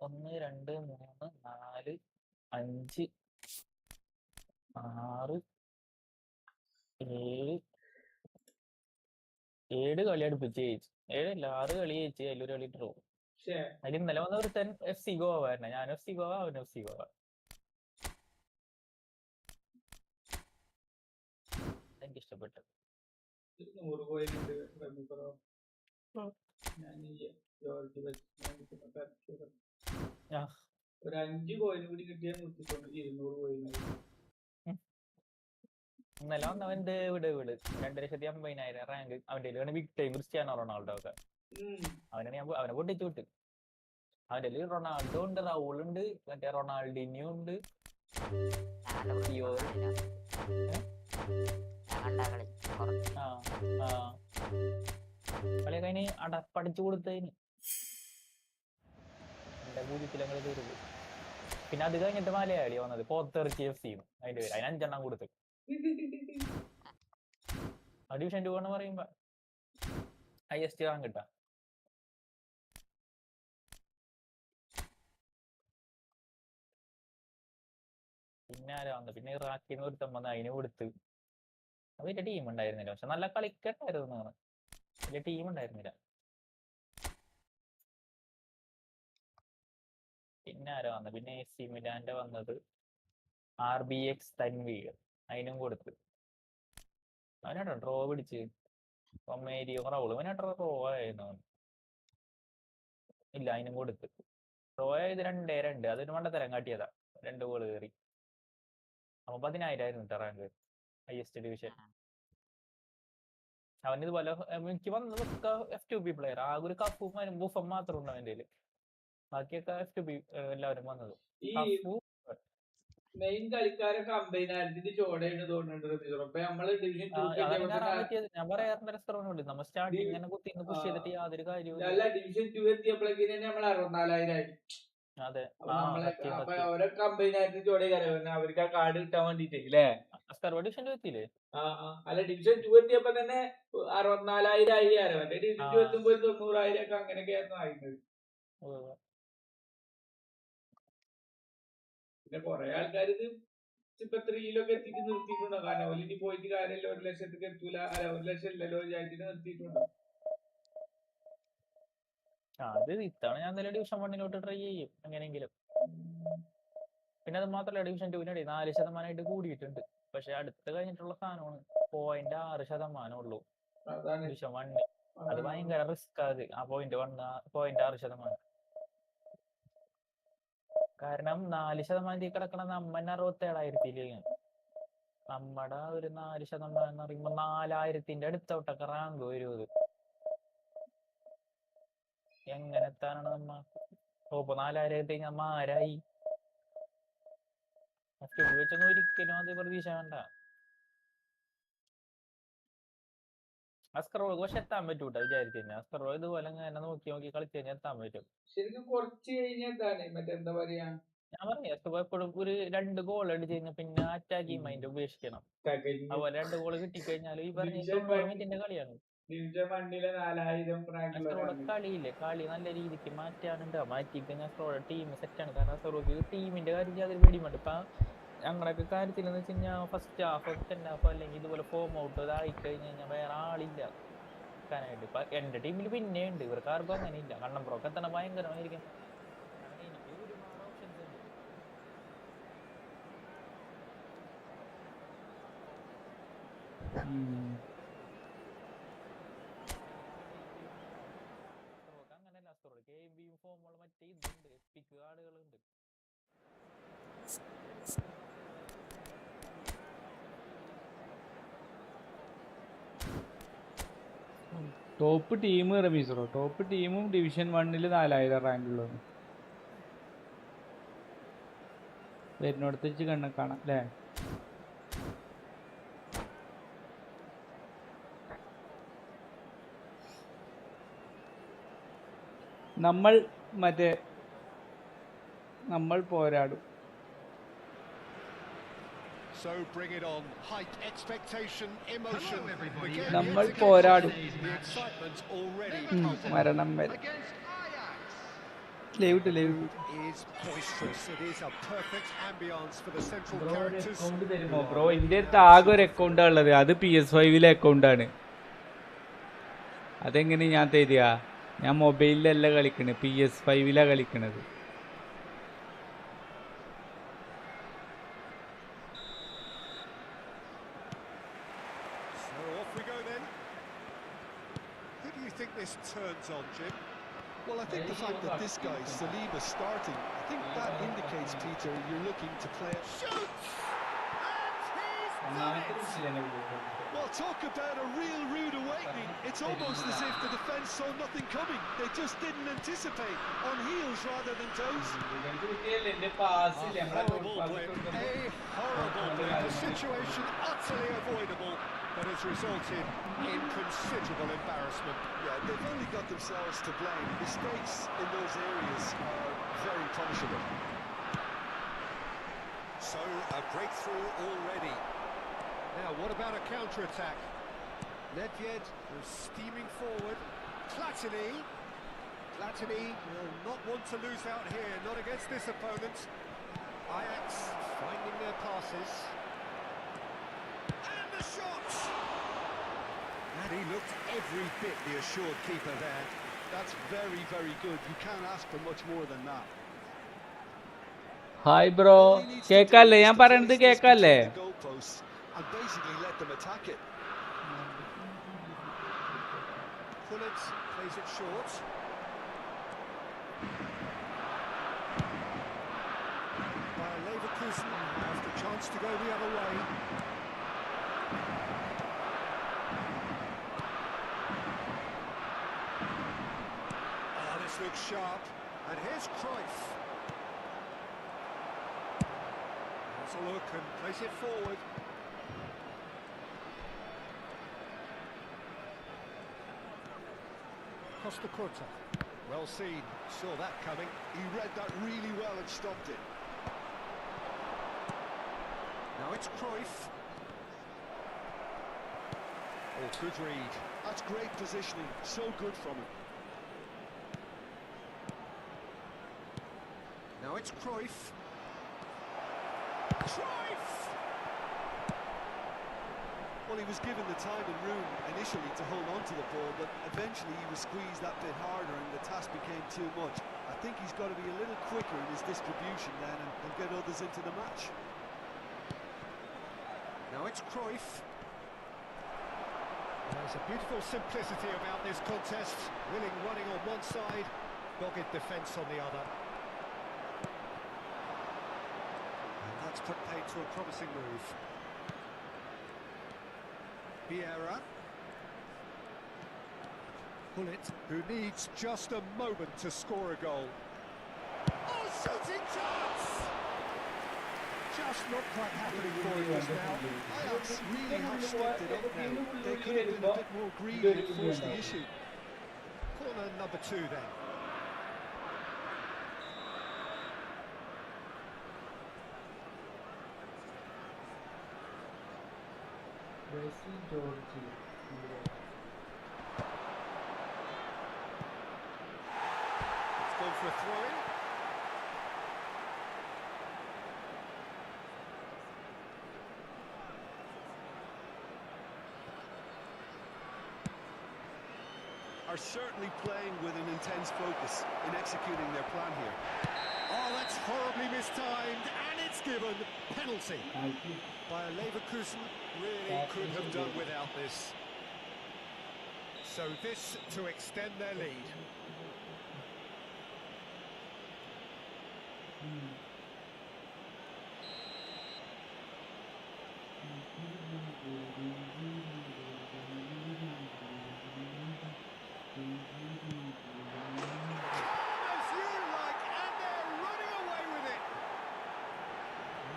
1 2 3 4 5 6 7 കളി അടുപ്പിച്ച് ജയിച്ചു. 7 അല്ല 6 കളി ജയിച്ച്. അതിലൊരു കളി ഡ്രോ. അതിൽ ഇന്നലെ വന്ന ഒരുത്തൻ FC ഗോവ തന്നെ. ഞാൻ FC ഗോവ, അവൻ FC ഗോവ. എനിക്ക് ഇഷ്ടപ്പെട്ടു. ഒരു 5 കോയിൻ കൂടി കിട്ടിയാൽ 200 കോയിൻ. ഇന്നലെ വന്നവന്റെ വിട് 2,50,000 റാങ്ക്. അവന്റെ ബിഗ് ടൈം ക്രിസ്ത്യാനോ റൊണാൾഡോ ഒക്കെ. അവനെ പൊട്ടിച്ചു വിട്ട്. അവന്റെ റൊണാൾഡോ ഉണ്ട്, റൗൾ ഉണ്ട്, മറ്റേ റൊണാൾഡിന്യോ ഉണ്ട്. കളിയൊക്കെ അതിന് അടപ്പടിച്ചു കൊടുത്തതിന് എന്റെ പൂജ്യത്തിലങ്ങൾ തീർന്നു. പിന്നെ അത് കഴിഞ്ഞിട്ട് മലയാളി വന്നത് പോത്തെറിച്ച് FC അതിന്റെ പേര്. അതിന് 5 എണ്ണം കൊടുത്ത്. ഡിവിഷൻ 2 എന്ന് പറയുമ്പോ ഹൈയസ്റ്റ് റാങ്ക് കിട്ടാം. പിന്നെ ആരാ വന്നത്? പിന്നെ ഇറാഖിന്ന് ഒരുത്തം വന്ന് അതിന് കൊടുത്ത്. വലിയ ടീം ഉണ്ടായിരുന്നില്ല, പക്ഷെ നല്ല കളിക്കട്ടായിരുന്നു. വലിയ ടീം ഉണ്ടായിരുന്നില്ല. പിന്നെ ആരാ വന്നത്? പിന്നെ AC മിലാന്റെ വന്നത് RBX തൻവീർ, അതിനും കൊടുത്ത്. അവനാട്ടോ ഡ്രോ പിടിച്ച്. കൊമേരിയോ റൗള് അവനാട്ടോ ഡ്രോ ആയിരുന്നു. ഇല്ല, അതിനും കൊടുത്ത്. ഡ്രോ ആയത് 2-2. അതൊരു മണ്ടത്തരം കാട്ടിയതാ. 2 ഗോള് കയറി. അപ്പൊ 10,000 റാങ്ക് ഹൈയസ്റ്റ് ഡിവിഷൻ. അവനിതുപോലെ എനിക്ക് വന്നതൊക്കെ F2B പ്ലെയർ. ആകെ ഒരു കപ്പും ബുഫം മാത്രം ഉണ്ട് അവന്റെ കയ്യില്. ബാക്കിയൊക്കെ F2B എല്ലാവരും വന്നത്. മെയിൻ കളിക്കാരെ കമ്പൈൻ ആയിട്ട് ചോടയാണ് തോന്നുന്നുണ്ട്. ഞാൻ പറയാറുണ്ട് നമ്മ സ്റ്റാർട്ടിങ് തന്നെ കുത്തി പുഷ് ചെയ്തിട്ട് യാതൊരു കാര്യവും. ഡിവിഷൻ 2 എത്തിയപ്പോഴേക്കും നമ്മൾ 64,000. അതെ, അവരെ കമ്പൈൻ ആയിട്ട് ചോടയാണ് അവർക്ക് ആ കാർഡ് കിട്ടാൻ വേണ്ടിട്ട് അല്ലേ. ഡിവിഷൻ 2 എത്തിയില്ലേ? അല്ല, ഡിവിഷൻ 2 എത്തിയപ്പോ തന്നെ 64,000 ആയി. ഡിവിഷൻ 2 എത്തുമ്പോ 90,000 ഒക്കെ അങ്ങനെയൊക്കെയായിരുന്നു ആയിരുന്നത്. പിന്നെ കൊറേ ആൾക്കാർ ഇത് ഇപ്പൊ 3-ലൊക്കെ എത്തിയിട്ട് നിർത്തിയിട്ടുണ്ടോ? കാരണം ഓലിനി പോയിട്ട് കാര്യമില്ല, 1 ലക്ഷത്തേക്ക് എത്തൂല. അല്ല, 1 ലക്ഷം ഇല്ലല്ലോ വിചാരിച്ചിട്ട് നിർത്തിയിട്ടുണ്ടോ? അത് ഇത്തവണ ഞാൻ എന്തായാലും ഡിവിഷൻ 1 ട്രൈ ചെയ്യും എങ്ങനെയെങ്കിലും. പിന്നെ അത് മാത്രമല്ല, ഡിവിഷൻ 2 4% കൂടിയിട്ടുണ്ട്. പക്ഷെ അടുത്ത് കഴിഞ്ഞിട്ടുള്ള സാധനമാണ് 0.6% ഉള്ളൂ ഡിവിഷൻ 1. അത് ഭയങ്കര റിസ്ക്. അത് ആ 0.6%. കാരണം 4% കിടക്കണ നമ്മന്നെ 67,000. നമ്മടെ ഒരു 4% എന്ന് പറയുമ്പോ 4,000 അടുത്തോട്ടൊക്കെ റാങ്ക് വരും. എങ്ങനെ എത്താനാണ് നമ്മ? ഇപ്പൊ 4,000 നമ്മ ആരായി? വെച്ചൊന്നും ഒരിക്കലും അത് പ്രതീക്ഷ വേണ്ട. അസ്കറോൾക്ക് പക്ഷെ എത്താൻ പറ്റൂട്ടോ വിചാരിച്ചു തന്നെ. അസ്കറോ ഇതുപോലെ ഇങ്ങനെ നോക്കി കളിച്ചു കഴിഞ്ഞാൽ എത്താൻ പറ്റും. ശരിക്കും കുറച്ച് കഴിഞ്ഞാൽ മറ്റെന്താ പറയാ, ഞാൻ പറഞ്ഞു എപ്പോഴും ഒരു 2 ഗോൾ അടിച്ച് കഴിഞ്ഞാൽ പിന്നെ അറ്റാക്കിങ് മൈൻഡ് ഉപേക്ഷിക്കണം. അതുപോലെ 2 ഗോൾ കിട്ടിക്കഴിഞ്ഞാൽ ഈ പറഞ്ഞ 90 മിനിറ്റിന്റെ കളിയാണ്. കളിയില്ലേ, കളി നല്ല രീതിക്ക് മാറ്റാനുണ്ട്. മാറ്റിക്കഴിഞ്ഞാൽ ടീം സെറ്റാണ്. കാരണം അസറോക്ക് ടീമിന്റെ കാര്യം യാതൊരു പേടിയുണ്ട്. ഇപ്പൊ ഞങ്ങളൊക്കെ കാര്യത്തിൽ എന്ന് വെച്ച് കഴിഞ്ഞാൽ ഫസ്റ്റ് ഹാഫ് സെക്കൻഡ് ഹാഫ് അല്ലെങ്കിൽ ഇതുപോലെ ഫോം ഔട്ട് ഇതായി കഴിഞ്ഞ് കഴിഞ്ഞാൽ വേറെ ആളില്ല ായിട്ട്. ഇപ്പൊ എന്റെ ടീമിൽ പിന്നെ ഉണ്ട്, ഇവർക്ക് ആർക്കും അങ്ങനെ ഇല്ല. കണ്ണമ്പുറമൊക്കെ തന്നെ ഭയങ്കരമായിരിക്കും. എനിക്ക് ഒരുപാട് ഓപ്ഷൻസ് ഉണ്ട്. അങ്ങനെയല്ല, ഗെയിം ഫോമുകൾ മറ്റേ ഇതുണ്ട്, എപ്പിക് കാർഡുകളുണ്ട്. ടോപ്പ് ടീം റമീസറോ? ടോപ്പ് ടീമും ഡിവിഷൻ 1 4,000 റാങ്കുള്ളതാണ്. വരുന്നിടത്ത് വെച്ച് കാണാം അല്ലേ? നമ്മൾ പോരാടും. നമ്മൾ പോരാടും മരണം വരെ. Leave it. Is boisterous. It is a perfect ambience for the central bro ഒരു characters. അക്കൗണ്ട് തരുമോ ബ്രോ? എൻ്റെ അടുത്ത് ആകെ ഒരു അക്കൗണ്ടാണ് ഉള്ളത്, അത് PS5 അക്കൗണ്ടാണ്. അതെങ്ങനെ ഞാൻ തരിക? ഞാൻ മൊബൈലിലല്ല കളിക്കണത്, PS5 കളിക്കണത്. So off we go then. Who do you think this turns on, Jim? Well, I think the fact that this guy, Salim, is starting, I think that indicates, Peter, you're looking to play... Shoots! And he's done it! Well, talk about a real rude awakening. It's almost as if the defence saw nothing coming. They just didn't anticipate. On heels rather than toes. A horrible blip. A situation utterly avoidable, but has resulted in considerable embarrassment. Yeah, they've only got themselves to blame. Mistakes in those areas are very punishable. So, a breakthrough already. Now, what about a counter-attack? Nedved was steaming forward. Platini will not want to lose out here, not against this opponent. Ajax finding their passes. And the shot! And he looked every bit the assured keeper there. That's very, very good. You can't ask for much more than that. Hi bro, കേക്കല്ലേ? ഞാൻ പറയണത് കേക്കല്ലേ? And basically let them attack it. Pullet plays it short. By Leverkusen have the chance to go the other way. Oh, this looks sharp. And here's Cruyff. Has a look and plays it forward. Costa Curta. Well seen, saw that coming. He read that really well and stopped it. Now it's Cruyff. Oh, good read. That's great positioning, so good from him. Now it's Cruyff. Cruyff! Well, he was given the time and room initially to hold on to the ball, but eventually he was squeezed that bit harder and the task became too much. I think he's got to be a little quicker in his distribution then and get others into the match. Now it's Cruyff. There's a beautiful simplicity about this contest. Willing running on one side, dogged defence on the other. And that's put paid to a promising move. Vieira. Pullet, who needs just a moment to score a goal. Oh, shooting chance! Just not quite happening for him just now. Ajax really have stepped it up now. They could have been a bit more greedy and forced the issue. Corner number 2 then. It's gone for a throw-in. Are certainly playing with an intense focus in executing their plan here. Oh, that's horribly mistimed, and it's given. Penalty by a Leverkusen. Really could have done without this. So this to extend their lead.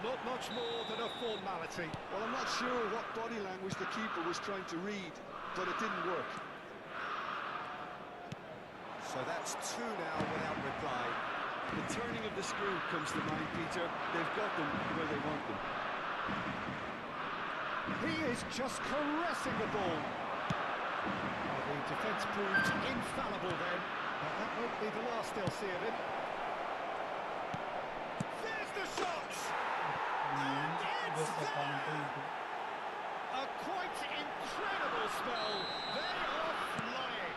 Not much more than a formality. Well, I'm not sure what body language the keeper was trying to read, but it didn't work. So that's 2 now without reply. The turning of the screw comes to mind, Peter. They've got them where they want them. He is just caressing the ball. The defence proved infallible then, but that won't be the last they'll see of him. A quite incredible spell. They are flying.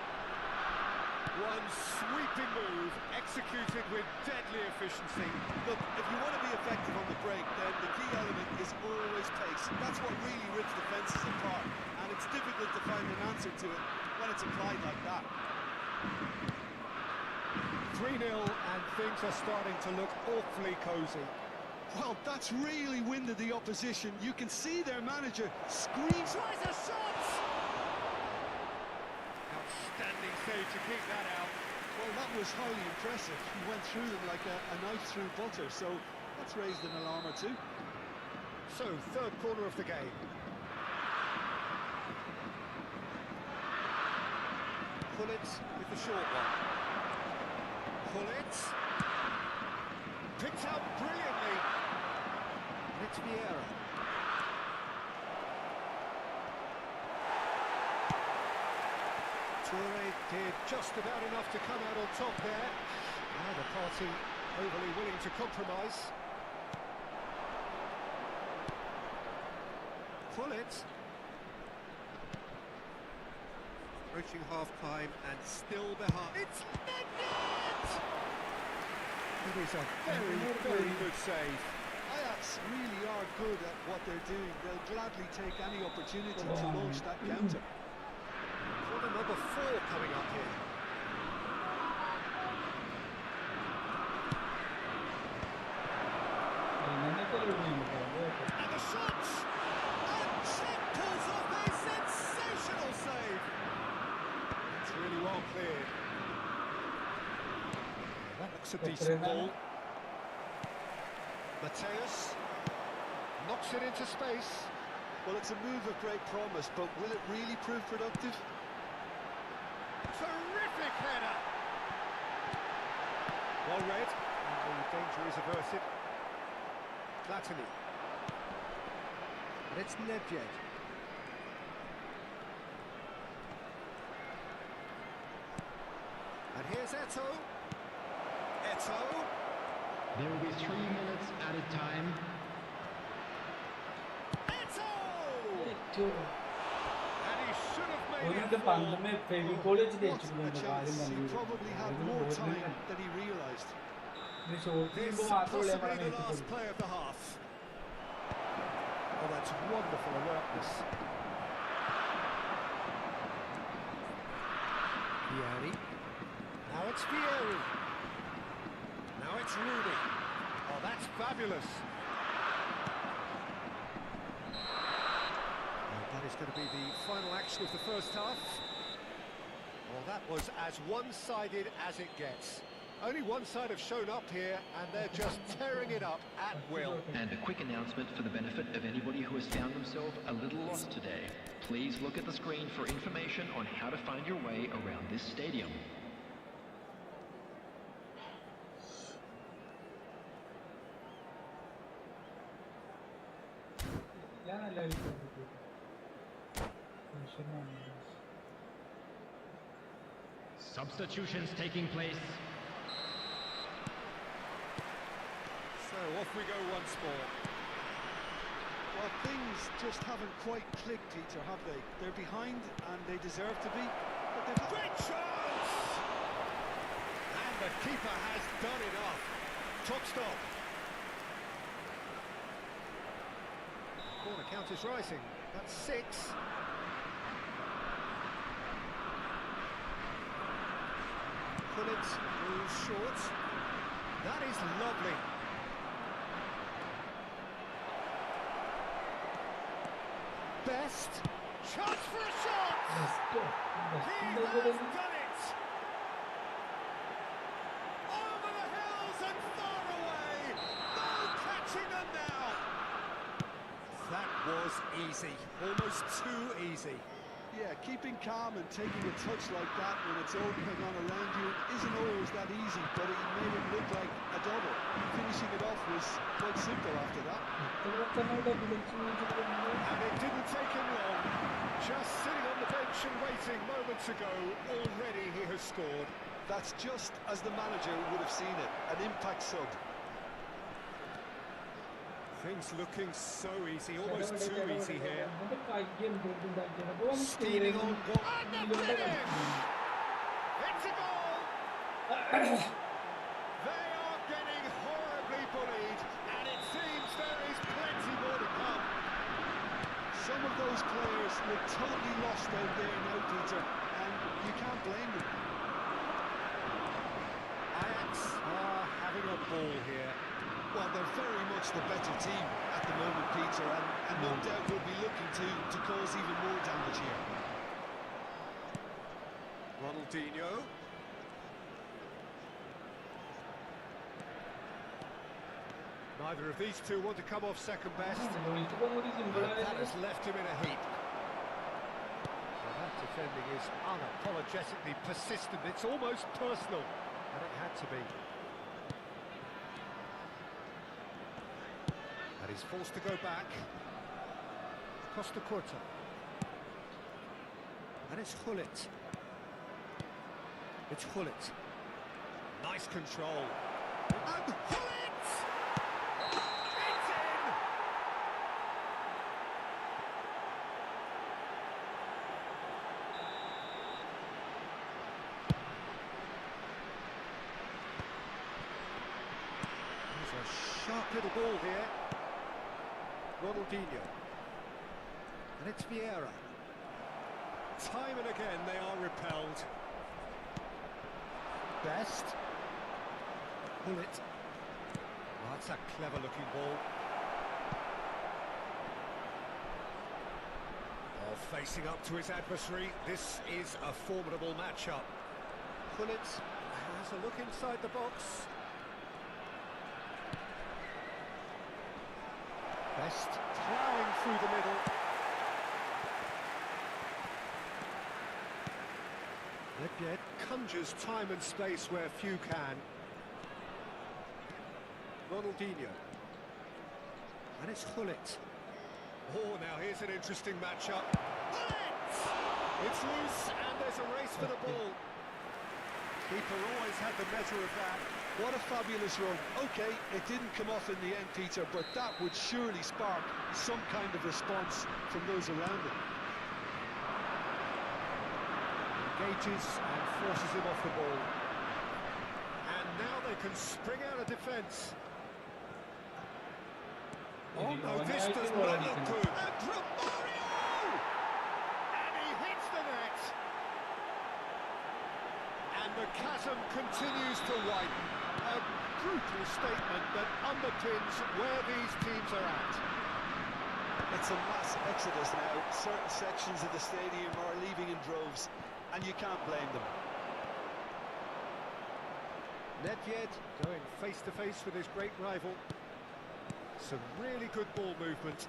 One sweeping move, executed with deadly efficiency. Look, if you want to be effective on the break, then the key element is always pace. That's what really rips defences apart, and it's difficult to find an answer to it when it's applied like that. 3-0 and things are starting to look awfully cosy. Well, that's really winded the opposition. You can see their manager scream. Tries a shot! Outstanding save to keep that out. Well, that was highly impressive. He went through them like a knife through butter, so that's raised an alarm or two. So, third corner of the game. Pullet with the short one. Pullet. Picked out brilliantly. And it's Vieira. Toure did just about enough to come out on top there. Neither party overly willing to compromise. Pullet. Approaching half-time and still behind. It's Nedved! It is a very, very good save. Ajax really are good at what they're doing. They'll gladly take any opportunity to launch that counter. Corner number 4 coming up here. And the shot! And Czech pulls off a sensational save. It's really well cleared. That looks a decent ball. Mateus knocks it into space. Well, it's a move of great promise, but will it really prove productive? Terrific header! Well read, and the danger is averted. Platini. And it's Nedved. And here's Eto'o. Eto'o. There will be 3 minutes at a time. Eto'o! And he should have made it. What a chance. He probably had more time than he realised. This is possibly the last play of the half. Oh, that's wonderful alertness. Vieri. Now it's Vieri. Now it's Rooney. Oh, that's fabulous. And that is going to be the final action of the first half. Well, that was as one-sided as it gets. Only one side have shown up here, and they're just tearing it up at will. And a quick announcement for the benefit of anybody who has found themselves a little lost today. Please look at the screen for information on how to find your way around this stadium. Substitutions taking place. So off we go once more. Well, things just haven't quite clicked, Peter, have they? They're behind, and they deserve to be. But they've... Great chance! And the keeper has done enough. Top stop. Corner count is rising. That's 6. Pullet moves short. That is lovely. Best chance for a shot. He has done it. Over the hills and far away. No catching them now. That was easy, almost too easy. Yeah, keeping calm and taking a touch like that when it's opening on around you isn't always that easy, but it made it look like a double. Finishing it off was quite simple after that. And it didn't take him long. Just sitting on the bench and waiting moments ago, already he has scored. That's just as the manager would have seen it, an impact sub. Things looking so easy, almost too easy here. Steaming Stealing on goal. And the finish! It's a goal! They are getting horribly bullied, and it seems there is plenty more to come. Some of those players look totally lost out there now, Peter, and you can't blame them. Ajax are having a ball here. Well, they're very much the better team at the moment, Peter, and no doubt will be looking to cause even more damage here. Ronaldinho. Neither of these two want to come off second best. And that has left him in a heap. Well, that defending is unapologetically persistent. It's almost personal, and it had to be. And he's forced to go back. Costa Curta. And it's Gullit. It's Gullit. Nice control. And Gullit! It's in! There's a sharp little ball here. Ronaldinho. And it's Vieira. Time and again they are repelled. Best. Gullit. Oh, that's a clever looking ball. Oh, facing up to his adversary. This is a formidable matchup. Gullit has a look inside the box. Best plowing through the middle. Nedved conjures time and space where few can. Ronaldinho. And it's Gullit. Oh, now here's an interesting matchup. Gullit! It's loose and there's a race for the ball. Keeper always had the measure of that. What a fabulous run. OK, it didn't come off in the end, Peter, but that would surely spark some kind of response from those around him. Engages and forces him off the ball. And now they can spring out of defence. Oh no, this does not look good. And Romario! And he hits the net. And the chasm continues to widen. A brutal statement that underpins where these teams are at. It's a mass exodus now. Certain sections of the stadium are leaving in droves, and you can't blame them. Nedved going face to face with his great rival. Some really good ball movement.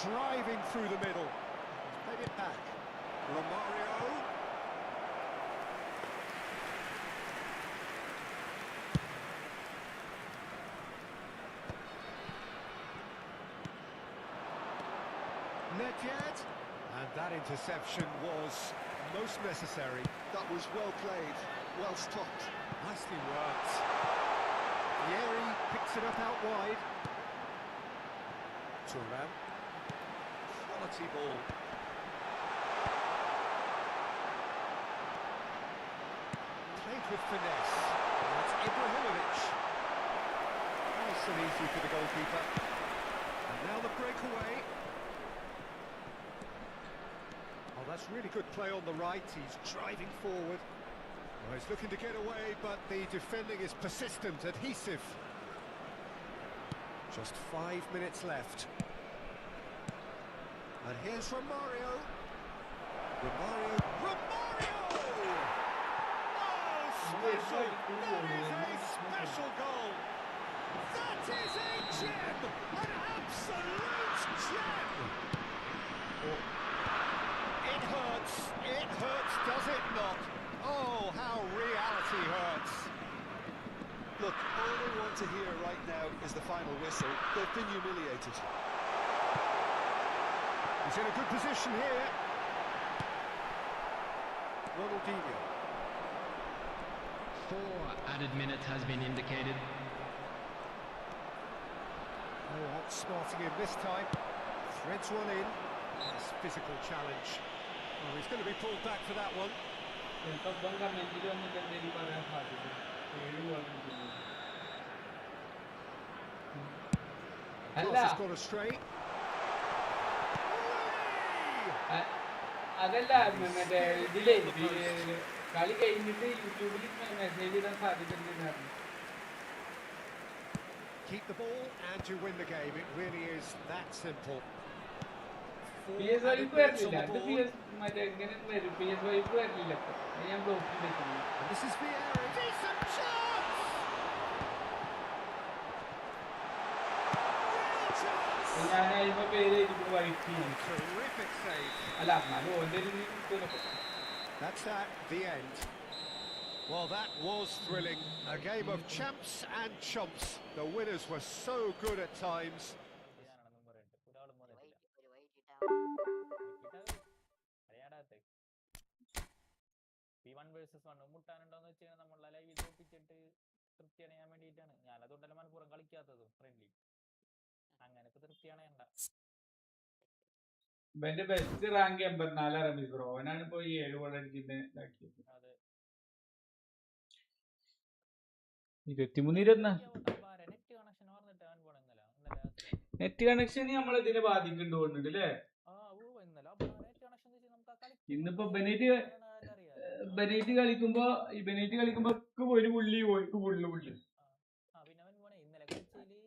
Driving through the middle. He's played it back. Romario. Nedved. And that interception was most necessary. That was well played, well stopped. Nicely worked. Vieri picks it up out wide. Thuram. Quality ball. Played with finesse. That's Ibrahimovic. Nice and easy for the goalkeeper. And now the breakaway. Oh, that's really good play on the right. He's driving forward. Well, he's looking to get away, but the defending is persistent, adhesive. Just 5 minutes left. And here's Romario. Romario. Romario! Oh, special! That is a special goal! That is a gem! An absolute gem! It hurts. It hurts, does it not? Oh, how reality hurts. Look, all they want to hear right now is the final whistle. They've been humiliated. He's in a good position here. Ronaldinho. 4 added minutes has been indicated. not smarting him this time. Threads one in. Nice physical challenge. Oh, he's going to be pulled back for that one. Cross has gone astray. അതല്ല മറ്റേ ഇതിലേ കളി കഴിഞ്ഞിട്ട് യൂട്യൂബിൽ message ഇടാൻ സാധിച്ചിട്ടുണ്ടായിരുന്നു. Keep the ball and you win the game. It really is that simple. PS wipe വരില്ല. അത് PS മറ്റേ എങ്ങനെ വരും? PS വൈപ്പ് വരില്ല. ഞാൻ ബ്ലോക്ക് ചെയ്തിട്ടുണ്ട്. This is Vieira. Decent chance. Real chance. ഞാൻ അതിന്റെ പേര് എനിക്ക് വൈപ്പ് ചെയ്യും. Terrific save. അല്ല എന്നാലും ഓന്റെ ഒരു That's at the end. Well, that was thrilling. A game of champs and chumps. The winners were so good at times. P1 versus 1 മുട്ടാനുണ്ടോന്ന് വെച്ച് കഴിഞ്ഞാൽ നമ്മളെ ലൈവിൽ തോപ്പിച്ചിട്ട് തൃപ്തി അണയാൻ വേണ്ടിയിട്ടാണ്. ഞാനതുകൊണ്ടല്ല മനപ്പുറം കളിക്കാത്തത് ഫ്രണ്ട്ലി. അങ്ങനെ ഇപ്പൊ തൃപ്തി അണയണ്ട. ഇവന്റെ ബെസ്റ്റ് റാങ്ക് 84 റബീബ്രോ. അവനാണ് ഇപ്പൊ ഈ 7 ഗോൾ അടിക്കുന്നത്. 23-24 നെറ്റ് കണക്ഷൻ നമ്മളിതിനെ ബാധിക്കുന്നുണ്ട് അല്ലേ? ഇന്നിപ്പോ ബെനേറ്റ് കളിക്കുമ്പോ ഒരു പുള്ളി പുള്ളി പിന്നെ അവൻ പോണേ ഇന്നലെ കളിച്ചതില്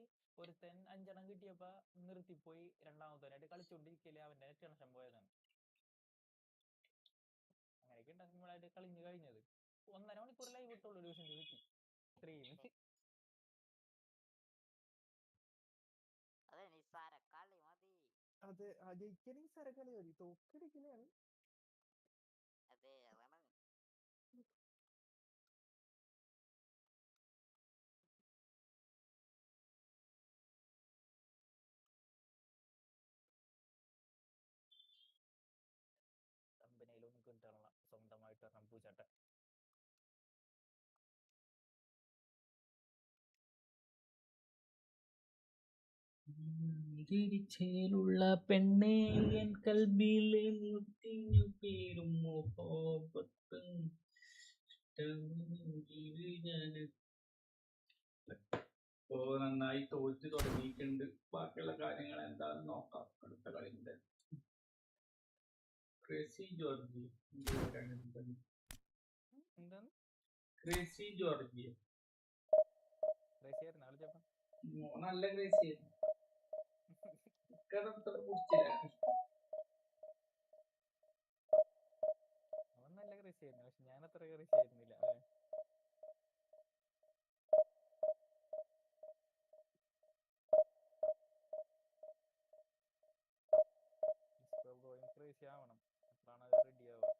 ഒരുത്തൻ 5 എണ്ണം കിട്ടിയപ്പോ നിർത്തിപ്പോയി. രണ്ടാമത്തവനായിട്ട് കളിച്ചോണ്ടിരിക്കല് അവന്റെ നെറ്റ് കണക്ഷൻ പോയതാണ്. അങ്ങനെയൊക്കെ ഉണ്ടാകുമ്പോഴായിട്ട് കളിഞ്ഞു കഴിഞ്ഞത്. 1.5 മണിക്കൂർ ലൈവ് ഇട്ടുള്ളൂ. ഡിവിഷൻ കിട്ടി സ്ട്രീം. അതെ ജയിക്കണെങ്കിൽ സരക്കളി മതി. തോക്കടിക്കലാണ്. കമ്പനിയിലൊന്നും കിട്ടാനുള്ള സ്വന്തമായിട്ട് പൂച്ചാട്ട തിരിച്ചേലുള്ള പെണ്ണേ എൻ കൽബിലെ മുത്തിനു പേരും മോഹബത്തും ഇപ്പോ നന്നായി തോറ്റ് തുടങ്ങിയിട്ടുണ്ട്. ബാക്കിയുള്ള കാര്യങ്ങൾ എന്താണെന്ന് നോക്കാം അടുത്ത കളിന്റെ. ക്രേസി ജോർജി എന്താണ്? ക്രേസി ജോർജി നല്ല ക്രേസി ആയിരുന്നു. അവൻ നല്ല ക്രേസി ആയിരുന്നു. പക്ഷെ ഞാൻ അത്ര ക്രേസി ആയിരുന്നില്ല. ക്രേസി ആവണം. അപ്പോഴാണ് അത് റെഡി ആവുക.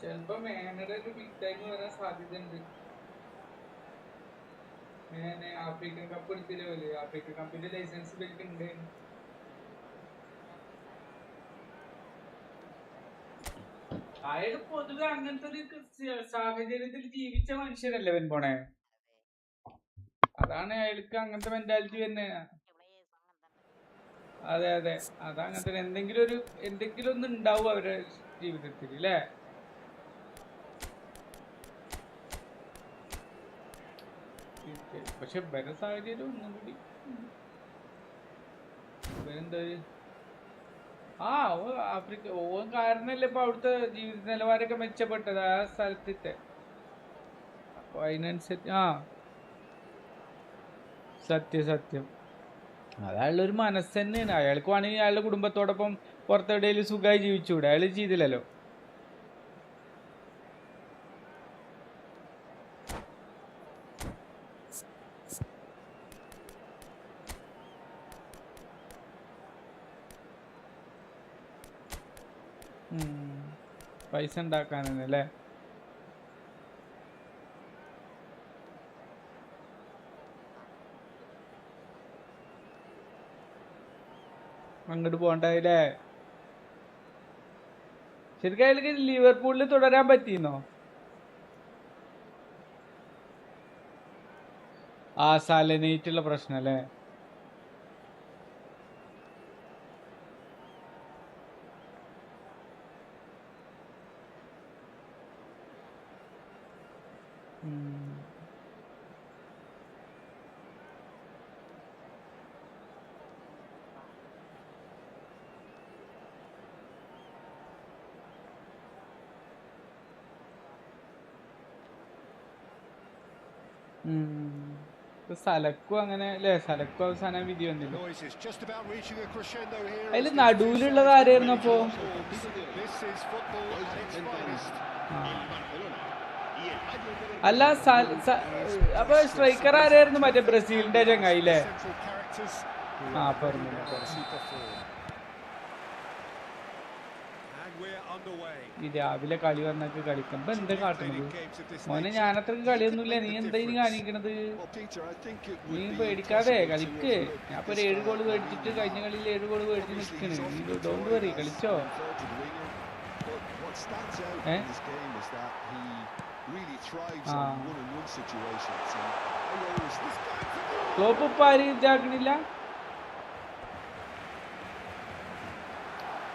ചിലപ്പോ മേനയുടെ ഒരു ബിഗ് ടൈം വരാൻ സാധ്യതയുണ്ട്. മേനെ ആഫ്രിക്കൻ കപ്പ് എടുത്തില്ലേ പോലെ ആഫ്രിക്കൻ കപ്പിന്റെ ലൈസൻസ് ബിൽക്ക് ഉണ്ട്. അയാൾ പൊതുവെ അങ്ങനത്തെ ഒരു സാഹചര്യത്തിൽ ജീവിച്ച മനുഷ്യരല്ലേ വെൻപോണേ. അതാണ് അയാൾക്ക് അങ്ങനത്തെ മെന്റാലിറ്റി തന്നെ. അതെ അതെ അതങ്ങനത്തെ എന്തെങ്കിലും ഒന്ന് ഉണ്ടാവും അവരുടെ ജീവിതത്തിൽ അല്ലേ? പക്ഷെ ഇവരുടെ സാഹചര്യം ഒന്നും കൂടി ഇവരെന്താ ആഫ്രിക്ക ഓൻ കാരണല്ലേ ഇപ്പൊ അവിടുത്തെ ജീവിത നിലവാരമൊക്കെ മെച്ചപ്പെട്ടത് ആ സ്ഥലത്തെ. അപ്പൊ അതിനനുസരിച്ച് സത്യം അതയാളുടെ മനസ്സ് തന്നെയാണ്. അയാൾക്ക് വേണമെങ്കിൽ അയാളുടെ കുടുംബത്തോടൊപ്പം പുറത്തെവിടെയും സുഖമായി ജീവിച്ചുകൂടെ? അയാൾ ചെയ്തില്ലല്ലോ. പൈസ ഉണ്ടാക്കാനല്ലേ? അങ്ങോട്ട് പോണ്ടായില്ലേ? ശരിക്കും അയാൾക്ക് ലിവർപൂളിൽ തുടരാൻ പറ്റിയെന്നോ? സാലനേറ്റുള്ള പ്രശ്നം അല്ലേ? സലക്കും അങ്ങനെ അല്ലേ? സലക്കും അവസാനം വിധി വന്നില്ല. അതില് നടുവിലുള്ളത് ആരായിരുന്നു അപ്പോ? അല്ല അപ്പൊ സ്ട്രൈക്കർ ആരായിരുന്നു? മറ്റേ ബ്രസീലിന്റെ ചങ്ങായില്ലേ? പറഞ്ഞു. ഈ രാവിലെ കളി വന്നൊക്കെ കളിക്കുമ്പോ എന്താ കാട്ടുന്നത് മോനെ? ഞാനത്രക്ക് കളിയൊന്നുമില്ല. നീ എന്താ ഇനി കാണിക്കണത്? നീ പേടിക്കാതെ കളിക്ക്. ഞാൻ ഇപ്പൊ 7 ഗോൾ മേടിച്ചിട്ട് കഴിഞ്ഞ കളിയിൽ 7 ഗോൾ മേടിച്ച് നിൽക്കണ്. നീ ഡോണ്ട് വറി, കളിച്ചോ. ക്ലോപ്പ് ഇപ്പൊ ആരും ഇതാക്കണില്ല.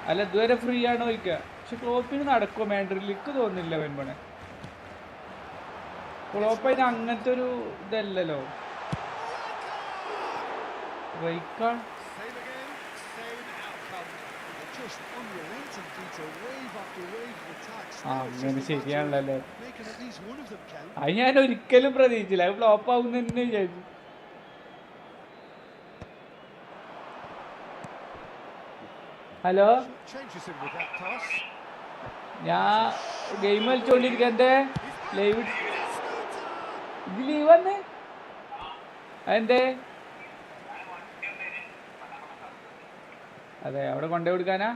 അല്ല ഇതുവരെ ഫ്രീ ആണോ ചോദിക്കുക. പക്ഷെ ക്ലോപ്പിന് നടക്കുമോ മാൻഡ്രിലേക്ക് തോന്നില്ല. വെൻപണെ ക്ലോപ്പ് അതിന് അങ്ങനത്തെ ഒരു ഇതല്ലല്ലോ. അങ്ങനെ ശരിയാണല്ലോ. അത് ഞാൻ ഒരിക്കലും പ്രതീക്ഷിച്ചില്ല. അത് ഫ്ലോപ്പ് ആവുന്ന തന്നെ വിചാരിച്ചു. ഹലോ, ഞാൻ ഗെയിം കളിച്ചോണ്ടിരിക്കുക. എന്റെ ലൈവ് ഇത് ലീവ് വന്ന് അതെന്തേ? അതെ, അവിടെ കൊണ്ടു കൊടുക്കാനാ?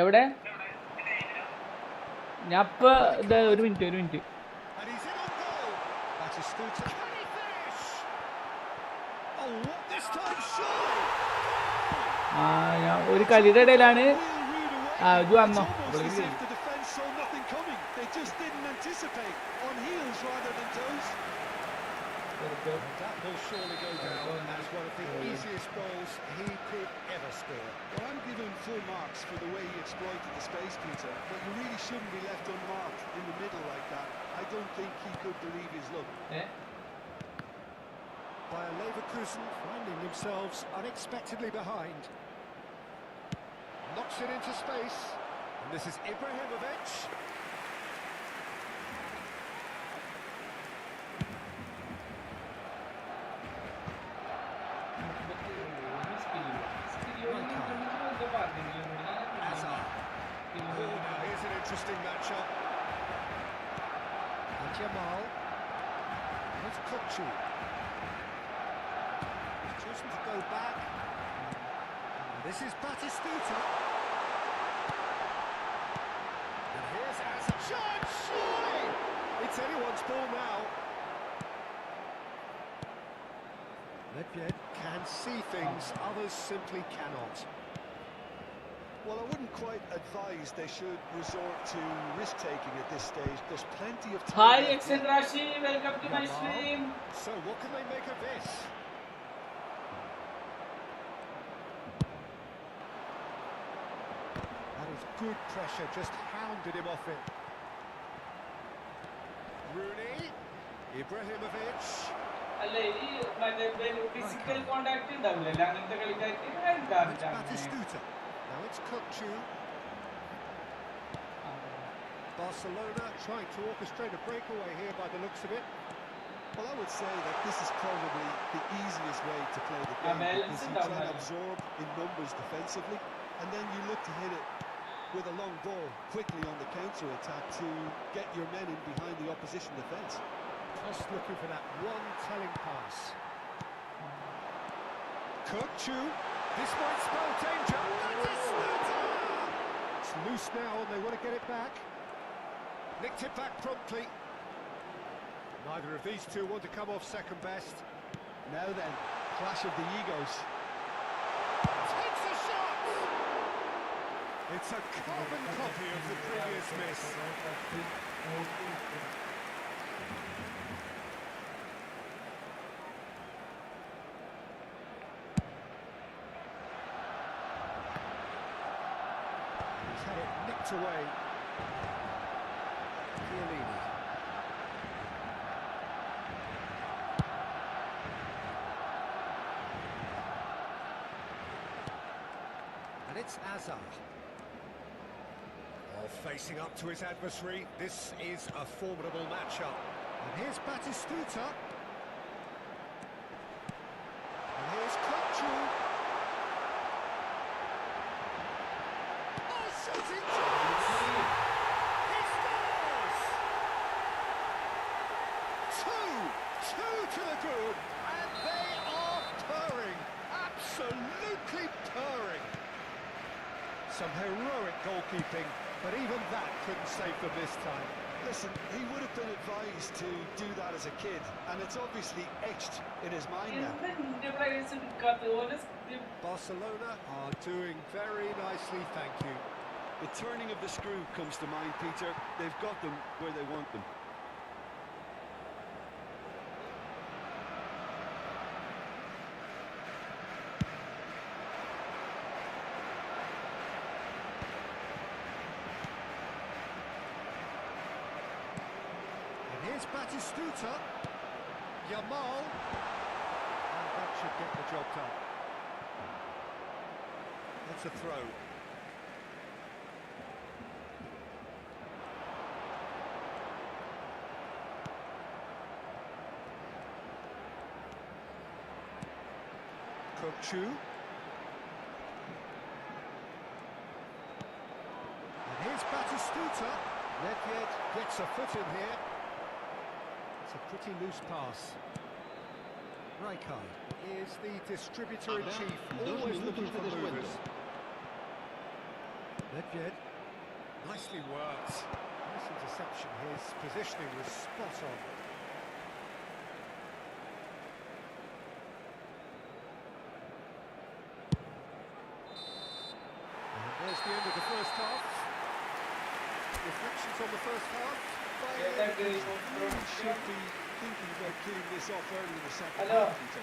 എവിടെ? ഞാൻ ഇപ്പൊ ഒരു മിനിറ്റ് ഞാൻ ഒരു കളിയുടെ ഇടയിലാണ്. ഇത് വന്നോ? That will surely go down as one of the easiest goals he could ever score. Well, I'm giving full marks for the way he exploited the space, Peter, but you really shouldn't be left unmarked in the middle like that. I don't think he could believe his luck. Bayer Leverkusen finding themselves unexpectedly behind. Knocks it into space, and this is Ibrahimovic. Here's an interesting matchup. And Jamal. That's Kochu. He's chosen to go back. This is Batistuta. And here's Asa. Shot! Surely! It's anyone's ball now. Ledved can see things others simply cannot. Well, I wouldn't quite advise they should resort to risk-taking at this stage. There's plenty of time. Hi, Exen Rashi. Welcome to my stream. So, what can they make of this? That is good pressure, just hounded him off it. Rooney. Ibrahimovic. അല്ല ഈ മറ്റേ physical contact ഉണ്ടാവില്ല അങ്ങനത്തെ കളിക്കാർക്ക് It's Batistuta. Now it's Kukçu. Barcelona trying to orchestrate a breakaway here by the looks of it. Well, I would say that this is probably the easiest way to play the game because you try and absorb in numbers defensively, and then you look to hit it with a long ball quickly on the counter-attack to get your men in behind the opposition defence. Just looking for that one telling pass. Kukçu. This might spell danger. It's loose now and they want to get it back. Nicked it back promptly. Neither of these two want to come off second best. Now then, clash of the egos. Takes a shot! It's a carbon copy of the previous miss. He's had it nicked away. Chiellini. And it's Azar. Oh, facing up to his adversary. This is a formidable matchup. And here's Batistuta. And here's Kukçu. Oh, shooting chance! He scores! Two to the good, and they are purring. Absolutely purring. Some heroic goalkeeping, but even that couldn't save them this time. Listen, he would have been advised to do that as a kid, and it's obviously etched in his mind now. Barcelona are doing very nicely, thank you. The turning of the screw comes to mind, Peter. They've got them where they want them. Here's Batistuta, Yamal, and that should get the job done. That's a throw. Kukçu. And here's Batistuta. Nedved gets a foot in here. It's a pretty loose pass. Rijkaard is the distributor-in-chief, always looking for movers. Nedved, nicely worked. Nice interception, his positioning was spot on. And there's the end of the first half. Reflections on the first half. Should be thinking about cleaning this off early in the second half, Peter.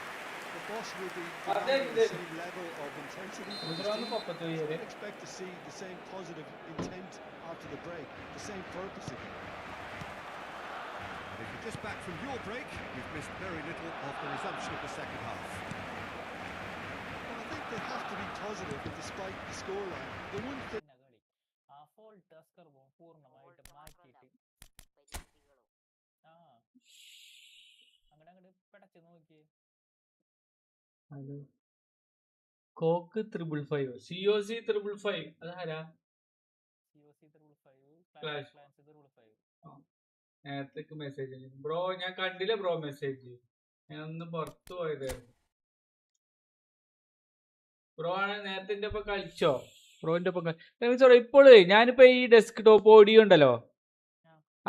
The boss will be demanding the same level of intensity from his team. Don't expect to see the same positive intent after the break, the same purpose again. And if you're just back from your break, you've missed very little of the resumption of the second half. Well, I think they have to be positive despite the scoreline. The one thing hello കോക്ക് 555 COC 555 അതാരാ നേരത്തേക്ക് message bro ഞാൻ കണ്ടില്ല bro message ഞാൻ ഒന്ന് പുറത്തു പോയതായിരുന്നു bro ആണ് നേരത്തെ ഒപ്പം കളിച്ചോ ബ്രോന്റെ ഒപ്പം ഇപ്പോൾ ഞാനിപ്പോ ഈ ഡെസ്ക്ടോപ്പ് ഓഡിയോ ഉണ്ടല്ലോ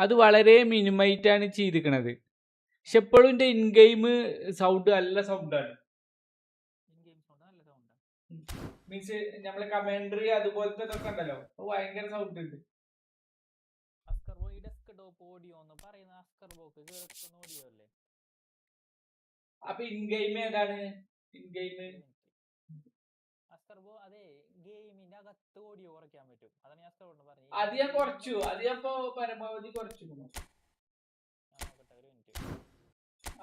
അത് വളരെ മിനിമൈറ്റ് ആണ് ചെയ്തിരിക്കണത് പക്ഷെ എപ്പോഴും എന്റെ ഇൻഗെയിം സൗണ്ട് നല്ല സൗണ്ടാണ് മീൻസ് നമ്മളെ കമന്ററി അതുപോലത്തെ ഇതൊക്കെ ഉണ്ടല്ലോ ഭയങ്കര സൗണ്ട് ഉണ്ട് അപ്പൊ ഇൻഗെയിം ഏതാണ് ഇൻഗെയിം അത് ഞാൻ കുറച്ചു അത് ഞാൻ ഇപ്പൊ പരമാവധി കുറച്ചു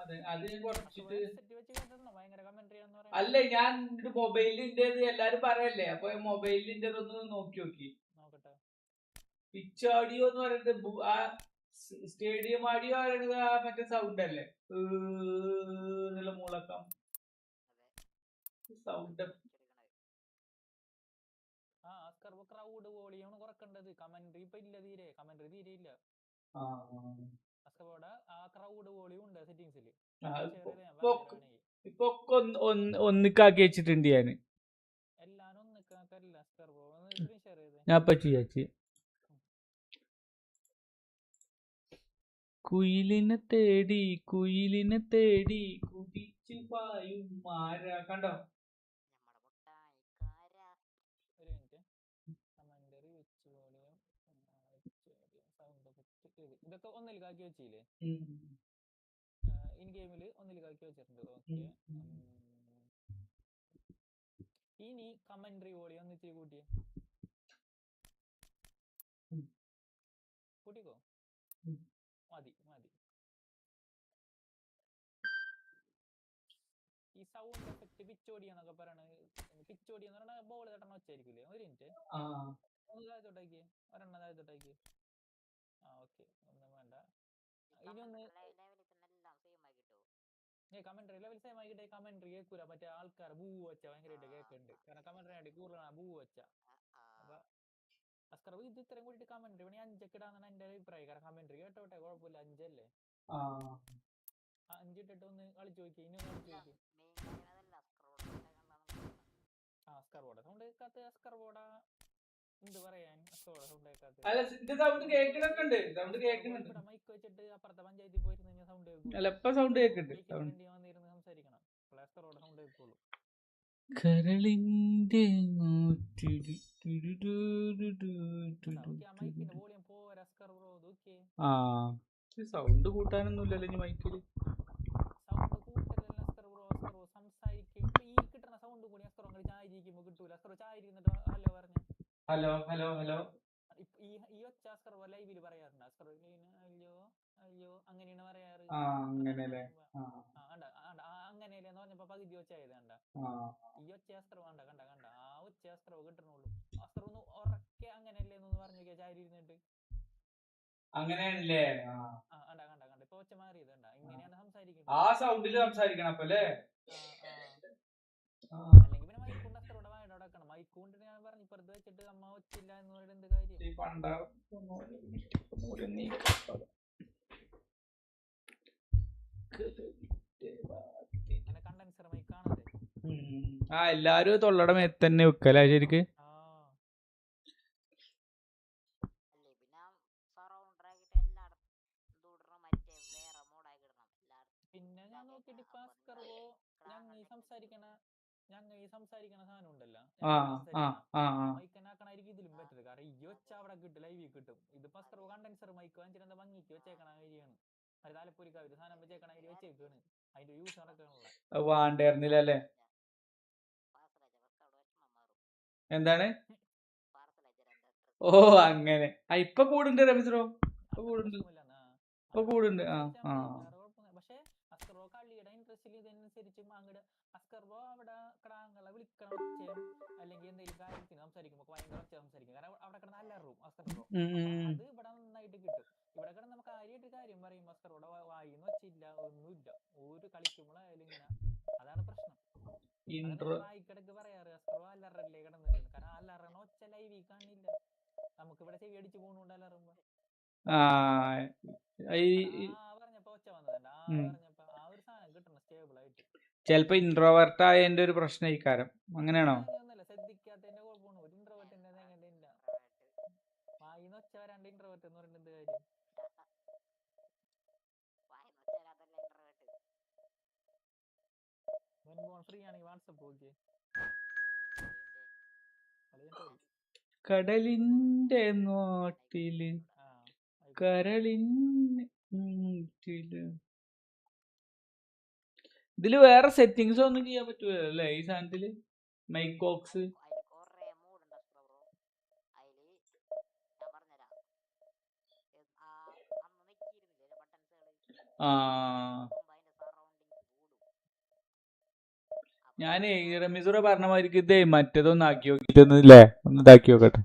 അതെ അത് ഞാൻ കുറച്ചിട്ട് സെറ്റ് വെച്ച് കേട്ടിട്ടുണ്ടോ? ഭയങ്കര കമന്ററി ആണെന്ന് പറയാം. അല്ല ഞാൻ മൊബൈലിന്റെ എല്ലാരും പറയല്ലേ അപ്പൊ മൊബൈലിന്റെ ഒന്ന് നോക്കി നോക്കട്ടെ. പിച്ച് ഓഡിയോ എന്ന് പറയുന്നത് ആ സ്റ്റേഡിയം ഓഡിയോ പറയുന്നത് ആ മറ്റേ സൗണ്ട് അല്ലേ എന്നുള്ള മുളക്കം സൗണ്ട്. ആ ക്രൗഡ് വോളിയാണ് കുറക്കേണ്ടത്. കമന്ററി ഇപ്പൊ ഇല്ല, കമന്ററി തീരെ ഇല്ല. അസ്കർബോടെ ആ ക്രൗഡ് വോളിയം ഉണ്ട് സെറ്റിംഗ്സിൽ. ഇപ്പൊ ഒന്നിക്കാക്കി വെച്ചിട്ടുണ്ട് ഞാന്. എല്ലാരും ഒന്നിക്കാക്കല്ല അസ്കർബോ. സ്ക്രീൻ ഷെയർ ചെയ്തേ. ഞാൻ പറ്റി കുയിലിനെ തേടി കുതിച്ചു പായും മാരാ കണ്ടോ? ഒരു മിനിറ്റ്. കമന്ററി വെച്ച് വോളിയം സൗണ്ട് ഇതൊക്കെ ഒന്നിലേക്കാക്കി വെച്ചില്ലേ? ഇൻ ഗെയിമില് ഒന്നിലേക്കാക്കി വെച്ചിട്ടുണ്ട്. ഓക്കെ. ഇനി കമന്ററി വോളിയം ഒന്ന് ഇത്തിരി കൂട്ടിക്കോ. മതി. ഈ സൗണ്ട് എഫക്ട് പിച്ചോടി എന്നൊക്കെ പറയണത്, പിച്ചോടി എന്ന് പറഞ്ഞാൽ ബോൾ തട്ടണ വെച്ചായിരിക്കില്ലേ? ഒരു മിനിറ്റ് ഒന്ന് താഴത്തോട്ടാക്കി, ഒരെണ്ണം താഴത്തോട്ടാക്കി. ഓക്കെ, ഒന്നും വേണ്ട. ഇനി ഒന്ന് കമന്ററി ലെവൽ സെയിം ആക്കിട്ടെ. കമന്ററി കേൾക്കൂല, മറ്റേ ആൾക്കാർ ബൂ വെച്ച ഭയങ്കരമായിട്ട് കേൾക്കുന്നുണ്ട്. കാരണം കമന്ററി ആയിട്ട് കൂടുതലാണ് ബൂ വെച്ച. അപ്പൊ അസ്കർ ഇത് ഇത്രയും കൂടിയിട്ട് കമന്ററി വേണി 5 ഒക്കെ ഇടാന്നാണ് എന്റെ അഭിപ്രായം. കാരണം കമന്ററി കേട്ടോട്ടെ, കുഴപ്പമില്ല. 5 അല്ലേ? 5 ഇട്ടിട്ട് ഒന്ന് കളിച്ചു നോക്കി. ഇനി ഒന്ന് കളിച്ചു നോക്കി. അസ്കർബോട സൗണ്ട് കേൾക്കാത്ത അസ്കർബോട എന്ത് പറയാൻ? അസ്കർബോട സൗണ്ട് കേൾക്കാത്ത മൈക്ക് വെച്ചിട്ട് അപ്പുറത്തെ പഞ്ചായത്തിൽ പോയിരുന്ന സൗണ്ട് കേൾക്കും. വന്നിരുന്ന് സംസാരിക്കണം. അസ്കർബോട സൗണ്ട് കേൾക്കുള്ളൂ. കരളിന്റെ മൈക്കിന്റെ വോളിയം പോരാ അസ്കർബോ. സൗണ്ട് കൂട്ടാനൊന്നുമില്ലല്ലോ ഇനി മൈക്കില്. സൗണ്ട് കൂട്ടലല്ല അസ്കർബോ. സംസാരിക്കും. ഇപ്പൊ ഈ കിട്ടുന്ന സൗണ്ട് കൂടി അസ്കറോ ചായ ഇരിക്കുമ്പോ കിട്ടൂല. അസ്കറോ ചായ ഇരിക്കുന്നിട്ട് ഹലോ പറഞ്ഞു. ഹലോ ഈ ഒച്ച അസ്കർബോ ലൈവില് പറയാറുണ്ട്. അസ്കറോ അയ്യോ അങ്ങനെയാണ് പറയാറ്. അങ്ങനെയല്ലേ അങ്ങനെയല്ലേന്ന് പറഞ്ഞപ്പോ പകുതി ഒച്ച ആയത് കണ്ട. ഈ ഒച്ച അസ്കറോ കണ്ട ആ ഒച്ച അസ്കറോ കിട്ടണുള്ളൂ. അസ്കറോ ഒന്ന് ഉറക്കെ അങ്ങനെയല്ലേന്ന് പറഞ്ഞു നോക്കിയാ ചായ ഇരുന്നിട്ട്. അങ്ങനെയാണല്ലേ? കണ്ട ഇപ്പൊ ഒച്ച മാറിയത് കണ്ട. ഇങ്ങനെയാണ് സംസാരിക്കുന്നത്. ആ സൗണ്ടില് സംസാരിക്കണം അപ്പൊ അല്ലേ? അല്ലെങ്കിൽ പിന്നെ മൈക്കൊണ്ട് അസ്കറോടെ വായുടെ അടക്കണം. മൈക്കൊണ്ട് ഞാൻ പറഞ്ഞു ഇപ്പുറത്ത് വെച്ചിട്ട് അമ്മ ഒച്ചില്ല എന്ന് പറയുന്നത് എന്ത് കാര്യം? കണ്ടൻസർ മൈക്ക് കാണാതെ എല്ലാരും തൊള്ളയുടെ മേത്ത് തന്നെ വെക്കല ശരിക്ക്. പിന്നെ ഞാൻ നോക്കിട്ട് ഇപ്പൊ അസ്കർബോ ഞങ്ങൾ ഈ സംസാരിക്കണ സാധനം ഉണ്ടല്ലോ, മൈക്കനാക്കണായിരിക്കും ഇതിലും ബെറ്റർ. കാരണം ഈ ഒച്ച അവിടെ കിട്ടും, ലൈവിൽ കിട്ടും. ഇതിപ്പോ അസ്കർബോ കണ്ടൻസർ മൈക്ക് വാങ്ങിച്ചിട്ട് എന്താ ഭംഗിക്ക് വെച്ചേക്കണ കാര്യമാണ്. അത് താലപ്പൊലിക്കാവില്ല സാധനം വെച്ചേക്കണ അതിൽ വെച്ചേക്കാണ്. അതിന്റെ യൂസ് നടക്കണല്ലോ. വേണ്ടായിരുന്നില്ലല്ലേ? എന്താണ്? ഓ അങ്ങനെ ഇപ്പൊ കൂടുണ്ട് രമേശോ. ഇപ്പൊ കൂടുണ്ട്. പക്ഷെ അസ്കർബോ കളിയുടെ ഇൻട്രസ്റ്റിൽ ഇതനുസരിച്ച് അങ്ങോട്ട് അസ്കർബോ അവിടെ കിടാങ്ങളെ വിളിക്കണ ഒച്ചയും അല്ലെങ്കിൽ എന്തെങ്കിലും കാര്യത്തിന് സംസാരിക്കുമ്പോ ഭയങ്കര ഒച്ച സംസാരിക്കും. കാരണം അവിടെ കിടന്ന് അലറും അസ്കർബോ. അത് ഇവിടെ നന്നായിട്ട് കിട്ടും. ഇവിടെ കിടന്ന് നമുക്ക് കാര്യമായിട്ട് കാര്യം പറയും അസ്കർബോടെ വായിന്ന് വെച്ചില്ല, ഒന്നുമില്ല. ഒരു കളിക്കുമ്പോഴായാലും ഇങ്ങനെ. അതാണ് പ്രശ്നം. വായിക്കിടക്ക് പറയാറ് അസ്കർബോ അലറല്ലേ കിടന്നിട്ടുണ്ട്. കാരണം അലറണ ഒച്ച ലൈവിൽ കാണില്ല. നമുക്ക് ഇവിടെ ചെവി അടിച്ചു പോകുന്നുണ്ട് അലറുമ്പോ. പറഞ്ഞപ്പോ ഒച്ച വന്നതല്ല. പറഞ്ഞപ്പോ ആ ഒരു സാധനം കിട്ടണം സ്റ്റേബിൾ ആയിട്ട്. ചിലപ്പോ ഇൻട്രോവേർട്ട് ആയതിന്റെ ഒരു പ്രശ്നം ഈ കാര്യം. അങ്ങനെയാണോ? ശ്രദ്ധിക്കാത്തതിന്റെ കുഴപ്പമാണ്. ഒരു ഇൻട്രോവേർട്ടിന്റെ ഇല്ല. വായിന്ന് ഒച്ച വരാണ്ട് ഇൻട്രോവേർട്ട് എന്ന് പറയുന്നത് എന്ത് കാര്യം? ഫ്രീ ആണെങ്കിൽ വാട്സപ്പ് നോക്കിയേ. കടലിന്റെ നോട്ടില് കരളിന് ഇതില് വേറെ സെറ്റിങ്സ് ഒന്നും ചെയ്യാൻ പറ്റൂലല്ലേ ഈ സാധനത്തില്? മൈക്ക് ബോക്സ് ഞാനേ റമീസുറ പറഞ്ഞ മാതിരിക്ക് ഇതേ മറ്റേതൊന്നും ആക്കി നോക്കിട്ടൊന്നുമില്ലേ, ഒന്ന് ഇതാക്കി നോക്കട്ടെ.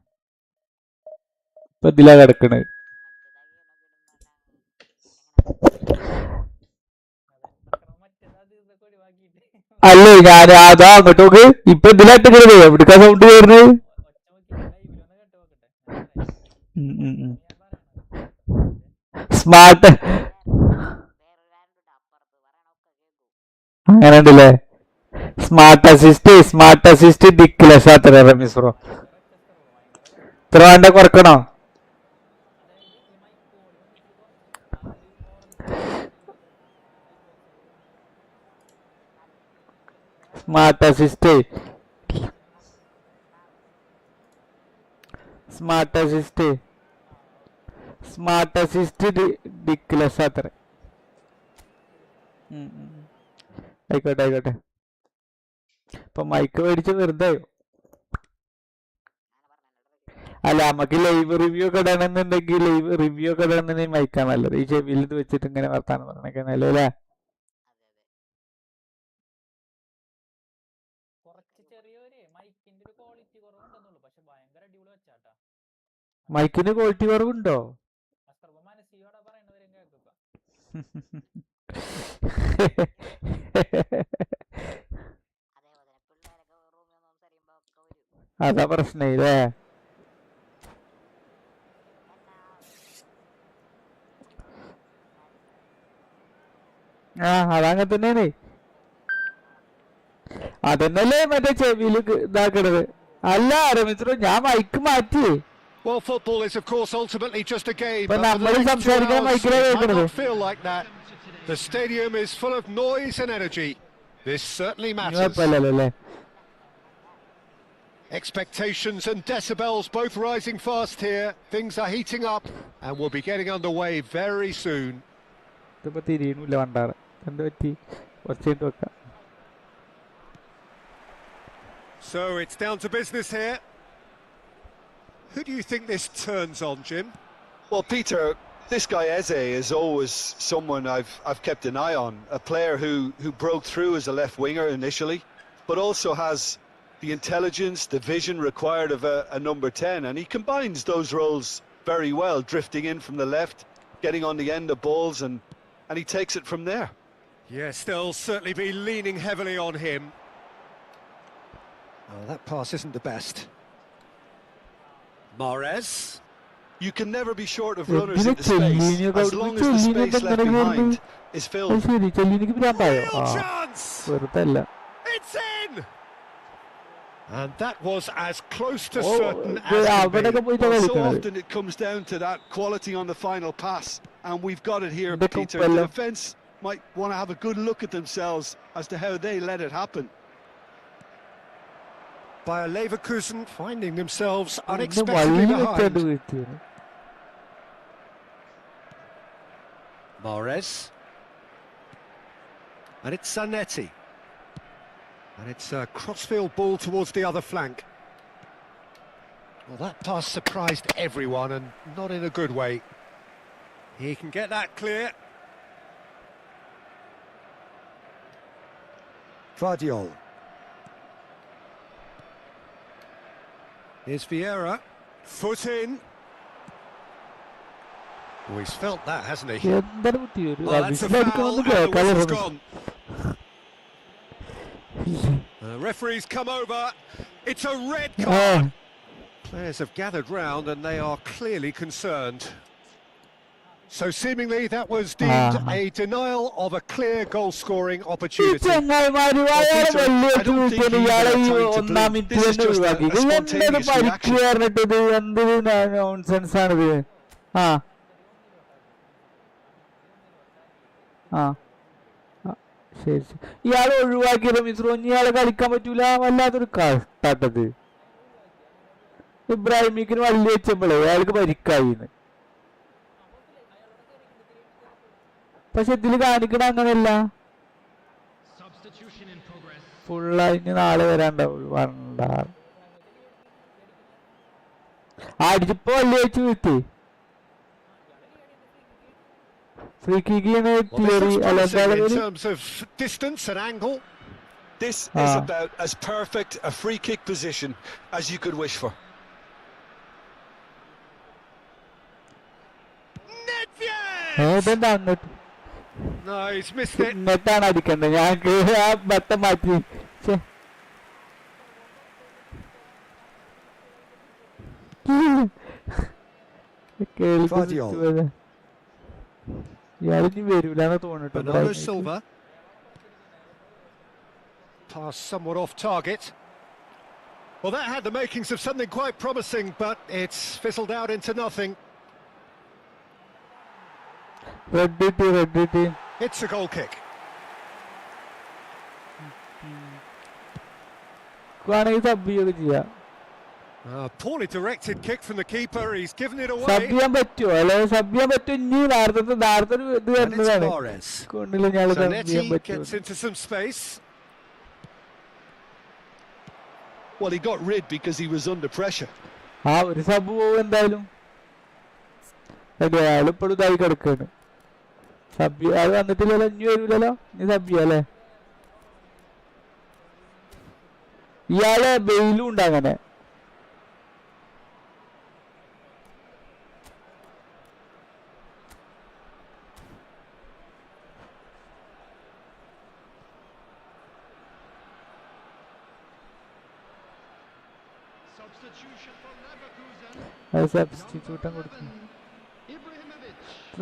ഇപ്പൊ ഇതിലാ കിടക്കണത്. അല്ലേ ഞാൻ അതാ അങ്ങോട്ട് നോക്ക്. ഇപ്പൊ ഇതിലാട്ടിക്കണത് എവിടേക്കാ സൗണ്ട് വരുന്നത്? സ്മാർട്ട് അങ്ങനെ ഉണ്ടല്ലേ. സ്മാർട്ട് അസിസ്റ്റ് ഡിക്ലസാത്ര റമീസുറോ. ഇത്ര വേണ്ട കുറക്കണോ? സ്മാർട്ട് അസിസ്റ്റ് ഡിക്ലസ് അത്ര. ആയിക്കോട്ടെ. ഇപ്പൊ മൈക്ക് മേടിച്ച് വെറുതെ. അല്ല നമുക്ക് ലൈവ് റിവ്യൂ ഒക്കെ ഇടണമെന്നുണ്ടെങ്കിൽ മൈക്കാ നല്ലത്. ഈ ചെവിയിൽ ഇത് വെച്ചിട്ട് ഇങ്ങനെ വർത്താനം പറഞ്ഞൊക്കെ നല്ലല്ലേ. മൈക്കിന് ക്വാളിറ്റി കുറവുണ്ടോ? അതാ പ്രശ്നം ഇല്ലേ. അതങ്ങനെ തന്നെയാണ്. അതന്നല്ലേ മറ്റേ ചെവിയില് ഇതാക്കണത്. അല്ല രമിത്രോ, ഞാൻ മൈക്ക് മാറ്റി. Well, football is of course ultimately just a game, but for the next 2 hours, it might not feel like that. The stadium is full of noise and energy. This certainly matters. Expectations and decibels both rising fast here. Things are heating up and we'll be getting underway very soon. So it's down to business here. Who do you think this turns on, Jim? Well, Peter, this guy Eze is always someone I've kept an eye on. A player who broke through as a left winger initially, but also has the intelligence, the vision required of a number 10, and he combines those roles very well, drifting in from the left, getting on the end of balls, and he takes it from there. Yes, they'll certainly be leaning heavily on him. Oh, that pass isn't the best. Mahrez. You can never be short of runners into space, as long as the space left behind is filled. Real chance! It's in! And that was as close to certain as can be. Well, so often it comes down to that quality on the final pass, and we've got it here, Peter. The defence might want to have a good look at themselves as to how they let it happen. Bayer Leverkusen finding themselves unexpectedly behind. Mahrez. And it's Zanetti. And it's a crossfield ball towards the other flank. Well, that pass surprised everyone, and not in a good way. He can get that clear. Vardiol. Here's Vieira. Foot in. Oh, he's felt that, hasn't he? Well, that's a foul, and the whistle's gone. The referee's come over. It's a red card. Players have gathered round and they are clearly concerned. So seemingly that was deemed a denial of a clear goal-scoring opportunity. I don't think he had time to blink. This is just a spontaneous reaction. ശരി. ഇയാളെ ഒഴിവാക്കിയ മിസ്രോ, ഇയാളെ കളിക്കാൻ പറ്റൂല. വല്ലാത്തൊരു കഷ്ടട്ടത്. ഇബ്രാഹിമിക്കിന് വള്ളി വെച്ചപ്പോഴേ അയാൾക്ക് പരിക്കായിന്ന്. പക്ഷെ ഇതില് കാണിക്കണ അങ്ങനെയല്ല. ഫുള്ളായിഞ്ഞ് നാളെ വരാണ്ടാവുള്ളൂ. അടിച്ചപ്പോ വള്ളി വെച്ച് വീഴ്ത്തി. Well, in terms of distance and angle, This is about as perfect a free kick position as you could wish for. Nedved! No, he's missed it. നെറ്റാണ് അടിക്കണ്ടേ, ഞാൻ ആ ബട്ടൺ മാറ്റി. ഇയാളിനി വരൂലെന്ന് തോന്നിട്ട്. Bernardo Silva. Pass somewhat off target. Well, that had the makings of something quite promising, but it's fizzled out into nothing. Red DT. It's a goal kick. വേണമെങ്കിൽ sub ചെയ്യുകയൊക്കെ ചെയ്യാം. Poorly directed kick from the keeper. He's given it away. Sub ചെയ്യാൻ പറ്റുമോ? അല്ലെ sub ചെയ്യാൻ പറ്റും. ഇനി നേരത്തെ ഇത് വരുന്നതാണ്. കൊണ്ടില്ല ഞാൻ സബ് ചെയ്യാൻ പറ്റും. Gets into some space. Well, he got rid because he was under pressure. ആ ഒരു സബ് പോകും എന്തായാലും. അതെ, അയാളിപ്പോഴും ഇതായി കിടക്കാണ്. സബ് അത് വന്നിട്ടില്ലല്ലോ, ഇനി വരൂലല്ലോ. നീ സബ് ചെയ്യാല്ലേ? ഇയാളെ ബെയിലും ഉണ്ട് അങ്ങനെ. സബ്സ്റ്റിറ്റ്യൂട്ടും കൊടുക്കുന്നു.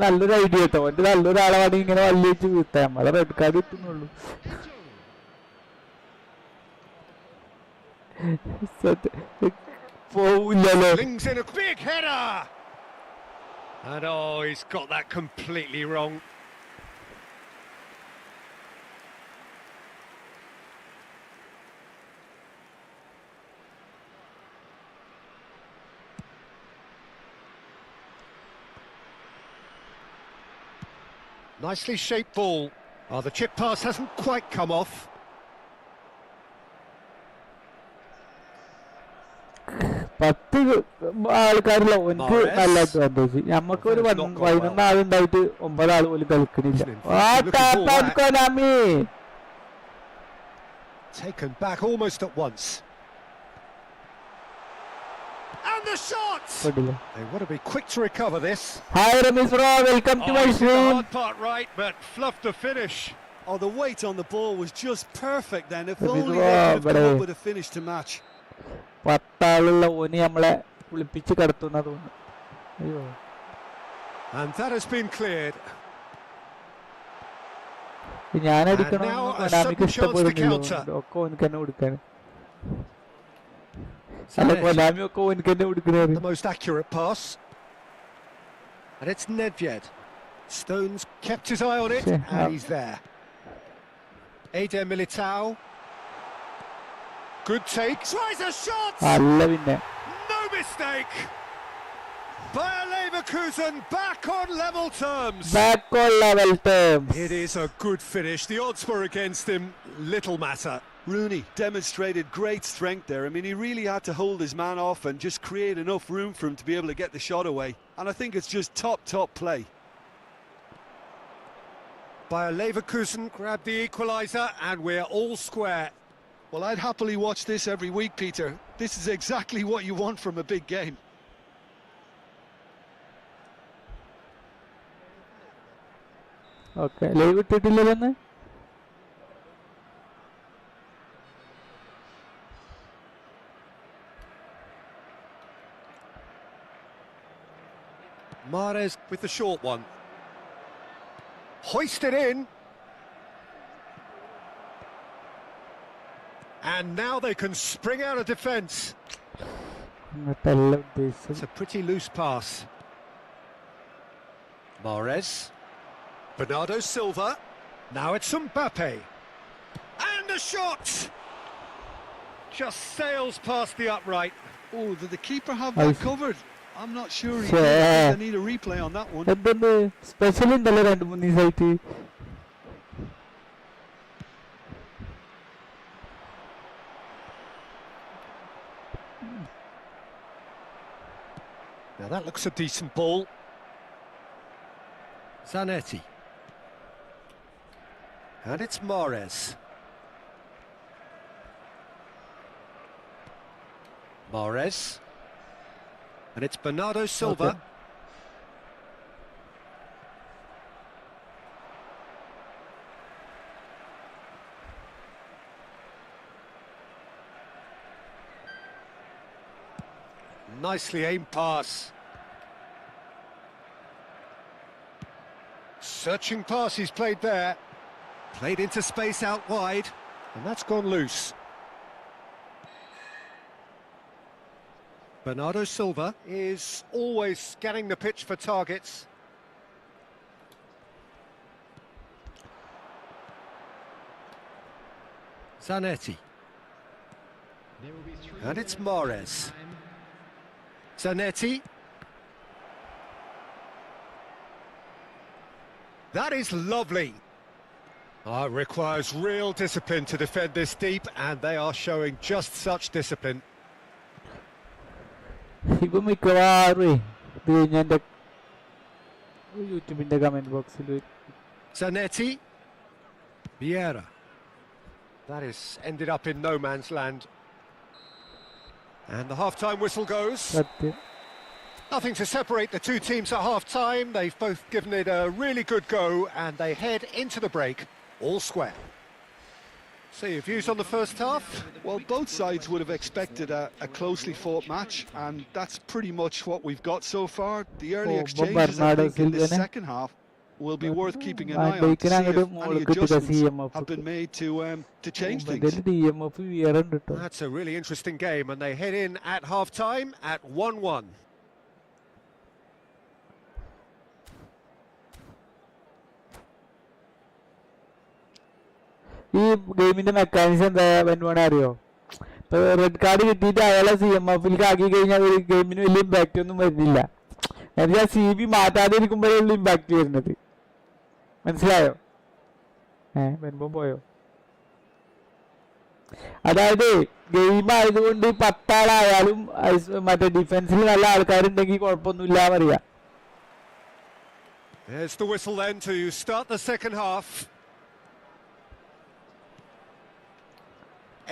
നല്ലൊരു ഐഡിയ കേട്ടോ. എന്റെ നല്ലൊരാളാണ് ഇങ്ങനെ വല്ലിച്ച് വീഴ്ത്താൻ. നമ്മളെ റെഡ് കാർഡ് കിട്ടുന്നുള്ളൂ. പോവില്ലല്ലോ. Big header. And oh, he's got that completely wrong. Nicely shaped ball. Oh, the chip pass hasn't quite come off. പത്ത് ആൾക്കാരുള്ള എനിക്ക് നല്ല അഡ്വാൻറ്റേജ്. ഞമ്മക്ക് ഒരു 11 ആളുണ്ടായിട്ട് 9 ആൾ പോലും കളിക്കണില്ല. Taken back almost at once. And the shots! They want to be quick to recover this. Hi Ramesh bro, welcome to my stream. Hard part right, but fluffed the finish. Oh, the weight on the ball was just perfect then. If only they could have come up with a finish to match. 10 ആളുള്ള ഓനി നമ്മളെ കുളിപ്പിച്ച് കടത്തുന്ന തോന്നുന്നു. അയ്യോ. And that has been cleared. ഞാൻ അടിക്കണം. നമുക്ക് ഇഷ്ടപ്പെടുന്നില്ല. ഒക്കെ ഓനിക്ക് തന്നെ കൊടുക്കാൻ. The most accurate pass. And it's Nedved. Stones kept his eye on it, and he's there. Eder Militao. Good take. Tries a shot! No mistake! Bayer Leverkusen back on level terms. It is a good finish. The odds were against him. Little matter. Rooney demonstrated great strength there. I mean, he really had to hold his man off and just create enough room for him to be able to get the shot away. And I think it's just top play. Bayer Leverkusen grabbed the equaliser and we're all square. Well, I'd happily watch this every week, Peter. This is exactly what you want from a big game. Okay, leave it to 11. Mahrez with the short one. Hoisted in. And now they can spring out of defence. It's a pretty loose pass. Mahrez. Bernardo Silva. Now it's Mbappe. And a shot! Just sails past the upright. Oh, did the keeper have that covered? I'm not sure he did. I need a replay on that one. Special in the land municipality. Now that looks a decent ball. Zanetti. And it's Mahrez. Mahrez. And it's Bernardo Silva. Okay. Nicely aimed pass. Searching pass he's played there. Played into space out wide, and that's gone loose. Bernardo Silva is always scanning the pitch for targets. Zanetti. And it's Mahrez. Zanetti. That is lovely. It requires real discipline to defend this deep, and they are showing just such discipline. ഇപ്പൊ മിക്കവാറും ഇത് കഴിഞ്ഞ എന്റെ യൂട്യൂബിന്റെ comment ബോക്സിൽ Zanetti. Vieira. That is ended up in no man's land. And the half-time whistle goes. Nothing to separate the two teams at half-time. They've both given it a really good go, and they head into the break all square. So your views on the first half? Well, both sides would have expected a closely fought match, and that's pretty much what we've got so far. The early exchanges, I think, in this second half will be worth keeping an eye on to see if any adjustments have been made to change things. That's a really interesting game, and they head in at half-time at 1-1. ഈ ഗെയിമിന്റെ mechanism എന്താ വേണ്ട അറിയോ? ഇപ്പൊ red card കിട്ടിയിട്ട് അയാളെ CMF-ലേക്ക് ആക്കി കഴിഞ്ഞാൽ ഒരു ഗെയിമിന് വലിയ ഇമ്പാക്റ്റ് ഒന്നും വരുന്നില്ല. എന്നാൽ CB മാറ്റാതെ ഇരിക്കുമ്പോഴുള്ള ഇമ്പാക്റ്റ് വരുന്നത്. മനസ്സിലായോ? വരുമ്പോ പോയോ? അതായത് ഗെയിം ആയതുകൊണ്ട് 10 ആളായാലും മറ്റേ ഡിഫൻസിൽ നല്ല ആൾക്കാരുണ്ടെങ്കിൽ കുഴപ്പമൊന്നുമില്ല പറയാ. There's the whistle then to start the second half.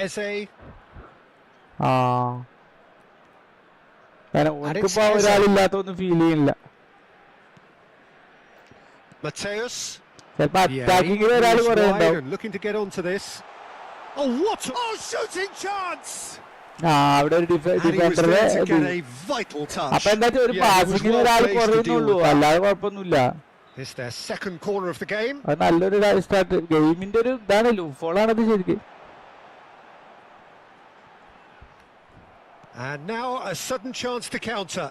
Eze. ഒരാളില്ലാത്തൊന്നും ഫീൽ ചെയ്യുന്നില്ല. Mateus. ചിലപ്പോ അറ്റാക്കിങ്ങിൽ ഒരാൾ കുറെ ഉണ്ടാവും. Looking to get onto this. Oh, what a shooting chance! അവിടെ ഒരു ഡിഫൻഡറെ അപ്പൊ എന്താ വെച്ചാൽ ഒരു പാസിങ്ങിന് ഒരാൾ കുറയുന്നുള്ളൂ, അല്ലാതെ കുഴപ്പമൊന്നുമില്ല. It's their second corner of the game. അത് നല്ലൊരു സ്റ്റാർട്ട്. ഗെയിമിന്റെ ഒരു ഇതാണല്ലോ, ഫോളാണത് ശരിക്കും. And now a sudden chance to counter.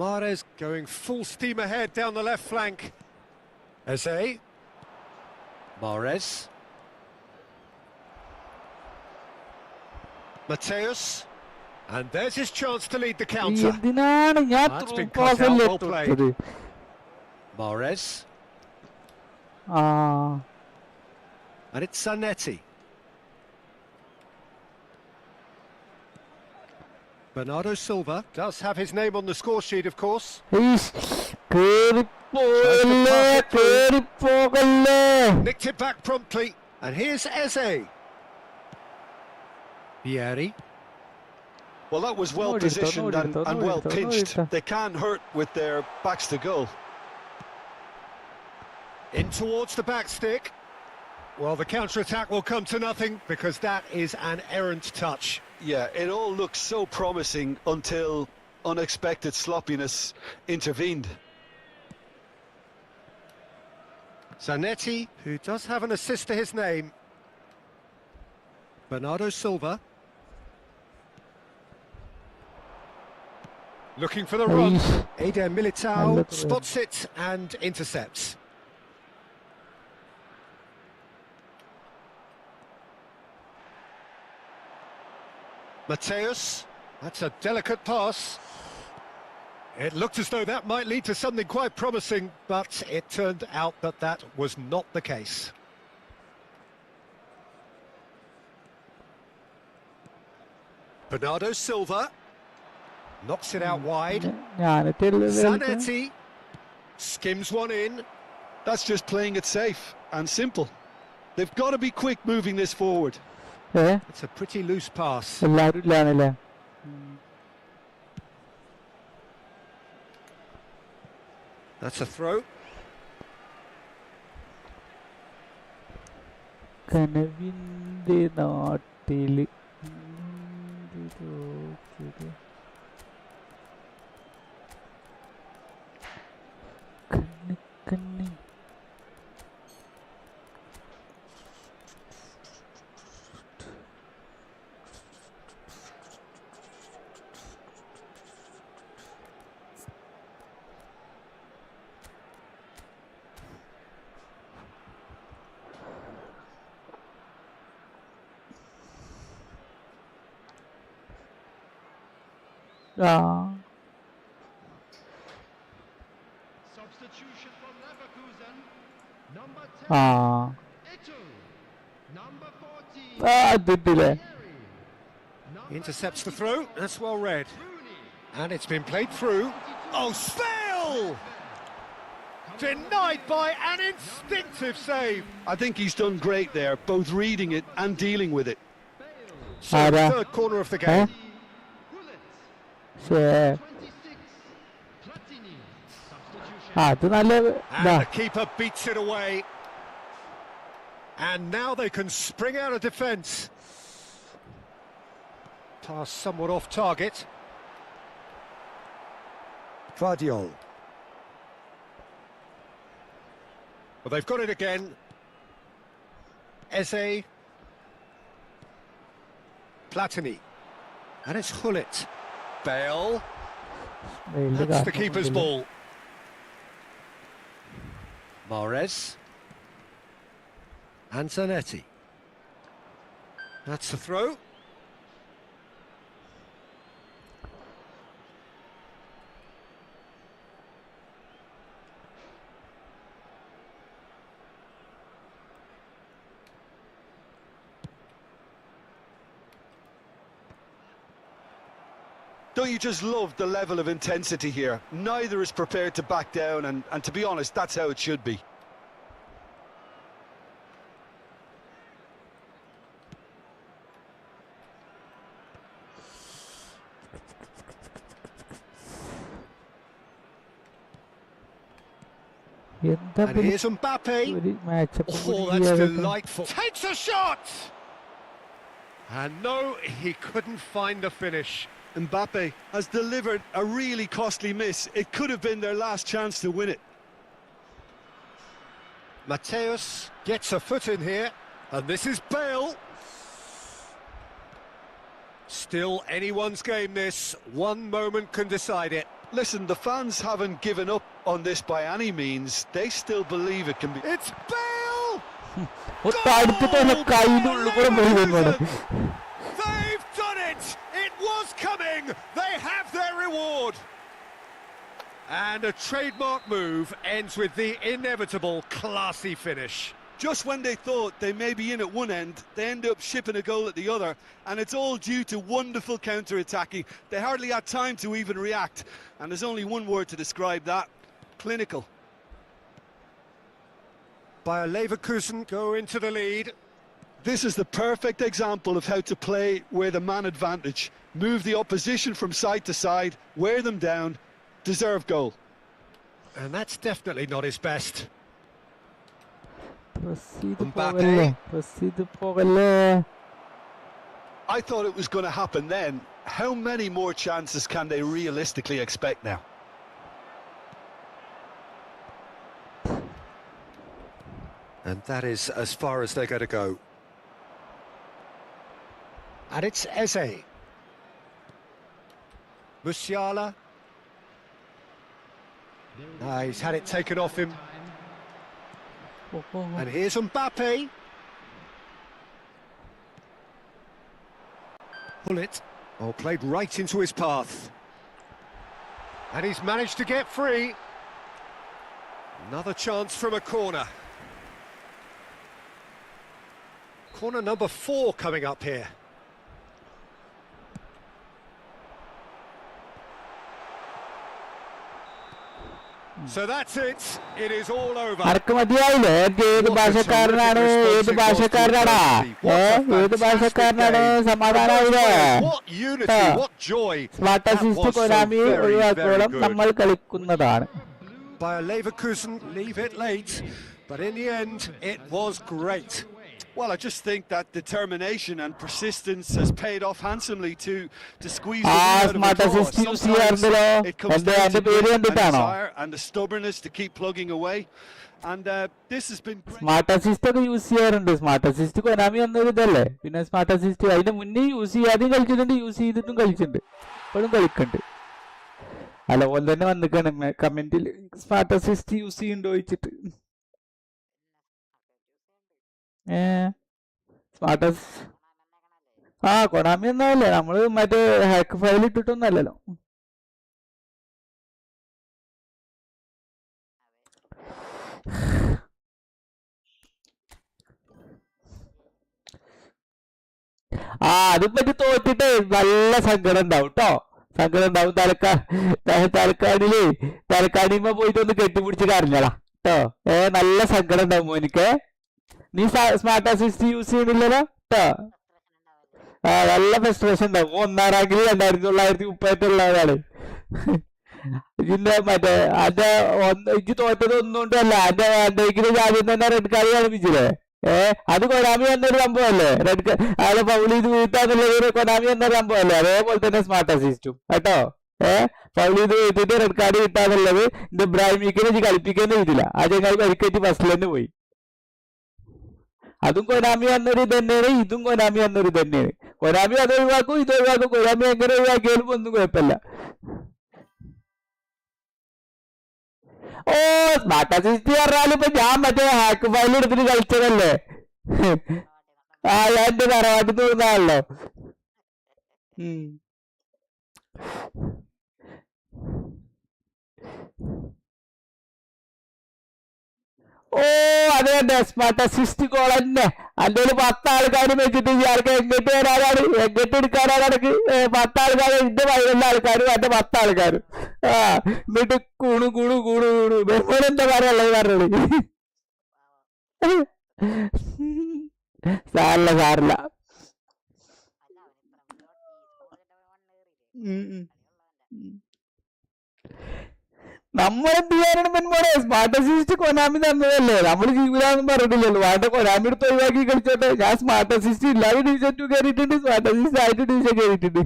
Mahrez going full steam ahead down the left flank. Eze. Mahrez. Mateus. And there's his chance to lead the counter. That's been cut out, well played. Mahrez. And it's Zanetti. Bernardo Silva does have his name on the score sheet, of course. Nicked it back promptly, and here's Eze. Vieri. Well, that was well positioned and well pinched. They can't hurt with their backs to goal. In towards the back stick. Well, the counter-attack will come to nothing because that is an errant touch. Yeah, it all looked so promising until unexpected sloppiness intervened. Zanetti, who does have an assist to his name. Bernardo Silva. Looking for the run. Eder Militao spots it and intercepts. Mateus, that's a delicate pass. It looked as though that might lead to something quite promising, but it turned out that that was not the case. Bernardo Silva knocks it out wide. Zanetti skims one in. That's just playing it safe and simple. They've got to be quick moving this forward. It's a pretty loose pass. എല്ലാരും ഇല്ലാന്നല്ലേ? That's a throw. കനവിന്റെ നാട്ടില് കണ്ണ് കണ്ണ് Substitution from Leverkusen. Number 10. Ito. Number 14. അതിട്ടില്ലേ? He intercepts the throw. That's well read. And it's been played through. Oh, Spale! Denied by an instinctive save. I think he's done great there, both reading it and dealing with it. So, third corner of the game. അത് നല്ല And the keeper beats it away. And now they can spring out of defence. Pass somewhat off target. Vardiol. Well, they've got it again. Eze. Platini. And it's Hullet. Bale. That's the keeper's ball. Mahrez. And Zanetti. That's the throw. Don't you just love the level of intensity here? Neither is prepared to back down, and to be honest, that's how it should be. And here's Mbappe. Oh, that's delightful. Takes a shot! And no, he couldn't find the finish. Mbappe has delivered a really costly miss. It could have been their last chance to win it. Mateus gets a foot in here, and this is Bale. Still anyone's game this. One moment can decide it. Listen, the fans haven't given up on this by any means. They still believe it can be. It's Bale! They've done it! It was coming! They have their reward! And a trademark move ends with the inevitable classy finish. Just when they thought they may be in at one end, they end up shipping a goal at the other, and it's all due to wonderful counter-attacking. They hardly had time to even react, and there's only one word to describe that: clinical. Bayer Leverkusen go into the lead. This is the perfect example of how to play with a man advantage. Move the opposition from side to side, wear them down, deserve goal. And that's definitely not his best. I thought it was going to happen then. How many more chances can they realistically expect now? And that is as far as they're going to go. And it's Eze. Musiala. He's had it taken off him. And here's Mbappe. Hullet. Oh, played right into his path. And he's managed to get free. Another chance from a corner. Corner number 4 coming up here. So that's it. It is all over. അനക്ക് മതിയായില്ലേ ഏത് ഭാഷക്കാരനാണ് ഏത് ഭാഷക്കാരനാടാ ഏത് ഭാഷക്കാരനാണ് സമാധാനായില്ലേ smart assist Konami ഒഴിവാക്കോളം നമ്മൾ കളിക്കുന്നതാണ്. Bayer Leverkusen leave it late, but in the end it was great. Well, I just think that determination and persistence has paid off handsomely to squeeze the win out of a draw. Sometimes it comes down to grit and desire and the stubbornness to keep plugging away. And this has been great. Smart assist ഒക്കെ use ചെയ്യാറുണ്ട്. Smart assist Konami എന്നൊരു ഇതല്ലേ. പിന്നെ smart assist അതിന്റെ മുന്നേ use ചെയ്യാതെയും കളിച്ചിട്ടുണ്ട്, use ചെയ്തിട്ടും കളിച്ചിട്ടുണ്ട്, ഇപ്പോഴും കളിക്കുന്നുണ്ട്. അല്ല ഓൻ തന്നെ വന്നിക്കാണ് കമന്റിൽ സ്മാർട്ട് അസിസ്റ്റ് യൂസ് ചെയ്യുന്നുണ്ടോ ചോദിച്ചിട്ട്. സ്മാർട്ട് കൊനാമി ഒന്നല്ലേ, നമ്മള് മറ്റേ ഹാക്ക് ഫയൽ ഇട്ടിട്ടൊന്നല്ലല്ലോ. അതിപ്പറ്റി തോറ്റിട്ട് നല്ല സങ്കടം ഉണ്ടാവും കേട്ടോ, സങ്കടം ഉണ്ടാവും. തലക്കാണിമ പോയിട്ട് ഒന്ന് കെട്ടിപ്പിടിച്ച് കരഞ്ഞടാ കേട്ടോ. നല്ല സങ്കടം ഉണ്ടാവും മോനിക്ക്. നീ സ്മാർട്ട് അസിസ്റ്റ് യൂസ് ചെയ്യണില്ലല്ലോ കേട്ടോ. നല്ല ഫ്രസ്ട്രേഷൻ ഉണ്ടാവും. 1ാം റാങ്കിൽ 2938 ഇതിന്റെ മറ്റേ അന്റെ ഇജ്ജ് തോറ്റത് ഒന്നുകൊണ്ടല്ല, അന്റെ ആദ്യം തന്നെ റെഡ് കാർഡ് കാണിപ്പിച്ചില്ലേ. അത് കൊനാമി എന്നൊരു സംഭവമല്ലേ, അയാളെ ഫൗൾ ചെയ്ത് വീട്ടാന്നുള്ളത് കൊനാമി എന്നൊരു സംഭവമല്ലേ. അതേപോലെ തന്നെ സ്മാർട്ട് അസിസ്റ്റും കേട്ടോ. ഫൗൾ ചെയ്ത് വീട്ടിട്ട് റെഡ് കാർഡ് കിട്ടാന്നുള്ളത് എന്റെ ബ്രാഹിമിക്കിനെ കളിപ്പിക്കാനും ചെയ്തില്ല. ആ ചങ്ങായി പരിക്കേറ്റ് ഫസ്റ്റിൽ തന്നെ പോയി. അതും കൊനാമി എന്നൊരു ഇത് തന്നെയാണ്, ഇതും കൊനാമി എന്നൊരു ഇത് തന്നെയാണ്. കൊനാമി അത് ഒഴിവാക്കും, ഇത് ഒഴിവാക്കും. കൊനാമി എങ്ങനെ ഒഴിവാക്കിയാലും ഒന്നും കുഴപ്പമില്ല. സ്മാർട്ട് അസിസ്റ്റ് പറഞ്ഞാലും ഇപ്പൊ ഞാൻ മറ്റേ ഹാക്ക് ഫയൽ എടുത്തിട്ട് കളിച്ചതല്ലേ. ഞാൻ എന്റെ തറവാട്ടിൽ തോന്നുന്നാണല്ലോ. അതെ സ്മാർട്ട് അസിസ്റ്റ് ഗോൾ തന്നെ. അന്റെ 10 ആൾക്കാർ വെച്ചിട്ട് ഇയാൾക്ക് എങ്ങോട്ട് വരാനാണ്, എങ്ങോട്ട് എടുക്കാനാണ്. എനിക്ക് 10 ആൾക്കാർ, എന്റെ 15 ആൾക്കാരും എന്റെ 10 ആൾക്കാരും. എന്നിട്ട് കൂണു കൂണു കൂണു കൂണു ബഹുമാനം എന്താ പറയുള്ളത് പറഞ്ഞത്. സാറില്ല നമ്മളെന്ത് ചെയ്യാനാണ് മെൻമോനെ. സ്മാർട്ട് അസിസ്റ്റ് കൊനാമി തന്നതല്ലേ, നമ്മള് ജീവിതമൊന്നും പറഞ്ഞിട്ടില്ലല്ലോ. വേണ്ട കൊനാമി എടുത്ത് ഒഴിവാക്കി കളിച്ചോട്ടെ. ഞാൻ സ്മാർട്ട് അസിസ്റ്റ് ഇല്ലാതെ ഡിവിഷൻ 2 കയറിയിട്ടുണ്ട്, സ്മാർട്ട് അസിസ്റ്റ് ആയിട്ട് ഡിവിഷൻ കയറിയിട്ടുണ്ട്.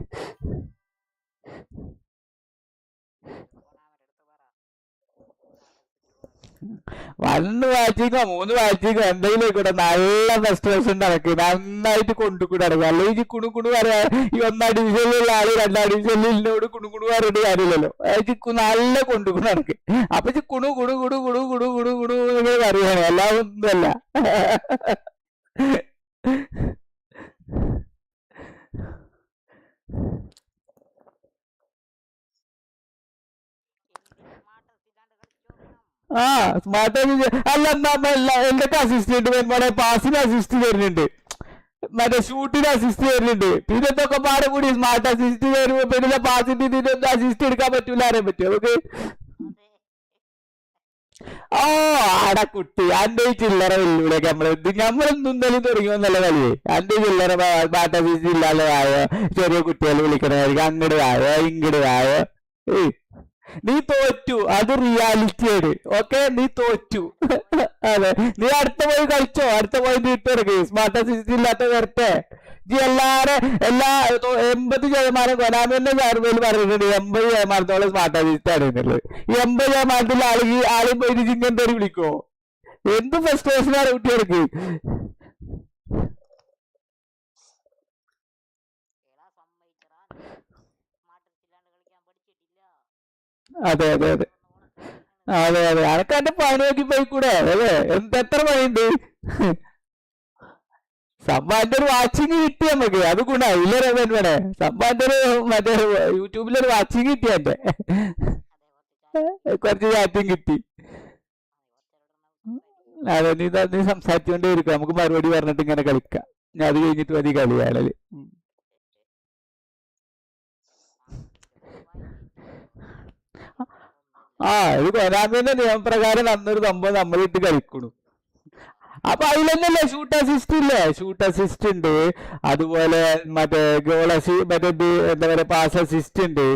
വന്ന് വാച്ചിക്കോ 3 വാച്ചിക്കോ എന്തെങ്കിലും ആയിക്കോട്ടെ, നല്ല ഫ്രസ്ട്രേഷൻ നടക്ക്, നന്നായിട്ട് കൊണ്ടുകൂടെ നടക്കുക. അല്ലെങ്കിൽ കുണുകുണു പറയാ ഈ 1ാം ഡിവിഷനിലുള്ള ആള് 2ാം ഡിവിഷനിൽ കുണുകുണു പറഞ്ഞിട്ട് കാര്യമില്ലല്ലോ. നല്ല കൊണ്ടുകൂടെ നടക്ക്. അപ്പൊ കുണു കുണു കുണു കുണു കുണു കുണു കുണു ഇങ്ങനെ പറയുകയാണ്, എല്ലാം ഒന്നുമല്ല. സ്മാർട്ട് അല്ല എന്തൊക്കെ അസിസ്റ്റന്റ് വരുമ്പോഴേ പാസിന് അസിസ്റ്റ് വരുന്നുണ്ട്, മറ്റേ ഷൂട്ടിന് അസിസ്റ്റ് വരുന്നുണ്ട്. പിന്നെ എന്തൊക്കെ പാടെ കൂടി സ്മാർട്ട് അസിസ്റ്റ് വരുമ്പോ പിന്നെ പാസിന്റെ ഇതിനൊന്നും അസിസ്റ്റ് എടുക്കാൻ പറ്റൂല, അറിയാൻ പറ്റുമോ നമുക്ക്? ആടാ കുട്ടി അന്റെ ചില്ലറ വെല്ലുവിളിയൊക്കെ നമ്മളെന്തും തന്നെ തുടങ്ങി വന്നല്ല കളിയെ. അന്റെ ചില്ലറ സ്മാർട്ട് അസിസ്റ്റ് ഇല്ലാതെ ആയോ, ചെറിയ കുട്ടികൾ വിളിക്കണമായിരിക്കും, അങ്ങട് ആയോ ഇങ്ങട് ആയോ. നീ തോറ്റു, അത് റിയാലിറ്റിയാണ്. ഓക്കെ, നീ തോറ്റു. അതെ, നീ അടുത്ത പോയി കളിച്ചോ, അടുത്ത പോയി നീട്ടിറങ്ങി. സ്മാർട്ട് അസിസ്റ്റ് ഇല്ലാത്ത വരട്ടെ. എല്ലാ 80% കൊനാമി തന്നെ ചാർമേൽ പറഞ്ഞിട്ടുണ്ട് 80% സ്മാർട്ട് അസിസ്റ്റ് ആണ് എന്നുള്ളത്. ഈ 80% ആളും പോയി ചിങ്ങൻ തേടി വിളിക്കുവോ? എന്ത് ഫ്രസ്ട്രേഷനാണ് കുട്ടികൾക്ക്. അതെ അതെ അതെ അതെ അതെ അനക്ക് എന്റെ പണി നോക്കി പോയിക്കൂടെ? അതെ, എത്ര പണിയുണ്ട്. സമ്മാന്റെ ഒരു വാച്ചിങ് കിട്ടി നമുക്ക്, അത് ഗുണായി ഇല്ല റവൻ വേണേ. സമ്മാന്റെ ഒരു മറ്റേ യൂട്യൂബിലൊരു വാച്ചിങ് കിട്ടി, എന്റെ കുറച്ച് ചാറ്റിങ് കിട്ടി. അതെ, നീ സംസാരിച്ചുകൊണ്ടേ ഇരിക്കുക, നമുക്ക് മറുപടി പറഞ്ഞിട്ട് ഇങ്ങനെ കളിക്കാം. ഞാൻ അത് കഴിഞ്ഞിട്ട് മതി കളിയാളല്. ഇത് കൊനാമിന്റെ നിയമപ്രകാരം അന്നൊരു സംഭവം നമ്മളിട്ട് കളിക്കണു. അപ്പൊ അതിലെന്നല്ലേ ഷൂട്ട് അസിസ്റ്റ് ഇല്ലേ? ഷൂട്ട് അസിസ്റ്റ് ഉണ്ട്, അതുപോലെ മറ്റേ ഗോൾ മറ്റേ എന്താ പറയാ പാസ് അസിസ്റ്റ് ഉണ്ട്.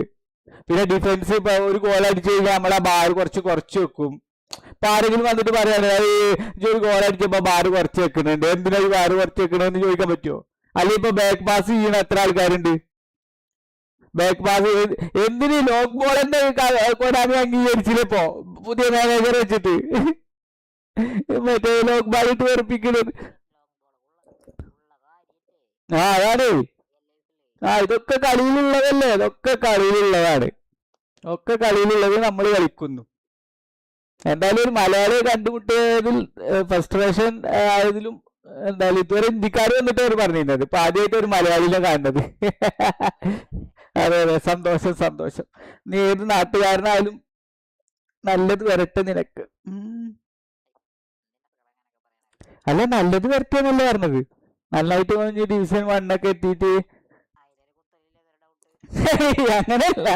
പിന്നെ ഡിഫൻസ് ഇപ്പൊ ഒരു ഗോൾ അടിച്ചു കഴിഞ്ഞാൽ നമ്മളെ ബാർ കുറച്ച് വെക്കും. ഇപ്പൊ ആരെങ്കിലും വന്നിട്ട് പറയാണ് ഒരു ഗോൾ അടിച്ചപ്പോ ബാർ കുറച്ച് വെക്കുന്നുണ്ട്, എന്തിനാ ഈ ബാർ കുറച്ച് വെക്കണെന്ന് ചോദിക്കാൻ പറ്റുമോ? അല്ലെങ്കിൽ ഇപ്പൊ ബാക്ക് പാസ് ചെയ്യണ എത്ര ആൾക്കാരുണ്ട്? ബാക്ക് പാസ് എന്തിന് ലോക്ക് ബോളിന്റെ കൊനാമി അംഗീകരിച്ചില്ലപ്പോ പുതിയ മാനേജർ വെച്ചിട്ട് മറ്റേ ലോക്ക് ബോൾ ഇട്ട് വെറുപ്പിക്കുന്നത്. അതാണ്. ഇതൊക്കെ കളിയിലുള്ളതല്ലേ, ഇതൊക്കെ കളിയിലുള്ളതാണ്. ഒക്കെ കളിയിലുള്ളത് നമ്മൾ കളിക്കുന്നു. എന്തായാലും ഒരു മലയാളിയെ കണ്ടുമുട്ടിയതിൽ ഫ്രസ്ട്രേഷൻ ആയതിലും എന്തായാലും ഇതുവരെ ഇന്ത്യക്കാർ വന്നിട്ട് അവർ പറഞ്ഞിരുന്നത്, ഇപ്പൊ ആദ്യമായിട്ട് ഒരു മലയാളിനെ കാണുന്നത്. അതെ സന്തോഷം. നീ ഏത് നാട്ടുകാരനായാലും നല്ലത് വരട്ടെ നിനക്ക്. അല്ല, നല്ലത് വരട്ടെ എന്നല്ലേ പറഞ്ഞത്. നന്നായിട്ട് പറഞ്ഞ് ഡിവിഷൻ 1 എത്തിയിട്ട് അങ്ങനെയല്ല.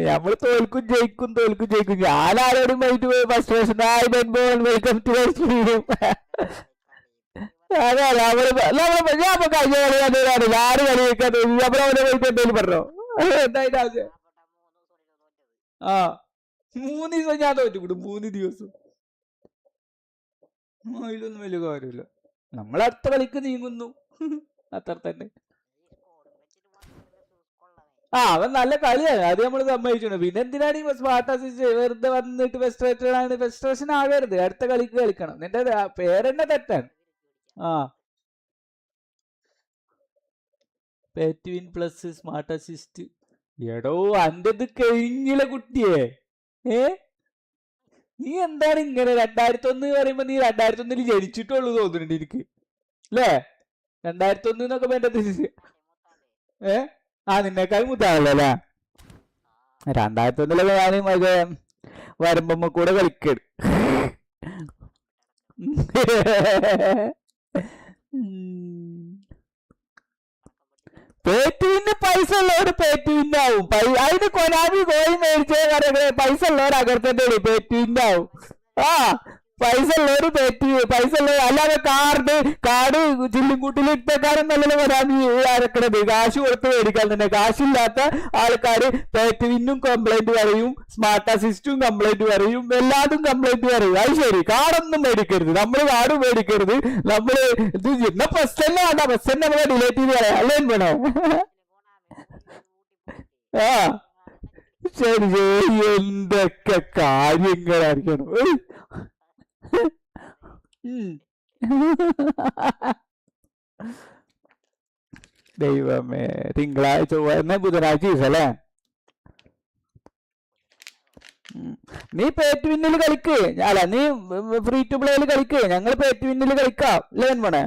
നമ്മള് തോൽക്കും ജയിക്കും. ഞാനാരോടും പോയിട്ട് ഫ്രസ്ട്രേഷൻ വെൽക്കം ടു അതെ ഞാൻ കഴിഞ്ഞ കളി ആര് കളി വെക്കാതെ നമ്മളവിടെ പോയിട്ട് എന്തെങ്കിലും പറഞ്ഞോ? എന്തായാലും ആവശ്യം 3 ദിവസം ഞാൻ തോറ്റുകൂടും. 3 ദിവസം അതിലൊന്നും വലിയ കാര്യമില്ല. നമ്മൾ അടുത്ത കളിക്ക് നീങ്ങുന്നു, അത്ര തന്നെ. അവൻ നല്ല കളിയാണ്, അത് നമ്മൾ സമ്മതിച്ചു. പിന്നെ എന്തിനാണ് ഈ സ്മാർട്ട് അസിസ്റ്റ് വെറുതെ വന്നിട്ട് ഫ്രസ്ട്രേഷൻ ആകരുത്. അടുത്ത കളിക്ക് കളിക്കണം. നിന്റെ പേരെന്നെ തെറ്റാണ്. പെറ്റ്വിൻ പ്ലസ് സ്മാർട്ട് അസിസ്റ്റ്. എടോ അൻ്റെത് കഴിഞ്ഞില്ല കുട്ടിയെ. നീ എന്താണ് ഇങ്ങനെ 2001 പറയുമ്പോ നീ 2001 ജനിച്ചിട്ടുള്ളൂ തോന്നുന്നുണ്ട് എനിക്ക്, അല്ലേ? 2001 എന്നൊക്കെ വേണ്ടത് നിന്നേക്കാൾ മുത്താണല്ലോ അല്ലേ? 2001 ഞാനും അത് വരുമ്പോ കൂടെ കളിക്കട്. പേറ്റുവിന് പൈസ ഉള്ളവര് പേറ്റുവിന്റെ ആവും. അതിന് കൊനാമി കോഴി മേടിച്ചേ പൈസ ഉള്ളവർ അകർത്തന്റെ പേറ്റുവിന്റെ ആവും. പൈസ ഉള്ളവര് പൈസ ഉള്ളവർ. അല്ലാതെ കാർഡ് ചില്ലുംകൂട്ടിൽ ഇട്ടക്കാരൻ നല്ലല്ലോ കൊനാമി അരക്കണത്. കാശ് കൊടുത്ത് മേടിക്കാൻ തന്നെ. കാശില്ലാത്ത ആൾക്കാര് പേറ്റുവിനും കംപ്ലൈന്റ് പറയും, സ്മാർട്ട് അസിസ്റ്റും കംപ്ലൈന്റ് പറയും, എല്ലാതും കംപ്ലൈന്റ് പറയും. അത് ശരി, കാർഡൊന്നും മേടിക്കരുത്, നമ്മള് കാർഡ് മേടിക്കരുത്. നമ്മള് ഇത് ഇന്ന പ്രസ് തന്നെ വേണ്ട, പ്രസ് തന്നെ നമ്മളെ ഡിലേറ്റ് ചെയ്ത് പറയാം, അല്ലേ വേണോ? ശരി, എന്തൊക്കെ കാര്യങ്ങളായിരിക്കണം. ദൈവമേ, തിങ്കളാഴ്ച എന്നാ ബുധനാഴ്ച ദിവസം അല്ലേ? നീ പേറ്റുവിന്നിൽ കളിക്ക്. അല്ല, നീ ഫ്രീ ടു പ്ലേയിൽ കളിക്ക്. ഞങ്ങൾ പേറ്റുവിന്നിൽ കളിക്കാം, അല്ലേ വേണേ?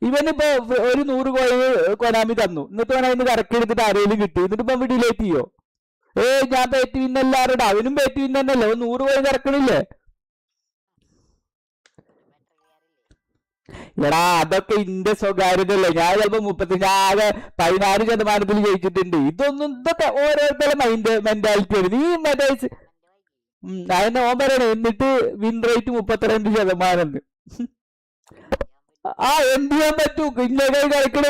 ഇവനിപ്പോ ഒരു 100 കോഴി കൊനാമി തന്നു, എന്നിട്ട് വേണം ഇന്ന് കറക്കി എടുത്തിട്ട് ആരെങ്കിലും കിട്ടി, എന്നിട്ട് ഇപ്പൊ ഡിലേറ്റ് ചെയ്യോ? ഞാൻ പേറ്റുവിന്നല്ലാറുണ്ട്, അവനും പേറ്റുവിൻ തന്നെയല്ലേ? 100 കോഴി കറക്കണില്ലേ? എടാ, അതൊക്കെ ഇന്റെ സ്വകാര്യതല്ലേ. ഞാൻ ചിലപ്പോ 35 ആകെ 16% ജയിച്ചിട്ടുണ്ട്. ഇതൊക്കെ ഓരോരുത്തരുടെ മെന്റാലിറ്റിയാണ്. നീ മറ്റേ അതിന്റെ ഓൻ പറയണേ. എന്നിട്ട് വിൻ റേറ്റ് 32%. എന്ത് ചെയ്യാൻ പറ്റൂ? ഇന്നൊക്കെ കളിക്കണ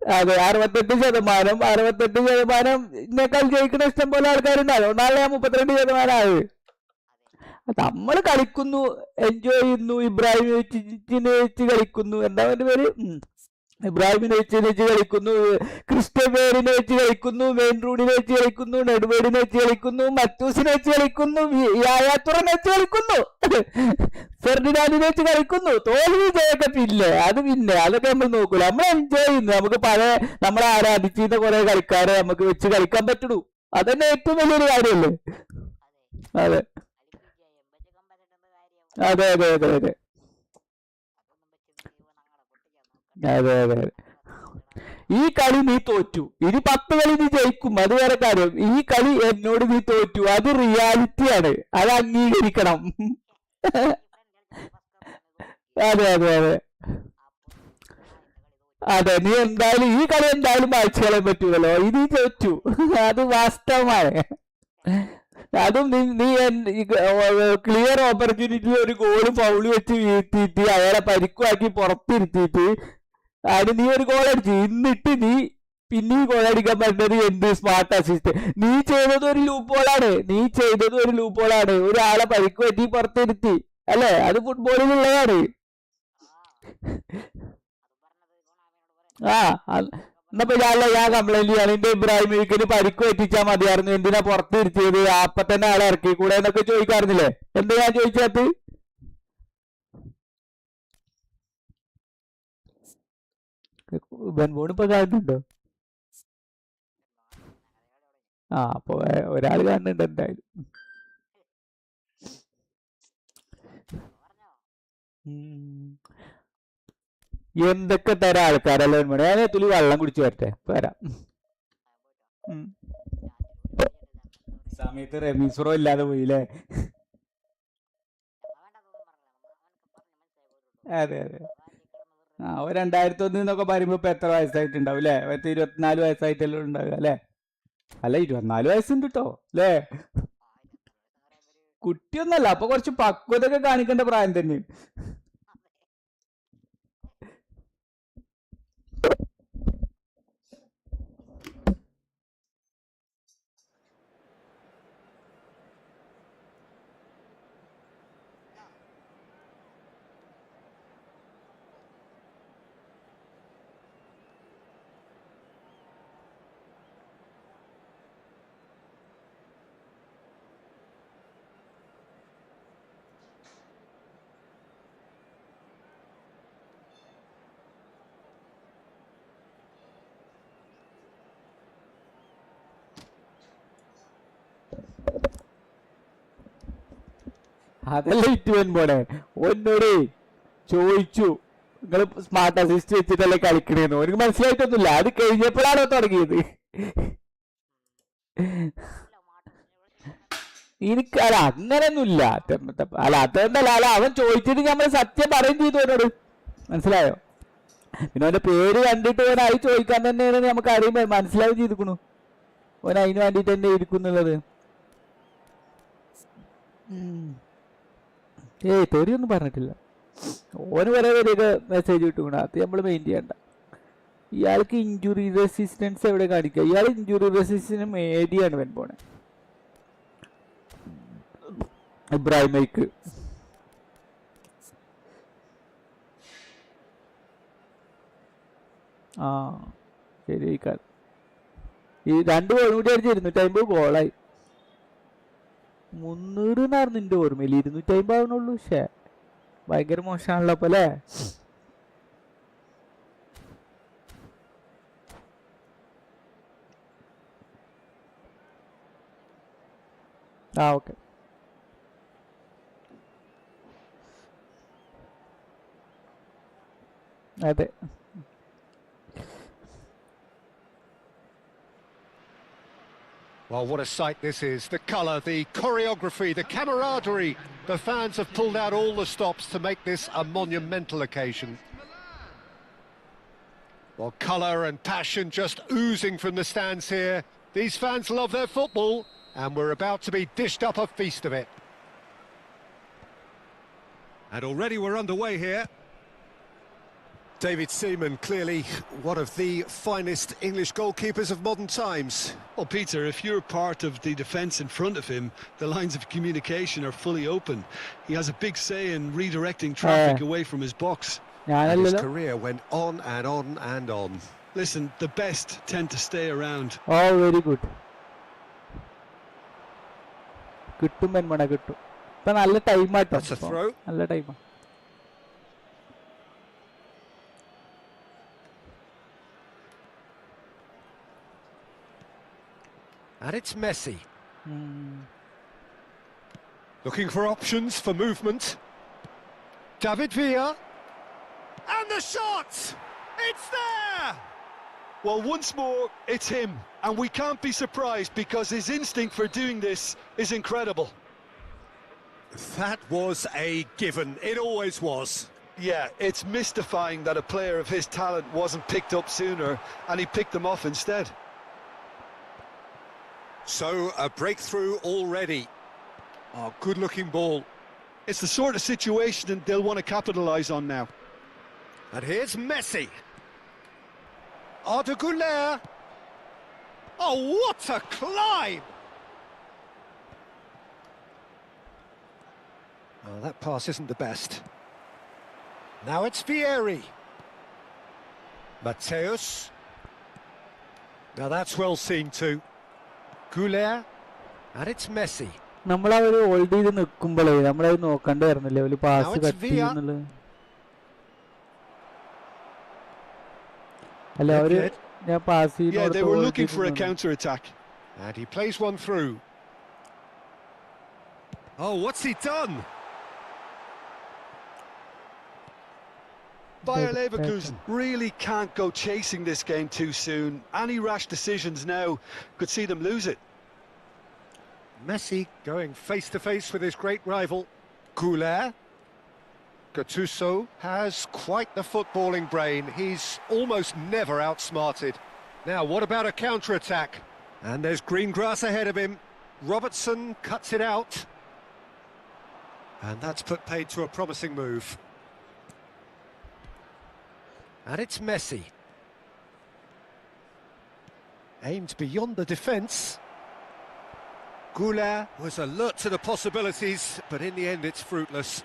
അതെ 68% ഇന്നേക്കാൾ ജയിക്കണ ഇഷ്ടം പോലെ ആൾക്കാരുണ്ട്. അതുകൊണ്ടാണ് ഞാൻ 32% ആയത്. നമ്മള് കളിക്കുന്നു, എൻജോയ് ചെയ്യുന്നു. ഇബ്രാഹിമിനെ വെച്ച് കളിക്കുന്നു. എന്താ അവന്റെ പേര്? ഇബ്രാഹിമിനെ വെച്ച് കളിക്കുന്നു, ക്രിസ്റ്റഫേറിനെ വെച്ച് കളിക്കുന്നു, മെയിൻ റൂഡിനെ വെച്ച് കളിക്കുന്നു, നെഡ്വേഡിനെ വെച്ച് കളിക്കുന്നു, മത്തൂസിനെ വെച്ച് കളിക്കുന്നു, യായാത്തുറനെ വെച്ച് കളിക്കുന്നു, ഫെർഡിനാൻഡിനെ വെച്ച് കളിക്കുന്നു. തോൽവി ജയൊക്കെ പിന്നെ അതൊക്കെ നമ്മൾ നോക്കൂല. നമ്മൾ എൻജോയ് ചെയ്യുന്നു. നമുക്ക് പഴയ നമ്മളെ ആരാധിച്ചിരുന്ന കുറെ കളിക്കാരെ നമുക്ക് വെച്ച് കളിക്കാൻ പറ്റുള്ളൂ. അതന്നെ ഏറ്റവും വലിയൊരു കാര്യമല്ലേ? അതെ അതെ അതെ അതെ അതെ അതെ അതെ അതെ. ഈ കളി നീ തോറ്റു, ഇനി 10 കളി നീ ജയിക്കും, അത് വേറെ കാര്യം. ഈ കളി എന്നോട് നീ തോറ്റു, അത് റിയാലിറ്റിയാണ്, അത് അംഗീകരിക്കണം. അതെ അതെ അതെ അതെ. നീ എന്തായാലും ഈ കളി എന്തായാലും വായിച്ചു കളയാൻ പറ്റൂലല്ലോ. ഇത് തോറ്റു, അത് വാസ്തവമാണ്. അതും നീ ക്ലിയർ ഓപ്പർച്യൂണിറ്റി ഒരു ഗോള് ഫൗള് വെച്ച് വീഴ്ത്തിയിട്ട് അയാളെ പരിക്കുവാക്കി പുറത്തിരുത്തിയിട്ട് അതിന് നീ ഒരു ഗോൾ അടിച്ചു. എന്നിട്ട് നീ പിന്നെയും ഗോൾ അടിക്കാൻ പറ്റുന്നത് എന്ത് സ്മാർട്ട് അസിസ്റ്റ്. നീ ചെയ്തത് ഒരു ലൂപ്പ് ഹോളാണ്. ഒരാളെ പരിക്ക് പറ്റി പുറത്തിരുത്തി അല്ലേ? അത് ഫുട്ബോളിലുള്ളതാണ്. എന്നപ്പോ ഞാൻ കംപ്ലൈന്റ് ചെയ്യാണ്. എന്റെ ഇബ്രാഹിമിന് പരിക്ക് പറ്റിച്ചാൽ മതിയായിരുന്നു, എന്തിനാ പുറത്തിരുത്തിയത്, അപ്പൊ തന്നെ ആളെ ഇറക്കി കൂടെ എന്നൊക്കെ ചോദിക്കാറുന്നില്ലേ? എന്താ ഞാൻ ചോദിച്ചത്? ബെൻബോൺ ഇപ്പൊ കാണുന്നുണ്ടോ? അപ്പൊ ഒരാൾ കാണുന്നുണ്ട് എന്തായാലും. എന്തൊക്കെ തരം ആൾക്കാരല്ലേ വേണം. ഞാൻ തുള്ളി വെള്ളം കുടിച്ചു വരട്ടെ, വരാം. സമയത്ത് റെമീസ്റോ ഇല്ലാതെ പോയില്ലേ? അതെ അതെ. 2001 പറയുമ്പോ ഇപ്പൊ എത്ര വയസ്സായിട്ടുണ്ടാവും അല്ലേ? 24 വയസ്സായിട്ടല്ലോ ഉണ്ടാവുക അല്ലേ? അല്ല 24 വയസ്സുണ്ട് കേട്ടോ അല്ലേ? കുട്ടിയൊന്നല്ല, അപ്പൊ കുറച്ച് പക്വതൊക്കെ കാണിക്കേണ്ട പ്രായം തന്നെ. അതല്ല ഇറ്റുവൻ പോണെ. ഒന്നോട് ചോദിച്ചു നിങ്ങൾ സ്മാർട്ട് അസിസ്റ്റ് വെച്ചിട്ടല്ലേ കളിക്കണേന്ന്. എനിക്ക് മനസ്സിലായിട്ടൊന്നുമില്ല. അത് കഴിഞ്ഞപ്പോഴാണോ തുടങ്ങിയത്? എനിക്ക് അല്ല അങ്ങനെയൊന്നുമില്ല. അല്ല അതെന്തല്ല, അല്ല അവൻ ചോദിച്ചിട്ട് നമ്മൾ സത്യം പറയും ചെയ്തു എന്നോട്, മനസ്സിലായോ? പിന്നെ അവന്റെ പേര് കണ്ടിട്ട് ഓൻ അത് ചോദിക്കാൻ തന്നെയാണ് നമുക്ക് അറിയുമ്പോ മനസ്സിലാവും ചെയ്തിക്കണു. ഓൻ അതിന് വേണ്ടിട്ട് തന്നെ ഇരിക്കുന്നുള്ളത്. തെറിയൊന്നും പറഞ്ഞിട്ടില്ല. ഓന് വരെ വരെയൊക്കെ മെസ്സേജ് കിട്ടുകയാണ്. അത് നമ്മൾ മെയിൻ ചെയ്യണ്ട. ഇയാൾക്ക് ഇഞ്ചുറി റെസിസ്റ്റൻസ് എവിടെ കാണിക്കുക? ഇയാൾ ഇഞ്ചുറി റെസിസ്റ്റൻസ് മേടിയാണ് വൻ പോണെ. ഇബ്രാഹിമയ്ക്ക് ശരി. ഈ 2 ഗോൾ കൂടി അടിച്ച് 250 ഗോളായി. 300 എന്നായിരുന്നു എന്റെ ഓർമ്മയിൽ. 250 ആവണുള്ളൂ. പക്ഷേ ഭയങ്കര മോശമാണല്ലോ അപ്പൊ അല്ലേ? ഓക്കെ. അതെ. Well, what a sight this is. The colour, the choreography, the camaraderie. The fans have pulled out all the stops to make this a monumental occasion. Well, colour and passion just oozing from the stands here. These fans love their football, and we're about to be dished up a feast of it. And already we're underway here. David Seaman, clearly one of the finest English goalkeepers of modern times. Well, Peter, if you're part of the defence in front of him, the lines of communication are fully open. He has a big say in redirecting traffic away from his box. And his career went on and on and on. Listen, the best tend to stay around. Oh, very good. കിട്ടും മെൻമണ കിട്ടും. ഇപ്പൊ നല്ല time ആട്ടോ. That's a throw. നല്ല ടൈമാ. And it's Messi. Looking for options for movement. David Villa. And the shot! It's there! Well, once more, it's him. And we can't be surprised because his instinct for doing this is incredible. That was a given. It always was. Yeah, it's mystifying that a player of his talent wasn't picked up sooner, and he picked them off instead. So, a breakthrough already. Oh, good-looking ball. It's the sort of situation they'll want to capitalise on now. And here's Messi. Arda Güler. Oh, what a climb! Oh, that pass isn't the best. Now it's Vieri. Mateus. Now that's well seen too. Güler. And it's Messi. നമ്മളവർ hold ചെയ്ത് നിൽക്കുമ്പോഴേ നമ്മളത് നോക്കണ്ട വരുന്നില്ലേ ഒരു pass cut ചെയ്യുന്നുള്ളത്. അല്ല അവര് ഞാൻ pass Yeah, they were looking for a counter attack. And he plays one through. Oh, what's he done? Bayer Leverkusen really can't go chasing this game too soon. Any rash decisions now could see them lose it. Messi going face-to-face with his great rival, Güler. Gattuso has quite the footballing brain. He's almost never outsmarted. Now, what about a counter-attack? And there's green grass ahead of him. Robertson cuts it out. And that's put paid to a promising move. And it's Messi. Aimed beyond the defence. Güler was alert to the possibilities, but in the end it's fruitless.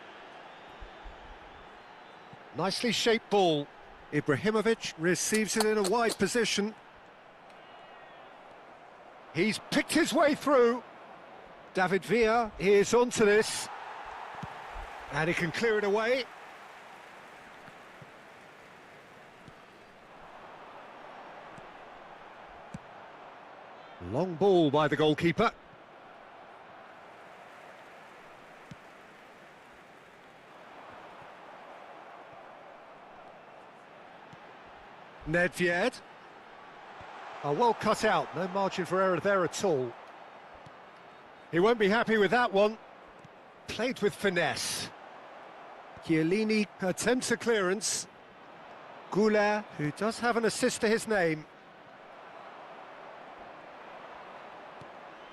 Nicely shaped ball. Ibrahimovic receives it in a wide position. He's picked his way through. David Villa is onto this. And he can clear it away. Long ball by the goalkeeper. Nedved. Oh, well cut out, no margin for error there at all. He won't be happy with that one. Played with finesse. Chiellini attempts a clearance. Güler, who does have an assist to his name.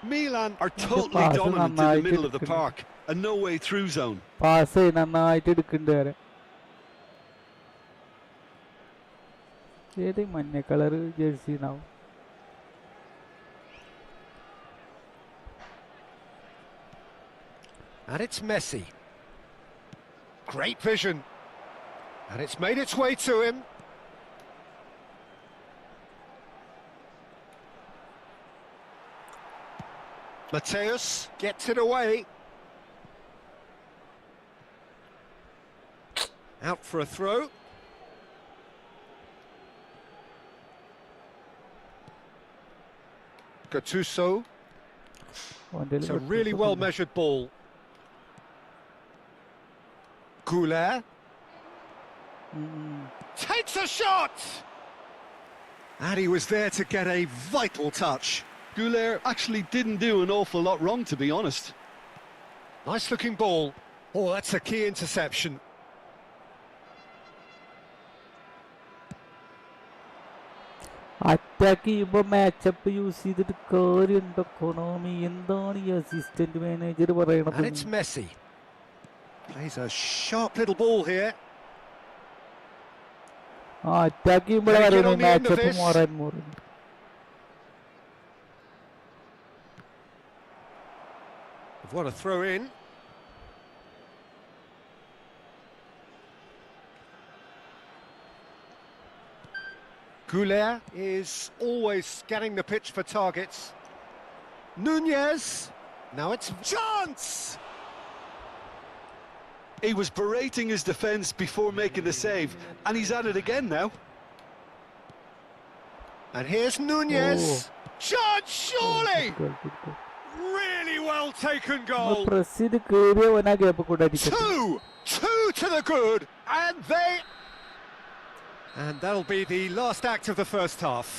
Milan are totally dominant in the middle of the park, a no-way through zone. Pass നന്നായിട്ട് എടുക്കുന്നുണ്ട് വരെ. ഏത് മഞ്ഞ colour jersey നാവും. And it's Messi. Great vision. And it's made its way to him. Mateus gets it away. Out for a throw. Gattuso. It's a really well measured ball. Güler takes a shot! And he was there to get a vital touch. Güler actually didn't do an awful lot wrong, to be honest. Nice looking ball. Oh, that's a key interception. Attack ചെയ്യുമ്പോൾ matchup use ചെയ്തിട്ട് കാര്യമുണ്ടോ കൊണോമി? എന്താണ് ഈ assistant manager പറയണത്? And it's Messi. Plays a sharp little ball here. Attack ചെയ്യുമ്പോഴാണ് പറയുന്നത് matchup Moran മോറും. What a throw in. Güler is always scanning the pitch for targets. Nunez. Now it's chance. He was berating his defence before making the save, and he's at it again now. And here's Nunez. Chance, surely. Really well taken goal. 2 to the good, and that'll be the last act of the first half.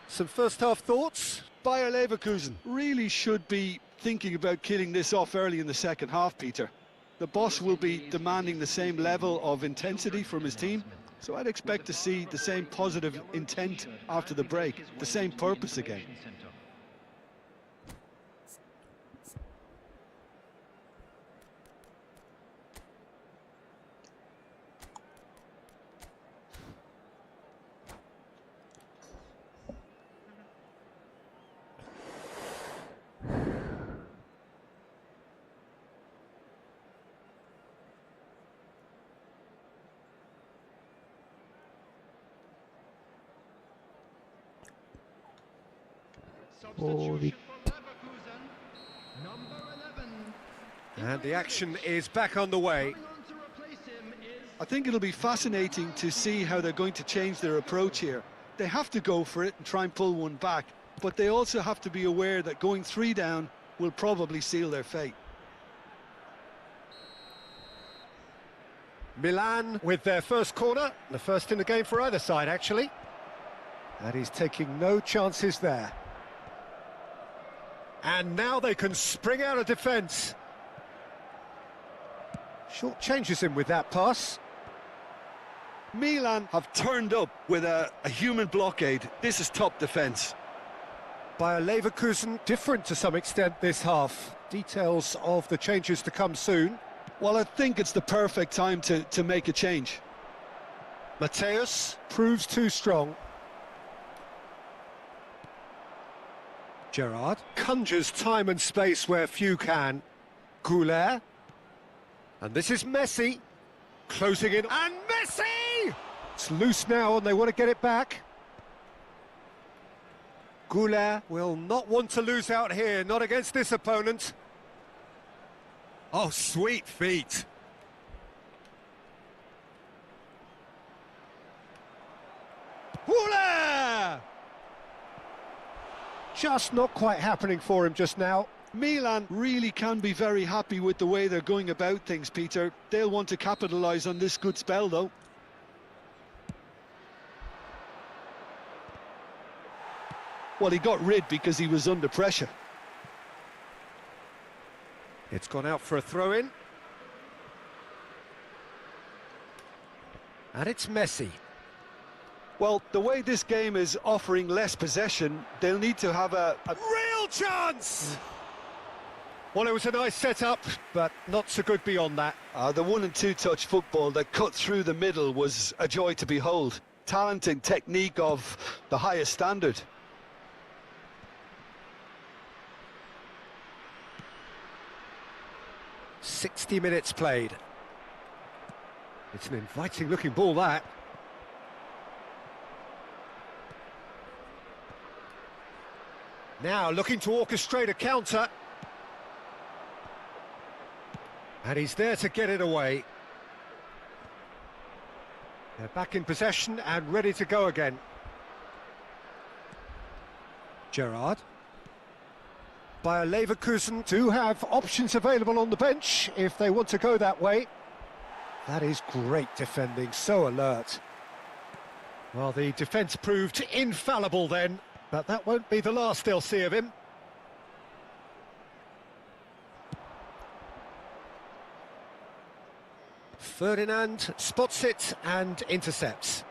Some first half thoughts? Bayer Leverkusen really should be thinking about killing this off early in the second half, Peter. The boss will be demanding the same level of intensity from his team, so I'd expect to see the same positive intent after the break, the same purpose again. And the action is back on the way. I think it'll be fascinating to see how they're going to change their approach here. They have to go for it and try and pull one back, but they also have to be aware that going 3 down will probably seal their fate. Milan with their first corner, the first in the game for either side actually. And he's taking no chances there. And now they can spring out of defence. Short changes him with that pass. Milan have turned up with a human blockade. This is top defence. Bayer Leverkusen different to some extent this half. Details of the changes to come soon. Well, I think it's the perfect time to make a change. Mateus proves too strong. Gerrard conjures time and space where few can. Goulet. And this is Messi. Closing in. And Messi! It's loose now and they want to get it back. Goulet will not want to lose out here, not against this opponent. Oh, sweet feet. Goulet! Just not quite happening for him just now. Milan really can be very happy with the way they're going about things, Peter. They'll want to capitalise on this good spell, though. Well, he got rid because he was under pressure. It's gone out for a throw-in. And it's Messi. Well, the way this game is offering less possession, they'll need to have a real chance! Well, it was a nice setup, but not so good beyond that. The 1 and 2 touch football that cut through the middle was a joy to behold. Talent and technique of the highest standard. "60 minutes played. It's an inviting looking ball, that. Now looking to orchestrate a counter. And he's there to get it away. They're back in possession and ready to go again. Gerrard. Bayer Leverkusen do have options available on the bench if they want to go that way. That is great defending, so alert. Well, the defence proved infallible then, but that won't be the last they'll see of him. Ferdinand spots it and intercepts.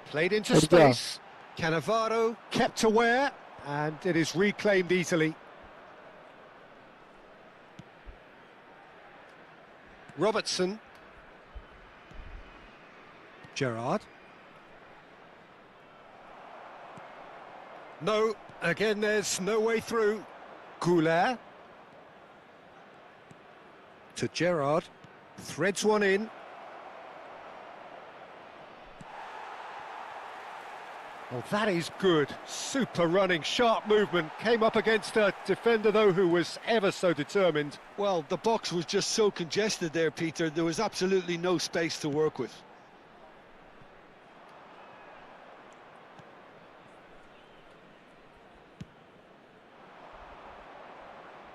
Played into space. Cannavaro kept aware, and it is reclaimed easily. Robertson. Gerrard. No, again there's no way through. Goulet. To Gerrard. Threads one in. Well, that is good. Super running, sharp movement. Came up against a defender, though, who was ever so determined. Well, the box was just so congested there, Peter. There was absolutely no space to work with.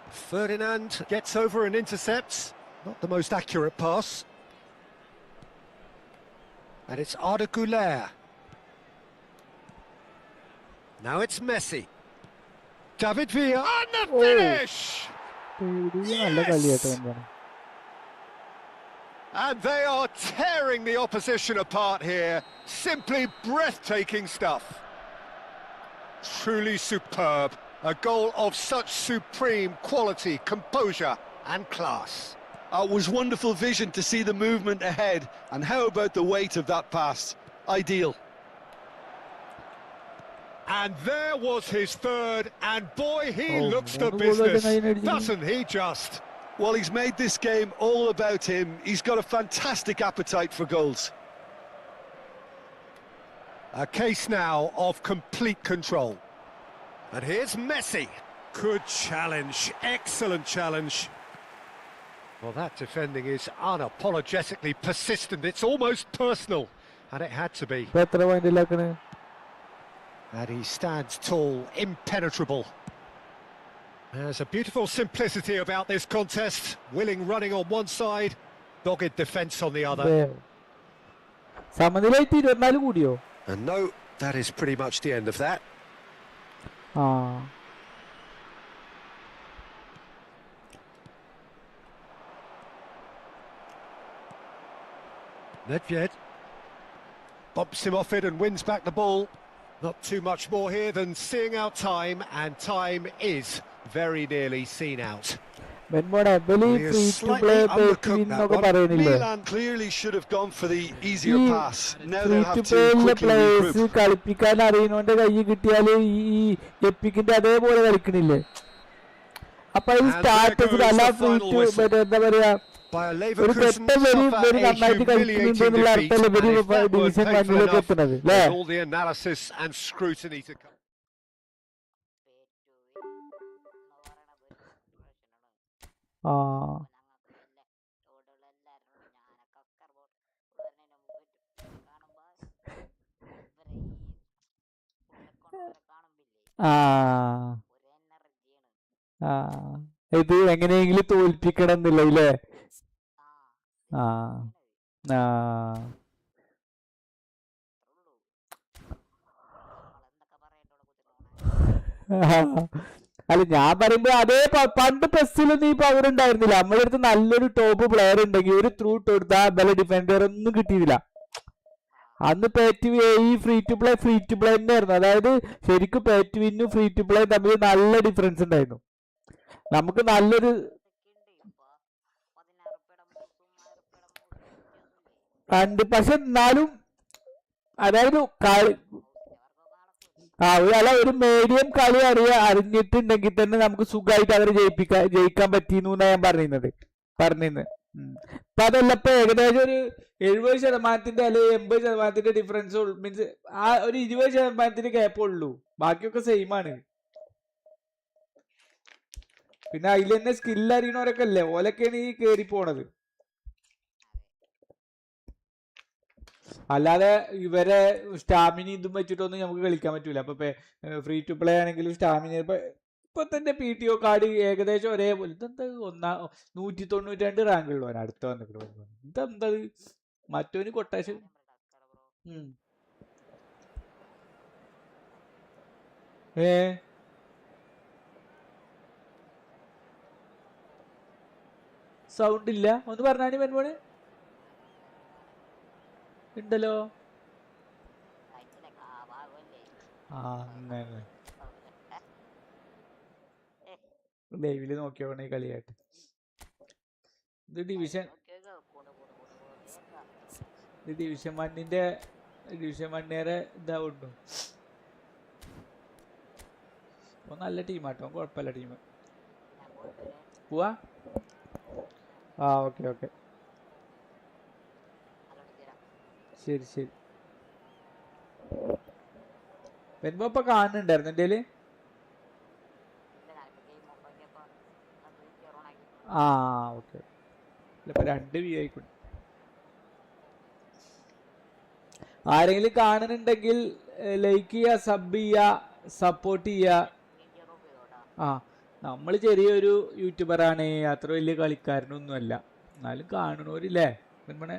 Ferdinand gets over and intercepts. Not the most accurate pass. And it's Arda Güler. Now it's Messi. David Villa. And the finish! Yes! And they are tearing the opposition apart here. Simply breathtaking stuff. Truly superb. A goal of such supreme quality, composure and class. It was wonderful vision to see the movement ahead. And how about the weight of that pass? Ideal. And there was his third, and boy, he looks the മൂന്ന് goal business, കഴിഞ്ഞ് doesn't he just? Well, he's made this game all about him. He's got a fantastic appetite for goals. A case now of complete control. And here's Messi. Good challenge, excellent challenge. Well, that defending is unapologetically persistent. It's almost personal, and it had to be. ഇപ്പൊ എത്ര point ഇല്ലാക്കണ്? And he stands tall, impenetrable. There's a beautiful simplicity about this contest. Willing running on one side, dogged defence on the other. സമനിലയായിട്ട് 24 കൂടിയോ? And no, that is pretty much the end of that. ആ Nedved bumps him off it and wins back the ball. Not too much more here than seeing out time, and time is very nearly seen out. Milan clearly should have gone for the easier pass. Now they'll have to quickly regroup. കളിപ്പിക്കാൻ അറിയുന്നോന്റെ കൈ കിട്ടിയാല് ഈ എപ്പിക്കിന്റെ അതേപോലെ കളിക്കണില്ലേ? അപ്പൊ ഈ status അല്ല എന്താ പറയാ ഒരു പെട്ട നന്നായിട്ട് കളിക്കുന്നുണ്ടെന്നുള്ള അർത്ഥമല്ല ഡിവിഷൻ വണ്ണിലേക്ക് എത്തുന്നത് അല്ലേ? All the analysis and scrutiny to come. ആ ആ ഇത് എങ്ങനെയെങ്കിലും തോൽപ്പിക്കണം എന്നില്ല ഇല്ലേ? ആ ആ അല്ല ഞാൻ പറയുമ്പോ അതേ പണ്ട് പ്രസ്സിലൊന്നും ഈ പവർ ഉണ്ടായിരുന്നില്ല. നമ്മുടെ അടുത്ത് നല്ലൊരു ടോപ്പ് പ്ലെയർ ഉണ്ടെങ്കിൽ ഒരു ത്രൂ ഇട്ട് കൊടുത്താൽ ബല ഡിഫൻഡർ ഒന്നും കിട്ടിയില്ല. അന്ന് പേറ്റ് ഈ ഫ്രീ ടു പ്ലേ തന്നെയായിരുന്നു. അതായത് ശരിക്കും പേറ്റ് വിന്നും ഫ്രീ ടു പ്ലേ തമ്മിൽ നല്ല ഡിഫറൻസ് ഉണ്ടായിരുന്നു. നമുക്ക് നല്ലൊരു കണ്ട് പക്ഷെ എന്നാലും അതായത് ഒരു മീഡിയം കളി അറിഞ്ഞിട്ടുണ്ടെങ്കിൽ തന്നെ നമുക്ക് സുഖമായിട്ട് അവരെ ജയിക്കാൻ പറ്റിയെന്നു ഞാൻ പറഞ്ഞിരുന്നത്. ഇപ്പൊ അതല്ല, ഇപ്പൊ ഏകദേശം ഒരു 70% അല്ലെങ്കിൽ 80% ഡിഫറൻസ് മീൻസ് ആ ഒരു 20% ഗ്യാപ്പ് ഉള്ളൂ. ബാക്കിയൊക്കെ സെയിം ആണ്. പിന്നെ അതിൽ തന്നെ സ്കിൽ അറിയണവരൊക്കെ അല്ലേ, ഓലൊക്കെയാണ് ഈ കേറി പോണത്. അല്ലാതെ ഇവരെ സ്റ്റാമിന ഇതും വെച്ചിട്ടൊന്നും നമുക്ക് കളിക്കാൻ പറ്റൂല. അപ്പൊ ഫ്രീ ടു പ്ലേ ആണെങ്കിലും സ്റ്റാമിന ഇപ്പൊ തന്നെ PTO കാർഡ് ഏകദേശം ഒരേപോലെ. ഇതെന്താ 192 റാങ്ക് ഉള്ളവൻ അടുത്ത വന്നിട്ട് ഇതെന്താ മറ്റോന് കൊട്ടേഷൻ. സൗണ്ട് ഇല്ല, ഒന്ന് പറഞ്ഞാണി മെൻമോണ് ഉണ്ടല്ലോ. അങ്ങനെ ലൈവില് നോക്കിയോണ ഈ കളിയായിട്ട്. ഇത് ഡിവിഷൻ 1 ഇതാവുണ്ടോ? നല്ല ടീമാട്ടോ, കുഴപ്പമില്ല ടീം. പോവാ? ആ ഓക്കെ ശരി. വരുമ്പോ ഇപ്പൊ കാണുന്നുണ്ടായിരുന്നു എന്റെ. ആ ഓക്കെ. ഇപ്പൊ 2 view ആയിക്കോട്ടെ. ആരെങ്കിലും കാണുന്നുണ്ടെങ്കിൽ ലൈക്ക് ചെയ്യുക, സബ് ചെയ്യുക, സപ്പോർട്ട് ചെയ്യുക. ആ നമ്മൾ ചെറിയൊരു യൂട്യൂബറാണ്, അത്ര വലിയ കളിക്കാരനൊന്നുമല്ല, എന്നാലും കാണണോരില്ലേ പിന്നെ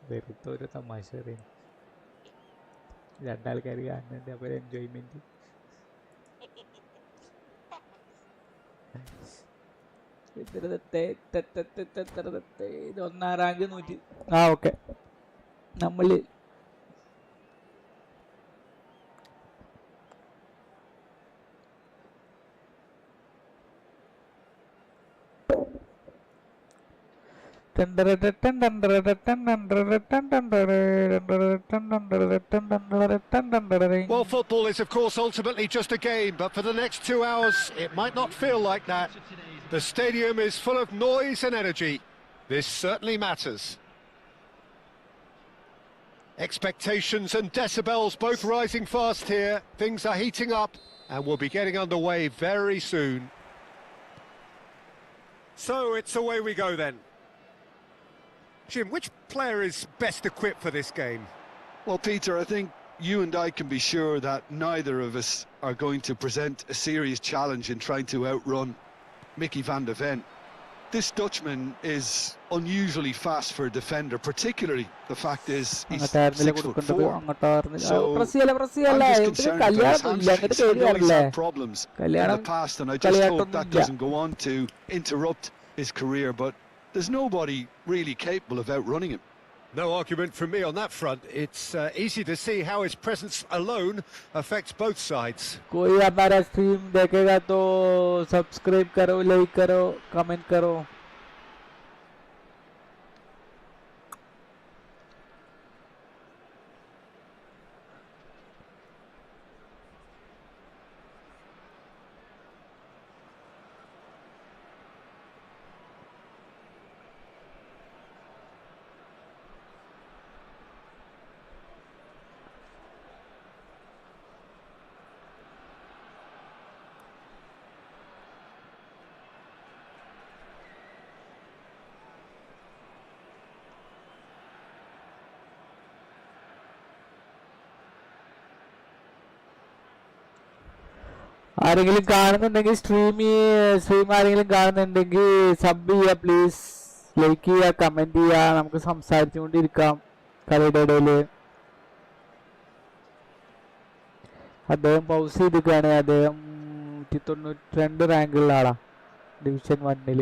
വെറുതെ ഒരു തമാശ അറിയുന്നു. 2 ആൾക്കാർ കാണുന്നുണ്ട്, അപ്പൊ എൻജോയ്മെന്റ്. ഇത് 1 റാങ്ക് 100. ഓക്കെ നമ്മൾ Well, football is of course ultimately just a game, but for the next 2 hours it might not feel like that. The stadium is full of noise and energy. This certainly matters. Expectations and decibels both rising fast here. Things are heating up and we'll be getting underway very soon. So it's away we go then. Jim, which player is best equipped for this game? Well, Peter, I think you and I can be sure that neither of us are going to present a serious challenge in trying to outrun Mickey van der Ven. This Dutchman is unusually fast for a defender, particularly the fact is he's 6'4". So I'm just concerned about his hamstrings. I know he's had problems in the past, and I just hope that doesn't go on to interrupt his career. But there's nobody really capable of outrunning him. No argument from me on that front. It's easy to see how his presence alone affects both sides. कोई हमारा stream देखेगा तो subscribe करो, like करो, comment करो. ആരെങ്കിലും കാണുന്നുണ്ടെങ്കിൽ stream ആരെങ്കിലും കാണുന്നുണ്ടെങ്കിൽ സബ് ചെയ്യുക പ്ലീസ്, ലൈക്ക് ചെയ്യുക, കമന്റ് ചെയ്യുക. നമുക്ക് സംസാരിച്ചുകൊണ്ടിരിക്കാം കളിയുടെ ഇടയിൽ. അദ്ദേഹം പൗസ് ചെയ്തിരിക്കുകയാണ്. അദ്ദേഹം 192 റാങ്കുള്ള ആളാ ഡിവിഷൻ 1-ൽ.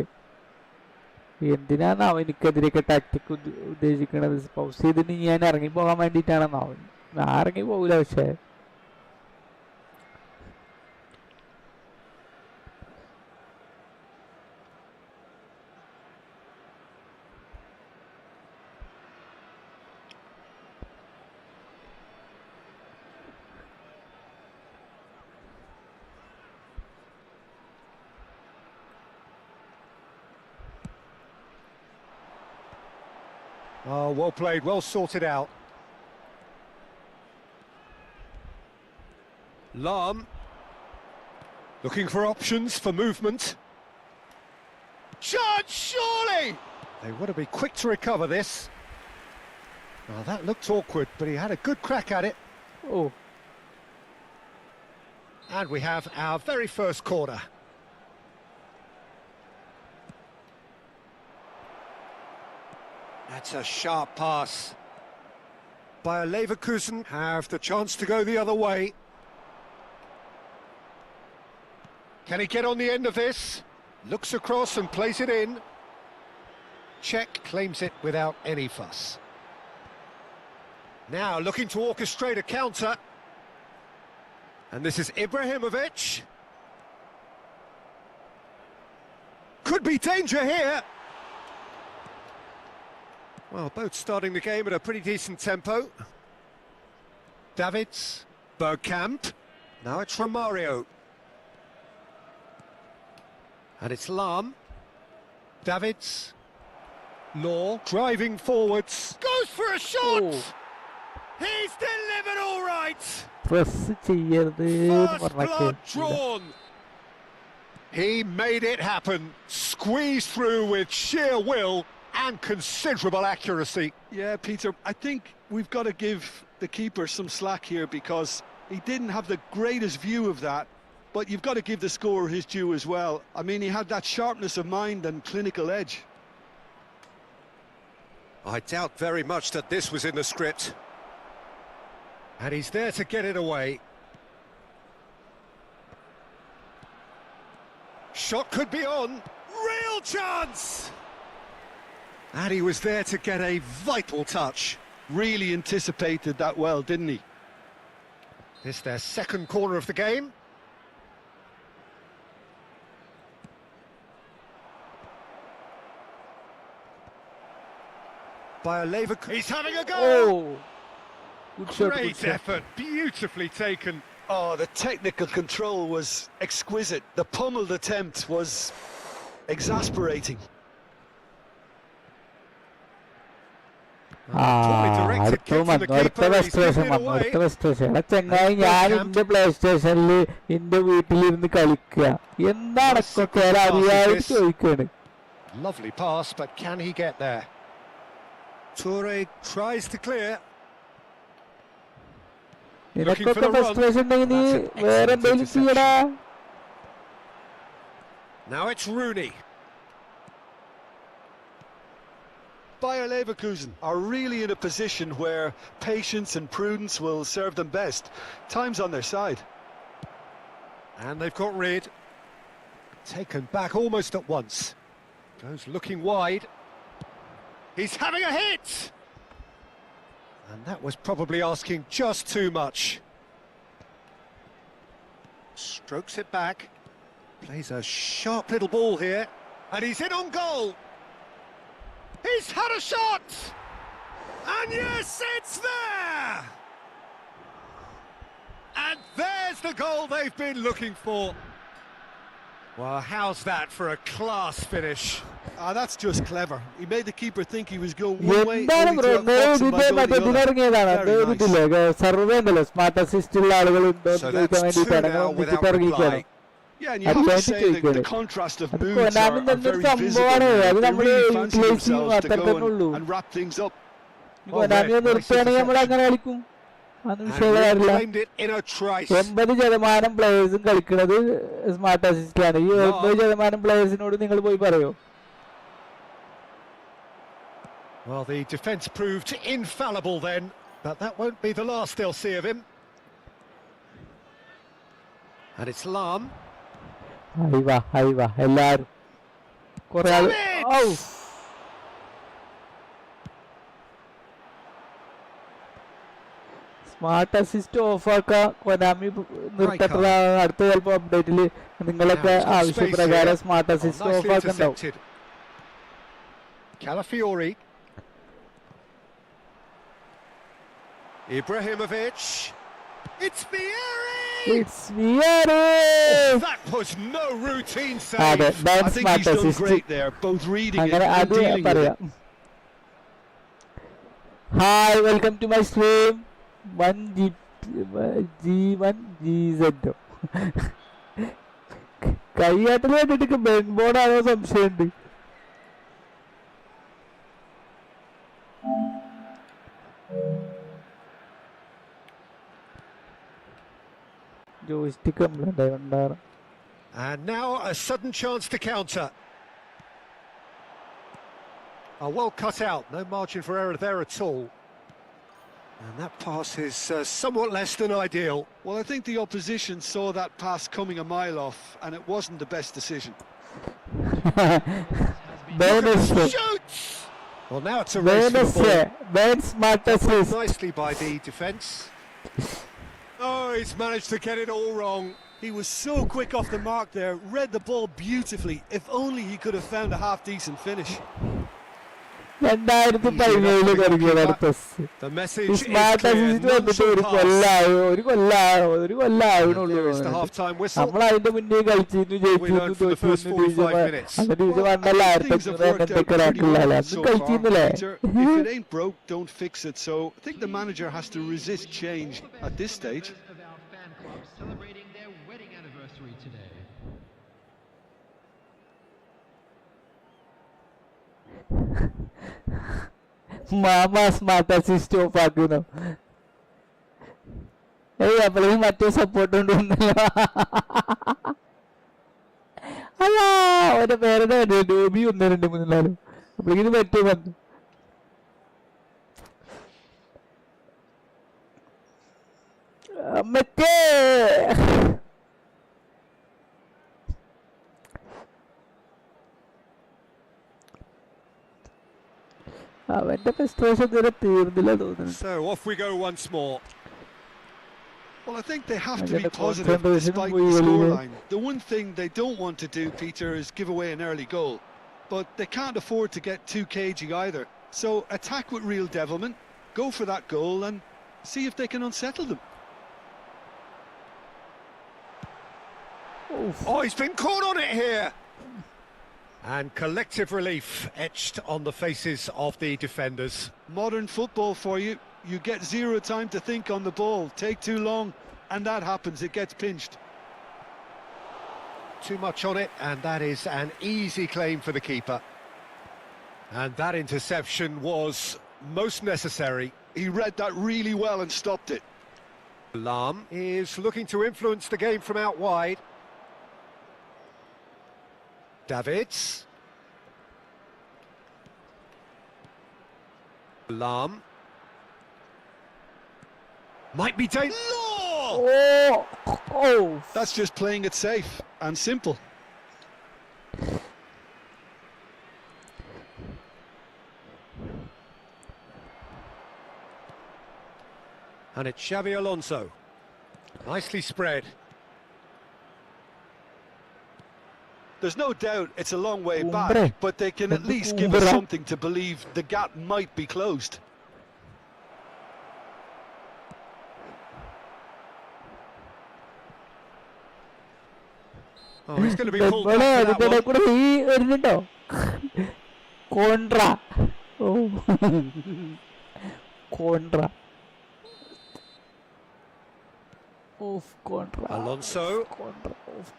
എന്തിനാണ് എനിക്കെതിരെയൊക്കെ ടാക്ടിക് ഉദ്ദേശിക്കണത്? പൗസ് ചെയ്തിട്ട് ഞാൻ ഇറങ്ങിപ്പോകാൻ വേണ്ടിയിട്ടാണെന്നാവും. ഞാൻ ഇറങ്ങി പോകില്ല. പക്ഷേ Oh, well played, well sorted out. Lahm looking for options for movement. Chance, surely! They want to be quick to recover this. Oh, that looked awkward, but he had a good crack at it. Oh. And we have our very first corner. That's a sharp pass. Bayer Leverkusen have the chance to go the other way. Can he get on the end of this? Looks across and plays it in. Czech claims it without any fuss. Now looking to orchestrate a counter. And this is Ibrahimovic. Could be danger here. Well, both starting the game at a pretty decent tempo. Davids, Bergkamp, now it's Romario. And it's Lahm. Davids, Law, driving forwards, goes for a shot! Oh. He's delivered all right! First blood drawn! He made it happen, squeezed through with sheer will and considerable accuracy. Yeah, Peter, I think we've got to give the keeper some slack here because he didn't have the greatest view of that, but you've got to give the scorer his due as well. I mean, he had that sharpness of mind and clinical edge. I doubt very much that this was in the script. And he's there to get it away. Shot could be on. Real chance! And he was there to get a vital touch. Really anticipated that well, didn't he? This their second corner of the game. By a Leverkusen. He's having a go! Oh, good shot, good Great shot. effort, beautifully taken. Oh, the technical control was exquisite. The pummeled attempt was exasperating. അടുത്ത വന്നു, അടുത്ത play station വന്നു, അടുത്ത play station. എടാ ചെങ്ങായി, ഞാൻ എന്റെ play സ്റ്റേഷനിൽ എന്റെ വീട്ടിലിരുന്ന് കളിക്കുക, എന്താണ് ഒക്കെ അറിയാതെ ചോദിക്കാണ്. Lovely pass, but can he get there? Toure tries to clear. നിനക്കൊക്കെ ഫ്രസ്ട്രേഷൻ ഉണ്ടെങ്കിൽ നീ വേറെ എന്തെങ്കിലും ചെയ്യടാ. Now it's Rooney. Bayer Leverkusen are really in a position where patience and prudence will serve them best. Time's on their side. And they've got rid. Taken back almost at once. Goes looking wide. He's having a hit! And that was probably asking just too much. Strokes it back. Plays a sharp little ball here. And he's in on goal! He's had a shot! And yes, it's there! And there's the goal they've been looking for. Well, how's that for a class finish? That's just clever. He made the keeper think he was going one way, എന്താണ് only bro, to outfox him by going the other. ഇറങ്ങിയതാണ് Very nice. ഇതില്ലേ survey ഉണ്ടല്ലോ, smart assist ഉള്ള ആളുകൾ ഉണ്ടോ So എന്ന് that's ചോദിക്കാൻ two വേണ്ടിയിട്ടാണ് now അങ്ങനെ without ഇറങ്ങിക്കാണ്. reply. Yeah, and you have to Advantage say ചോദിക്കാണ്. the contrast of അത് moods are കൊനാമിന്റെ very എന്തൊരു visible. സംഭവമാണ്, അത് They നമ്മൾ really fancy യൂട്ടിലൈസ് ചെയ്യും, themselves to അത്ര go തന്നെ ഉള്ളൂ. and wrap things up. കൊനാമിയെ നിർത്തുകയാണെങ്കിൽ നമ്മൾ അങ്ങനെ കളിക്കും, അത് And വിഷയമുള്ള കാര്യമില്ല. reclaimed it in a trice. 80% പ്ലേയേഴ്സും കളിക്കുന്നത് സ്മാർട്ട് അസിസ്റ്റിലാണ്. ഈ 80% പ്ലേയേഴ്സിനോട് നിങ്ങൾ പോയി പറയോ? Well, the defence proved infallible then, but that won't be the last they'll see of him. And it's Lam. High വാ എല്ലാരും കുറെ ആള്. ഔ, സ്മാർട്ട് അസിസ്റ്റ് ഓഫാക്കാൻ കൊനാമി നിർത്തട്ട. അടുത്ത ചിലപ്പോ അപ്ഡേറ്റില് നിങ്ങളൊക്കെ ആവശ്യപ്രകാരം smart assist Nicely ഓഫാക്കുണ്ടാവും. intercepted. Calafiori. Ibrahimovic. It's Vieri! It's Vieri! That was no routine അതെ, save. I that's think smart he's done assist. great there, both reading it അങ്ങനെ and അത് dealing with it. പറയാം. Hi, welcome to my stream. 1G1GZ. കൈയാട്ടൽ കണ്ടിട്ട് ബെൻ ബോർഡാണോ സംശയമുണ്ട്. Joystick complaint ആയി ഉണ്ടാകും. And now a sudden chance to counter. Well cut out, no margin for error there at all. And that pass is somewhat less than ideal. Well, I think the opposition saw that pass coming a mile off, and it wasn't the best decision. Shoots! Well, now it's a race for the ball. Smart assist. Nicely by the defence. Oh, he's managed to get it all wrong. He was so quick off the mark there, read the ball beautifully. If only he could have found a half-decent finish. 2017 തുടങ്ങിയതാണ് pes. The message ഈ is smart clear. Assist വന്നിട്ട് None ഒരു shall pass. കൊല്ലാവുന്നുള്ളൂ. There is the half-time whistle. നമ്മൾ അതിന്റെ മുന്നേ കളിച്ചിരുന്നു, ജയിച്ചിരുന്നു, തോറ്റിരുന്നു, അങ്ങനെ ഇത് വന്നല്ല Things have worked out pretty ആയിരത്തി well അത് so കളിച്ചിരുന്നില്ലേ? far, Peter. If it ain't broke, don't fix it. So I think the manager has to resist change at this stage. Of our fan club celebrating their wedding anniversary today. Mama smart assist of ആക്കുന്നു. അപ്പോഴേക്കും മറ്റേ support കൊണ്ടുവന്നല്ലോ. അയ്യാ, അവന്റെ പേരുടെ Dobby 1 2 3 4 അപ്പോഴേക്കും മറ്റേ വന്നു. മറ്റേ അവന്റെ ഫ്രസ്ട്രേഷൻ ഇതുവരെ തീർന്നില്ല തോന്നുന്നു. So off we go once more. Well, I think they have to be positive despite the scoreline. The one thing they don't want to do, Peter, is give away an early goal. But they can't afford to get too cagey either. So attack with real devilment, go for that goal and see if they can unsettle them. Oof. Oh, he's been caught on it here. And collective relief etched on the faces of the defenders. Modern football for you. You get zero time to think on the ball. Take too long, and that happens. It gets pinched. Too much on it, and that is an easy claim for the keeper. And that interception was most necessary. He read that really well and stopped it. Lam is looking to influence the game from out wide. Davids. Lam. Might be dangerous. Oh. That's just playing it safe and simple. And it's Xavi Alonso. Nicely spread. There's no doubt it's a long way Umbre. back, but they can at least give us Umbre. something to believe the gap might be closed. Oh, he's going to be pulled ഇവിടെ back for അതിന്റെ that one. കൂടെ ഈ വരുന്നുണ്ടോ കോൺട്ര ഓ കോൺട്ര off കോൺട്ര Alonso.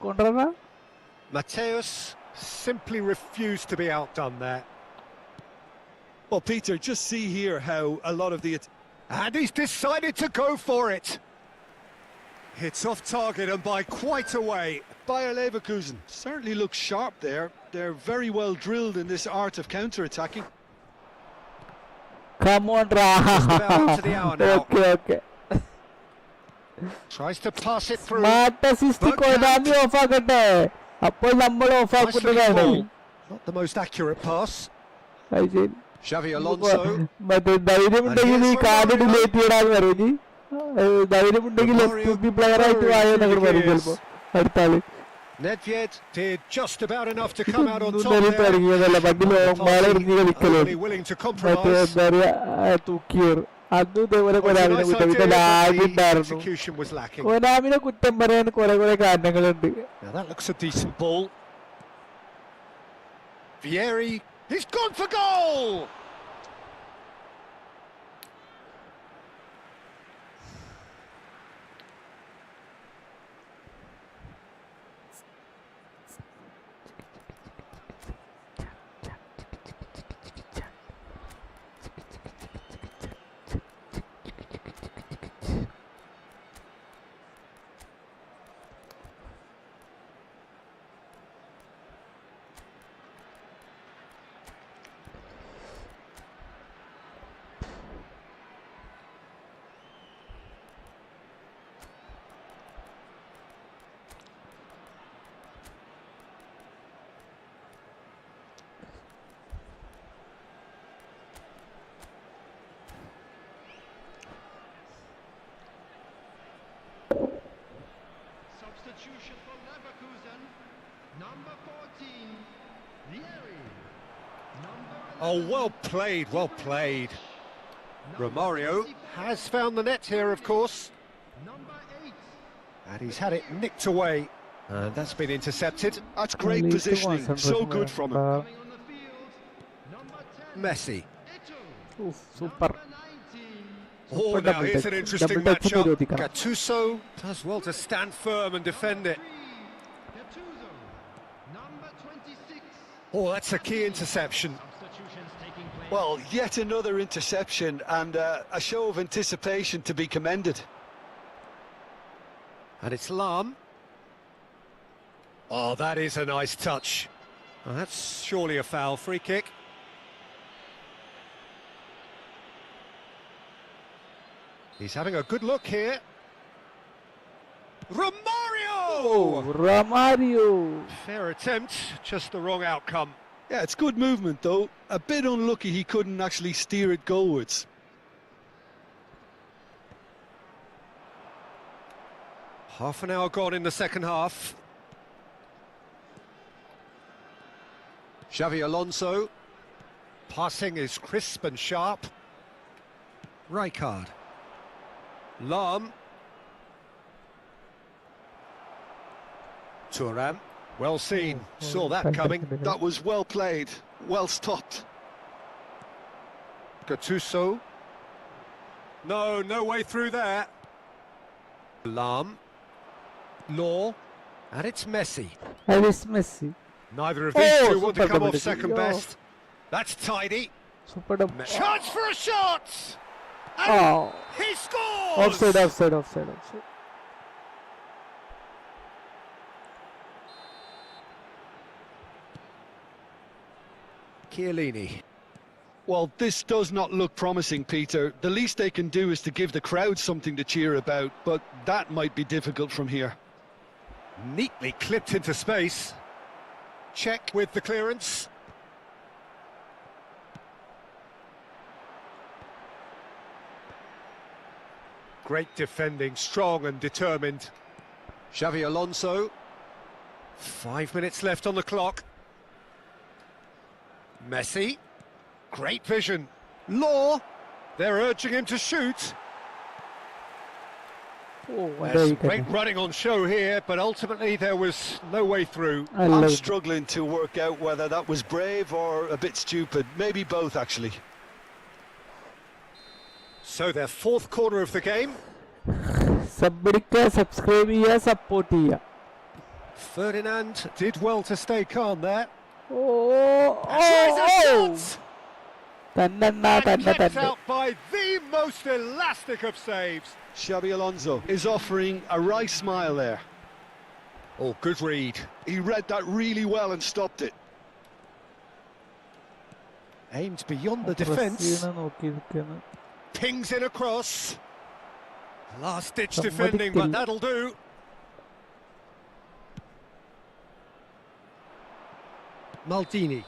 കോൺട്ര Mateus simply refused to be outdone there. Well, Peter, just see here how a lot of the... And he's decided to go for it. It's off target and by quite a way. Bayer Leverkusen certainly looks sharp there. They're very well drilled in this art of counter-attacking. Come on, Just about up to the hour now. Okay. Tries to pass it through. Smart assist Konami off ആക്കട്ടെ, അപ്പോൾ നമ്മൾ off Nicely ആക്കുന്നതാണ്. ball. Not the most accurate pass. Xavi Alonso. മറ്റേ ധൈര്യമുണ്ടെങ്കിൽ ഈ card delete ചെയ്യടാന്ന് പറഞ്ഞു. ധൈര്യമുണ്ടെങ്കിൽ player ആയിട്ട് വായെന്നൊക്കെ പറയും ചിലപ്പോ അടുത്താള്. Nedved did just about enough to come out on top തുടങ്ങിയതല്ല, പണ്ട് ലോകമാല എറിഞ്ഞ് കളിക്കലോ Only willing to മറ്റേ compromise. എന്താ പറയാ തൂക്കിയേർ അതും ഇതേപോലെ കൊനാമിനെ Nice കുറ്റം. പിന്നെ idea, ലാഗ് but the ഉണ്ടായിരുന്നു. execution was lacking. കൊനാമിനെ കുറ്റം പറയാൻ കുറെ കാരണങ്ങളുണ്ട്. Now that looks a decent ball. Vieri, he's gone for goal! Substitution for Leverkusen, number 14, Vieri. Oh, well played, well played. Romario has found the net here, of course. Number 8, And he's had it nicked away. And that's been intercepted. That's great positioning. So good from him. coming on the field, number 10, Messi. Ito, super. number 19, Oh, Super now double here's touch. an interesting Double touch matchup. നിരോധിക്കണം. Gattuso does well to stand firm and defend it. Gattuso, number 26, Oh, that's a key interception. substitutions taking place. Well, yet another interception and a show of anticipation to be commended. And it's Lam. Oh, that is a nice touch. Well, that's surely a foul. Free kick. He's having a good look here. Romario! Romario Fair attempt, just the wrong outcome. Yeah, it's good movement though. A bit unlucky he couldn't actually steer it goalwards. Half an hour gone in the second half. Xavi Alonso. Passing is crisp and sharp. Rijkaard. Lam. Thuram. Well seen. Saw that coming. That was well played, well stopped. Gattuso. No way through there. Lam. Law. And it's Messi. And it's Messi. Neither of these two want to super come off double second yo. best. That's tidy. Super double. Chance for a shot! And Oh. he scores! Offside. Chiellini. Well, this does not look promising, Peter. The least they can do is to give the crowd something to cheer about, but that might be difficult from here. Neatly clipped into space. Check with the clearance. Great defending, strong and determined. Xavi Alonso. 5 minutes left on the clock. Messi. Great vision. Law. They're urging him to shoot. Oh, There's some great running on show here, but ultimately there was no way through. I'm struggling to work out whether that was brave or a bit stupid. Maybe both, actually. So their fourth quarter of the game. subscribe support Ferdinand did well to stay calm there. Oh. And kept out by the most elastic of saves. Xabi Alonso is offering a wry smile there. Oh, good read. He read that really well and stopped it. Aimed beyond the defence. Pings in across. Last-ditch defending, but that'll do. Maldini.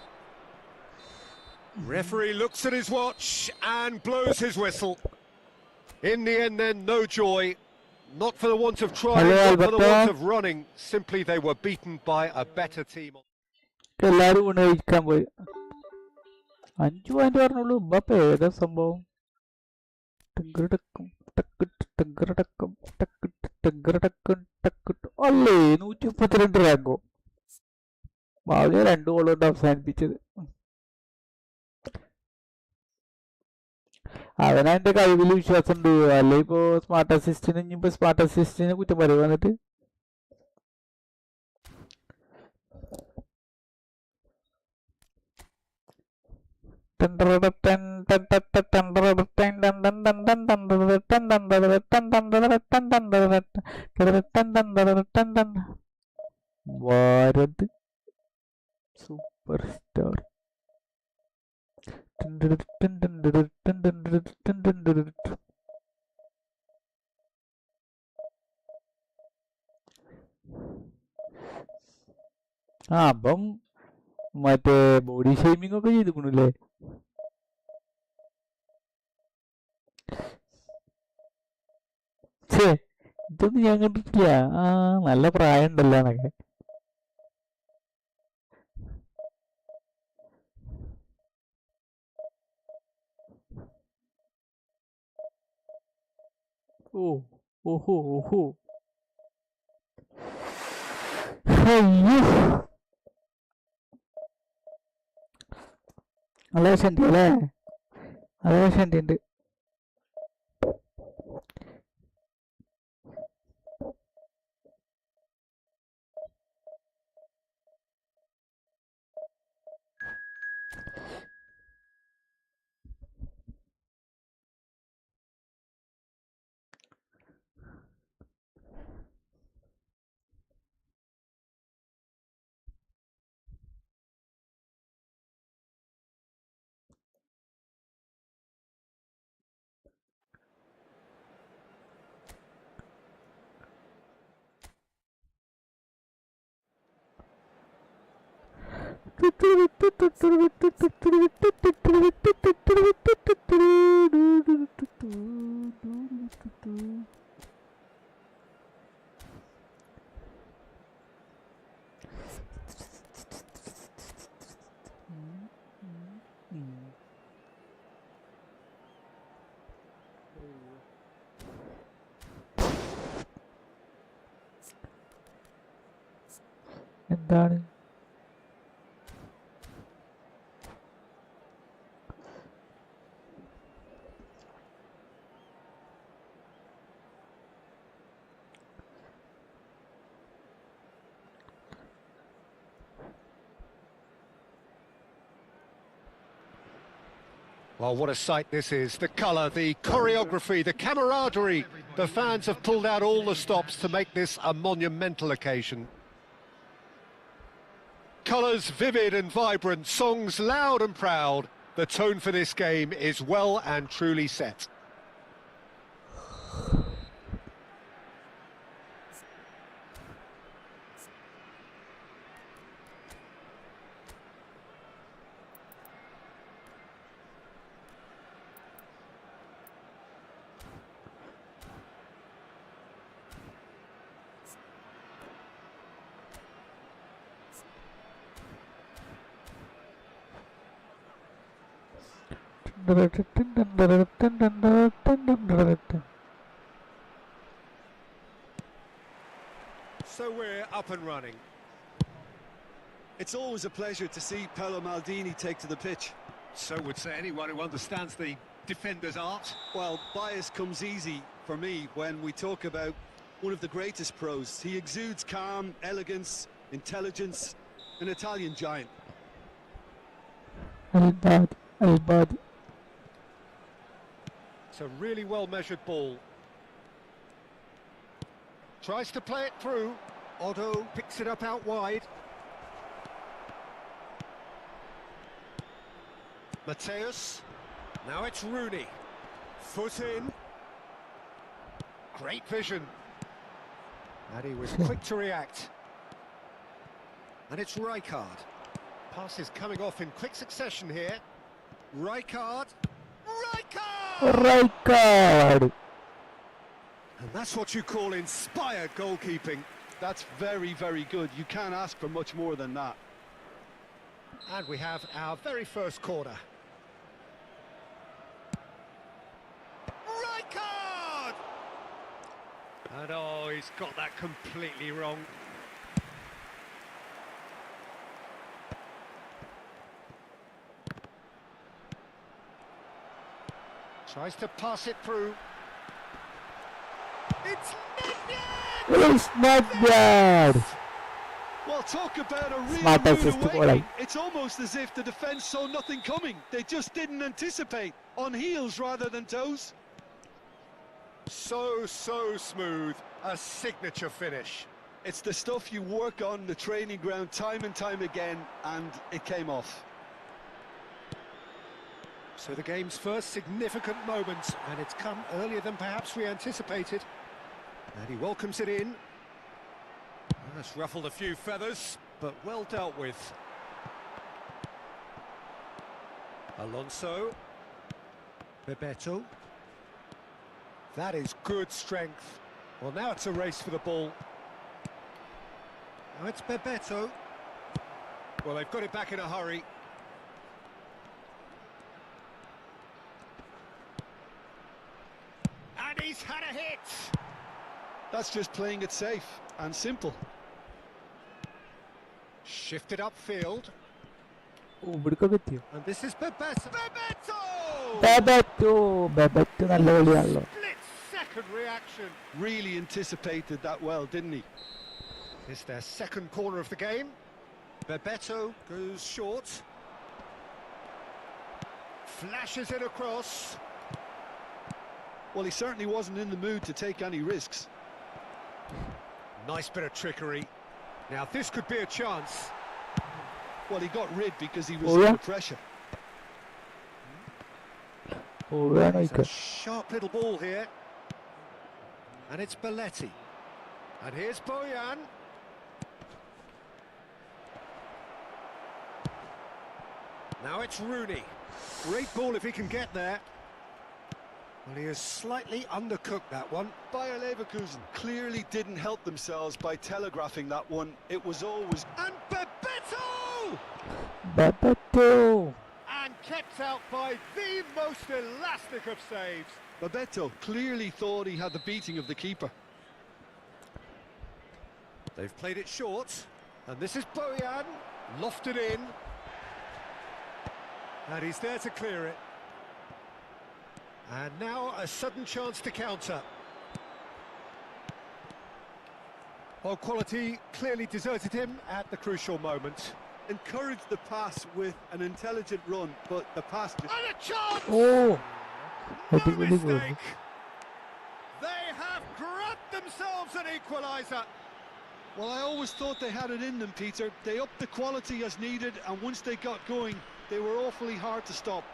Referee looks at his watch and blows his whistle. In the end then, no joy. Not for the want of trying, not for the want of running. Simply they were beaten by a better team. എല്ലാരും കൊണ്ട് കഴിക്കാൻ പോയി 5 point പറഞ്ഞുള്ളൂ ബപ്പേ ഏതാ സംഭവം അല്ലേ 132 റാങ്കോ ഭാഗ്യ 2 goal കൊണ്ട് അവസാനിപ്പിച്ചത് അവനെന്റെ കഴിവിൽ വിശ്വാസമുണ്ട് അല്ലെ ഇപ്പൊ സ്മാർട്ട് അസിസ്റ്റിന് ഇനിയിപ്പോ സ്മാർട്ട് അസിസ്റ്റിനെ കുറ്റം പറയും വന്നിട്ട് ഭാരത് സൂപ്പർ സ്റ്റാർ അപ്പം മറ്റേ ബോഡി ഷേമിംഗ് ഒക്കെ ചെയ്തിക്കണല്ലേ ഇതൊന്നും ഞാൻ കണ്ടിട്ടില്ല നല്ല പ്രായം ഉണ്ടല്ലോ എന്നൊക്കെ ഓഹോ അയ്യോ നല്ല വിഷണ്ട് അല്ലേ നല്ല വിഷണ്ട് ഉണ്ട് എന്താണ് Well, what a sight this is. The colour, the choreography, the camaraderie. The fans have pulled out all the stops to make this a monumental occasion. Colours vivid and vibrant, songs loud and proud. The tone for this game is well and truly set. So we're up and running. It's always a pleasure to see Paolo Maldini take to the pitch. So would say anyone who understands the defender's art. Well, bias comes easy for me when we talk about one of the greatest pros. He exudes calm, elegance, intelligence, an Italian giant. Albad. It's a really well-measured ball. Tries to play it through. Otto picks it up out wide. Mateus. Now it's Rooney. Foot in. Great vision. And he was quick to react. And it's Rijkaard. Passes coming off in quick succession here. Rijkaard. Rijkaard! And that's what you call inspired goalkeeping. That's very, very good. You can't ask for much more than that. And we have our very first corner. Rijkaard! And oh, he's got that completely wrong. Tries to pass it through. It's Nedved! It's Nedved! Well, talk about a real Smart rude assist to awakening. goal. It's almost as if the defence saw nothing coming. They just didn't anticipate. On heels rather than toes. So smooth. A signature finish. It's the stuff you work on the training ground time and time again, and it came off. So the game's first significant moment, and it's come earlier than perhaps we anticipated. And he welcomes it in. That's ruffled a few feathers, but well dealt with. Alonso. Bebeto. That is good strength. Well, now it's a race for the ball. Now it's Bebeto. Well, they've got it back in a hurry. And he's had a hit! That's just playing it safe and simple. Shifted upfield. ഇവിടേക്ക് എത്തിയോ And this is Bebeto! Bebeto നല്ല കളിയാണല്ലോ Split-second reaction. Really anticipated that well, didn't he? It's their second corner of the game. Bebeto goes short. Flashes it across. Well, he certainly wasn't in the mood to take any risks. Nice bit of trickery. Now this could be a chance. Well, he got rid because he was Oh, yeah? under pressure. It's a sharp little ball here. And it's Belletti. And here's Bojan. Now it's Rooney. Great ball if he can get there. Well, he has slightly undercooked that one. Bayer Leverkusen clearly didn't help themselves by telegraphing that one. It was always... And Bebeto! Bebeto! And kept out by the most elastic of saves. Bebeto clearly thought he had the beating of the keeper. They've played it short. And this is Bojan. Lofted in. And he's there to clear it. And now a sudden chance to counter. Well, quality clearly deserted him at the crucial moment. Encouraged the pass with an intelligent run, but the pass just... And a chance! Oh! No mistake! They have grabbed themselves an equaliser. Well, I always thought they had it in them, Peter. They upped the quality as needed, and once they got going, they were awfully hard to stop.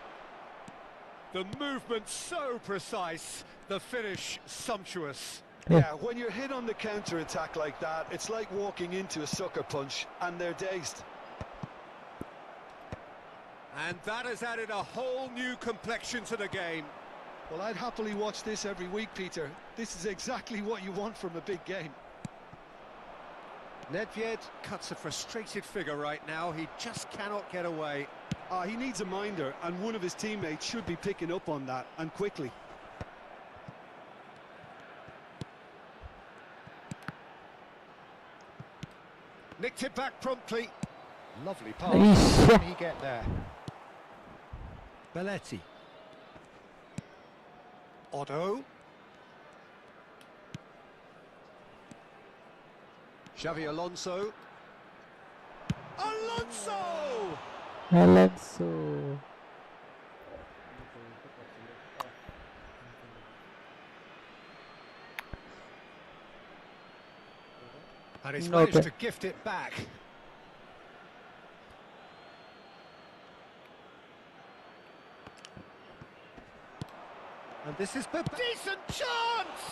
The movement so precise, the finish sumptuous. Yeah, when you're hit on the counter-attack like that, it's like walking into a sucker punch, and they're dazed. And that has added a whole new complexion to the game. Well, I'd happily watch this every week, Peter. This is exactly what you want from a big game. Nedved cuts a frustrated figure right now. He just cannot get away. He needs a minder, and one of his teammates should be picking up on that, and quickly. Nicked it back promptly. Lovely pass. How did he get there? Belletti. Otto. Xavi Alonso. Alonso! Alonso. And he's managed to gift it back. And this is a decent chance!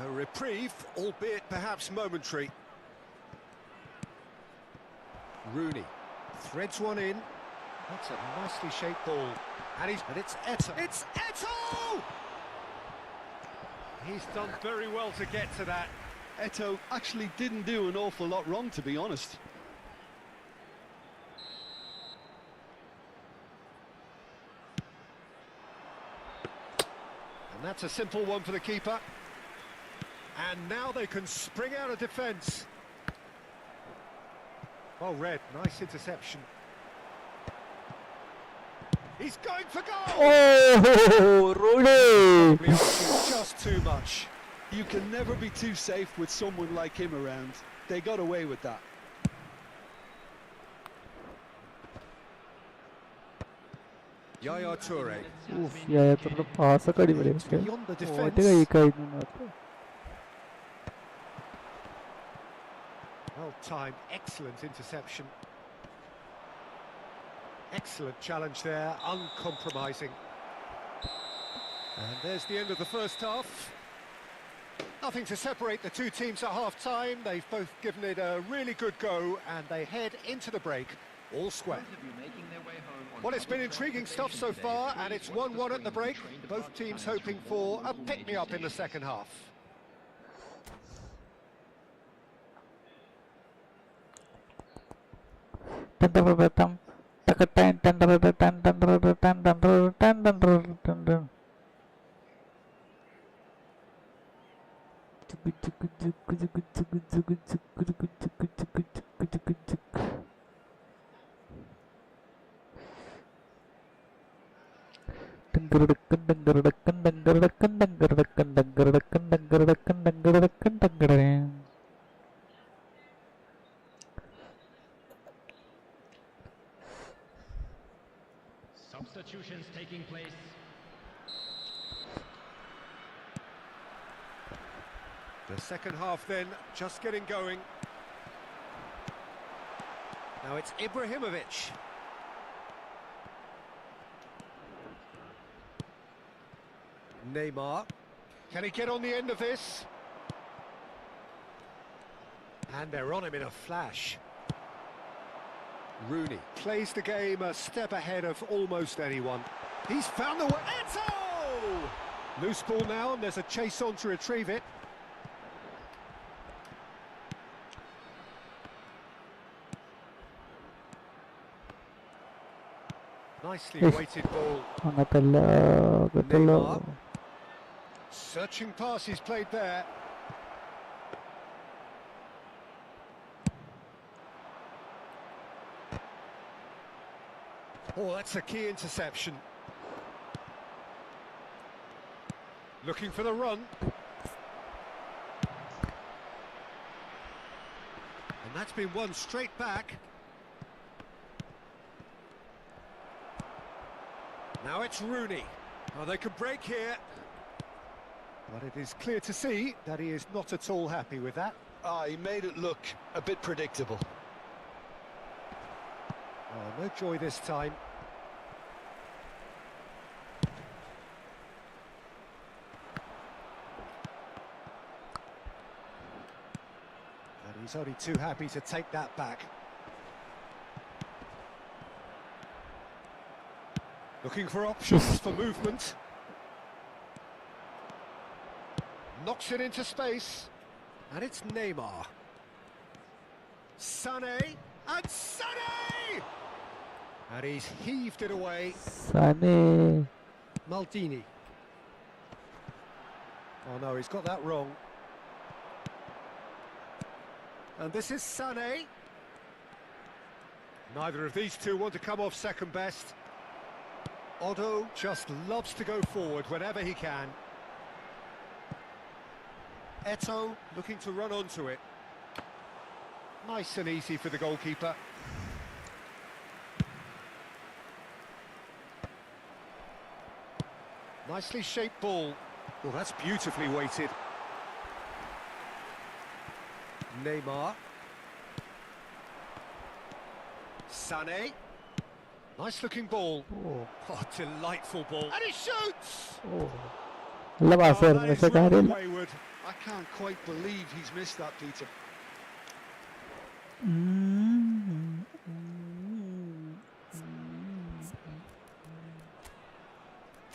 A reprieve, albeit perhaps momentary. Rooney threads one in. That's a nicely shaped ball. And it's Eto. It's Eto! He's done very well to get to that. Eto actually didn't do an awful lot wrong, to be honest. And that's a simple one for the keeper. And now they can spring out of defence. Well read, nice interception. He's going for goal! Oh, Rooney! Just too much. You can never be too safe with someone like him around. They got away with that. Yaya Toure. Yaya Toure pass Beyond the defence. Well timed, excellent interception. Excellent challenge there, uncompromising. And there's the end of the first half. Nothing to separate the two teams at half-time. They've both given it a really good go, and they head into the break all square. Well, it's been intriguing stuff so far, and it's 1-1 at the break. Both teams hoping for a pick-me-up in the second half. Substitutions taking place. The second half then, just getting going. Now it's Ibrahimovic. Neymar. Can he get on the end of this? And they're on him in a flash. Rooney plays the game a step ahead of almost anyone. He's found the way. Eto! Loose ball now, and there's a chase on to retrieve it. Nicely weighted ball. Neymar. Searching passes played there. Oh, that's a key interception. Looking for the run. And that's been won straight back. Now it's Rooney. Oh, they can break here. But it is clear to see that he is not at all happy with that. He made it look a bit predictable. Oh, no joy this time. And he's only too happy to take that back. Looking for options for movement. Knocks it into space. And it's Neymar. Sané. And Sané! And he's heaved it away. Sané. Maldini. Oh no, he's got that wrong. And this is Sané. Neither of these two want to come off second best. Otto just loves to go forward whenever he can. Eto looking to run onto it. Nice and easy for the goalkeeper. Nicely shaped ball. Well, that's beautifully weighted. Neymar. Sané. Nice looking ball. Oh, delightful ball. And he shoots! നല്ല പാസ്സായിരുന്നു that is പക്ഷെ rather കാര്യമില്ല. wayward. I can't quite believe he's missed that, Peter.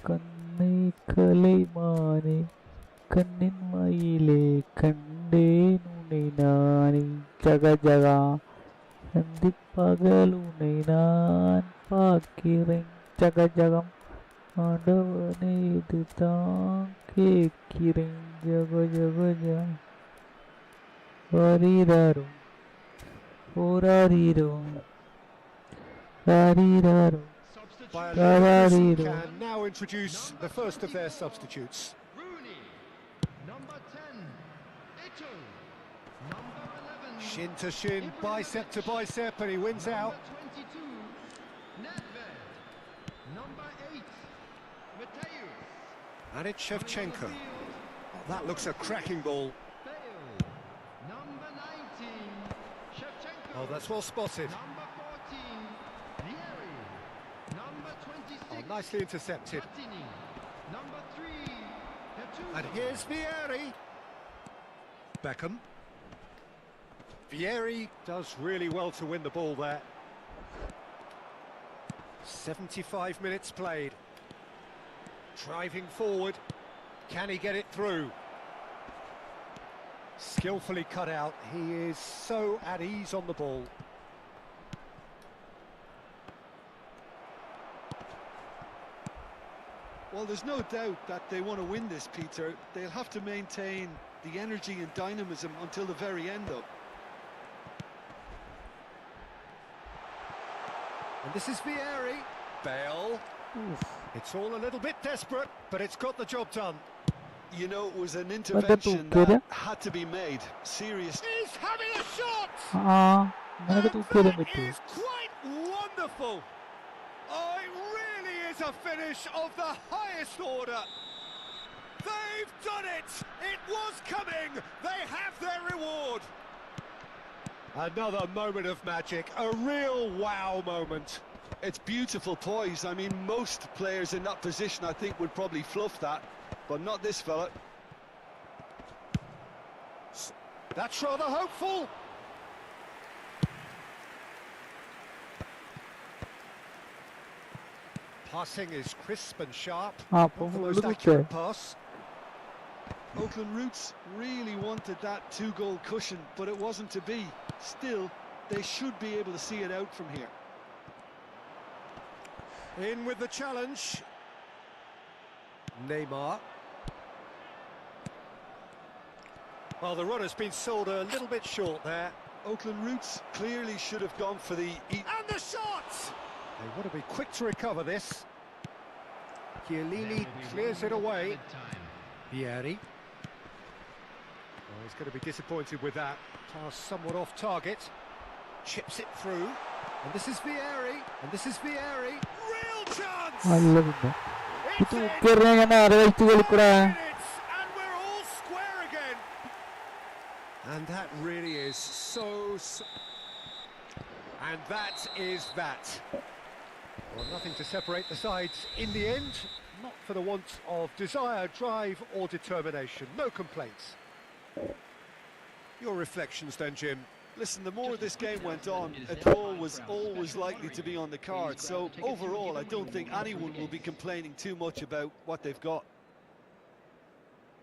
കണ്ണേ കലൈമാനെ കണ്ണിൻ മയിലേ കണ്ടേനുണை നാനே ജഗ ജഗ சந்திப்பகலுனை நான் பார்க்கிறேன் ஜக ஜகம் ஆண்டவனே இதுதான் கேட்கிறேன் ஜக ஜக ஜ வாரீராரும் போராரீரும் ராரீராரும் Violins can now introduce the first of their substitutes. Rooney, number 10, Eto, number 11, Shin to shin, bicep to bicep, and he wins out. number 22, Nedved, number 8, Mateus, And it's Shevchenko. Oh, that looks a cracking ball. Bale, number 19, Shevchenko, Oh, that's well spotted. number 14, Vieri, number 26, Oh, nicely intercepted. Platini, number 3, Gattuso, And here's Vieri. Beckham. Vieri does really well to win the ball there. 75 minutes played. Driving forward. Can he get it through? Skillfully cut out. He is so at ease on the ball. Well, there's no doubt that they want to win this, Peter. They'll have to maintain the energy and dynamism until the very end, though. And this is Vieri. Bale. It's all a little bit desperate, but it's got the job done. You know, it was an intervention that had to be made. Serious. He's having a shot! അങ്ങനൊക്കെ തൂക്കിയാലും That പറ്റുമോ? is quite wonderful. Oh, it really is a finish of the highest order. They've done it! It was coming! They have their reward! Another moment of magic, a real wow moment. It's beautiful poise. I mean, most players in that position, I think, would probably fluff that, but not this fella. That's rather hopeful. Passing is crisp and sharp. Ah, Not the full most good accurate pass. Oakland Roots really wanted that 2-goal cushion, but it wasn't to be. Still, they should be able to see it out from here. In with the challenge. Neymar. Well, the run has been sold a little bit short there. Oakland Roots clearly should have gone for the... And the shot! They want to be quick to recover this. Chiellini clears it away. Vieri. Oh, he's going to be disappointed with that. Pass somewhat off target. Chips it through. And this is Vieri. And this is Vieri. Real chance! It's in. Minutes, and we're all square again. And that really is so... And that is that. Well, nothing to separate the sides in the end. Not for the want of desire, drive or determination. No complaints. Your reflections then, Jim? Listen, the more this game went on, a draw was always likely to be on the card. So overall, I don't think anyone will be complaining too much about what they've got.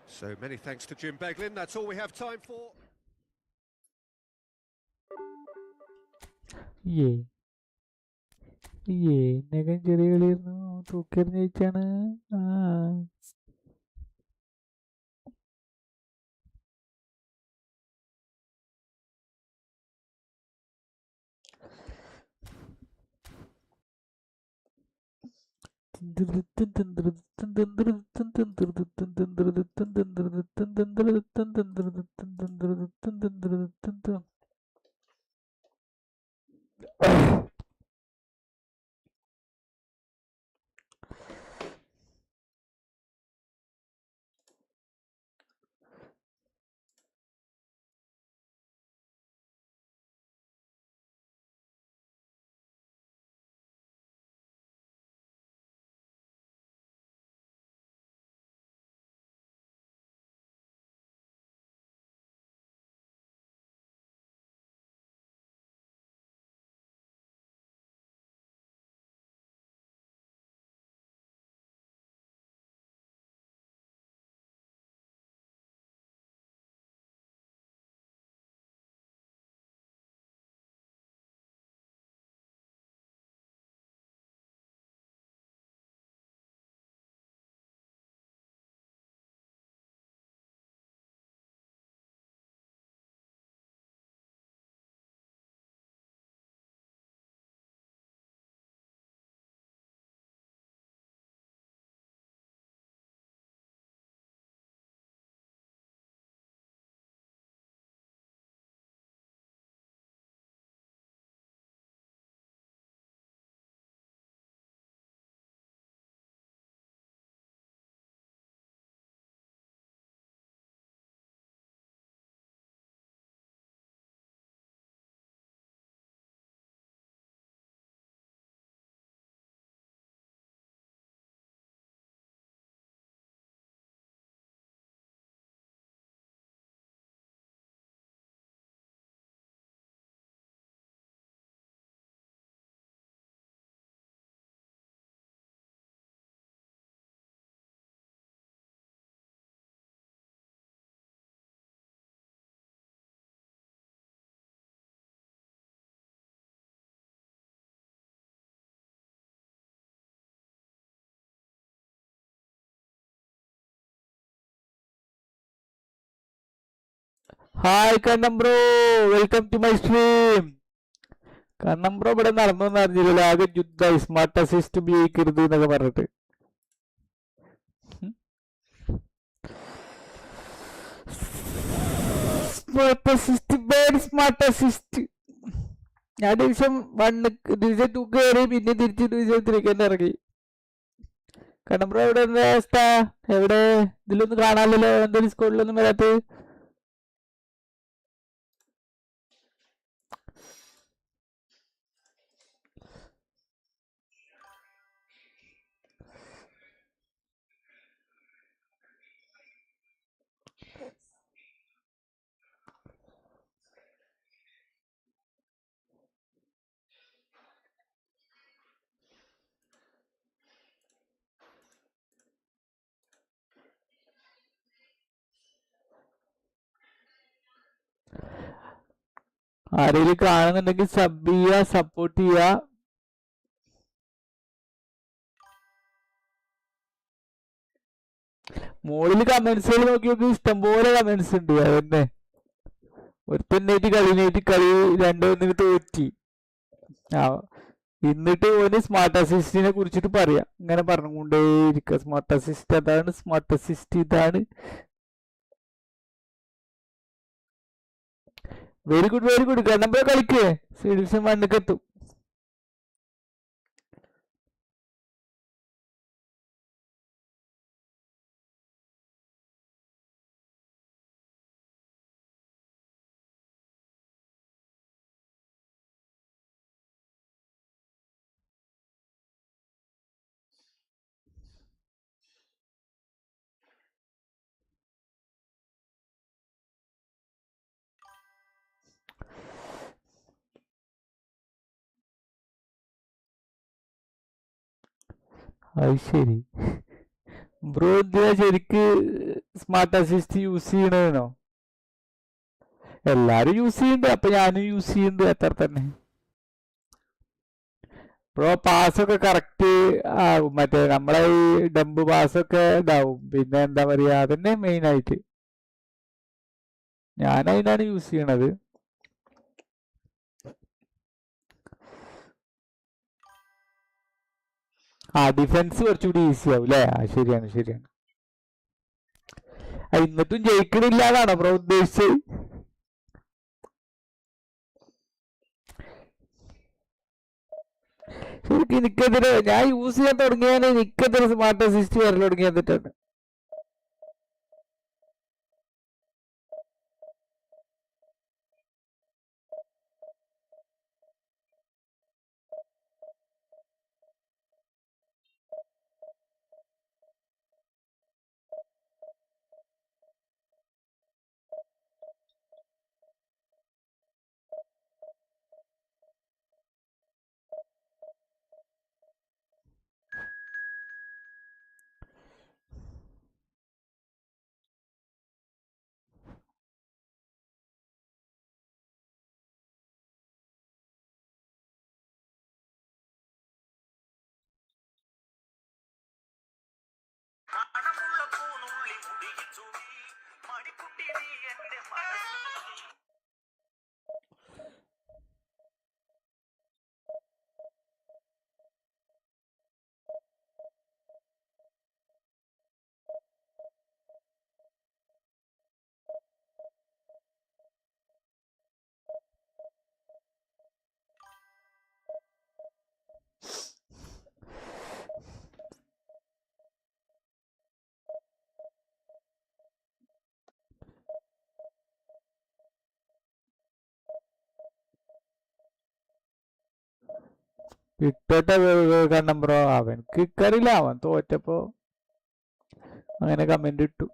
So many thanks to Jim Beglin. That's all we have time for. എന്നൊക്കെ ചെറിയ കളിയായിരുന്നു തൂക്കെറിഞ്ഞ് ജയിച്ചാണ്. Hi കണ്ണം bro, welcome to my stream. കണ്ണം bro ഇവിടെ നടന്നൊന്നും അറിഞ്ഞില്ലല്ലോ. ആകെ യുദ്ധമായി സ്മാർട്ട് അസിസ്റ്റ് ഉപയോഗിക്കരുത് എന്നൊക്കെ പറഞ്ഞിട്ട്. Smart assist bad smart assist. ഞാൻ ഡിവിഷൻ 1 ഡിവിഷൻ 2 കയറി, പിന്നെ തിരിച്ച് ഡിവിഷൻ 3 തന്നെ ഇറങ്ങി. കണ്ണം ബ്രോ എവിടെ എന്താ അവസ്ഥ? എവിടെ ഇതിലൊന്നും കാണാമല്ലോ, എന്താ ഡിസ്കോഡിലൊന്നും വരാത്തത്? ആരെങ്കിലും കാണുന്നുണ്ടെങ്കിൽ സബ് ചെയ്യുക, സപ്പോർട്ട് ചെയ്യുക. മുകളിൽ കമന്റ്സുകൾ നോക്കി നോക്കി ഇഷ്ടംപോലെ കമന്റ്സ് ഉണ്ട്. അതന്നെ ഒരുത്തന്നായിട്ട് കളി 2-1 തോറ്റി. എന്നിട്ട് ഓന് സ്മാർട്ട് അസിസ്റ്റിനെ കുറിച്ചിട്ട് പറയാം. ഇങ്ങനെ പറഞ്ഞുകൊണ്ടേയിരിക്കുക. സ്മാർട്ട് അസിസ്റ്റ് അതാണ്, സ്മാർട്ട് അസിസ്റ്റ് ഇതാണ്. Very good very good. കണ്ണമ്പ കളിക്ക്, സീഡിഷൻ 1 എത്തും. അത് ശരി ബ്രോ, എന്തിനാ ശരിക്ക് സ്മാർട്ട് അസിസ്റ്റ് യൂസ് ചെയ്യണോ? എല്ലാരും യൂസ് ചെയ്യുന്നുണ്ട്, അപ്പൊ ഞാനും യൂസ് ചെയ്യുന്നുണ്ട്, അത്ര തന്നെ. ബ്രോ പാസ്സൊക്കെ കറക്റ്റ് ആകും. മറ്റേ നമ്മളെ ഈ ഡംബ് പാസ്സൊക്കെ ഇതാവും. പിന്നെ എന്താ പറയാ, അതന്നെ മെയിൻ ആയിട്ട് ഞാൻ അതിനാണ് യൂസ് ചെയ്യണത്. ഡിഫൻസ് കുറച്ചുകൂടി ഈസി ആവും അല്ലേ? ശരിയാണ് ശരിയാണ്. എന്നിട്ടും ജയിക്കണില്ല എന്നാണോ ബ്രോ ഉദ്ദേശിച്ചത്? ശരിക്കും എനിക്കെതിരെ ഞാൻ യൂസ് ചെയ്യാൻ തുടങ്ങിയാൽ എനിക്കെതിരെ സ്മാർട്ട് അസിസ്റ്റ് വരൽ തുടങ്ങി എന്നിട്ടാണ്. ഇട്ടോട്ടെ കണ്ണം ബ്രോ, അവൻക്ക് ഇക്കറിയില്ല, അവൻ തോറ്റപ്പോ അങ്ങനെ കമന്റ് ഇട്ടു.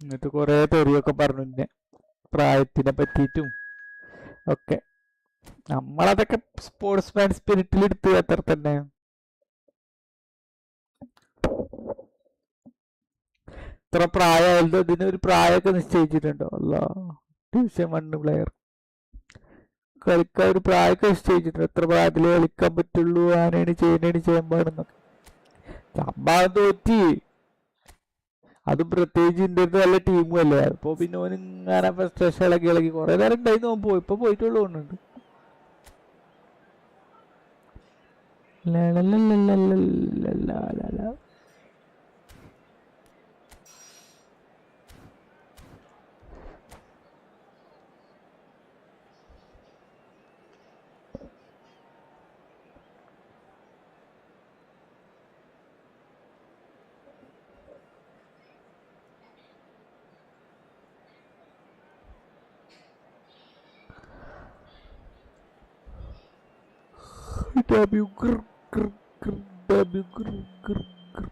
എന്നിട്ട് കൊറേ തെറിയൊക്കെ പറഞ്ഞു പിന്നെ പ്രായത്തിനെ പറ്റിയിട്ടും ഒക്കെ. നമ്മളതൊക്കെ സ്പോർട്സ്മാൻ സ്പിരിറ്റിൽ എടുത്ത് അത്ര തന്നെ. ഇത്ര പ്രായമായാലും ഇതിനൊരു പ്രായമൊക്കെ നിശ്ചയിച്ചിട്ടുണ്ടോ? അല്ല, ഡിവിഷൻ 1 പ്ലെയർ കളിക്കാൻ ഒരു പ്രായമൊക്കെ നിശ്ചയിച്ചിട്ടുണ്ട്. എത്ര പ്രായത്തിലേ കളിക്കാൻ പറ്റുള്ളൂ, ആനയാണ് ചെയ്യാൻ പാടുന്നൊക്കെ. സംഭവം തോറ്റി, അതും പ്രത്യേകിച്ച് ഇന്ത്യ നല്ല ടീമും അല്ലേ. അപ്പൊ പിന്നെ ഓന് ഇങ്ങനെ ഫ്രസ്ട്രേഷൻ ഇളകി കുറെ നേരം ഉണ്ടായിരുന്നു. ഓൻ പോയി, ഇപ്പൊ പോയിട്ടുള്ളൂ തോന്നുന്നുണ്ട്. W grr grr grr W grr grr grr.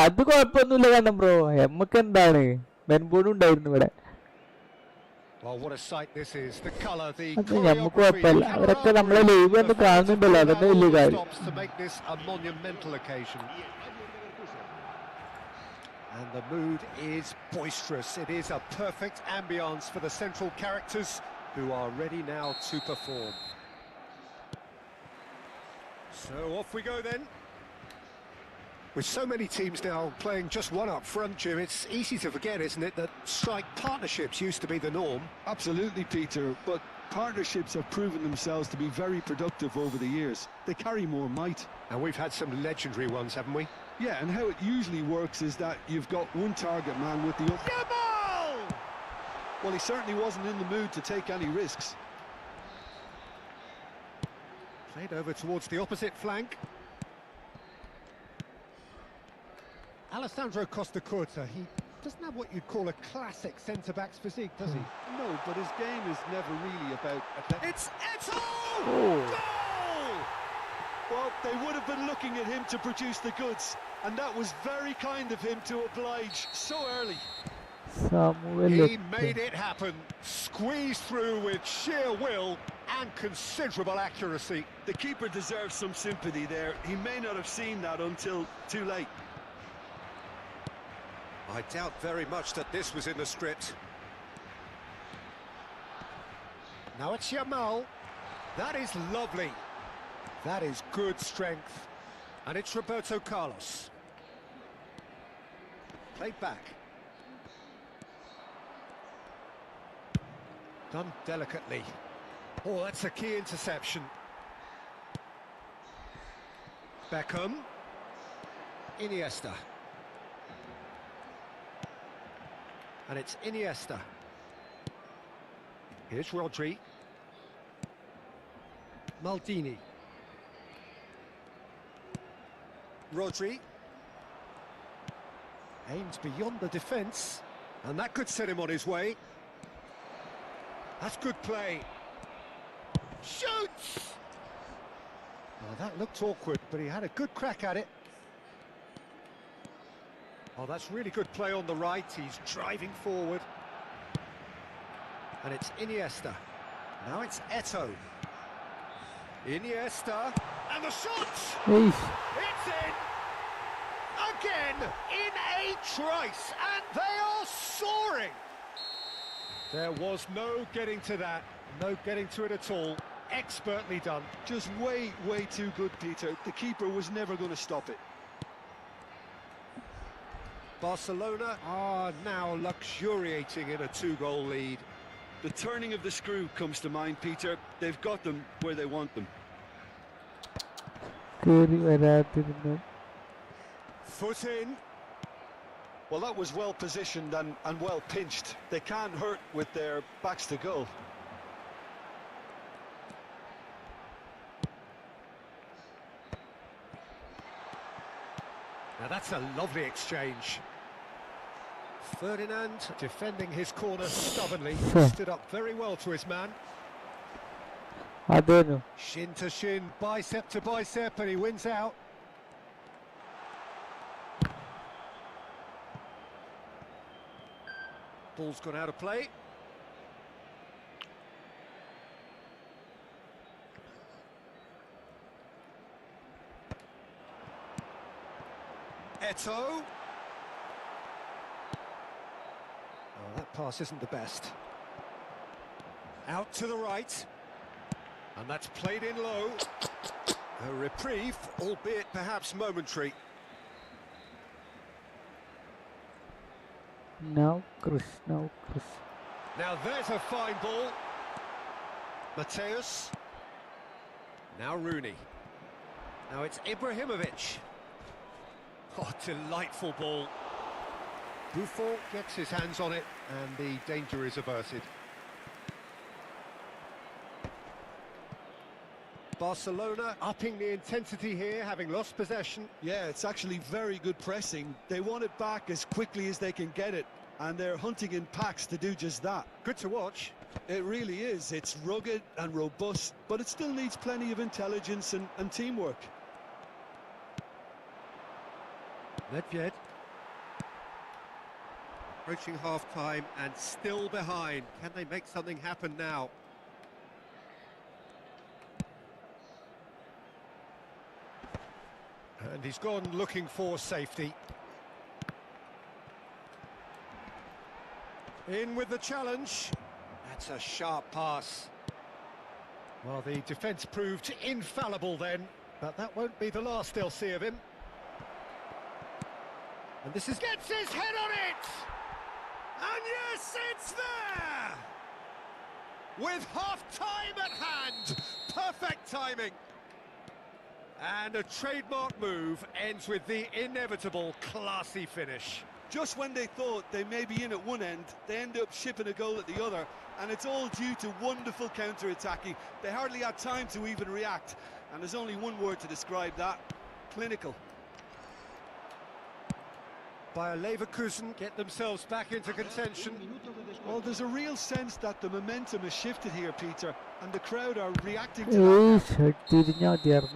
അത് കുഴപ്പമൊന്നുമില്ല കാരണം ബ്രോ, എമ്മക്ക് എന്താണ് മെൻബോർഡും ഉണ്ടായിരുന്നു ഇവിടെ. Well, what a sight this is. The colour, the അത് നമുക്ക് choreography, the കുഴപ്പമില്ല. അവരൊക്കെ നമ്മളെ camaraderie, ലൈവ് the എന്ന് fans കാണുന്നുണ്ടല്ലോ, have അതന്നെ pulled വലിയ out all the കാര്യം. stops to make this a monumental occasion. And the mood is boisterous. It is a perfect ambience for the central characters who are ready now to perform. So off we go then. With so many teams now playing just one up front, Jim, it's easy to forget, isn't it, that strike partnerships used to be the norm. Absolutely, Peter, but partnerships have proven themselves to be very productive over the years. They carry more might. And we've had some legendary ones, haven't we? Yeah, and how it usually works is that you've got one target man with the other. Jamal! Well, he certainly wasn't in the mood to take any risks. Played over towards the opposite flank. Alessandro Costacurta, he doesn't have what you'd call a classic centre-back's physique, does he? No, but his game is never really about... It's Eto'o! Oh. Goal! Well, they would have been looking at him to produce the goods, and that was very kind of him to oblige so early. Samuel He made it happen, squeezed through with sheer will and considerable accuracy. The keeper deserves some sympathy there. He may not have seen that until too late. I doubt very much that this was in the script. Now it's Jamal. That is lovely. That is good strength. And it's Roberto Carlos. Played back. Done delicately. Oh, that's a key interception. Beckham. Iniesta. And it's Iniesta. Here's Rodri. Maldini. Rodri. Aims beyond the defence. And that could set him on his way. That's good play. Shoots! Oh, that looked awkward, but he had a good crack at it. Oh, that's really good play on the right. He's driving forward. And it's Iniesta. Now it's Eto'o. Iniesta. And the shot! Eish. It's in! Again, in a trice, and they are soaring! There was no getting to that, no getting to it at all. Expertly done. Just way too good, Peter. The keeper was never going to stop it. Barcelona are now luxuriating in a 2-goal lead. The turning of the screw comes to mind, Peter. They've got them where they want them. കേറി വരാതിരുന്നു. Foot in. Well, that was well positioned and well pinched. They can't hurt with their backs to goal. Now that's a lovely exchange. Ferdinand defending his corner stubbornly. Stood up very well to his man. അതേനു. Shin to shin, bicep to bicep, and he wins out. Ball's gone out of play. Eto'o. Oh, that pass isn't the best. Out to the right. And that's played in low. A reprieve, albeit perhaps momentary. Now Chris. Now there's a fine ball. Mateus. Now Rooney. Now it's Ibrahimovic. Oh, delightful ball. Buffon gets his hands on it and the danger is averted. Barcelona upping the intensity here, having lost possession. Yeah, it's actually very good pressing. They want it back as quickly as they can get it, and they're hunting in packs to do just that. Good to watch. It really is. It's rugged and robust, but it still needs plenty of intelligence and teamwork. Nedved. Approaching half-time and still behind. Can they make something happen now? And he's gone looking for safety. In with the challenge. That's a sharp pass. Well, the defence proved infallible then, but that won't be the last they'll see of him. And this is... Gets his head on it! And yes, it's there! With half-time at hand, perfect timing. And a trademark move ends with the inevitable classy finish. Just when they thought they may be in at one end, they end up shipping a goal at the other, and it's all due to wonderful counter-attacking. They hardly had time to even react, and there's only one word to describe that: clinical. Bayer Leverkusen get themselves back into contention. Well, there's a real sense that the momentum has shifted here, Peter, and the crowd are reacting to that.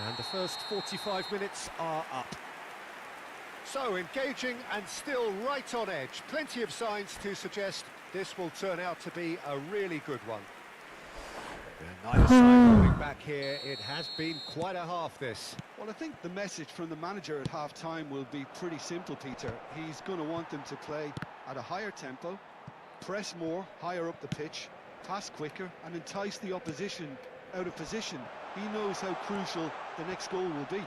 And the first 45 minutes are up. So engaging and still right on edge. Plenty of signs to suggest this will turn out to be a really good one. And neither side holding back here. It has been quite a half, this. Well, I think the message from the manager at half-time will be pretty simple, Peter. He's going to want them to play at a higher tempo, press more, higher up the pitch, pass quicker, and entice the opposition out of position. He knows how crucial the next goal will be.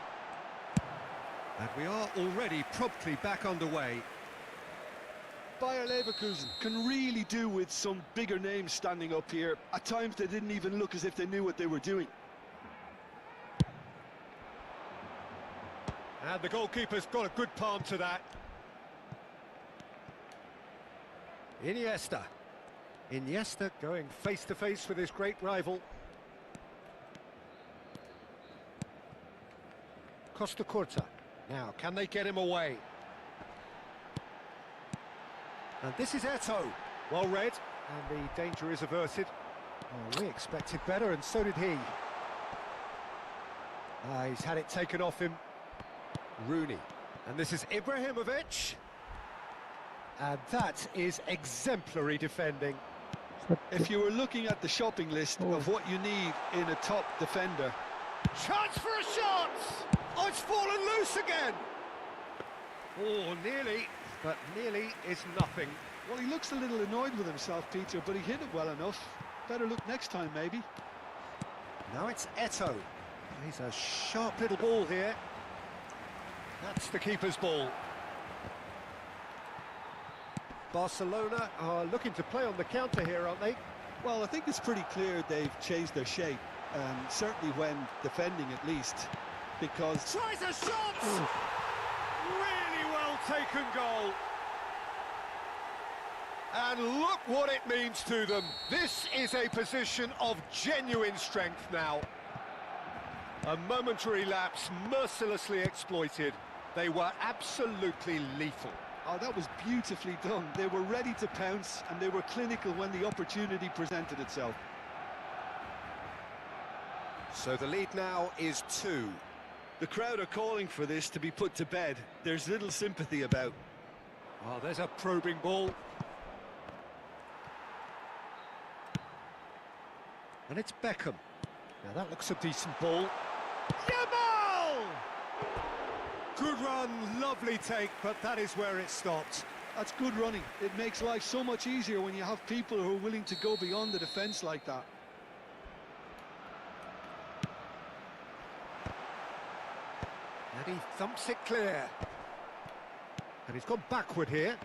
And we are already promptly back underway. Bayer Leverkusen can really do with some bigger names standing up here. At times they didn't even look as if they knew what they were doing. And the goalkeeper's got a good palm to that. Iniesta. Iniesta going face-to-face with his great rival. Costa Curta. Now, can they get him away? And this is Eto'o. Well read, and the danger is averted. Oh, we expected better, and so did he. He's had it taken off him. Rooney. And this is Ibrahimovic. And that is exemplary defending. If you were looking at the shopping list of what you need in a top defender... Chance for a shot! Oh, it's fallen loose again! Oh, nearly, but nearly is nothing. Well, he looks a little annoyed with himself, Peter, but he hit it well enough. Better look next time, maybe. Now it's Eto'o. He's a sharp little ball here. That's the keeper's ball. Barcelona are looking to play on the counter here, aren't they? Well, I think it's pretty clear they've changed their shape, certainly when defending at least, because... Tries a shot! Really well taken goal. And look what it means to them. This is a position of genuine strength now. A momentary lapse mercilessly exploited. They were absolutely lethal. Oh, that was beautifully done. They were ready to pounce, and they were clinical when the opportunity presented itself. So the lead now is 2. The crowd are calling for this to be put to bed. There's little sympathy about. Oh, there's a probing ball. And it's Beckham. Now that looks a decent ball. Yamal! Good run, lovely take, but that is where it stopped. That's good running. It makes life so much easier when you have people who are willing to go beyond the defence like that. And he thumps it clear. And he's gone backward here.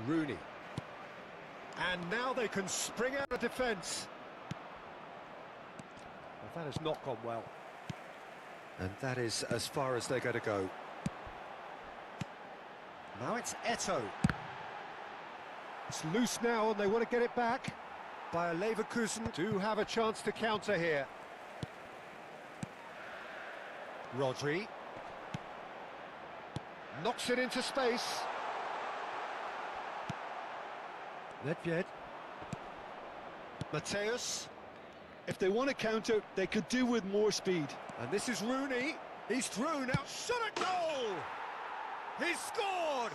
Rooney. And now they can spring out of defence. Well, that has not gone well. And that is as far as they're going to go. Now it's Eto'o. It's loose now and they want to get it back. Bayer Leverkusen do have a chance to counter here. Rodri. Knocks it into space. Nedved. Mateus. If they want to counter, they could do with more speed. And this is Rooney. He's through now. Shot at goal! He's scored!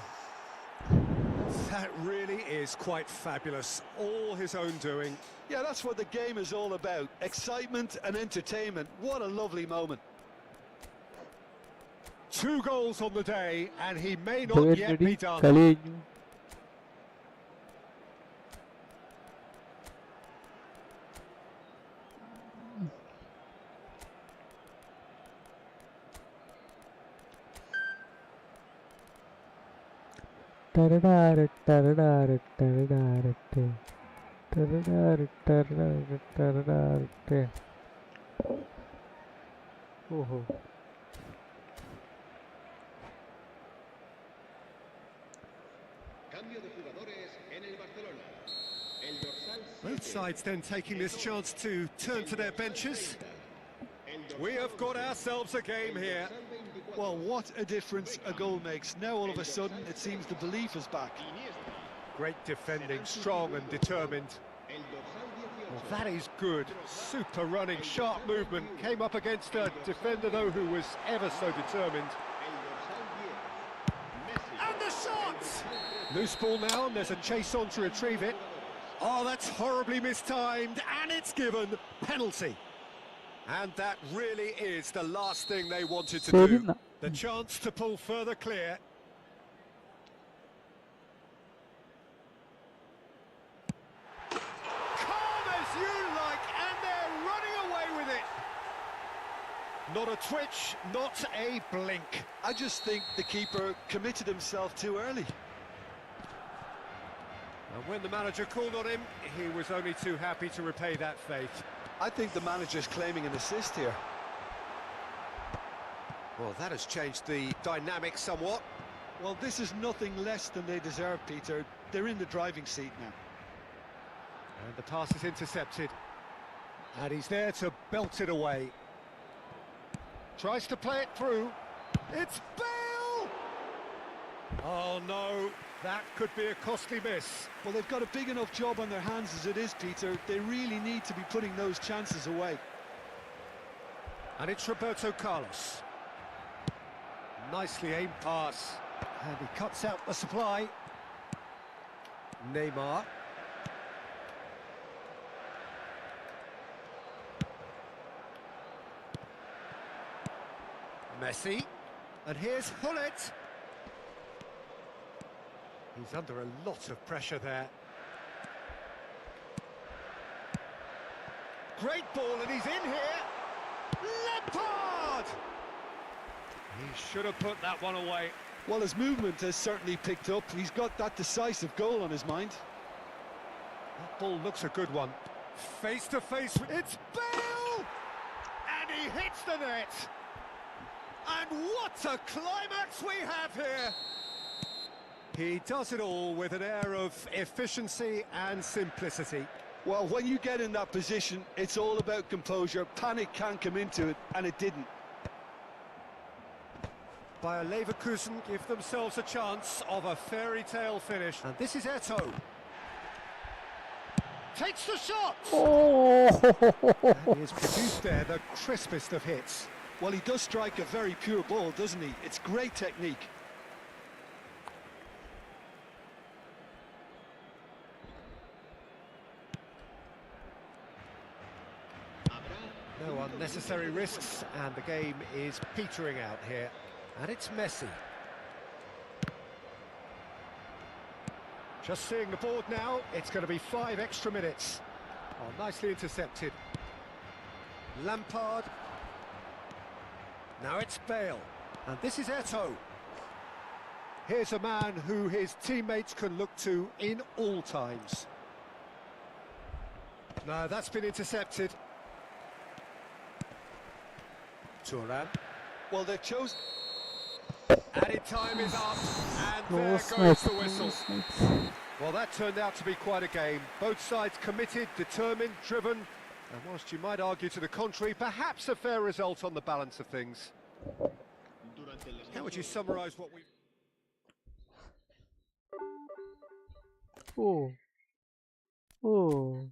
That really is quite fabulous. All his own doing. Yeah, that's what the game is all about. Excitement and entertainment. What a lovely moment. 2 goals on the day, and he may ഇത് not yet വരുന്നടി be done. കളി കഴിഞ്ഞു. ടരടാര ടരടാര ടരടാരട്ടെ ടരടാര ടരടാര ടരടാരട്ടെ. ഓഹോ, Both sides then taking this chance to turn to their benches. We have got ourselves a game here. Well, what a difference a goal makes. Now all of a sudden it seems the belief is back. Great defending, strong and determined. Well, that is good. Super running, sharp movement. Came up against a defender, though, who was ever so determined. And the shot! Loose ball now, and there's a chase on to retrieve it. Oh, that's horribly mistimed, and it's given penalty. And that really is the last thing they wanted to ശരി do. എന്നാ. The chance to pull further clear. Calm as you like, and they're running away with it. Not a twitch, not a blink. I just think the keeper committed himself too early. And when the manager called on him, he was only too happy to repay that faith. I think the manager's claiming an assist here. Well, that has changed the dynamic somewhat. Well, this is nothing less than they deserve, Peter. They're in the driving seat now. And the pass is intercepted. And he's there to belt it away. Tries to play it through. It's Bale! Oh, no. That could be a costly miss. Well, they've got a big enough job on their hands as it is, Peter. They really need to be putting those chances away. And it's Roberto Carlos. Nicely aimed pass. And he cuts out the supply. Neymar. Messi. And here's Hullet. He's under a lot of pressure there. Great ball, and he's in here. Lampard! He should have put that one away. Well, his movement has certainly picked up. He's got that decisive goal on his mind. That ball looks a good one. Face to face, it's Bale! And he hits the net. And what a climax we have here! He does it all with an air of efficiency and simplicity. Well, when you get in that position, it's all about composure. Panic can't come into it, and it didn't. Bayer Leverkusen give themselves a chance of a fairy tale finish. And this is Eto'o. Takes the shot! And he has produced there the crispest of hits. Well, he does strike a very pure ball, doesn't he? It's great technique. No unnecessary risks, and the game is petering out here. And it's Messi. Just seeing the board now, it's going to be 5 extra minutes. Oh, nicely intercepted. Lampard. Now it's Bale. And this is Eto'o. Here's a man who his teammates can look to in all times. No, that's been intercepted. Turan. Well, they've chosen... Added time is up, and there goes the whistle. Well, that turned out to be quite a game. Both sides committed, determined, driven, and whilst you might argue to the contrary, perhaps a fair result on the balance of things. How would you summarise what we... Oh. Oh.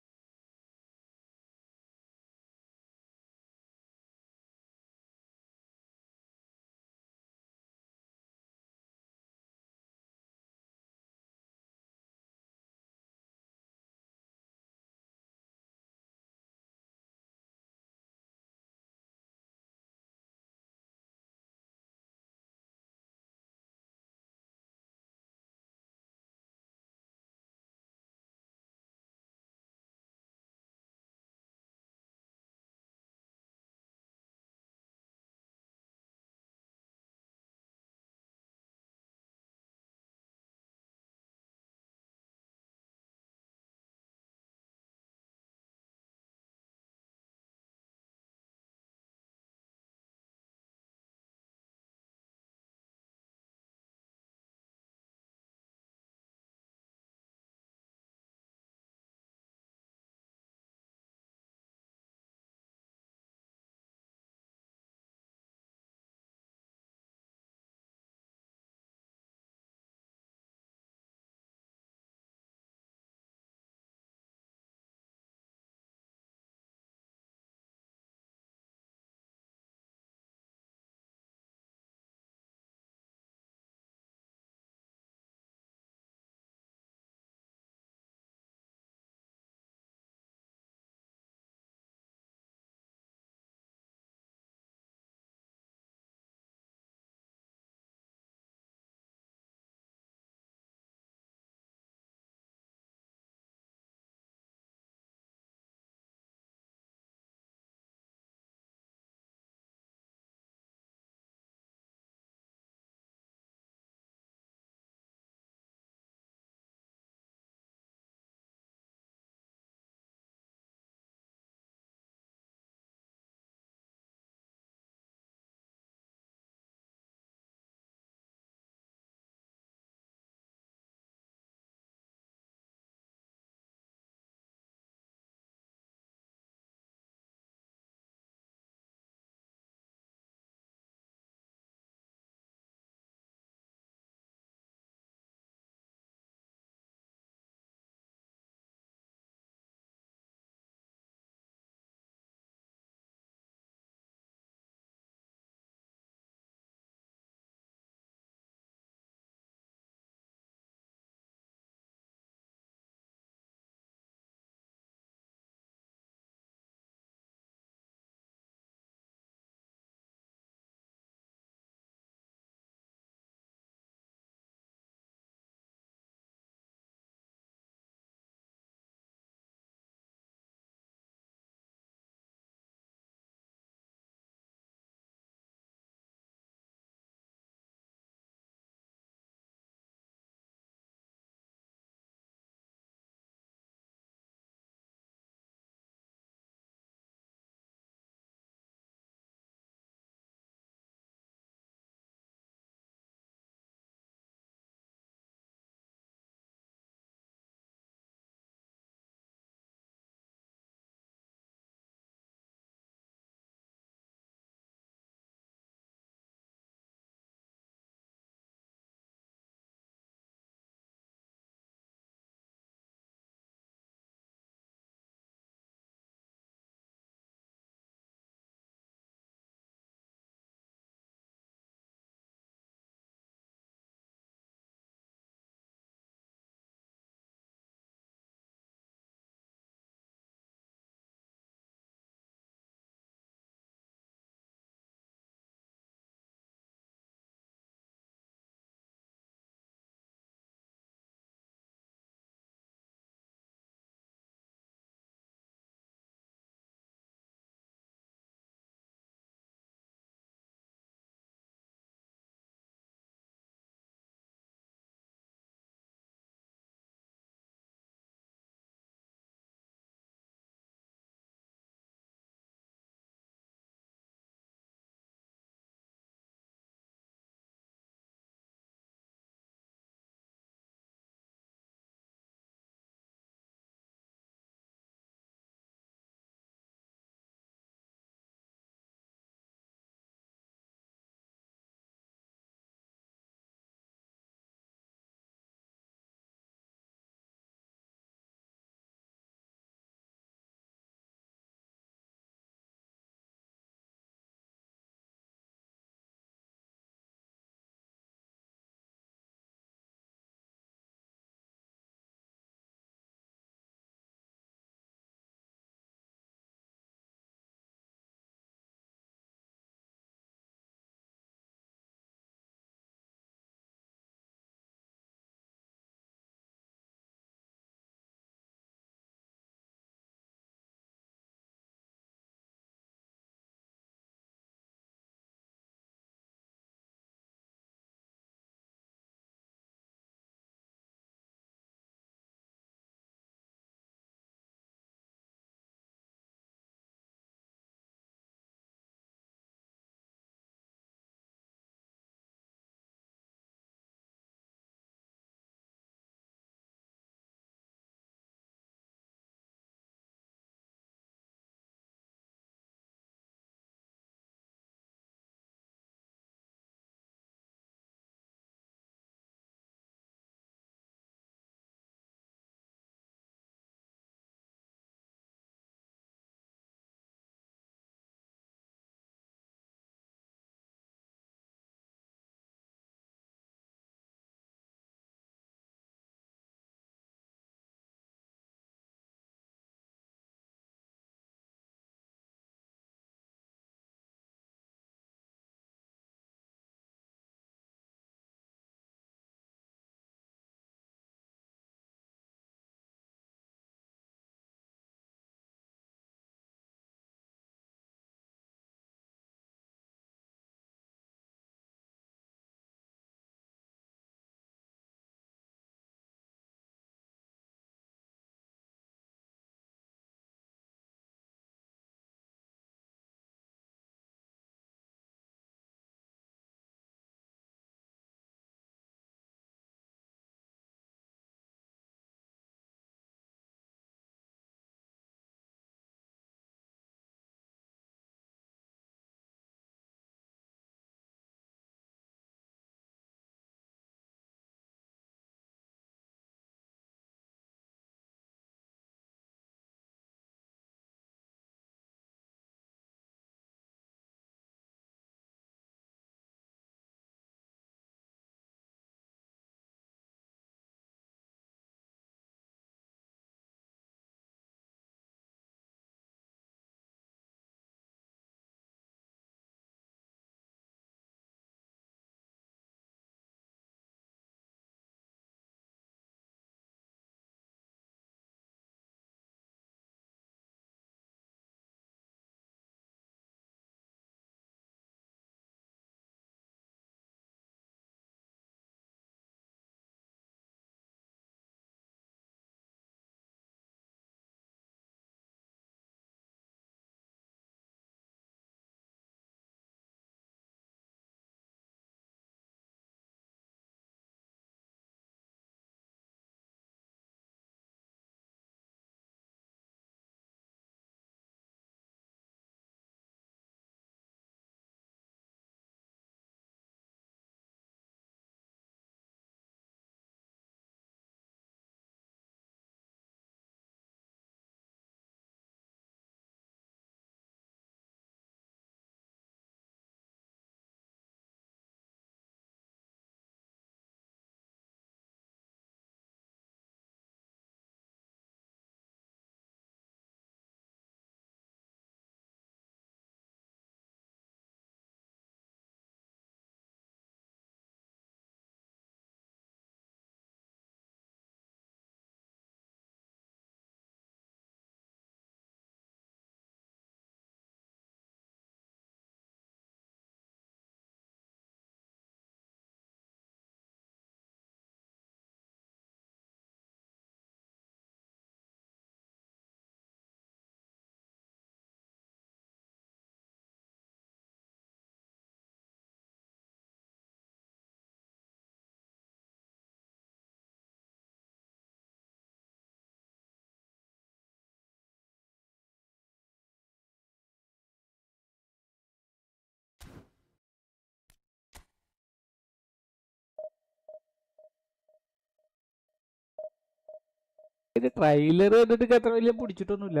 ഇതിന്റെ trailer കണ്ടിട്ട് അത്ര വലിയ പിടിച്ചിട്ടൊന്നുമില്ല.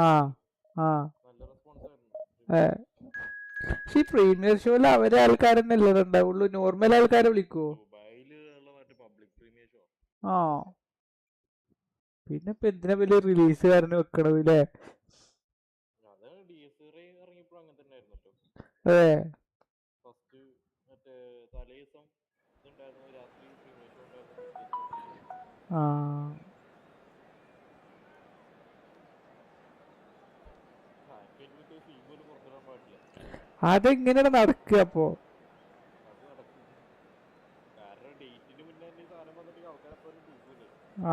ആ ആ പക്ഷെ ഈ premier ഷോയിൽ അവരെ ആൾക്കാരെന്നല്ലേ ഉണ്ടാവുള്ളൂ, നോർമൽ ആൾക്കാരെ വിളിക്കുവോ? ആ പിന്നെ ഇപ്പൊ എന്തിനാ വലിയ റിലീസുകാരന് വെക്കണത് അല്ലേ? അതെ ആ അതെങ്ങനെയാണ് നടക്കുക അപ്പോ?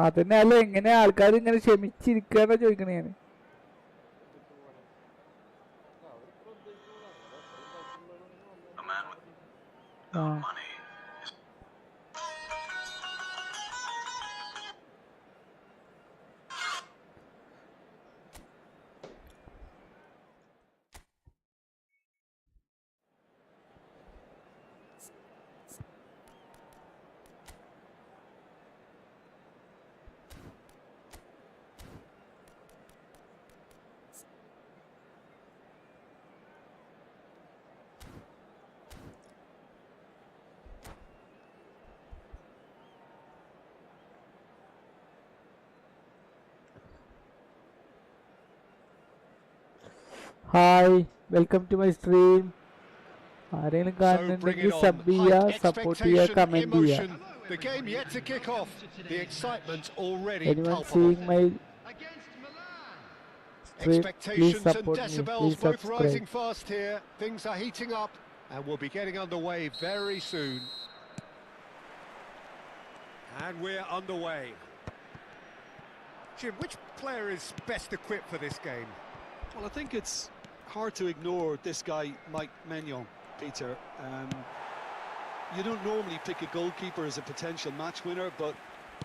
അതന്നെ അല്ല, എങ്ങനെ ആൾക്കാർ ഇങ്ങനെ ക്ഷമിച്ചിരിക്കാന്നാ ചോദിക്കണേ ഞാൻ. ആ hi, welcome to my stream. ആരെങ്കിലും കാണുന്നുണ്ടെങ്കിൽ സബ് ചെയ്യുക, സപ്പോർട്ട് ചെയ്യുക, കമന്റ് ചെയ്യുക. The game yet to kick off. The excitement already Anyone palpable. seeing my Against Milan. stream, please Expectations and support me, decibels please both rising subscribe. fast here. Things are heating up and we'll be getting underway very soon. And we're underway. Jim, which player is best equipped for this game? Well, I think it's hard to ignore this guy, Mike Maignan, Peter. You don't normally pick a goalkeeper as a potential match winner, but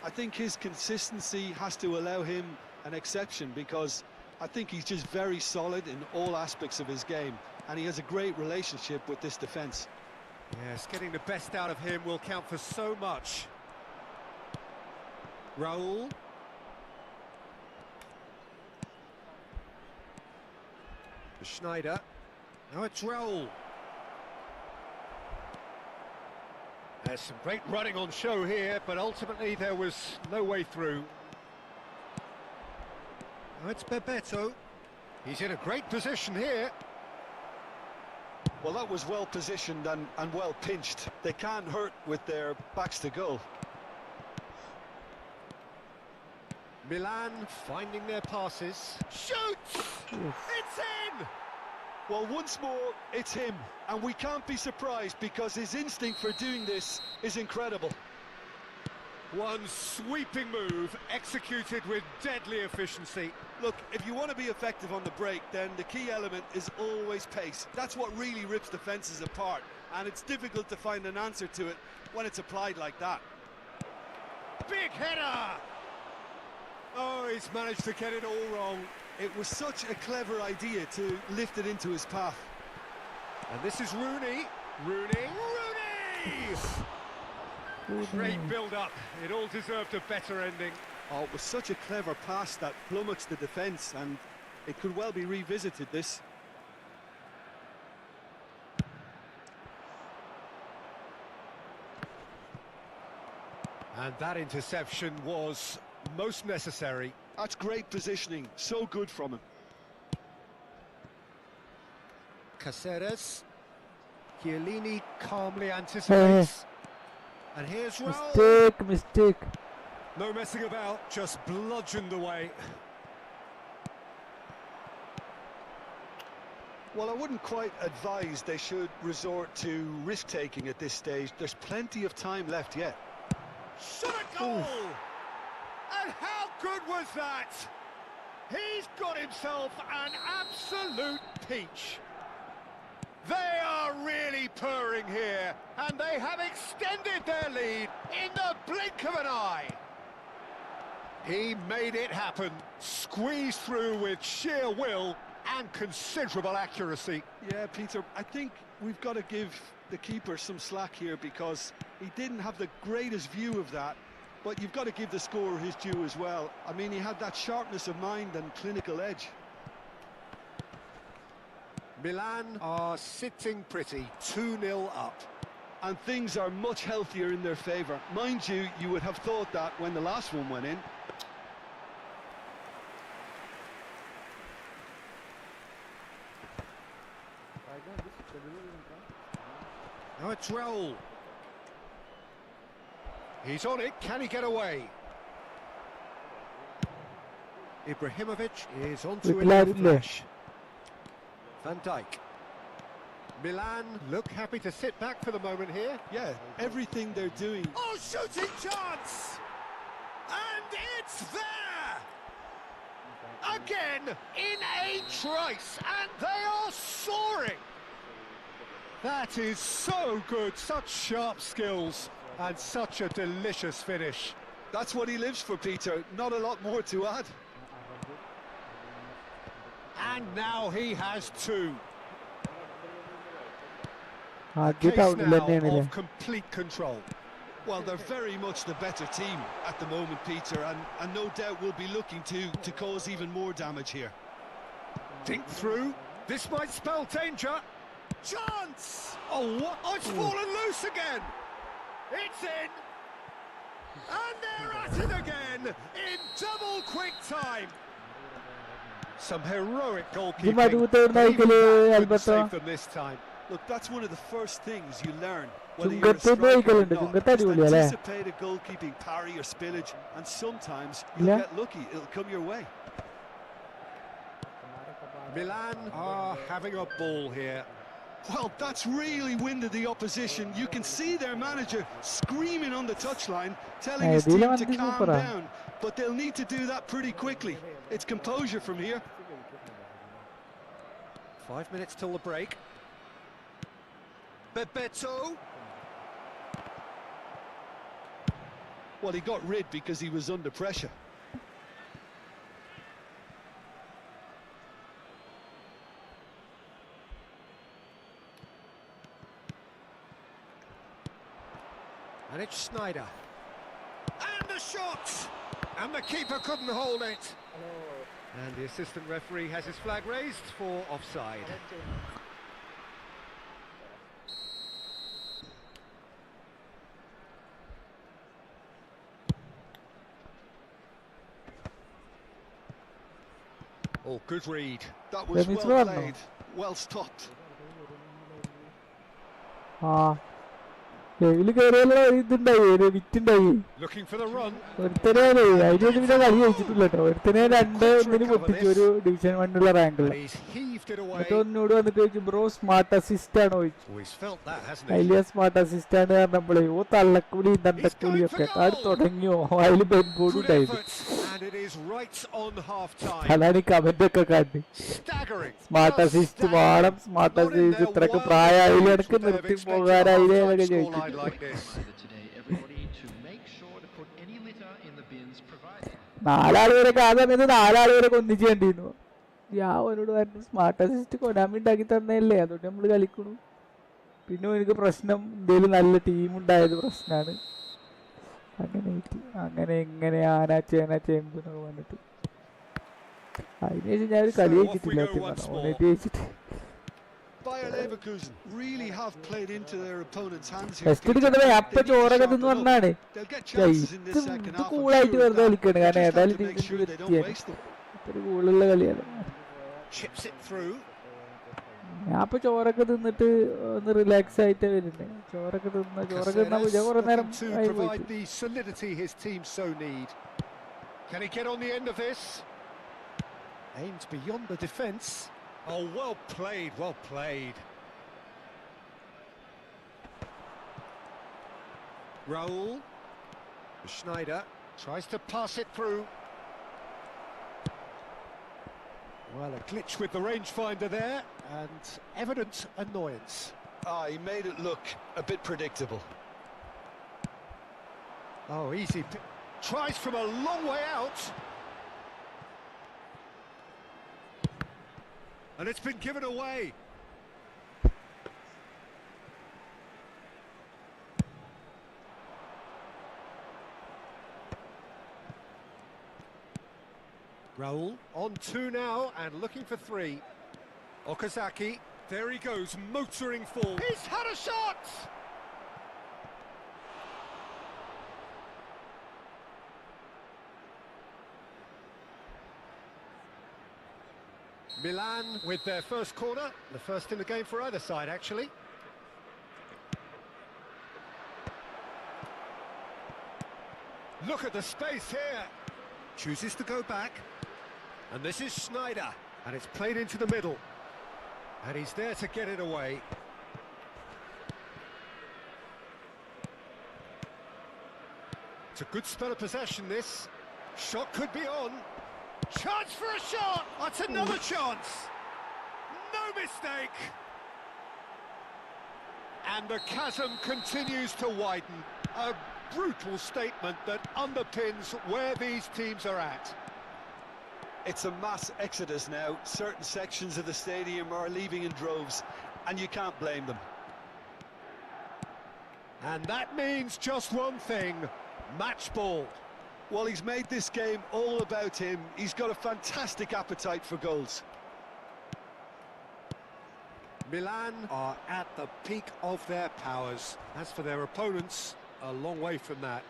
I think his consistency has to allow him an exception, because I think he's just very solid in all aspects of his game, and he has a great relationship with this defence. Yes, getting the best out of him will count for so much. Raul. Schneider. Now it's Raul. There's some great running on show here, but ultimately there was no way through. Now it's Bebeto. He's in a great position here. Well, that was well positioned and well pinched. They can't hurt with their backs to goal. Milan finding their passes. Shoots! It's in! Well, once more, it's him, and we can't be surprised because his instinct for doing this is incredible. One sweeping move, executed with deadly efficiency. Look, if you want to be effective on the break, then the key element is always pace. That's what really rips defences apart, and it's difficult to find an answer to it when it's applied like that. Big header! Oh, he's managed to get it all wrong. It was such a clever idea to lift it into his path. And this is Rooney. Rooney! Great build-up. It all deserved a better ending. Oh, it was such a clever pass that flummoxed the defence, and it could well be revisited, this. And that interception was most necessary. That's great positioning, so good from him. Caceres. Chiellini calmly anticipates. And here's Raul. Mistake. No messing about, just bludgeoned away. Well, I wouldn't quite advise they should resort to risk-taking at this stage. There's plenty of time left yet. Shot a goal! And how good was that? He's got himself an absolute peach. They are really purring here, and they have extended their lead in the blink of an eye. He made it happen, squeezed through with sheer will and considerable accuracy. Yeah, Peter, I think we've got to give the keeper some slack here, because he didn't have the greatest view of that, But you've got to give the scorer his due as well. I mean, he had that sharpness of mind and clinical edge. Milan are sitting pretty, 2-0 up. And things are much healthier in their favour. Mind you, you would have thought that when the last one went in. Now it's Raul. He's on it, can he get away? Ibrahimovic is onto it in a flash. Van Dijk. Milan look happy to sit back for the moment here. Yeah, everything they're doing. Oh, shooting chance! And it's there! Again, in a trice, and they are soaring! That is so good, such sharp skills, and such a delicious finish. That's what he lives for, Peter. Not a lot more to add. And now he has two. ആദ്യ Case ടൗണിൽ now തന്നെയാണല്ലേ? of complete control. Well, they're very much the better team at the moment, Peter, and no doubt will be looking to cause even more damage here. Dink through. This might spell danger. Chance! Oh, what? Oh, it's fallen loose again. It's in. And they're at it again in double quick time. Some heroic goalkeeping. Jumadu But turna even ikile that couldn't Alberto. save them this time. Look, that's one of the first things you learn, whether you're a Chunkath striker or ഉപയോഗിക്കലുണ്ട് not. Chunkath Just അടിപൊളിയല്ലേ? anticipate a goalkeeping parry or spillage, and sometimes you'll Yeah. get lucky. It'll come your way. Milan are having a ball here. Well, that's really winded the opposition. You can see their manager screaming on the touchline, telling his team to calm down. But they'll need to do that pretty quickly. It's composure from here. 5 minutes till the break. Bebeto. Well, he got rid because he was under pressure. And it's Snyder. And the shot! And the keeper couldn't hold it. And the assistant referee has his flag raised for offside. Oh, good read. That was Let me well throw it played, well stopped. ആ ലൈവില് കയറിയല്ലോ ഇതുണ്ടായി ഒരു വിറ്റുണ്ടായി Looking for the run. ഒരുത്തനെ അതിനൊന്നും പിന്നെ കളി ജയിച്ചിട്ടില്ല കേട്ടോ. ഒരുത്തനെ 2-1 പൊട്ടിച്ചു ഒരു division 1 റാങ്കില്. But he's heaved it away. എന്നിട്ട് ഒന്നോട് വന്നിട്ട് ചോദിച്ചു ബ്രോ സ്മാർട്ട് അസിസ്റ്റ് ആണോ ചോദിച്ചു. Oh, he's felt that, hasn't he? വലിയ സ്മാർട്ട് അസിസ്റ്റ് ആണ് പറഞ്ഞപ്പോഴേ ഓ തള്ളക്കൂലി തണ്ടക്കൂലിയൊക്കെ അത് തുടങ്ങിയോ അതില് ബെൻബോർഡ് Good ഉണ്ടായിരുന്നു. effort, and it is right on half time. അതാണ് ഈ കമന്റ് ഒക്കെ കണ്ട് Staggering. Smart Just assist staggering. വേണം smart Not in assist their ഇത്രക്ക് wildest പ്രായമായില്ലേ dreams ഇടക്ക് would they have നിർത്തി expected a പോകാനായില്ലേ half-time എന്നൊക്കെ scoreline ചോദിച്ചു. like this. Reminder today, everybody, to make sure to put any litter in the bins provided. 4 വരെയൊക്കെ ആ സമയത്ത് 4 വരെയൊക്കെ ഒന്നിച്ച് കണ്ടിരുന്നു. ഞാൻ അവനോട് പറഞ്ഞു സ്മാർട്ട് അസിസ്റ്റ് കൊനാമി ഉണ്ടാക്കി തന്നതല്ലേ അതുകൊണ്ട് നമ്മൾ കളിക്കണു. പിന്നെ എനിക്ക് പ്രശ്നം ഇന്ത്യയിൽ നല്ല ടീം ഉണ്ടായത് പ്രശ്നമാണ്. അങ്ങനെ ഇങ്ങനെ ആന ചേന ചേമ്പ് എന്നൊക്കെ പറഞ്ഞിട്ട് അതിനുശേഷം ഞാൻ ഒരു കളി ജയിച്ചിട്ടില്ല. ഓനായിട്ട് ജയിച്ചിട്ട് Bayer Leverkusen really have played into their opponent's hands here. Test എടുക്കണ്ടേ അപ്പൊ ചോറൊക്കെ തിന്ന് പറഞ്ഞാണ് They'll get chances in this second ഇത് half. കൂളായിട്ട് വെറുതെ കളിക്കണ്. കാരണം Just have ഏതായാലും to make ടീമിന്റെ sure they don't വ്യക്തിയാണ് waste them. ഒരു കൂളുള്ള കളിയാണ്. Chips it through. ഞാൻ ഇപ്പൊ ചോറൊക്കെ തിന്നിട്ട് ഒന്ന് റിലാക്സ് ആയിട്ട് വരുന്നത്. ചോറൊക്കെ തിന്നാ ഞാൻ കുറെ നേരം Looking to ആയി provide പോയിട്ട്. the solidity his team so need. Can he get on the end of this? Aims beyond the defence. Oh, well played, well played. Raul. Schneider tries to pass it through. Well, a glitch with the rangefinder there, and evident annoyance. He made it look a bit predictable. Oh, easy. Tries from a long way out. And it's been given away. Raul on 2 now and looking for 3. Okazaki, there he goes, motoring forward. He's had a shot! Milan with their first corner, the first in the game for either side, actually. Look at the space here. Chooses to go back. And this is Schneider. And it's played into the middle. And he's there to get it away. It's a good spell of possession, this. Shot could be on. Chance for a shot! That's another chance! No mistake! And the chasm continues to widen. A brutal statement that underpins where these teams are at. It's a mass exodus now. Certain sections of the stadium are leaving in droves, and you can't blame them. And that means just one thing, match ball. Well, he's made this game all about him. He's got a fantastic appetite for goals. Milan are at the peak of their powers. As for their opponents, a long way from that.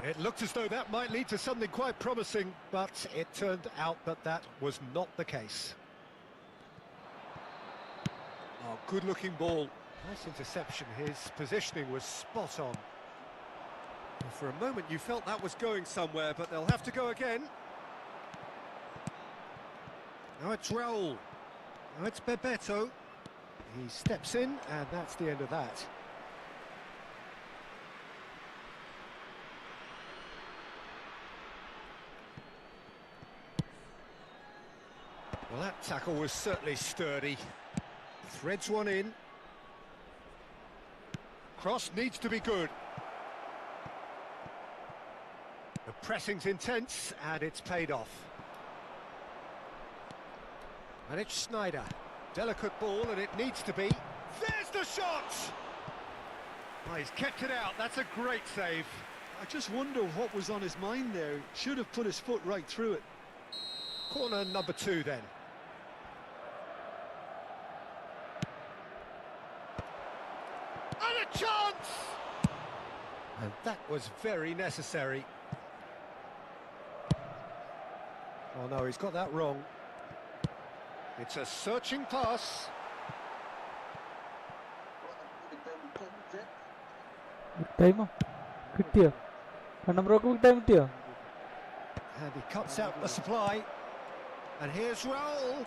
It looked as though that might lead to something quite promising, but it turned out that that was not the case. Oh, good-looking ball. Nice interception. His positioning was spot on. Well, for a moment you felt that was going somewhere, but they'll have to go again. Now it's Raul. Now it's Bebeto. He steps in, and that's the end of that. Well, that tackle was certainly sturdy. Threads one in. Cross needs to be good. The pressing's intense, and it's paid off. And it's Schneider. Delicate ball, and it needs to be. There's the shot! Oh, he's kept it out. That's a great save. I just wonder what was on his mind there. Should have put his foot right through it. Corner number 2 then. And a chance! And that was very necessary. Oh no, he's got that wrong. It's a searching pass. Time കിട്ടിയോ കണ്ണമ്പ്രോക്ക് time കിട്ടിയോ And he cuts out the supply. And here's Raul.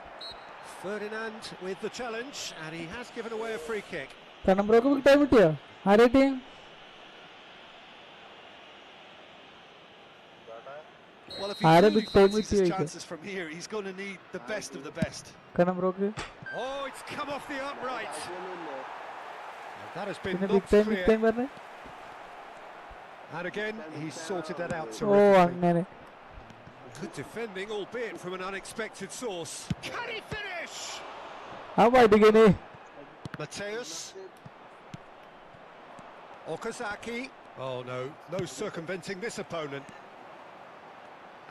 Ferdinand with the challenge, and he has given away a free kick. കണ്ണമ്പ്രോക്ക് time കിട്ടിയോ ആരെ team Well, if he really fancies his chances from here, he's going to need the best of the best. കണ്ണമ്പ്രോക്ക് Oh, it's come off the upright. And that has been പിന്നെ not big time clear. പറഞ്ഞേ And again, he's sorted that out oh terrifically. അങ്ങനെ Good defending, albeit from an unexpected source. Can he finish? ആ വൈദികനെ Mateus. Okazaki. Oh no, no circumventing this opponent.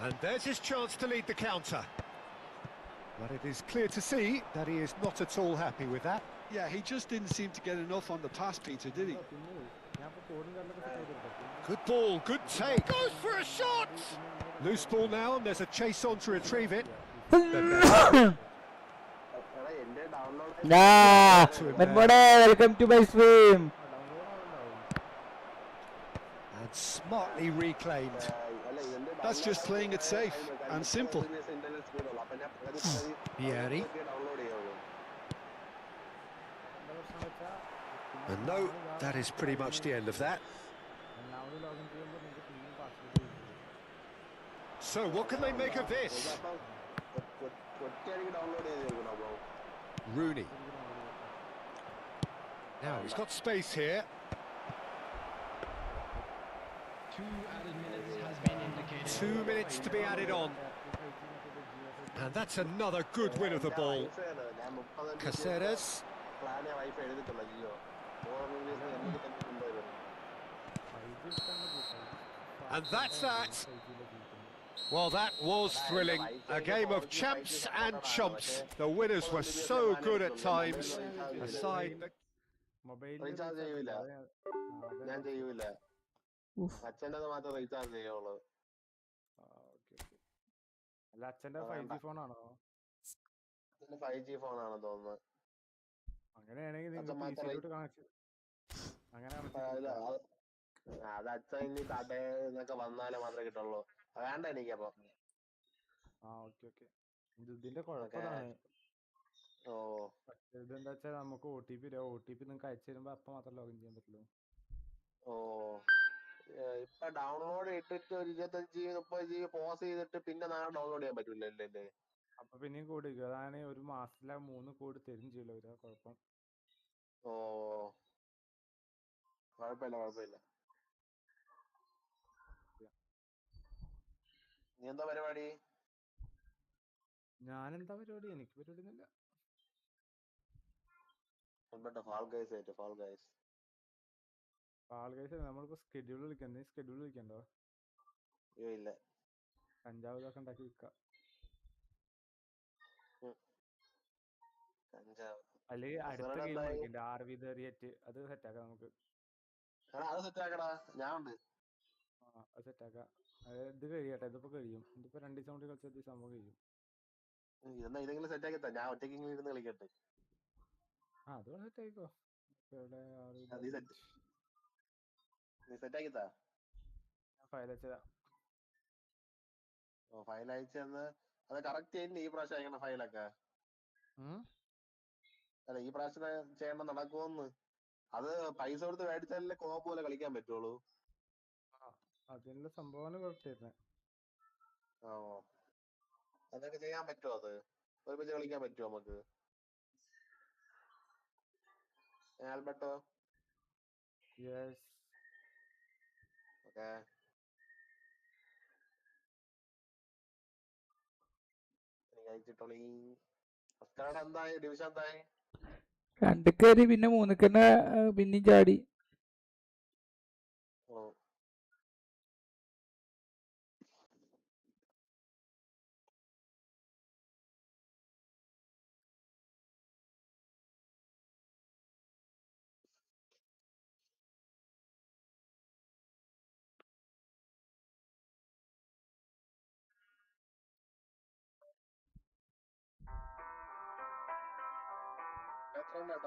And there's his chance to lead the counter. But it is clear to see that he is not at all happy with that. Yeah, he just didn't seem to get enough on the pass, Peter, did he? Good ball, good take. Goes for a shot! Loose ball now, and there's a chase on to retrieve it. Welcome to my stream And smartly reclaimed. That's just playing it safe and simple. Vieri. And no, that is pretty much the end of that. So what can they make of this? Rooney. Now he's got space here. 2 added minutes has been indicated. 2 minutes to be added on. And that's another good win of the ball. Caceres. And that's that. Well, that was thrilling. A game of champs and chumps. The winners were so good at times. A side that... മൊബൈലിൽ recharge ചെയ്യൂല, ഞാൻ ചെയ്യൂല. അച്ഛൻ്റെ മാത്രം recharge ചെയ്യുള്ളൂ. അല്ല അച്ഛന്റെ 5G ഫോണാണോ? 5G ഫോണാണെന്ന് തോന്നുന്നത്. അങ്ങനെയാണെങ്കിൽ അത് അച്ഛൻ ഇനി കടന്നൊക്കെ വന്നാലേ മാത്രമേ കിട്ടുള്ളൂ. വേണ്ട എനിക്കപ്പോ. ഇതിന്റെ കുഴപ്പമാണ്. ഇതെന്താ വെച്ചാൽ നമുക്ക് OTP നിങ്ങൾക്ക് അയച്ചു തരുമ്പോ അപ്പൊ മാത്രം ലോഗിൻ ചെയ്യാൻ പറ്റുള്ളൂ. ഇപ്പൊ ഡൗൺലോഡ് ഇട്ടിട്ട് ഒരു 25-30 GB പോസ് ചെയ്തിട്ട് പിന്നെ നാളെ ഡൗൺലോഡ് ചെയ്യാൻ പറ്റൂലല്ലേ? അപ്പൊ പിന്നെയും കോഡ് ഇരിക്കും. അതാണ് ഒരു മാസത്തിലെ 3 കോഡ് തരും ചെയ്യില്ല. ഒരു കുഴപ്പം. കുഴപ്പമില്ല. നീ എന്താ പരിപാടി? ഞാനെന്താ പരിപാടി? എനിക്ക് പരിപാടി ഒന്നുമില്ല. നമ്മളിപ്പോ സ്കെഡ്യൂൾ വിളിക്കാം. നീ സ്കെഡ്യൂൾ വിളിക്കണ്ടോ? ഇല്ല. കഞ്ചാവ് ഇതൊക്കെ ഉണ്ടാക്കി വിൽക്കാം. അല്ലെങ്കിൽ അടുത്ത ഗെയിം കളിക്കണ്ട, RV the Riot. അത് സെറ്റാക്കാം നമുക്ക്. അത് സെറ്റാക്കടാ, ഞാനുണ്ട്. അത് സെറ്റാക്കാം. ഇത് കഴിയട്ടെ, ഇതിപ്പോ കഴിയും. ഇതിപ്പോ 2 ദിവസം കൂടി കളിച്ചാൽ സംഭവം കഴിയും. ഇതെങ്കിലും സെറ്റാക്കി ഞാൻ ഒറ്റയ്ക്ക് ഇരുന്ന് കളിക്കട്ടെ. അത് സെറ്റായിക്കോ. നീ സെറ്റാക്കിത്താ? ഫയൽ അയച്ചതാ. ഫയൽ അയച്ചെന്ന് അത് കറക്റ്റ് ചെയ്യുന്നു. ഈ പ്രാവശ്യം അയക്കണ ഫയലൊക്കെ അല്ല ഈ പ്രാവശ്യം ചെയ്യണം നടക്കുമെന്ന്. അത് പൈസ കൊടുത്ത് മേടിച്ചാലേ കോപ്പ് പോലെ കളിക്കാൻ പറ്റുള്ളൂ. അതിനുള്ള സംഭവമാണ് കുഴപ്പമില്ല. അതൊക്കെ ചെയ്യാൻ പറ്റുമോ? അത് ഒരുമിച്ച് കളിക്കാൻ പറ്റുമോ നമുക്ക്? ആൽബർട്ടോ? ഓക്കേ. എന്തായി ഡിവിഷൻ? എന്തായി? 2 കയറി, പിന്നെ 3 തന്നെ പിന്നെയും ചാടി.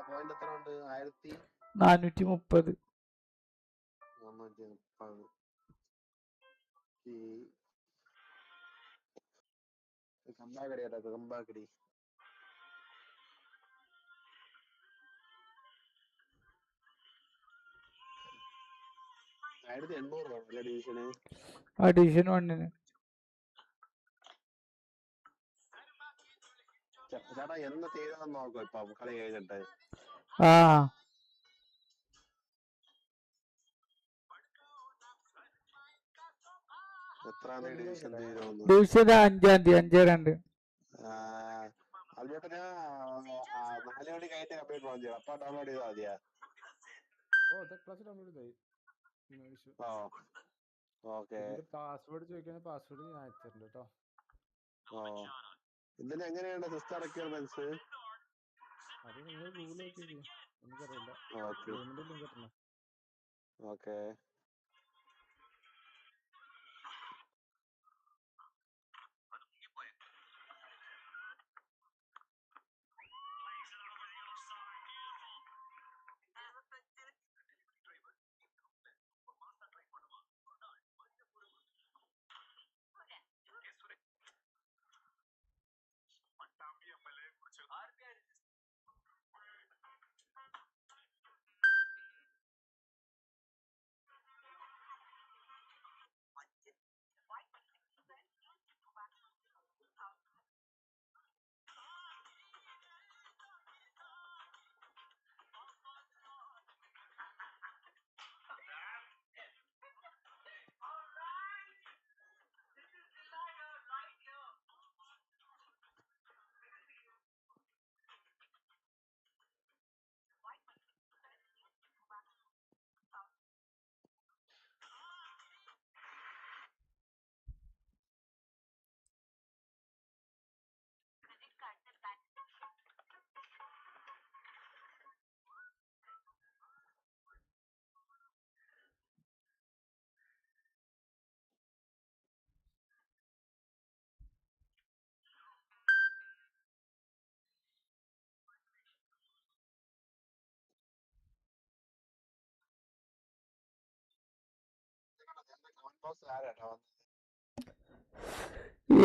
പോയിന്റ് എത്ര ഉണ്ട്? 1430. കമ്പാക്കടി. ഡിവിഷൻ 1-ന്. ചേട്ടാ എന്ന് ചെയ്തെന്ന് നോക്കോ ഇപ്പൊ കളി കഴിഞ്ഞിട്ട്? എത്രാം തീയതി ഡിവിഷൻ ചെയ്തു? ഡിവിഷൻ 5-ാം തീയതി, 5-2. അതിലോട്ട് 4 മണി കഴിഞ്ഞിട്ട് കംപ്ലീറ്റ് ലോഞ്ച് ചെയ്യും. അപ്പൊ ഡൗൺലോഡ് ചെയ്താൽ മതിയാ? പാസ്വേഡ് ചോദിക്കാൻ പാസ്വേഡ് ഞാൻ അയച്ചിട്ടുണ്ട് കേട്ടോ. ഇതിന് എങ്ങനെയാണ് സിസ്റ്റം റിക്വയർമെന്റ്സ്? അത് നിങ്ങൾ ഗൂഗിൾ നോക്കിയിരിക്കും, എനിക്കറിയില്ല. ലിങ്ക് കിട്ടണം. ഓക്കെ.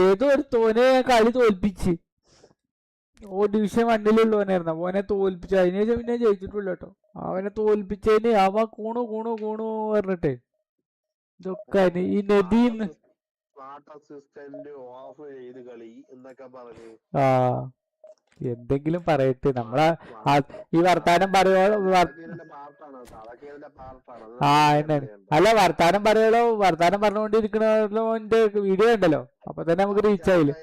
ഏതോ ഒരു തോനെ കളി തോൽപ്പിച്ച്. ഓ ഡിവിഷൻ 1-ലുള്ളവനായിരുന്നു, അവനെ തോൽപ്പിച്ചു. അതിനുശേഷം പിന്നെ ജയിച്ചിട്ടില്ല കേട്ടോ. അവനെ തോൽപ്പിച്ചതിന് അവ കൂണു പറഞ്ഞിട്ടേ ഇതൊക്കെ ഈ നദിന്ന് ആ എന്തെങ്കിലും പറയട്ടെ. നമ്മളെ ഈ വർത്താനം പറയോളോ തന്നെയാണ്. അല്ല വർത്താനം പറഞ്ഞുകൊണ്ടിരിക്കണോ വീഡിയോ ഉണ്ടല്ലോ, അപ്പൊ തന്നെ നമുക്ക് റീച്ച് ആയില്ലേ.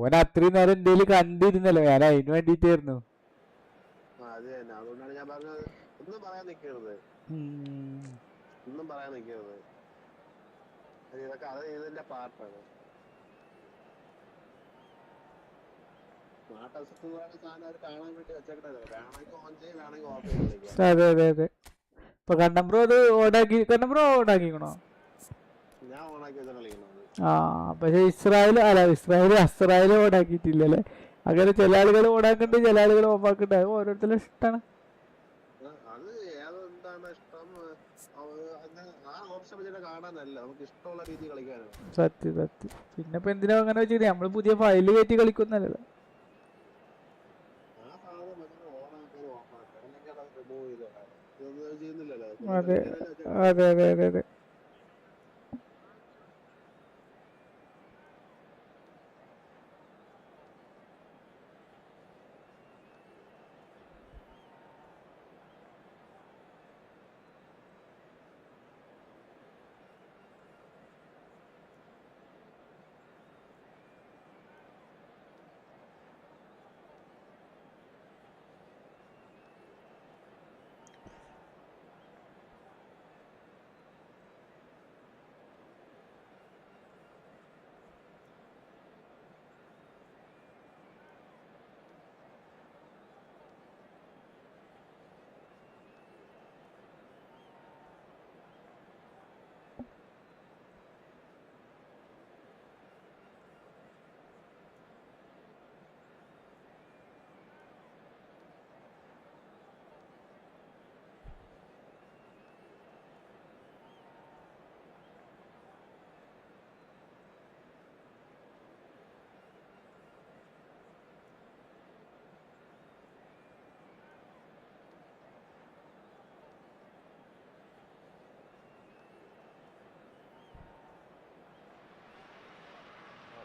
ഓൻ അത്രയും നേരം എന്തേലും കണ്ടിരുന്നല്ലോ, ഞാൻ അതിന് വേണ്ടിട്ടായിരുന്നു. അതുകൊണ്ടാണ് ഞാൻ പറഞ്ഞത് ഒന്നും പറയാൻ നിൽക്കരുത്. ഇതൊക്കെ അത് ഇതിന്റെ പാർട്ടാണ്. കാണാൻ വേണ്ടി വെച്ചേക്കണല്ലോ. വേണമെങ്കിൽ ഓൺ ചെയ്യും, വേണമെങ്കിൽ ഓഫ് ചെയ്ത് കളിക്കാം. അതെ. ഇപ്പൊ കണ്ണമ്പ്രോ അത് ഓണാക്കിക്കണോ? ഞാൻ ഓണാക്കി വെച്ചാൽ കളിക്കണത്. പക്ഷെ ഇസ്രായേൽ അസ്രായേൽ ഓണാക്കിയിട്ടില്ലല്ലേ. അങ്ങനെ ചില ആളുകൾ ഓണാക്കുന്നുണ്ട്, ചില ആളുകൾ ഓഫാക്കുന്നുണ്ട്. അത് ഓരോരുത്തരും ഇഷ്ടമാണ്. അത് ഏതെന്താണ് ഇഷ്ടം, ആ ഓപ്ഷൻ വെച്ചിട്ട് കാണാനല്ല, നമുക്ക് ഇഷ്ടമുള്ള രീതി കളിക്കാനാണ്. സത്യം. പിന്നെ ഇപ്പൊ എന്തിനാ അങ്ങനെ വെച്ചിട്ട് നമ്മള് പുതിയ ഫയല് കയറ്റി കളിക്കുന്നല്ലോ. ആ സാധനം വെച്ചിട്ട് ഓണാക്കാൻ ഓഫാക്കാൻ അല്ലെങ്കിൽ അത് റിമൂവ് ചെയ്ത് കളയാം. ഇതൊന്നും ചെയ്യുന്നില്ലല്ലോ. അതെ.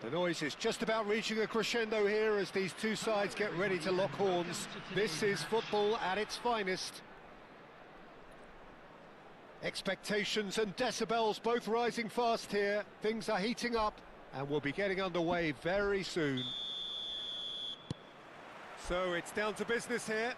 The noise is just about reaching a crescendo here as these two sides get ready to lock horns. This is football at its finest. Expectations and decibels both rising fast here. Things are heating up and we'll be getting underway very soon. So it's down to business here.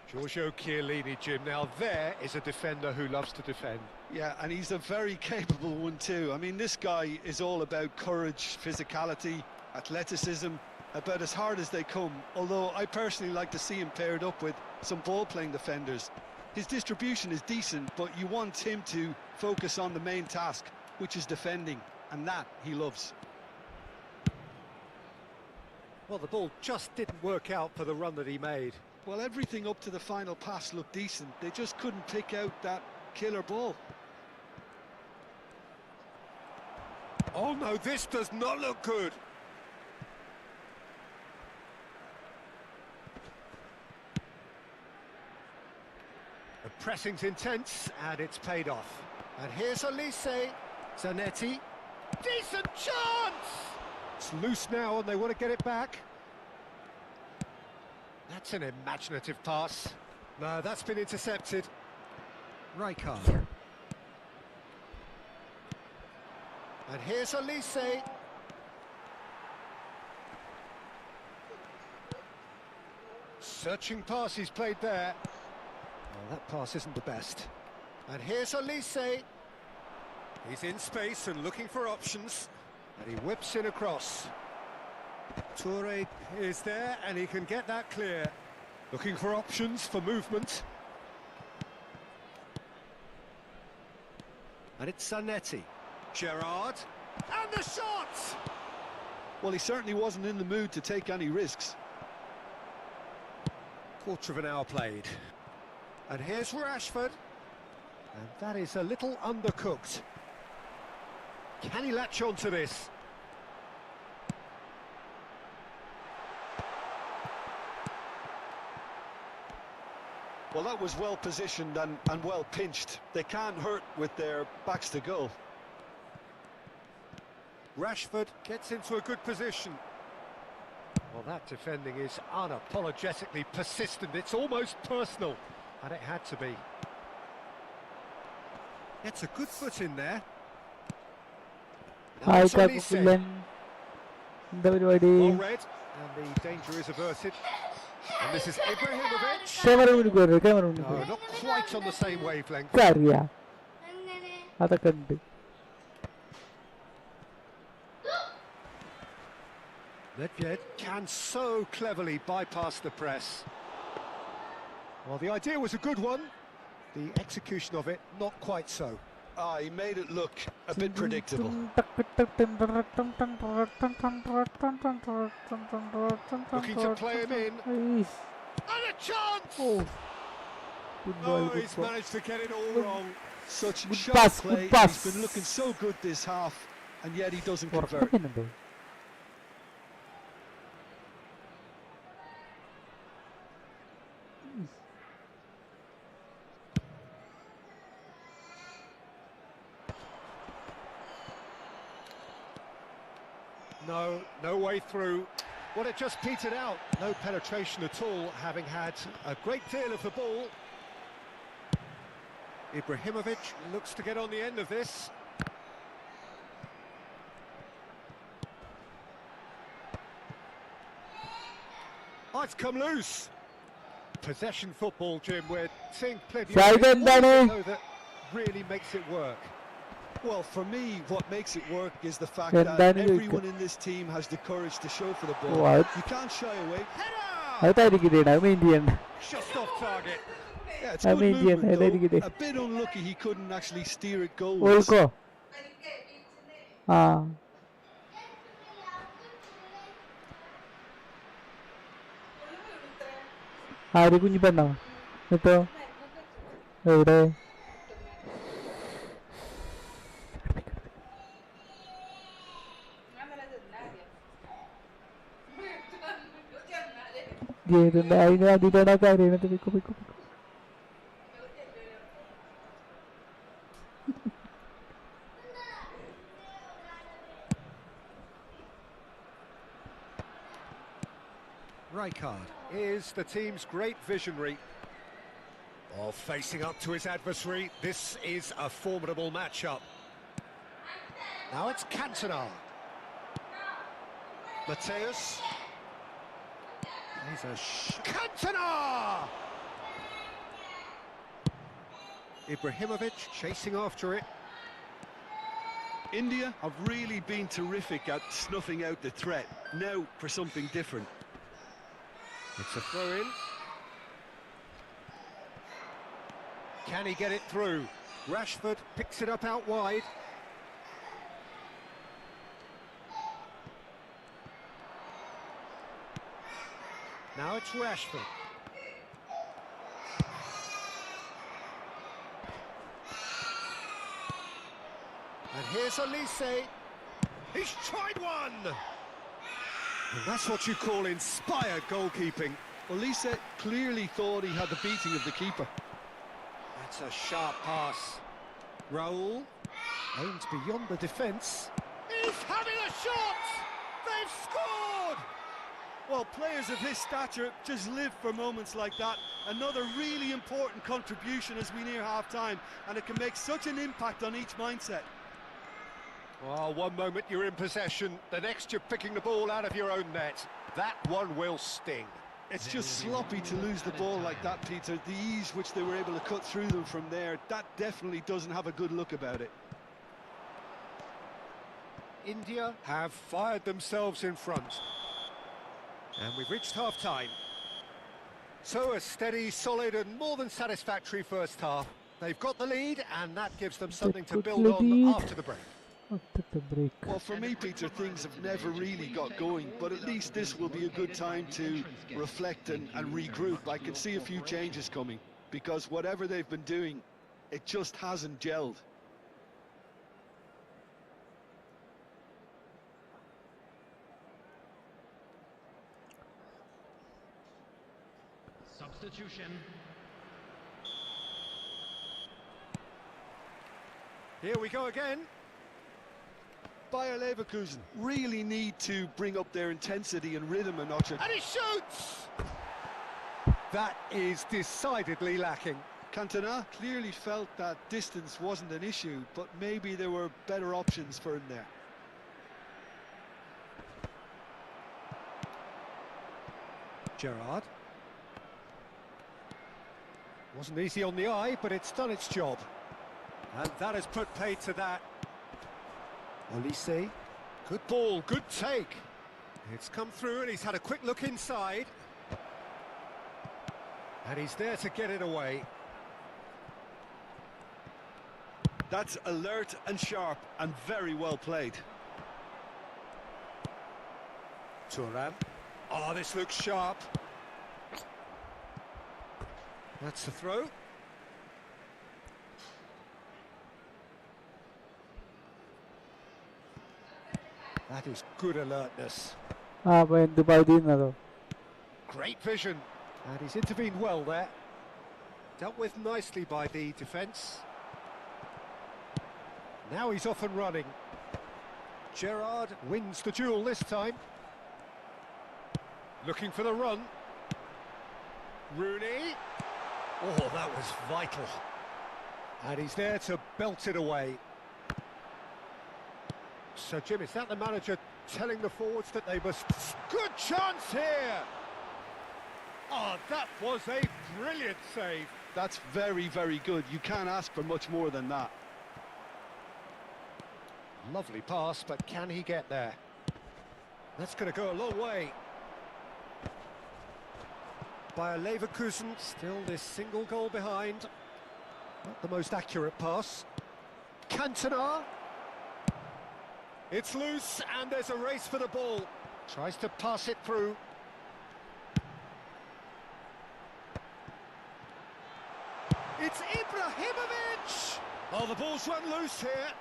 Giorgio Chiellini, Jim. Now there is a defender who loves to defend. Yeah, and he's a very capable one too. I mean, this guy is all about courage, physicality, athleticism, about as hard as they come. Although I personally like to see him paired up with some ball-playing defenders. His distribution is decent, but you want him to focus on the main task, which is defending, and that he loves. Well, the ball just didn't work out for the run that he made. Well, everything up to the final pass looked decent. They just couldn't pick out that killer ball. Oh no, this does not look good. The pressing's intense and it's paid off. And here's Elise. Zanetti. Decent chance! It's loose now and they want to get it back. That's an imaginative pass. No, that's been intercepted. Rijkaard. And here's Elise. Searching pass he's played there. Oh, that pass isn't the best. And here's Elise. He's in space and looking for options. And he whips in across. Toure is there and he can get that clear. Looking for options for movement. And it's Zanetti. Gerrard. And the shot! Well, he certainly wasn't in the mood to take any risks. Quarter of an hour played. And here's Rashford. And that is a little undercooked. Can he latch on to this? Well, that was well positioned and well pinched. They can't hurt with their backs to goal. Rashford gets into a good position. Well, that defending is unapologetically persistent. It's almost personal, and it had to be. Gets a good foot in there. Now Hi, it's Olise. Kakulan. Well read, and the danger is averted. And this is Ibrahimovic. No, not quite on the same wavelength. Nedved can so cleverly bypass the press. Well, the idea was a good one. The execution of it, not quite so. Ah, he made it look a bit predictable. Looking to play him in. And a chance! Oh, He's managed to get it all wrong. Such Good sharp pass, play. good pass. He's been looking so good this half, and yet he doesn't convert. ഉറപ്പിക്കുന്നുണ്ടോ? No way through. Well, it just petered out. No penetration at all, having had a great deal of the ball. Ibrahimovic looks to get on the end of this. Oh, it's come loose. Possession football, Jim. We're seeing plenty of it. Though that really makes it work. Well, for me, what makes it work is the fact എന്താണ് that ചോദിക്കുക? everyone in this team has the courage to show for the ball. Oh, You can't shy away. അതായിരിക്കും അത് main ചെയ്യണ്ട. Just off target. Yeah, it's I good mean, yeah, movement, അതായിരിക്കും though. ഇത്. A bit unlucky he couldn't actually steer it goalwards. ഓൾക്കോ? ആ. ആര് കുഞ്ഞിപ്പെണ്ണോ? എന്നിട്ടോ? എവിടെ? അതിന് അതിലാണ് ആ കാര്യം. പിക്കോ പിക്കോ പിക്കോ. Rijkaard is the team's great visionary. Oh, facing up to his adversary, this is a formidable matchup. Now it's Cantona. Mateus. He's a Cantona! Ibrahimovic chasing after it. India have really been terrific at snuffing out the threat. Now for something different. It's a throw-in. Can he get it through? Rashford picks it up out wide. Now it's Rashford. And here's Olise. He's tried one! And that's what you call inspired goalkeeping. Olise clearly thought he had the beating of the keeper. That's a sharp pass. Raul aims beyond the defence. He's having a shot! They've scored! Well, players of his stature just live for moments like that. Another really important contribution as we near half-time, and it can make such an impact on each mindset. Well, one moment you're in possession, the next you're picking the ball out of your own net. That one will sting. It's just sloppy to lose the ball like that, Peter. The ease which they were able to cut through them from there, that definitely doesn't have a good look about it. India have fired themselves in front. And we've reached half-time. So a steady, solid and more than satisfactory first half. They've got the lead and that gives them something to build on after the break. break. Well, for me, Peter, things have never really got going, but at least this will be a good time to reflect and regroup. I can see a few changes coming, because whatever they've been doing, it just hasn't gelled. Substitution. Here we go again. Bayer Leverkusen really need to bring up their intensity and rhythm a notch. And he shoots! That is decidedly lacking. Cantona clearly felt that distance wasn't an issue, but maybe there were better options for him there. Gerrard. Wasn't easy on the eye, but it's done its job. And that has put paid to that. Olise. Good ball, good take. It's come through and he's had a quick look inside. And he's there to get it away. That's alert and sharp and very well played. Thuram. Oh, this looks sharp. That's the throw. That is good alertness. എന്ത് പതിയുന്നതോ? Great vision. And he's intervened well there. Dealt with nicely by the defence. Now he's off and running. Gerrard wins the duel this time. Looking for the run. Rooney. Oh, that was vital. And he's there to belt it away. So, Jim, is that the manager telling the forwards that they must... Good chance here! Oh, that was a brilliant save. That's very, very good. You can't ask for much more than that. Lovely pass, but can he get there? That's going to go a long way. Bayer Leverkusen, still this single goal behind. Not the most accurate pass. Cantona. It's loose, and there's a race for the ball. Tries to pass it through. It's Ibrahimovic! Oh, the ball's run loose here.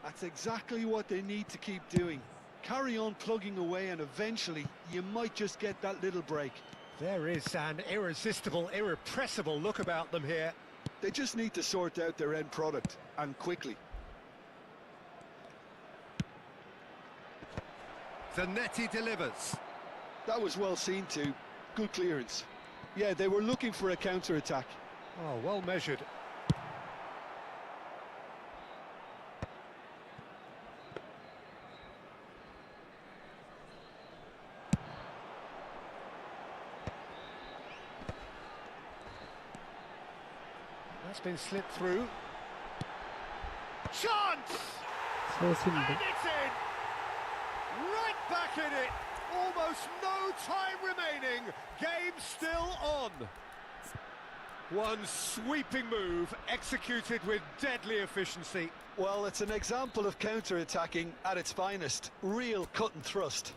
That's exactly what they need to keep doing. Carry on plugging away and eventually you might just get that little break. There is an irresistible, irrepressible look about them here. They just need to sort out their end product, and quickly. Zanetti delivers. That was well seen too. Good clearance. Yeah, they were looking for a counter-attack. Oh, well measured. That's been slipped through. Chance! And it's in! Right back in it! Almost no time remaining. Game still on. One sweeping move executed with deadly efficiency. Well, it's an example of counter-attacking at its finest. Real cut and thrust.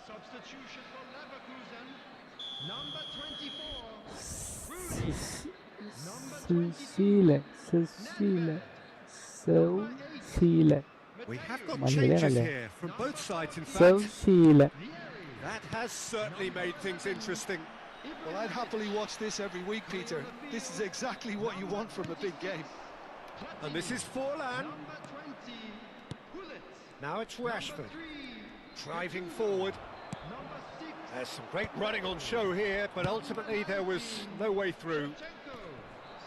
Substitution for Leverkusen. Number 24. Sushila. We have got changes here from both sides, in fact. Sushila. That has certainly made things interesting. Well, I'd happily watch this every week, Peter. This is exactly what you want from a big game. And this is Forlan. Number 20. Gullit. Now it's Rashford. Driving forward. Number 6. There's some great running on show here, but ultimately there was no way through.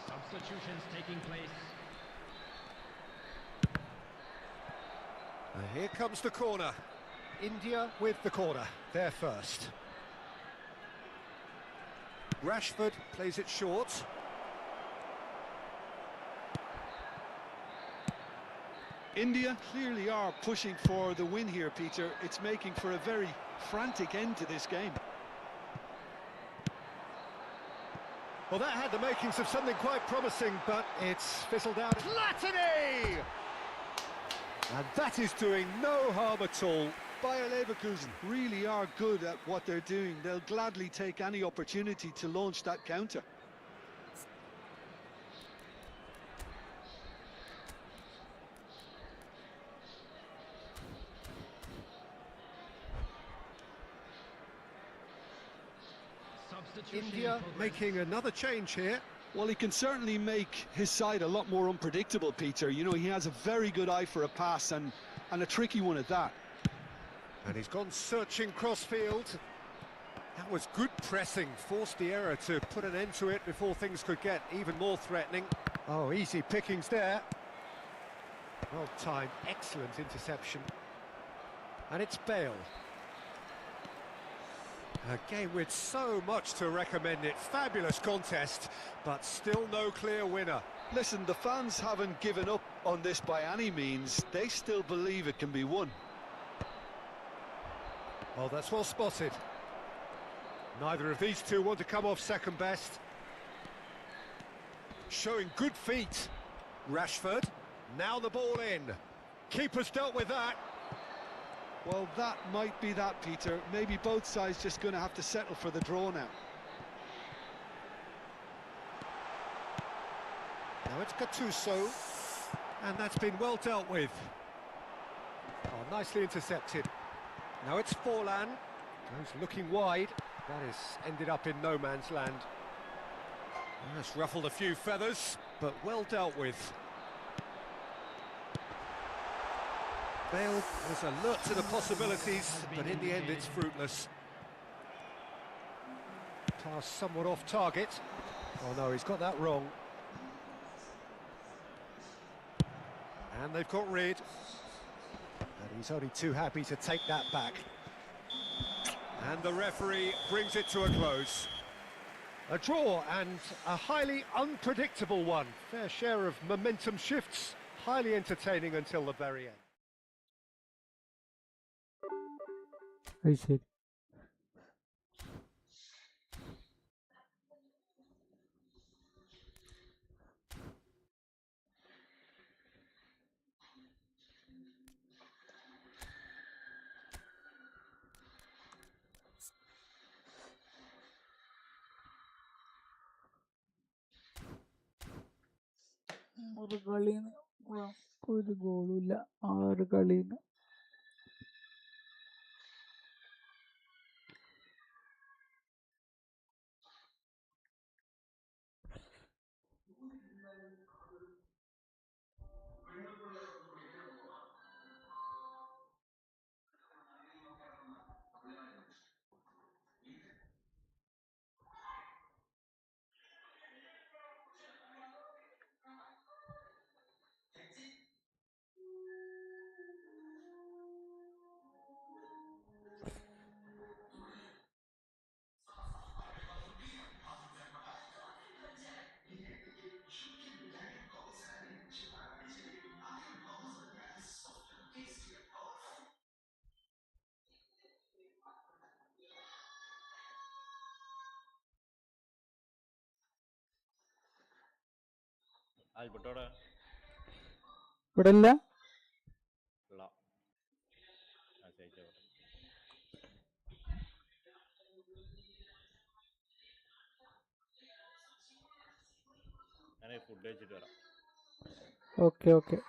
Substitutions taking place. Here comes the corner. India with the corner. They're first. Rashford plays it short. India clearly are pushing for the win here, Peter. It's making for a very frantic end to this game. Well, that had the makings of something quite promising, but it's fizzled out. Latini! And that is doing no harm at all. Bayer Leverkusen really are good at what they're doing. They'll gladly take any opportunity to launch that counter. India making another change here. Well, he can certainly make his side a lot more unpredictable, Peter. You know, he has a very good eye for a pass and a tricky one at that. And he's gone searching crossfield. That was good pressing, forced the error to put an end to it before things could get even more threatening. Oh, easy pickings there. Well timed, excellent interception. And it's Bale. A game with so much to recommend it. Fabulous contest, but still no clear winner. Listen, the fans haven't given up on this by any means. They still believe it can be won. Oh, that's well spotted. Neither of these two want to come off second best. Showing good feet. Rashford, now the ball in. Keeper's dealt with that. Well, that might be that, Peter. Maybe both sides just going to have to settle for the draw now. Now it's Gattuso, and that's been well dealt with. Oh, nicely intercepted. Now it's Forlan, goes looking wide. That has ended up in no man's land. That's ruffled a few feathers, but well dealt with. Bale was alert to the possibilities, but in the end it's fruitless. Pass somewhat off target. Oh no, he's got that wrong. And they've got rid. And he's only too happy to take that back. And the referee brings it to a close. A draw, and a highly unpredictable one. Fair share of momentum shifts. Highly entertaining until the very end. അത് ശരി. ഒരു കളിന്ന് ഒരു ഗോളുമില്ല, 6 കളിന്ന്. ഇവിടെ ഇല്ല. Okay okay.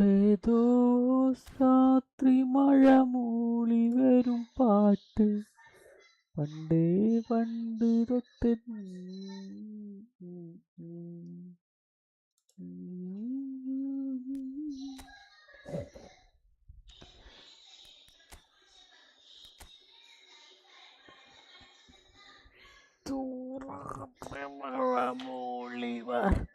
ഏതോ രാത്രി മഴ മൂളി വരും പാട്ട് പണ്ടേ പണ്ട് തൊട്ട് രാത്രി മഴ മൂളി വരും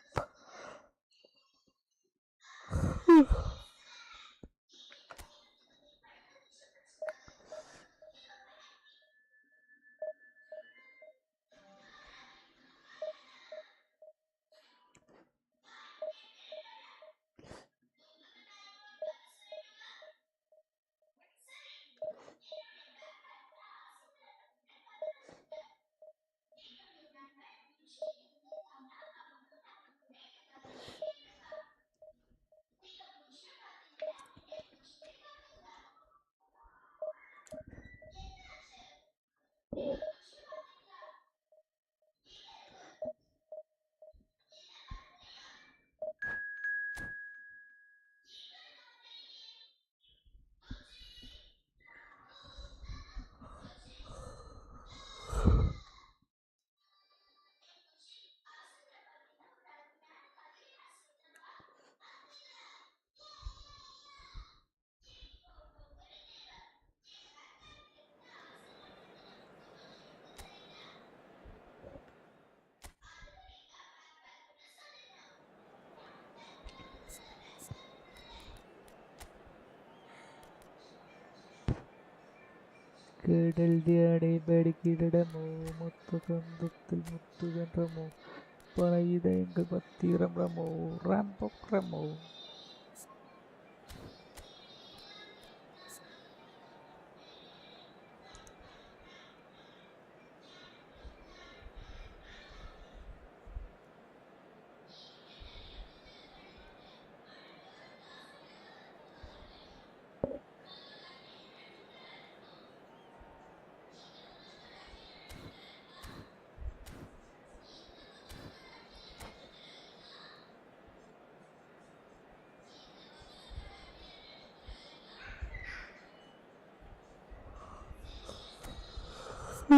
കടലിന്റെ അടിപടിക്കിടമോ മൊത്തത്തിൽ മുത്തുകണ്ടമോ പഴയിത എങ്കിൽ പത്തിരമോ റാമ്പൊക്രമോ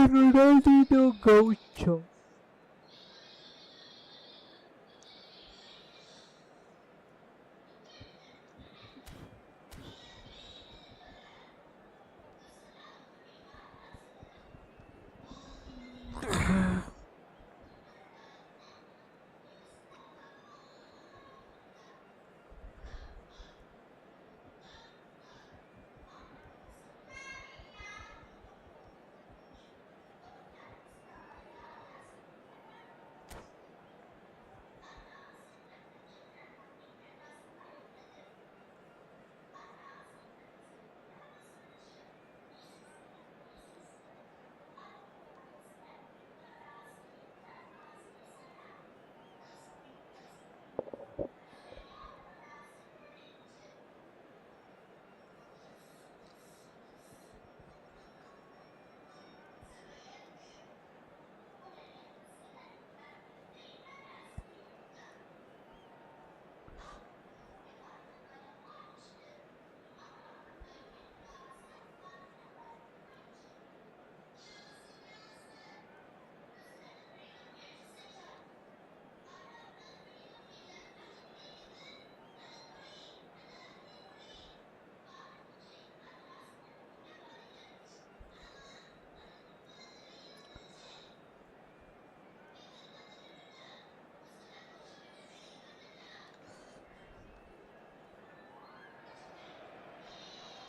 Ronaldinho Gaucho.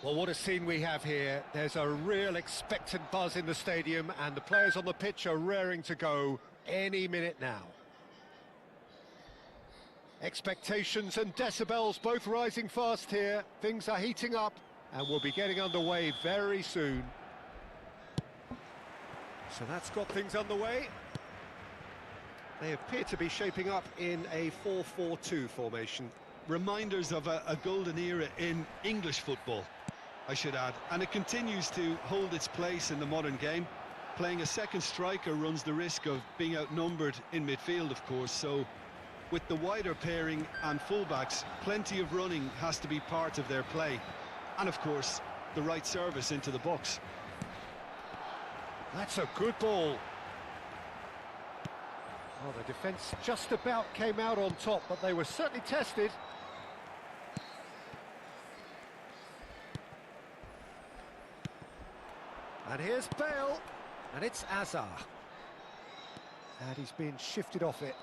Well, what a scene we have here. There's a real expectant buzz in the stadium, and the players on the pitch are raring to go any minute now. Expectations and decibels both rising fast here. Things are heating up, and we'll be getting underway very soon. So that's got things underway. They appear to be shaping up in a 4-4-2 formation. Reminders of a golden era in English football, I should add, and it continues to hold its place in the modern game. Playing a second striker runs the risk of being outnumbered in midfield, of course, so With the wider pairing and fullbacks, plenty of running has to be part of their play. And of course, the right service into the box. That's a good ball. Well, the defence just about came out on top, but they were certainly tested. And here's Bale, and it's Azar. And he's been shifted off it.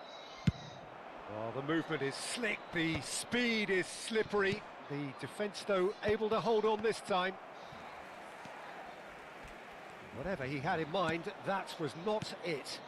Well, the movement is slick, the speed is slippery. The defence, though, able to hold on this time. Whatever he had in mind, that was not it.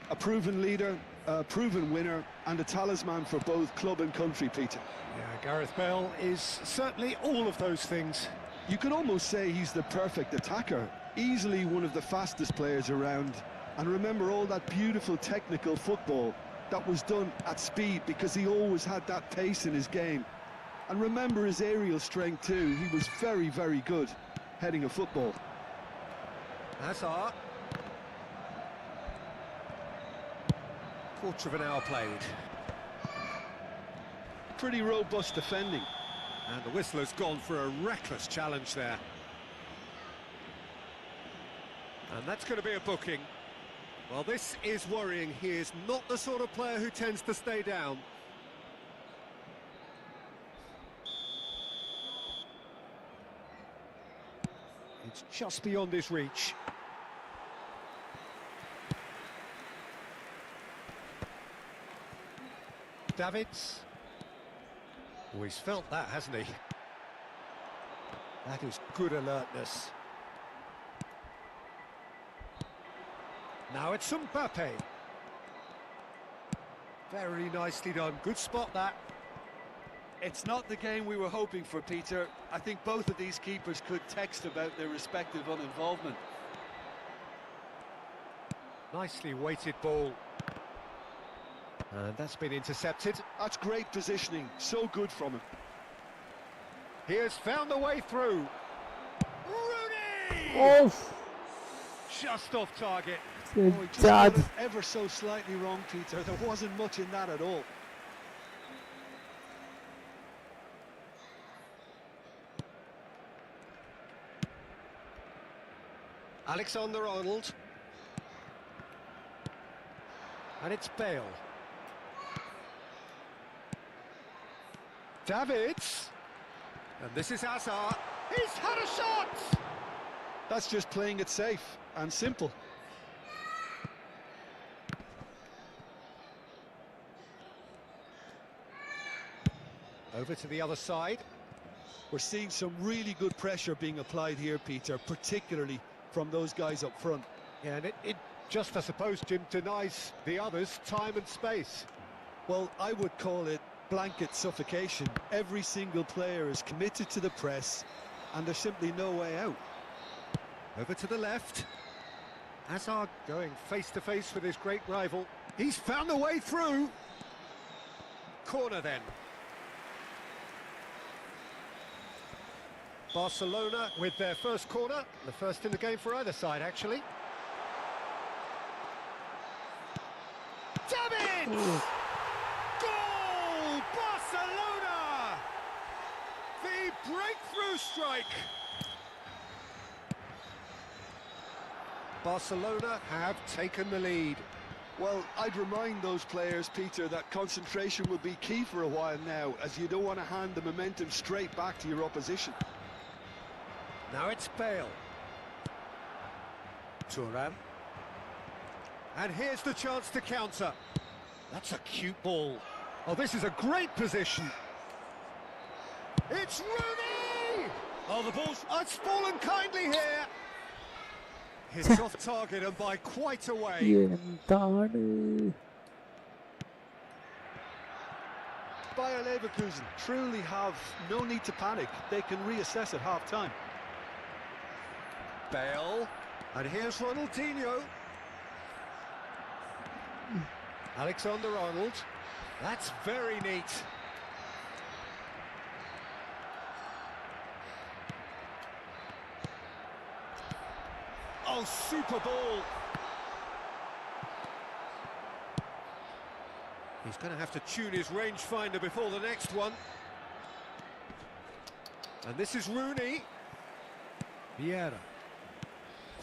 A proven leader, a proven winner, and a talisman for both club and country, Peter. Yeah, Gareth Bale is certainly all of those things. You could almost say he's the perfect attacker, easily one of the fastest players around. And remember all that beautiful technical football that was done at speed, because he always had that pace in his game. And remember his aerial strength too. He was very, very good heading a football. Azar. Quarter of an hour played. Pretty robust defending. And the whistler's gone for a reckless challenge there. And that's going to be a booking. Well, this is worrying. He is not the sort of player who tends to stay down. It's just beyond his reach. Davids. Oh, he's felt that, hasn't he? That is good alertness. Now it's Mbappe. Very nicely done. Good spot, that. It's not the game we were hoping for, Peter. I think both of these keepers could text about their respective uninvolvement. Nicely weighted ball. And that's been intercepted. That's great positioning. So good from him. He has found the way through. Rooney! Oh, Just off target. Oh, he just got it ever so slightly wrong, Peter. There wasn't much in that at all. Alexander-Arnold. And it's Bale. Davids. And this is Azar. He's had a shot! That's just playing it safe and simple. Over to the other side. We're seeing some really good pressure being applied here, Peter, particularly from those guys up front. Yeah, and it just, I suppose, Jim, denies the others time and space. Well, I would call it blanket suffocation. Every single player is committed to the press, and there's simply no way out. Over to the left. Hazard going face-to-face with his great rival. He's found a way through. Corner then. Barcelona with their first corner. The first in the game for either side, actually. Davids! Goal! Barcelona! The breakthrough strike. Barcelona have taken the lead. Well, I'd remind those players, Peter, that concentration will be key for a while now, as you don't want to hand the momentum straight back to your opposition. Now it's Bale. Thuram. And here's the chance to counter. That's a cute ball. Oh, this is a great position. It's Rooney! Oh, the ball's... Oh, it's fallen kindly here. It's off target and by quite a way. എന്താണ് Bayer Leverkusen truly have no need to panic. They can reassess at half-time. Bale. And here's Ronaldinho. Alexander-Arnold. That's very neat. Oh, super ball. He's going to have to tune his rangefinder before the next one. And this is Rooney. Vieira.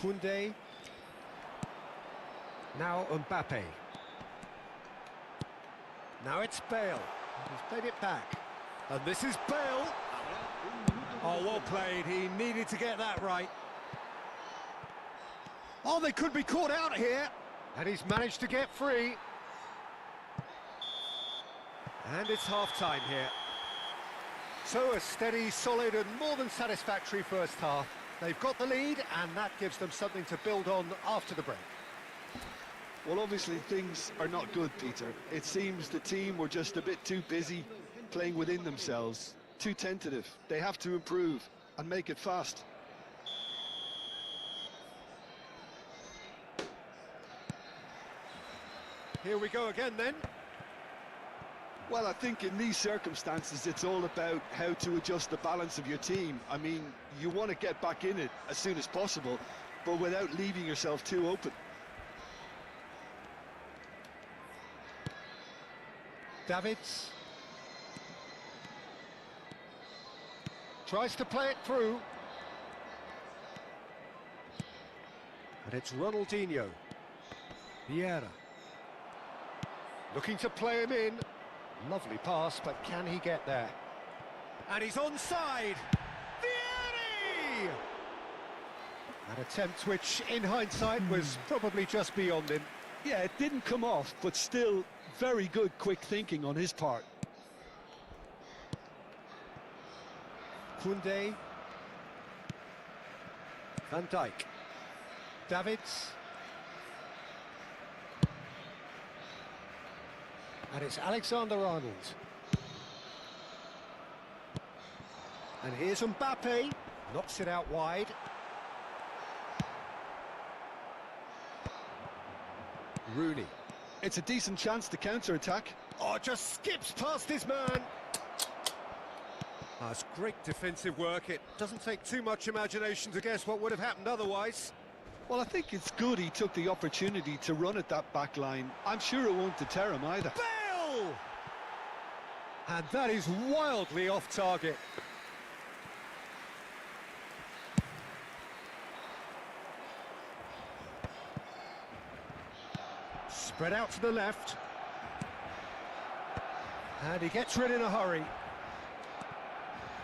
Koundé. Now Mbappe. Now it's Bale. He's played it back. And this is Bale. Oh, well played. He needed to get that right. Oh, they could be caught out here. And he's managed to get free. And it's half-time here. So a steady, solid and more than satisfactory first half. They've got the lead and that gives them something to build on after the break. Well, obviously things are not good, Peter. It seems the team were just a bit too busy playing within themselves, too tentative. They have to improve and make it fast. Here we go again then. Well, I think in these circumstances, it's all about how to adjust the balance of your team. I mean, you want to get back in it as soon as possible, but without leaving yourself too open. Davids. Tries to play it through. And it's Ronaldinho. Vieira. Looking to play him in. Lovely pass, but can he get there? And he's onside! Vieri! An attempt which, in hindsight, was probably just beyond him. Yeah, it didn't come off, but still very good quick thinking on his part. Koundé. Van Dijk. Davids. And it's Alexander-Arnold. And here's Mbappe. Knocks it out wide. Rooney. It's a decent chance to counter-attack. Oh, just skips past his man. That's great defensive work. It doesn't take too much imagination to guess what would have happened otherwise. Well, I think it's good he took the opportunity to run at that back line. I'm sure it won't deter him either. Bale! And that is wildly off target. Spread out to the left. And he gets rid in a hurry.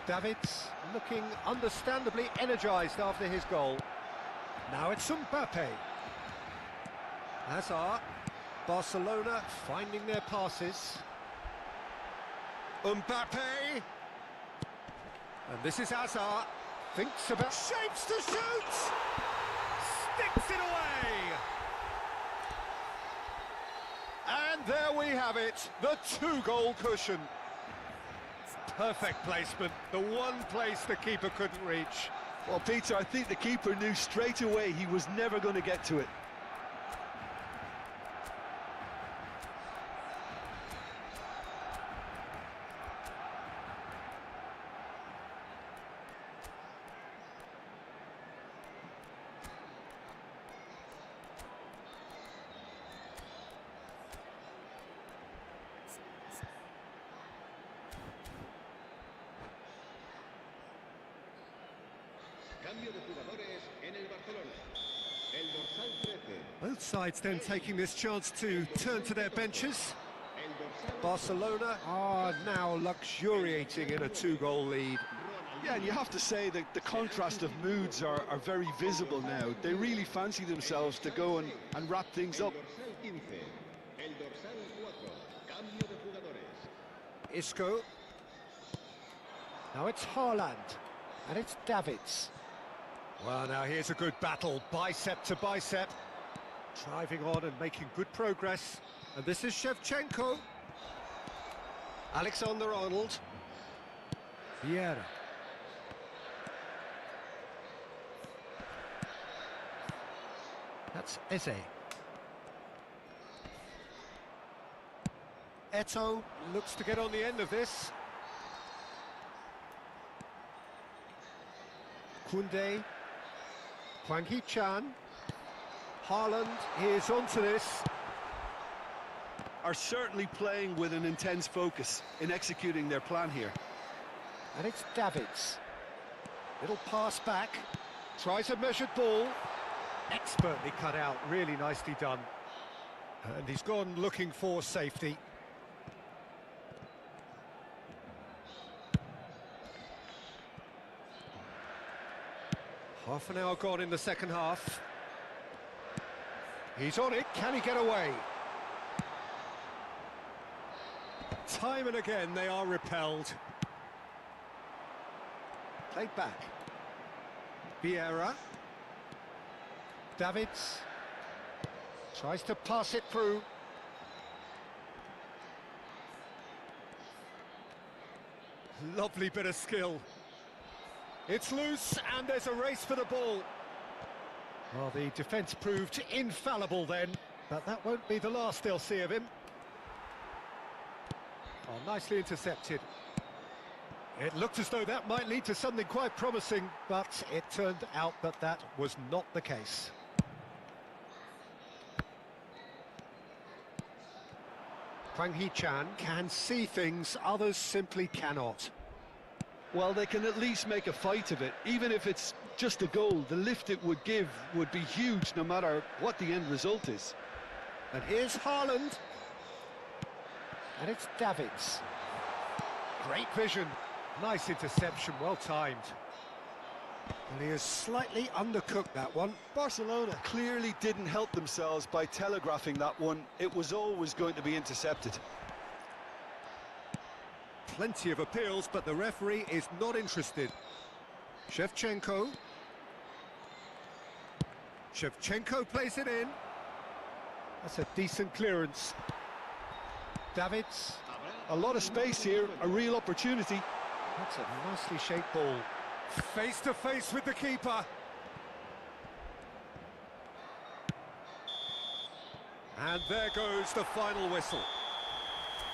Davids looking understandably energised after his goal. Now it's Mbappe. Hazard. Barcelona finding their passes. Mbappe. And this is Hazard. Thinks about... Shapes to shoot! Sticks it away! And there we have it. The 2-goal cushion. Perfect placement. The one place the keeper couldn't reach. Well, Peter, I think the keeper knew straight away he was never going to get to it. Both sides then taking this chance to turn to their benches. Barcelona are now luxuriating in a 2-goal lead. Yeah, and you have to say that the contrast of moods are very visible now. They really fancy themselves to go and wrap things up. Isco. Now it's Haaland. And it's Davids. Well, now here's a good battle, bicep to bicep. Driving on and making good progress. And this is Shevchenko. Alexander-Arnold. Vieira. That's Eze. Eto'o looks to get on the end of this. Koundé. Hwang Hee-chan. Haaland is onto this. Are certainly playing with an intense focus in executing their plan here. And it's Davids. Little pass back. Tries a measured ball. Expertly cut out, really nicely done. And he's gone looking for safety. Half an hour gone in the second half. He's on it, can he get away? Time and again they are repelled. Played back. Vieira. Davids. Tries to pass it through. Lovely bit of skill. It's loose and there's a race for the ball. Well, the defence proved infallible then, but that won't be the last they'll see of him. Oh, nicely intercepted. It looked as though that might lead to something quite promising, but it turned out that that was not the case. Hwang Hee-chan can see things others simply cannot. Well, they can at least make a fight of it. Even if it's just a goal, the lift it would give would be huge no matter what the end result is. And here's Haaland. And it's Davids. Great vision. Nice interception, well timed. And he has slightly undercooked that one. Barcelona clearly didn't help themselves by telegraphing that one. It was always going to be intercepted. Plenty of appeals, but the referee is not interested. Shevchenko. Shevchenko plays it in. That's a decent clearance. Davids. A lot of space here, a real opportunity. That's a nicely shaped ball. Face to face with the keeper. And there goes the final whistle.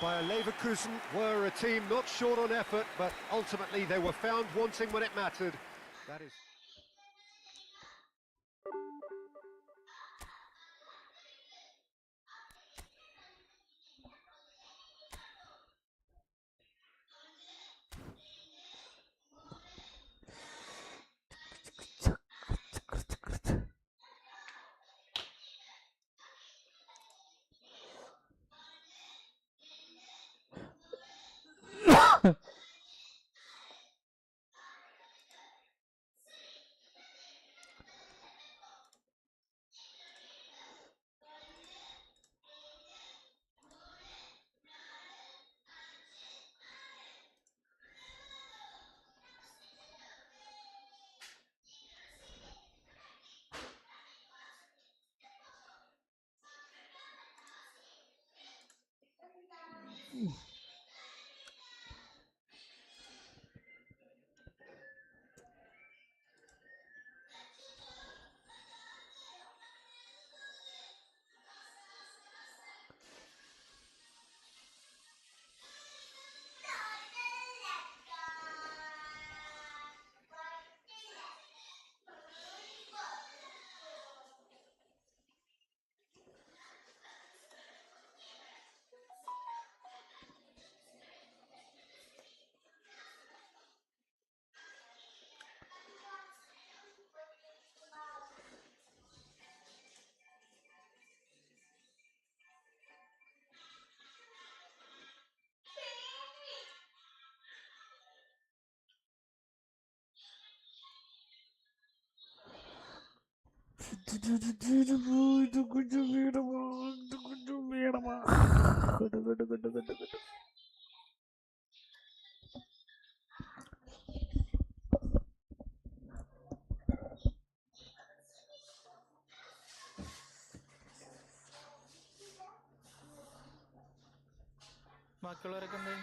Bayer Leverkusen were a team not short on effort, but ultimately they were found wanting when it mattered. That is... ബാക്കിയുള്ളവരൊക്കെ എന്താ?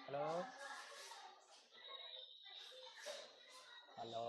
Hello hello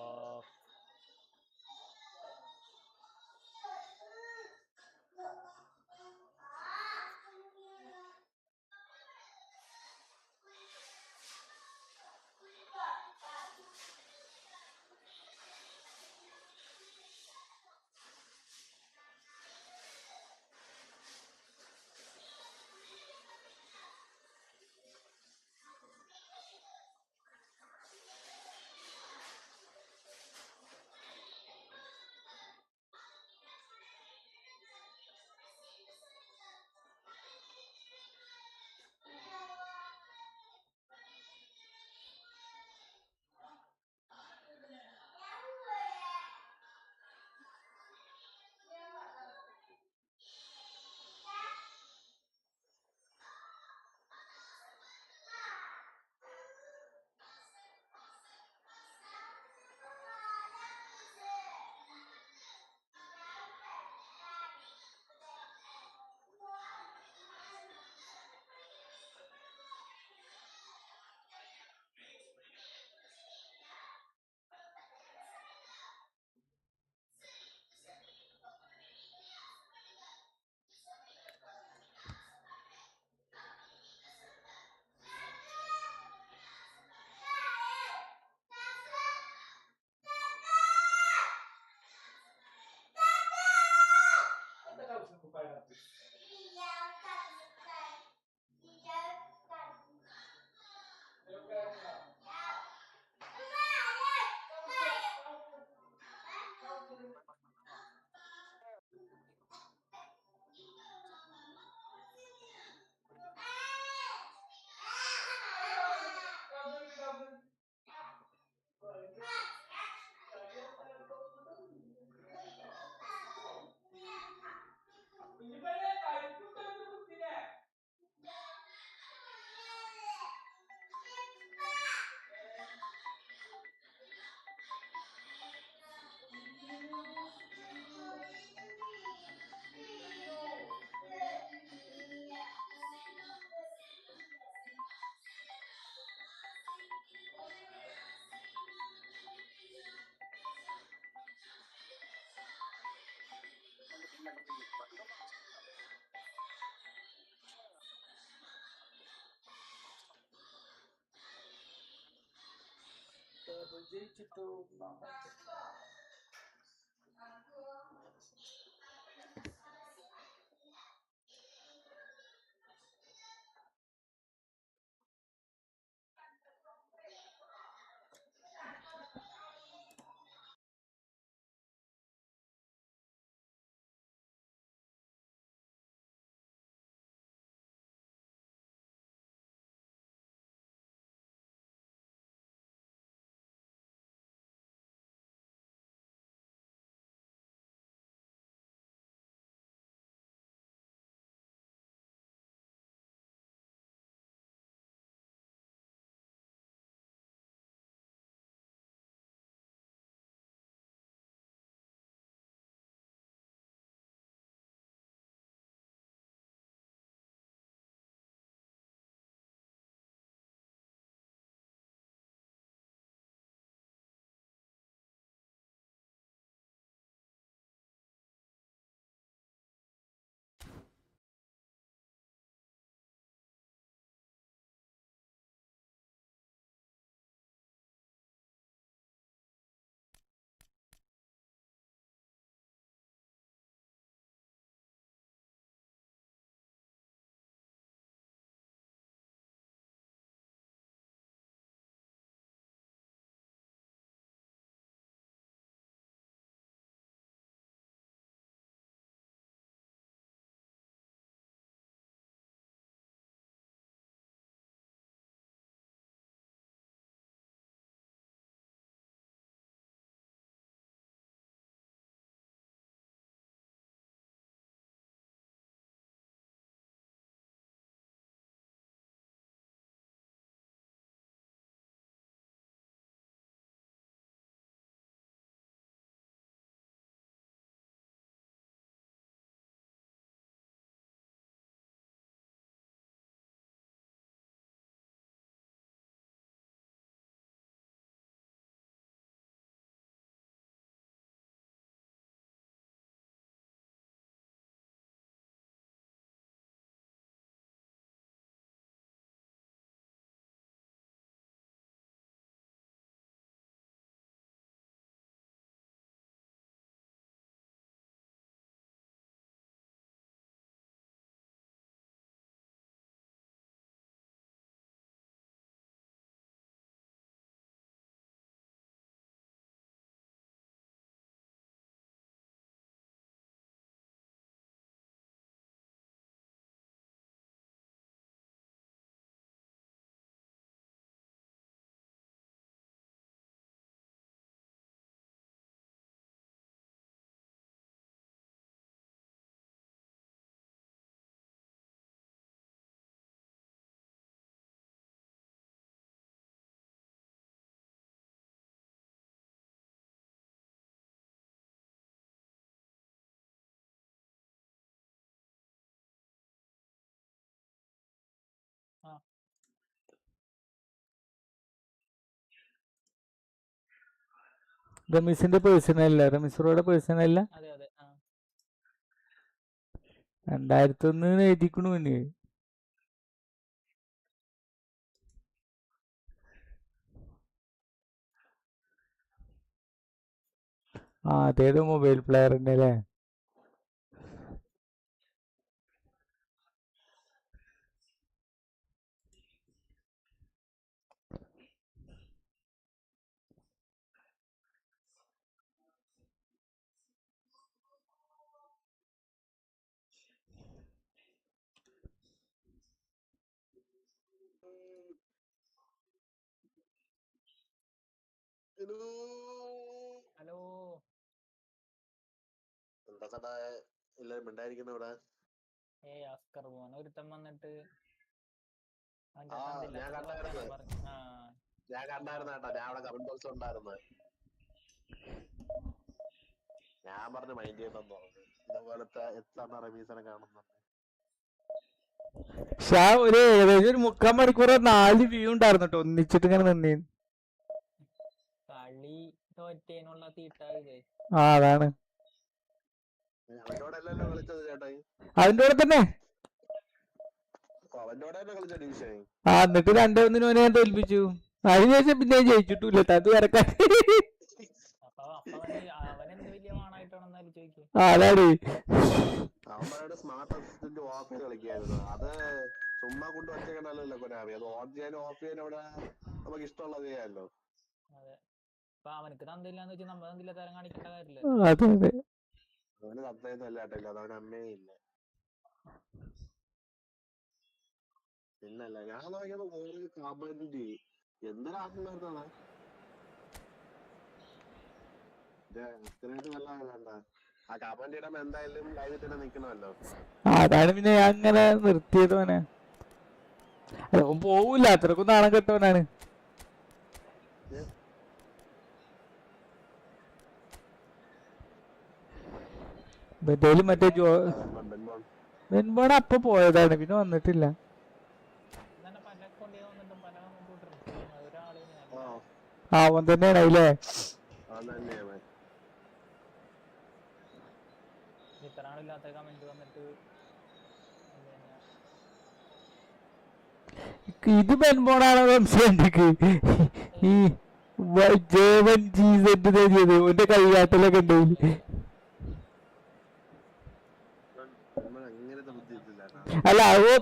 ആ റമീസിന്റെ personal അല്ല, റമീസറോടെ personal അല്ല. അതെ അതെ. 2001 എഴുതിക്കണു പിന്നെ. അതേതോ mobile player തന്നെ അല്ലേ. ഹലോ. എന്താ ചേട്ടാ എല്ലാരും മിണ്ടായിരിക്കുന്ന ഇവിടെ? അസ്കർ മോൻ ഒരുത്തൻ വന്നിട്ട് ഞാൻ കണ്ടായിരുന്നു കേട്ടാ, ഞാൻ അവിടെ കമന്റ് ബോക്സ് ഉണ്ടായിരുന്നു. ഞാൻ പറഞ്ഞു മൈൻഡ് ചെയ്തെന്ന് പറഞ്ഞു. ഇതുപോലത്തെ എത്ര റമീസിനെ കാണുന്നുണ്ട്. പക്ഷെ ഒരു ഏകദേശം ഒരു 3/4 മണിക്കൂർ 4 വ്യൂ ഉണ്ടായിരുന്നു കേട്ടോ, ഒന്നിച്ചിട്ട് ഇങ്ങനെ നിന്നേ. കളി തോറ്റേനുള്ള തീട്ട ഇത്. അതാണ്. അവനോടല്ലോ കളിച്ചത് ചേട്ടാ. അതിന്റെ കൂടെ തന്നെ അവനോടല്ലോ കളിച്ച ഡിവിഷൻ. എന്നിട്ട് 2-1 ഞാൻ തോൽപ്പിച്ചു. അതിനുശേഷം പിന്നെ ജയിച്ചിട്ടില്ല അത് വരക്കാൻ. അവൻ എന്ത് വലിയ വാണായിട്ടാണെന്നാലും ചോദിക്കും. അതാണ് അവന്മാരുടെ സ്മാർട്ട് അസിസ്റ്റന്റ് ഓഫ് ചെയ്ത് കളിക്കായിരുന്നു. അത് ചുമ്മാ കൊണ്ട് വച്ചേക്കണ്ടല്ലോ കൊനാമി. അത് ഓൺ ചെയ്യാനും ഓഫ് ചെയ്യാനും അവിടെ നമുക്ക് ഇഷ്ടമുള്ളത് ചെയ്യാമല്ലോ. അതെ, അപ്പൊ അവനക്ക് തന്നില്ലാന്ന് വെച്ചാൽ നമ്മൾ തന്നില്ല തരം കാണിക്കേണ്ട കാര്യമില്ല. അതെ അതെ അവന് തന്നേന്നല്ല കേട്ടില്ല, അത് അവന് അമ്മേ ഇല്ല. പിന്നല്ല ഞാൻ നോക്കിയപ്പോ വേറെ കമന്റ് എന്തൊരാത്മാർത്ഥമാണ്. അത്രയായിട്ട് നല്ല വേണ്ട. ആ കമന്റ് ഇടുമ്പോ എന്തായാലും ലൈവിൽ തന്നെ നിക്കണമല്ലോ. അതാണ് പിന്നെ ഞാൻ അങ്ങനെ നിർത്തിയത്. അവനെ പോവില്ല, അത്രക്കും നാണം കെട്ടവനാണ്. ബെന്റോലും മറ്റേ ബെൻബോൺ അപ്പൊ പോയതാണ്, പിന്നെ വന്നിട്ടില്ല. അവൻ തന്നെയാണ് അതിലേ. ഇത്രാളില്ലാത്ത കമന്റ് വന്നിട്ട് ഇത് ബെൻബോണാണോ സംശയം. ഈ ജേവൻ ജീസെന്റ് തരിയത് ഓന്റെ കൈകാട്ടലൊക്കെ ഉണ്ടായില്ല. അല്ല അത്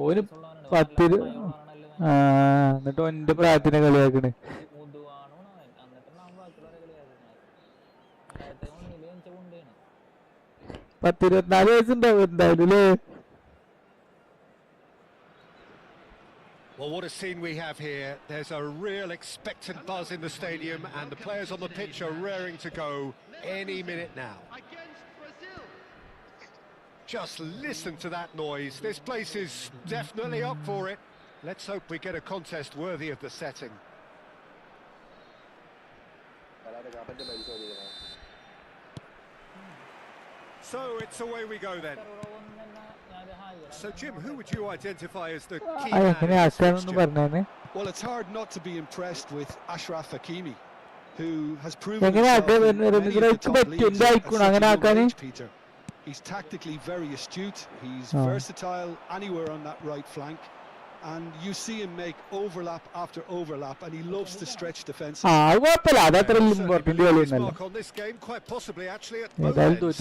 ഓന് 10 എന്നിട്ട് ഒന്റെ പ്രായത്തിനെ കളിയാക്കണ്. 10-24 വയസ്സുണ്ടാവും എന്തായാലും അല്ലേ. Well, what a scene we have here. There's a real expectant buzz in the stadium and the players on the pitch are raring to go any minute now. Just listen to that noise. This place is definitely up for it. Let's hope we get a contest worthy of the setting. So it's away we go then. So Jim, who would you identify as the key man in this fixture? Well, it's hard not to be impressed with Ashraf Hakimi, who has proven himself in many of the top leagues at such a young age, Peter. He's tactically very astute, he's versatile anywhere on that right flank, and you see him make overlap after overlap, and he loves to stretch defenses. On this game, quite possibly actually at both ends.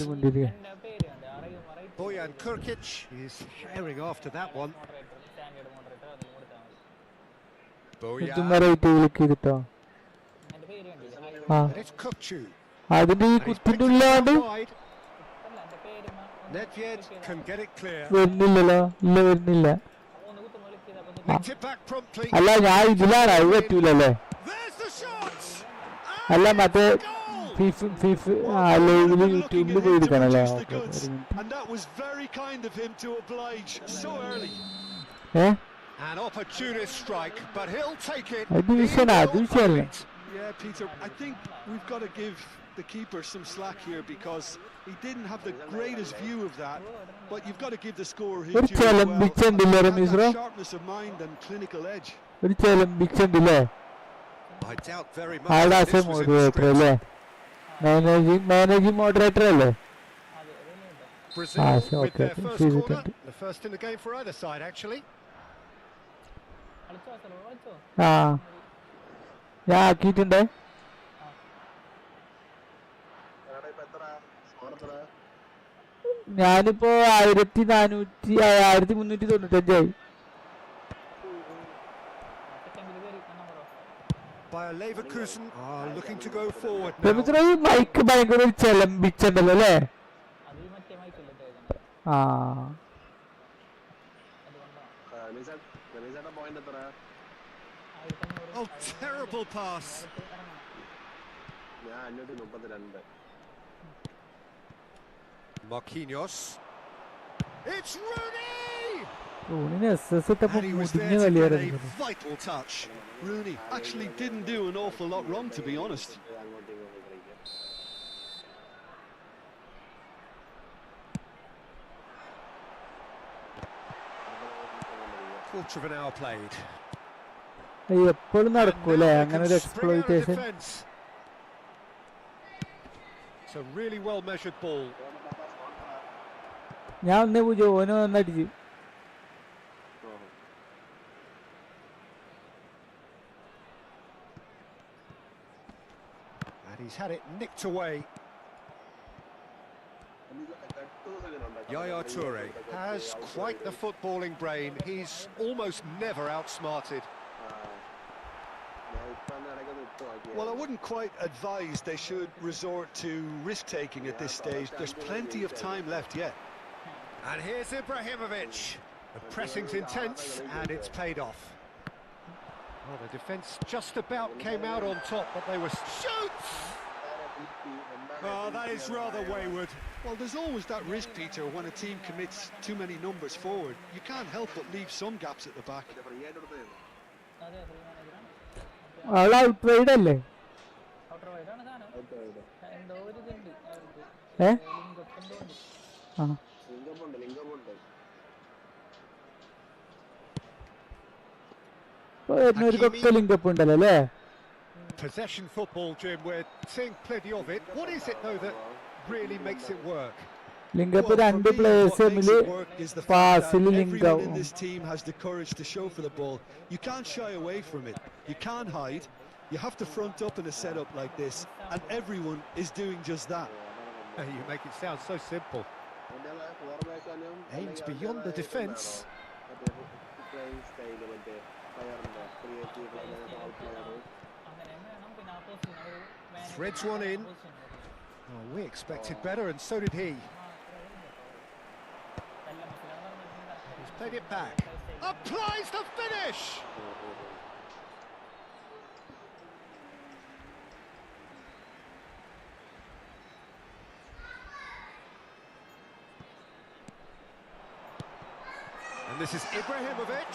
Bojan Kurkic is herring after that one. Bojan. And it's Kukcu. Nedved can get it clear. Nicked it back promptly. There's the shot. And that was very kind of him to oblige so early. An opportunist strike, but he'll take it. Yeah, Peter, I think we've got to give the keeper some slack here because he didn't have the greatest view of that, but you've got to give the scorer his due as well. He had that sharpness of mind and clinical edge. I doubt very much that this was in the script. Managing moderator അല്ലേ? Brazil with their first corner, the first in the game for either side actually. ഞാൻ ആക്കിയിട്ടുണ്ട്. ഞാനിപ്പോ 1395 Bayer Leverkusen are looking to go forward now. Mic ഭയങ്കര ചെലമ്പിച്ചുണ്ടല്ലോ അല്ലേ? Oh, terrible pass. Marquinhos. It's Rooney! And he was there to get a vital touch. Rooney actually didn't do an awful lot wrong, to be honest. Quarter of an hour played. എപ്പോഴും നടക്കൂലേ അങ്ങനെ ഒരു exploitation? It's a really well measured ball. ഞാൻ ഒന്നേ പൂജ ഓനോ ഒന്നടിച്ചു. And he's had it nicked away. Yaya Toure has quite the footballing brain. He's almost never outsmarted. Well, I wouldn't quite advise they should resort to risk-taking at this stage. There's plenty of time left yet. And here's Ibrahimovic. The pressing's intense and it's paid off. Well, the defence just about came out on top, but they were... Shoots! Oh, that is rather wayward. Well, there's always that risk, Peter, when a team commits too many numbers forward. You can't help but leave some gaps at the back. All out wide അല്ലേ? ഒരു linkup ഉണ്ടല്ലോ അല്ലേ? Possession football, Jim, we're seeing plenty of it. What is it, though, that really makes it work? Linkup രണ്ട് players തമ്മില് പാസിൽ link ആവും. Everyone in this team has the courage to show for the ball. You can't shy away from it. You can't hide. You have to front up in a setup like this, and everyone is doing just that. You make it sound so simple. Aims beyond the defence. Threads one in. Oh, we expected better, and so did he. He's played it back. Applies the finish! And this is Ibrahimovic.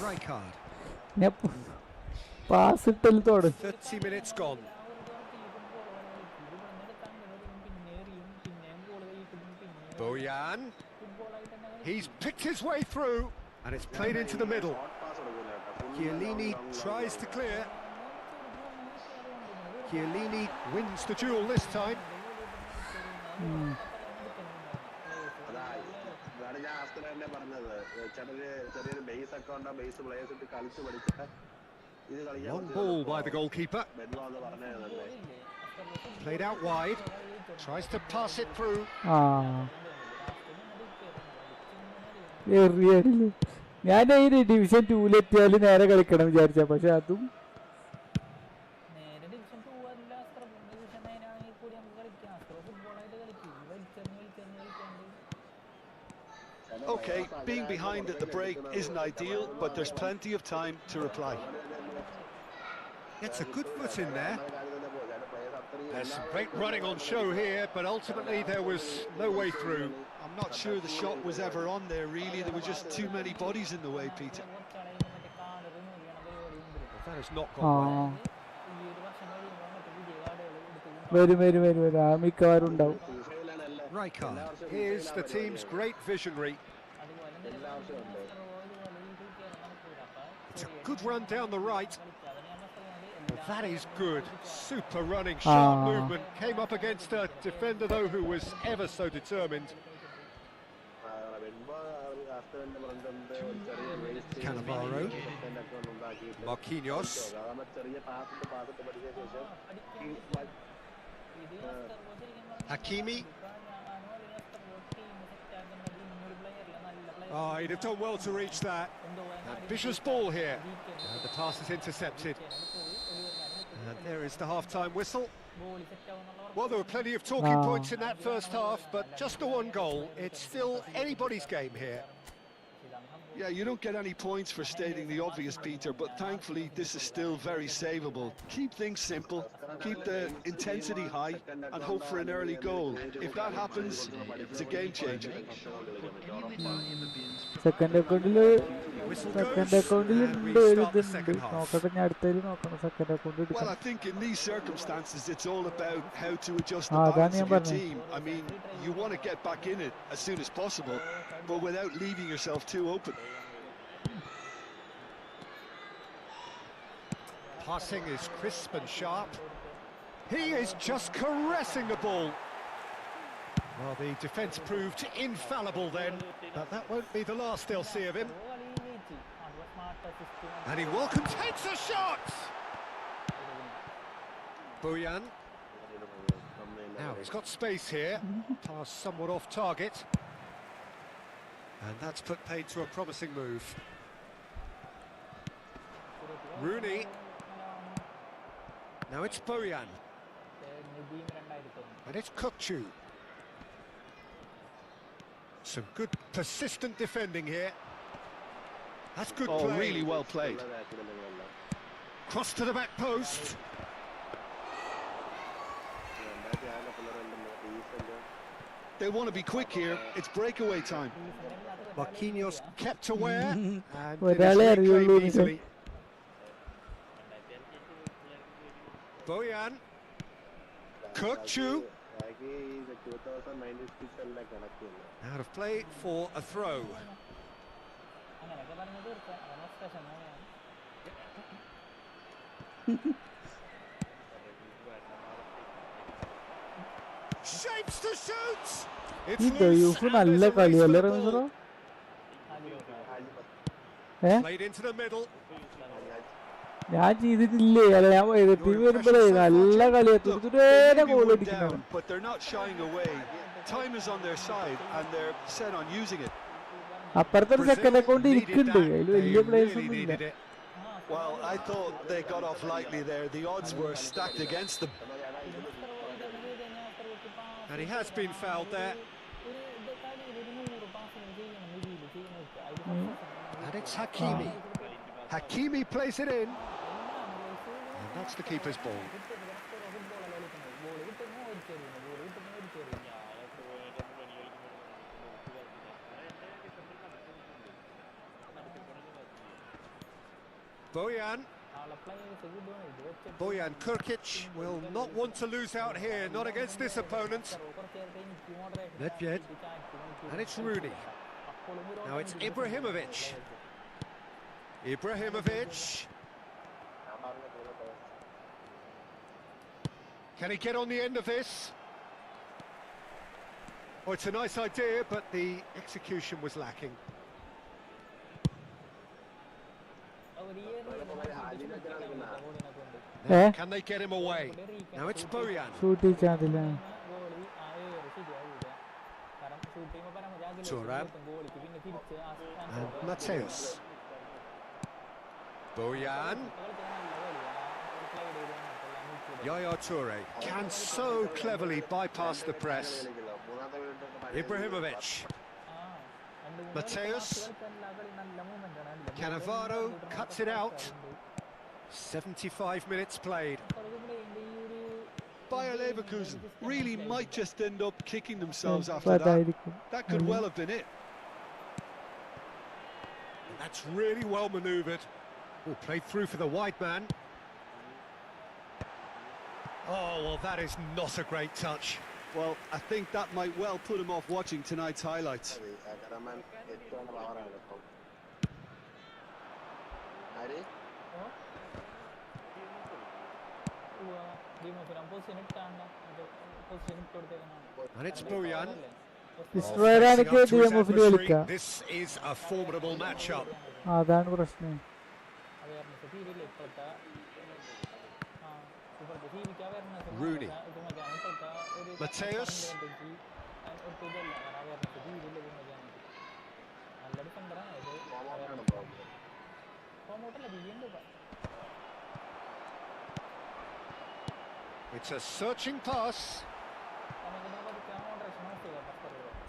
Right card. Pass ഇട്ടല് തുടങ്ങി. 30 minutes gone. Bojan. He's picked his way through, and it's played into the middle. Chiellini tries to clear. Chiellini wins the duel this time. Long ball by the goalkeeper. Played out wide. Tries to pass it through. ഞാൻ ഈ division 2-ലെത്തിയാൽ നേരെ കളിക്കണം വിചാരിച്ച, പക്ഷെ അതും Okay, being behind at the break isn't ideal, but there's plenty of time to reply. Gets a good foot in there. There's some great running on show here, but ultimately there was no way through. I'm not sure the shot was ever on there, really. There were just too many bodies in the way, Peter. That has not gone well. വരും ആ മിക്കവാറും ഉണ്ടാവും. Rijkaard, here's the team's great visionary. It's a good run down the right. Well, that is good. Super running, sharp movement. Came up against a defender, though, who was ever so determined. Cannavaro. Marquinhos. Hakimi. Oh, he'd have done well to reach that. Ambitious ball here. And the pass is intercepted. And there is the half-time whistle. Well, there were plenty of talking points in that first half, but just the one goal. It's still anybody's game here. Yeah, you don't get any points for stating the obvious, Peter, but thankfully this is still very savable. Keep things simple, keep the intensity high, and hope for an early goal. If that happens, it's a game changer. Second അക്കൗണ്ടിൽ Well, I think in these circumstances it's all about how to adjust the balance of your team. I mean, you want to get back in it as soon as possible, but without leaving yourself too open. passing is crisp and sharp. He is just caressing the ball. Well, the defence proved infallible then, but that won't be the last they'll see of him. And he well contains the shot! Bojan. Now, he's got space here. Pass somewhat off target. And that's put paid to a promising move. Rooney. Now it's Bojan. And it's Kukçu. Some good persistent defending here. That's good play. Really well played. Cross to the back post. They want to be quick here. It's breakaway time. Marquinhos kept aware and ഒരാളെ അറിയുള്ളൂ claim easily. Bojan. Kukçu. Out of play for a throw. Shapes to shoot. It's ഈ loose ദയൂഫ് and നല്ല there's a race കളിയല്ലേ for the റമീസറോ? ball. ഏ Played into the middle. ഞാൻ ചെയ്തിട്ടില്ലേ? അല്ല ഞാൻ എതിർത്തി വരുമ്പോഴേ നല്ല കളിയാ, Look, they തുരുതുരേനെ may be goal one അടിക്കുന്നത്. down, but they're not shying away. Time is on their side, and they're set on using it. അപ്പുറത്തെ ഒരു സെക്കൻഡ് അക്കൗണ്ട് Needed ഇരിക്കുന്നുണ്ട്, that. അതിൽ They വലിയ പ്ലേയേഴ്സ് really ഒന്നും ഇല്ല. needed it. Well, I thought they got off lightly there. The odds were stacked against them. And he has been fouled there. And it's Hakimi. Hakimi plays it in. And that's the keeper's ball. Bojan Krkić will not want to lose out here, not against this opponent. Nedved. And it's Rooney. Now it's Ibrahimovic. Ibrahimovic. Can he get on the end of this? Oh, it's a nice idea, but the execution was lacking. Now, can they get him away? Now it's Bojan. Shoot ചെയ്തില്ല. Thuram. And Mateus. Bojan. Yaya Toure can so cleverly bypass the press. Ibrahimovic. Mateus. Cannavaro cuts it out. 75 minutes played. Bayer Leverkusen really might just end up kicking themselves അപ്പൊ after that. അതായിരിക്കും. That could well have been it. That's really well manoeuvred. Oh, played through for the wide man. Oh, well, that is not a great touch. Well, I think that might well put him off watching tonight's highlights. And it's Bojan. ഇസ്രായേലാണെങ്കിൽ Facing up to his DMF ല് adversary. കളിക്കാം. This is a formidable matchup. അതാണ് പ്രശ്നം. Rooney. Mateus. It's a searching pass.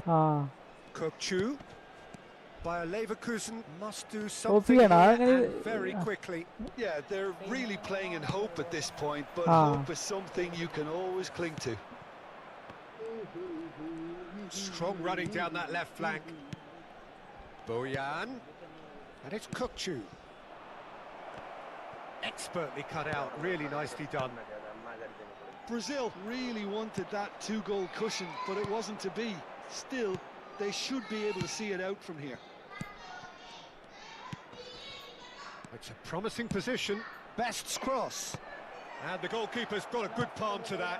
ആ Kukçu. Bayer Leverkusen must do Off something ചെയ്യണം. here അങ്ങനെ and very quickly. Yeah, they're really playing in hope at this point, but hope is something you can always cling to. Strong running down that left flank. Bojan. And it's Kukçu. Expertly cut out, really nicely done. Brazil really wanted that two-goal cushion, but it wasn't to be. Still, they should be able to see it out from here. It's a promising position. Best's cross. And the goalkeeper's got a good palm to that.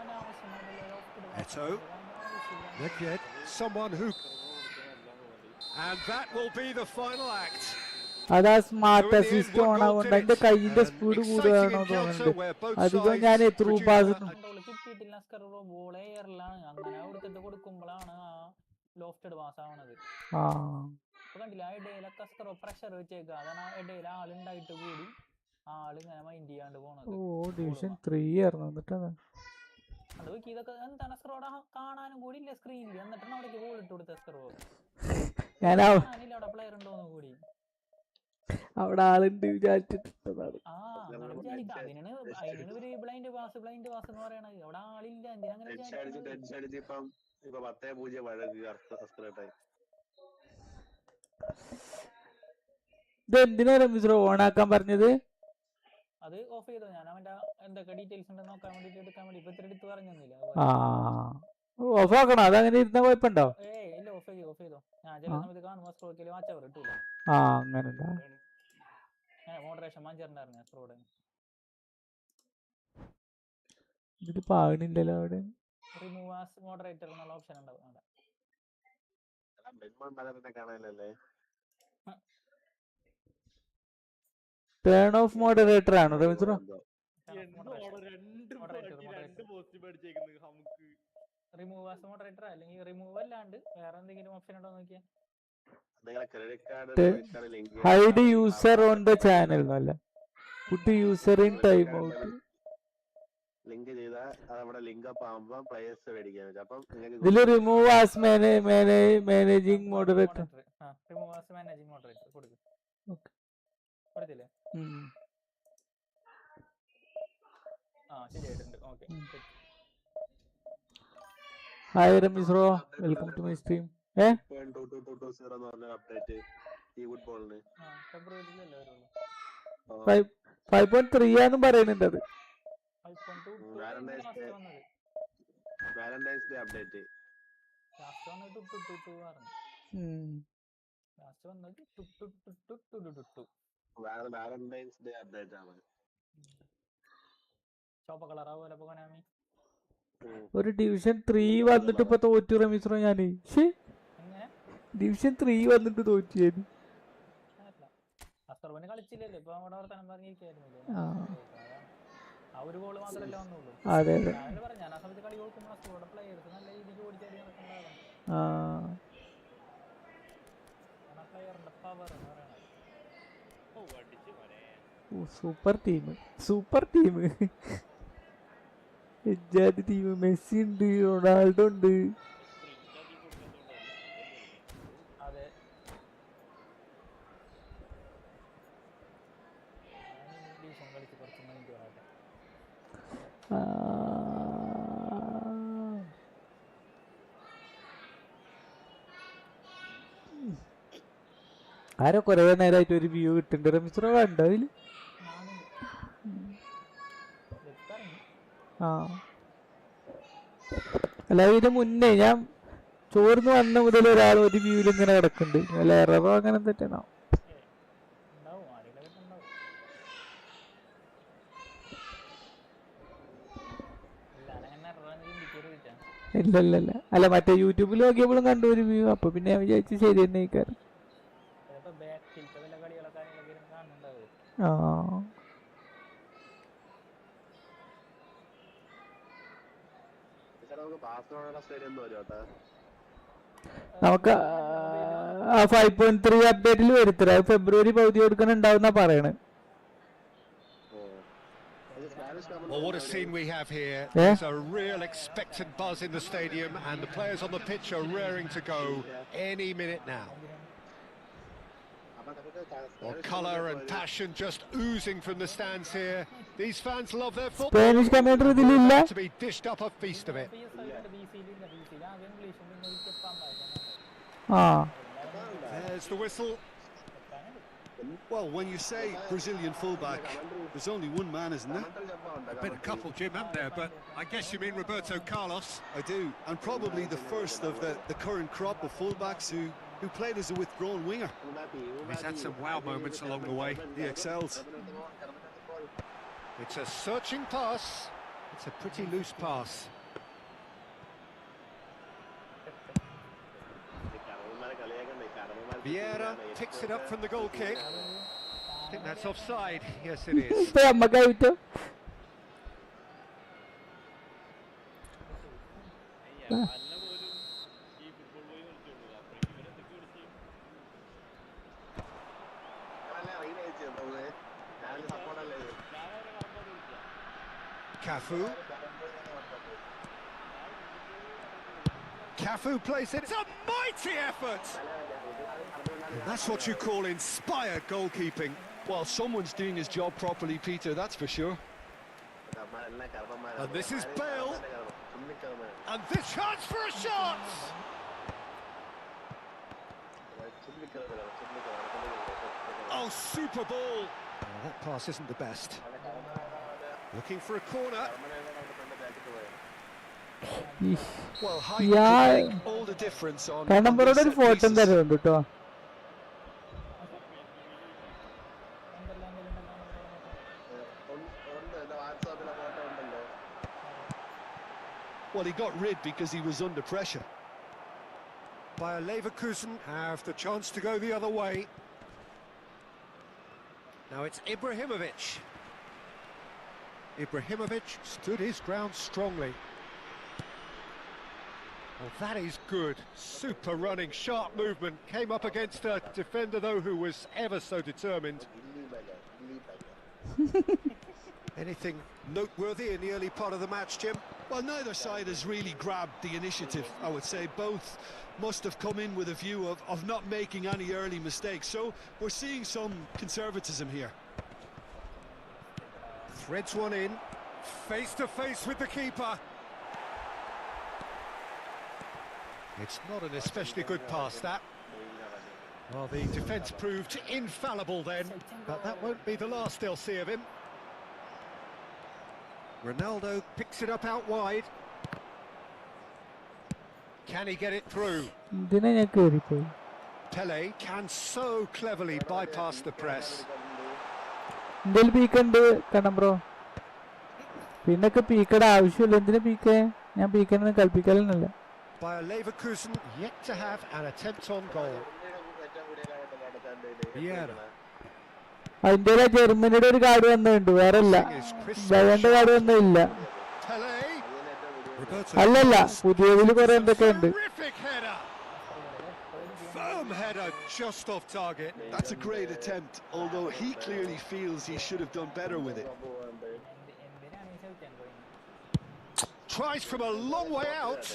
Eto. Nedved, someone who... And that will be the final act. അതാ smart assist on ആവുകൊണ്ട് അതിന്റെ കൈയിന്റെ speed കൂടുതലാണോ തോന്നുന്നുണ്ട്. അധികം ഞാൻ through pass കിട്ടിയിട്ടില്ല. Ball എയറിലാണ്, അങ്ങനെ കൊടുത്തിട്ട് കൊടുക്കുമ്പോഴാണ് ആ ലോഫ്റ്റഡ് പാസ് ആവണത്. കണ്ടില്ല, ഇടയിലൊക്കെ പ്രഷർ വെച്ചേക്കുക. അതാണ് ആ ഇടയിൽ ആളുണ്ടായിട്ട് കൂടി ആളിങ്ങനെ മൈൻഡ് ചെയ്യാണ്ട് പോണത്. ഡിവിഷൻ 3 ആയിരുന്നു. എന്നിട്ട് അത് നോക്കി, ഇതൊക്കെ എന്താണ് സ്ക്രോടെ കാണാനും കൂടി ഇല്ല സ്ക്രീനിൽ. എന്നിട്ടാണ് അവിടേക്ക് ഗോൾ ഇട്ട് കൊടുത്ത സ്ക്രോ. ഞാനില്ല അവിടെ പ്ലെയർ ഉണ്ടോന്ന് കൂടി. അവിടെ ആളുണ്ട് വിചാരിച്ചിട്ടുള്ളതാണ്. വിചാരിക്കാം. അതിനാണ് ഒരു ബ്ലൈൻഡ് പാസ് എന്ന് പറയണത്. അവിടെ ആളില്ല. എന്തിനാ ഇതെന്തിനാ റമീസ് ഓണാക്കാൻ പറഞ്ഞത്? അത് ഓഫ് ചെയ്തോ. ഞാൻ അവന്റെ എന്തൊക്കെ ഡീറ്റെയിൽസ് ഉണ്ടെന്ന് നോക്കാൻ വേണ്ടിട്ട് എടുക്കാൻ വേണ്ടി ഇപ്പൊ എടുത്ത് പറഞ്ഞില്ല. ഓഫ് ആക്കണോ? അതങ്ങനെ ഇരുന്ന കുഴപ്പമുണ്ടോ? ഇല്ല, ഓഫ് ചെയ്തോ. ഞാൻ ചില സമയത്ത് കാണുമ്പോ സ്ക്രോക്കിൽ വാച്ചവർ ഇട്ടൂല. അങ്ങനെ മോഡറേഷൻ മാഞ്ചറിനായിരുന്നു സ്ക്രോഡ്. ഇത് പാകണില്ലല്ലോ അവിടെ. റിമൂവ് ആസ് മോഡറേറ്റർ എന്നുള്ള ഓപ്ഷൻ ഉണ്ടാവും. ടേൺ ഓഫ് മോഡറേറ്റർ ആണോ റമീസ്? റിമൂവ് ആസ് മോഡറേറ്റർ അല്ലെങ്കിൽ റിമൂവ് അല്ലാണ്ട് വേറെ എന്തെങ്കിലും ഓപ്ഷൻ ഉണ്ടോ നോക്കിയാ. Hide user on the channel എന്നല്ല, put user in time out. ഇതില് remove as managing moderator. Remove as managing moderator കൊടുക്കും. കൊടുത്തില്ലേ? ശരിയായിട്ടുണ്ട്. Okay. Hi Ramees bro, welcome to my stream. 5.3 ആന്നും പറയുന്നുണ്ട്. അത് ഒരു ഡിവിഷൻ 3 വന്നിട്ട് ഇപ്പൊ തോറ്റു റമീസ് ബ്രോ. ഞാന് ഡിവിഷൻ 3 വന്നിട്ട് തോറ്റു. കളിച്ചില്ലല്ലോ ഇപ്പൊ അവിടെ വർത്തമാനം പറഞ്ഞിരിക്കായിരുന്നില്ലേ. ഒരു ഗോള് മാത്രമല്ല വന്നുള്ളൂ. അതെ ഞാൻ ആ സമയത്ത് കളി കൊടുക്കുമ്പോൾ പ്ലേയേഴ്സ് നല്ല രീതിക്ക് ഓടിച്ചാടി നടക്കുന്നുണ്ടാവും. പ്ലെയറിന്റെ പവർ എന്ന് പറയുന്നത്. Super team. ടീം മെസ്സി ഉണ്ട്, റൊണാൾഡോ ഉണ്ട്. അതെ, കളിച്ച് കുറച്ച് മൈൻഡ് വരാട്ടെ. ആരോ കൊറേ നേരമായിട്ട് ഒരു വ്യൂ കിട്ടുന്നുണ്ട് റമീസ് ബ്രോ. കണ്ടോ അതില്? അല്ല, ഇതിന് മുന്നേ ഞാൻ ചോർന്ന് വന്ന മുതൽ ഒരാൾ ഒരു വ്യൂവിൽ ഇങ്ങനെ കിടക്കുന്നുണ്ട്. അല്ല എററോ അങ്ങനെ തെറ്റാണോ? ഇല്ല. അല്ല, മറ്റേ യൂട്യൂബിൽ നോക്കിയപ്പോഴും കണ്ടു ഒരു വ്യൂ. അപ്പൊ പിന്നെ ഞാൻ വിചാരിച്ചു ശരി തന്നെ ആയിക്കാരം. നമുക്ക് 5.3 അപ്ഡേറ്റിൽ വരുത്തര. ഫെബ്രുവരി പകുതി കൊടുക്കാനുണ്ടാവുന്ന പറയണേ. Well, what a scene we have here. There's a real expectant buzz in the stadium and the players on the pitch are raring to go any minute now. Well, colour and passion just oozing from the stands here. These fans love their football. Spanish commentator dililla to be dished up a feast of it. There's the whistle. Well, when you say Brazilian fullback, there's only one man, isn't there? There've been a couple, Jim, haven't there? But I guess you mean Roberto Carlos. I do, and probably the first of the current crop of fullbacks who played as a withdrawn winger. He's had some wow moments along the way. He excels. It's a searching pass. It's a pretty loose pass. Vieira picks it up from the goal kick. I think that's offside. Yes, it is. ഇപ്പൊ നമ്മക്കായിട്ട് Cafu plays it. It's a mighty effort. And that's what you call inspired goalkeeping. Well, someone's doing his job properly, Peter, that's for sure. And this is Bale. And this chance for a shot. Oh, super ball. Oh, that pass isn't the best. Looking for a corner. Well, height Yeah. could make all the difference on കണ്ണമ്പറോട് ഒരു these set photo pieces. തരുന്നുണ്ട് കേട്ടോ. Well, he got rid because he was under pressure. Bayer Leverkusen have the chance to go the other way. Now it's Ibrahimovic. Ibrahimovic stood his ground strongly. Well, that is good. Super running, sharp movement. Came up against a defender, though, who was ever so determined. Anything noteworthy in the early part of the match, Jim? Well, neither side has really grabbed the initiative, I would say. Both must have come in with a view of not making any early mistakes. So we're seeing some conservatism here. Threads one in, face to face with the keeper. It's not an especially good pass, that. Well, the defence proved infallible then, but that won't be the last they'll see of him. Ronaldo picks it up out wide. Can he get it through? ഇതിനെ ഞാൻ കേറിപ്പോയി. Pele can so cleverly bypass the press. എന്തേലും പീക്കുണ്ട് കണ്ണമ്പ്രോ. പിന്നൊക്കെ പീക്കയുടെ ആവശ്യമില്ല. എന്തിനാ പീക്കേ? ഞാൻ പീക്കാനൊന്നും കൽപ്പിക്കലൊന്നുമില്ല. Bayer Leverkusen yet to have an attempt on goal. Vieira. അതിന്റെ ജർമ്മനിയുടെ ഒരു കാർഡ് വന്നിട്ടുണ്ട്, വേറെ അല്ല. ബയന്റെ കാർഡ് വന്നില്ല. അല്ലല്ല, പുതിയതിൽ കുറെ എന്തൊക്കെ ഉണ്ട്. Firm header just off target. That's a great attempt, although he clearly feels he should have done better with it. Tries from a long way out.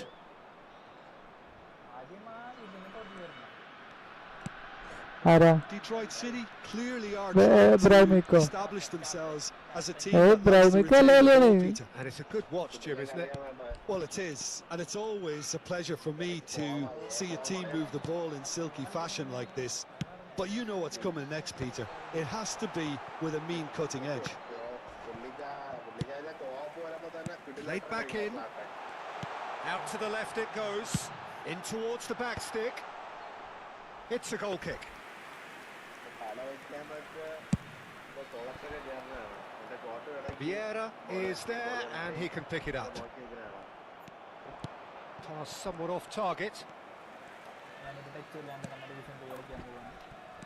Detroit City clearly are trying to establish themselves as a team. And it's a good watch, Jim, isn't it? Well, it is, and it's always a pleasure for me to see a team move the ball in silky fashion like this. But you know what's coming next, Peter. It has to be with a mean cutting edge. Played back in. Out to the left it goes. In towards the back stick. It's a goal kick. Vieira is there and he can pick it up. Pass somewhat off target.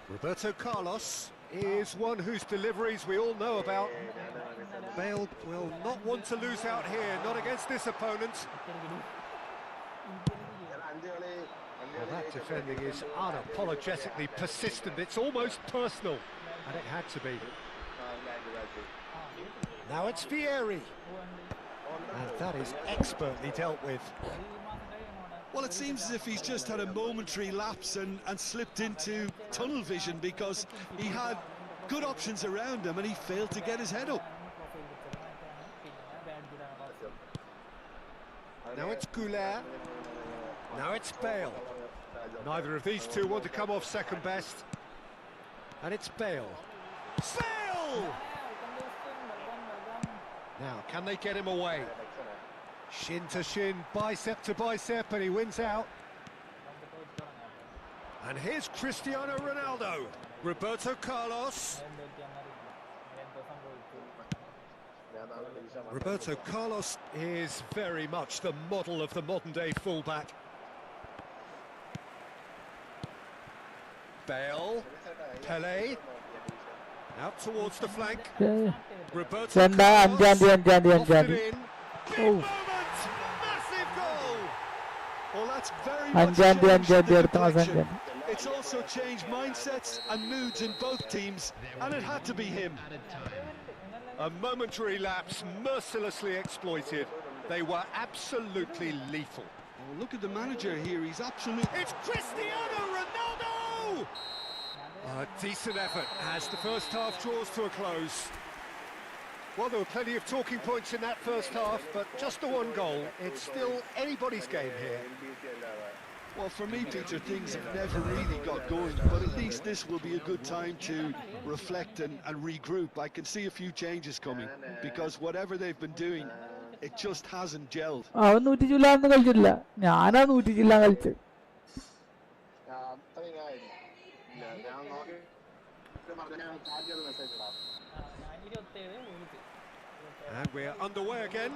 Roberto Carlos is one whose deliveries we all know about. Bale will not want to lose out here, not against this opponent. Well, that defending is unapologetically persistent. It's almost personal, and it had to be. Now it's Vieri, and that is expertly dealt with. Well, it seems as if he's just had a momentary lapse and slipped into tunnel vision, because he had good options around him and he failed to get his head up. Now it's Goulart. Now it's Bale. Neither of these two want to come off second best. And it's Bale. Bale! Now, can they get him away? Shin to shin, bicep to bicep, and he wins out. And here's Cristiano Ronaldo. Roberto Carlos. Roberto Carlos is very much the model of the modern-day fullback. Bale, Pele, out towards the flank. Roberto Carlos, off it in. Big moment, massive goal. Well, that's very much changed the complexion. It's also changed mindsets and moods in both teams, and it had to be him. A momentary lapse mercilessly exploited. They were absolutely lethal. Oh, look at the manager here, he's absolutely... It's Cristiano Ronaldo! A decent effort as the first half draws to a close. Well, there were plenty of talking points in that first half, but just the one goal. It's still anybody's game here. Well, for me, Peter, things have never really got going, but at least this will be a good time to reflect and regroup. I can see a few changes coming, because whatever they've been doing, it just hasn't gelled. അവൻ 100 കളിച്ചിട്ടില്ല, ഞാനാ 100 കളിച്ചത്. And we're underway again.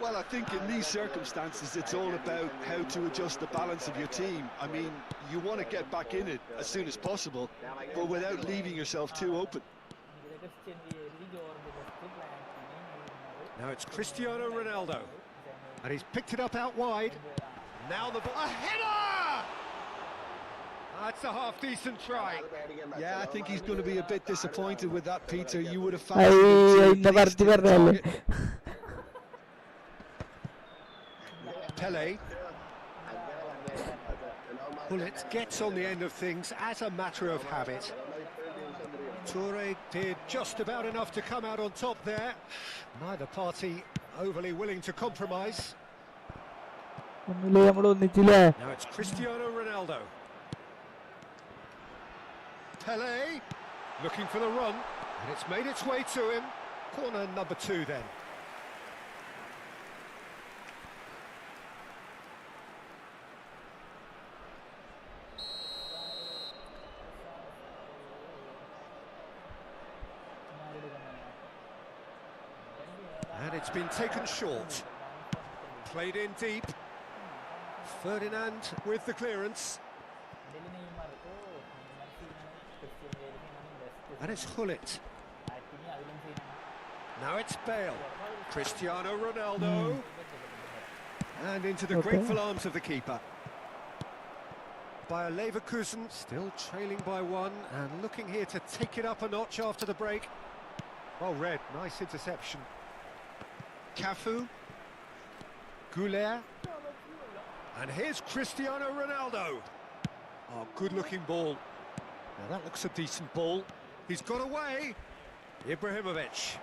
Well, I think in these circumstances, it's all about how to adjust the balance of your team. I mean, you want to get back in it as soon as possible, but without leaving yourself too open. Now it's Cristiano Ronaldo, and he's picked it up out wide. Now the ball, a header! That's a half-decent try. Yeah, I think he's going to be a bit disappointed with that, Peter. You would have fancied it. Pele. Bullet gets on the end of things as a matter of habit. Toure did just about enough to come out on top there. Neither party overly willing to compromise. Now it's Cristiano Ronaldo. Pele looking for the run, and it's made its way to him. Corner number 2 then. And it's been taken short. Played in deep. Ferdinand with the clearance. And it's Hullet. Now it's Bale. Cristiano Ronaldo. And into the grateful arms of the keeper. Bayer Leverkusen still trailing by 1 and looking here to take it up a notch after the break. Well read, nice interception. Cafu. Goulet. And here's Cristiano Ronaldo. Oh, good-looking ball. Now that looks a decent ball. He's got away. Ibrahimovic.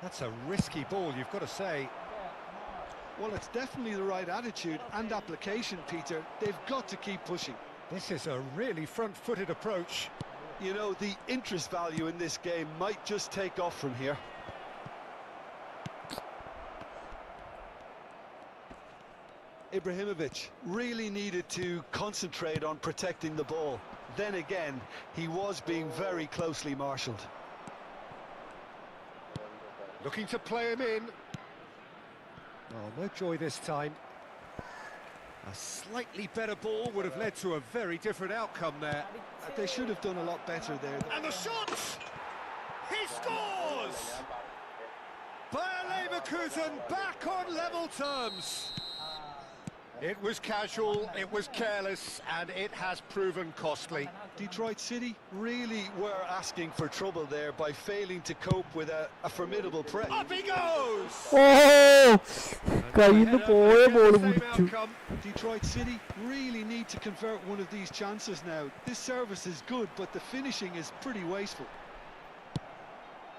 That's a risky ball, you've got to say. Well, it's definitely the right attitude and application, Peter. They've got to keep pushing. This is a really front-footed approach. You know, the interest value in this game might just take off from here. Ibrahimovic really needed to concentrate on protecting the ball. Then again, he was being very closely marshalled. Looking to play him in. Oh, no joy this time. A slightly better ball would have led to a very different outcome there. They should have done a lot better there. And the shot! He scores! Bayer Leverkusen back on level terms. It was casual, it was careless, and it has proven costly. Detroit City really were asking for trouble there by failing to cope with a formidable press. Up he goes! Detroit City really need to convert one of these chances now. This service is good, but the finishing is pretty wasteful.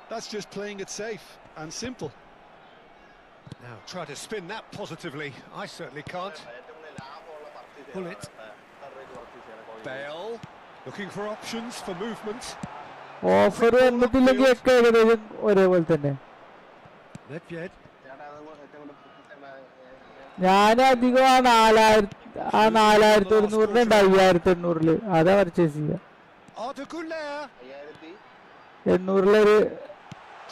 That's just playing it safe and simple. Now try to spin that positively. I certainly can't. Bullet. Bale looking for options for movement. Offer വന്നിട്ടില്ലെങ്കിൽ ഒക്കെ ഏകദേശം ഒരേപോലെ തന്നെ. Nedved. ഞാൻ അധികം ആ 4100 5800 അതാ purchase ചെയ്യുക. 800-ലൊരു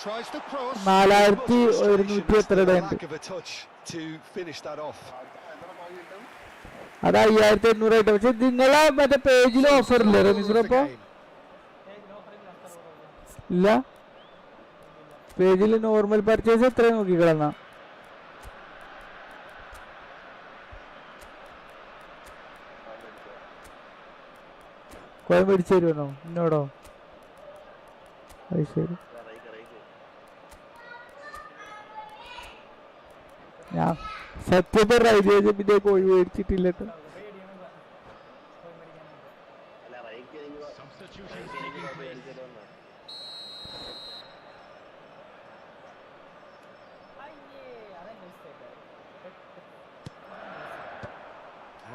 4100 എത്ര ഉണ്ട്. അത് 5800 ആയിട്ട്. പക്ഷെ നിങ്ങളെ മറ്റേ പേജിൽ ഓഫർ ഇല്ലേ റമീസിനപ്പോ? ഇല്ല, പേജിൽ നോർമൽ പർച്ചേസ് എത്ര നോക്കിക്കളന്നാ? കോയം മേടിച്ചു തരുമോ എന്നോടോ? അത് ശരി, ഞാൻ സത്യത്തെ ട്രൈ ചെയ്ത പിന്നെ കോഴി മേടിച്ചിട്ടില്ല.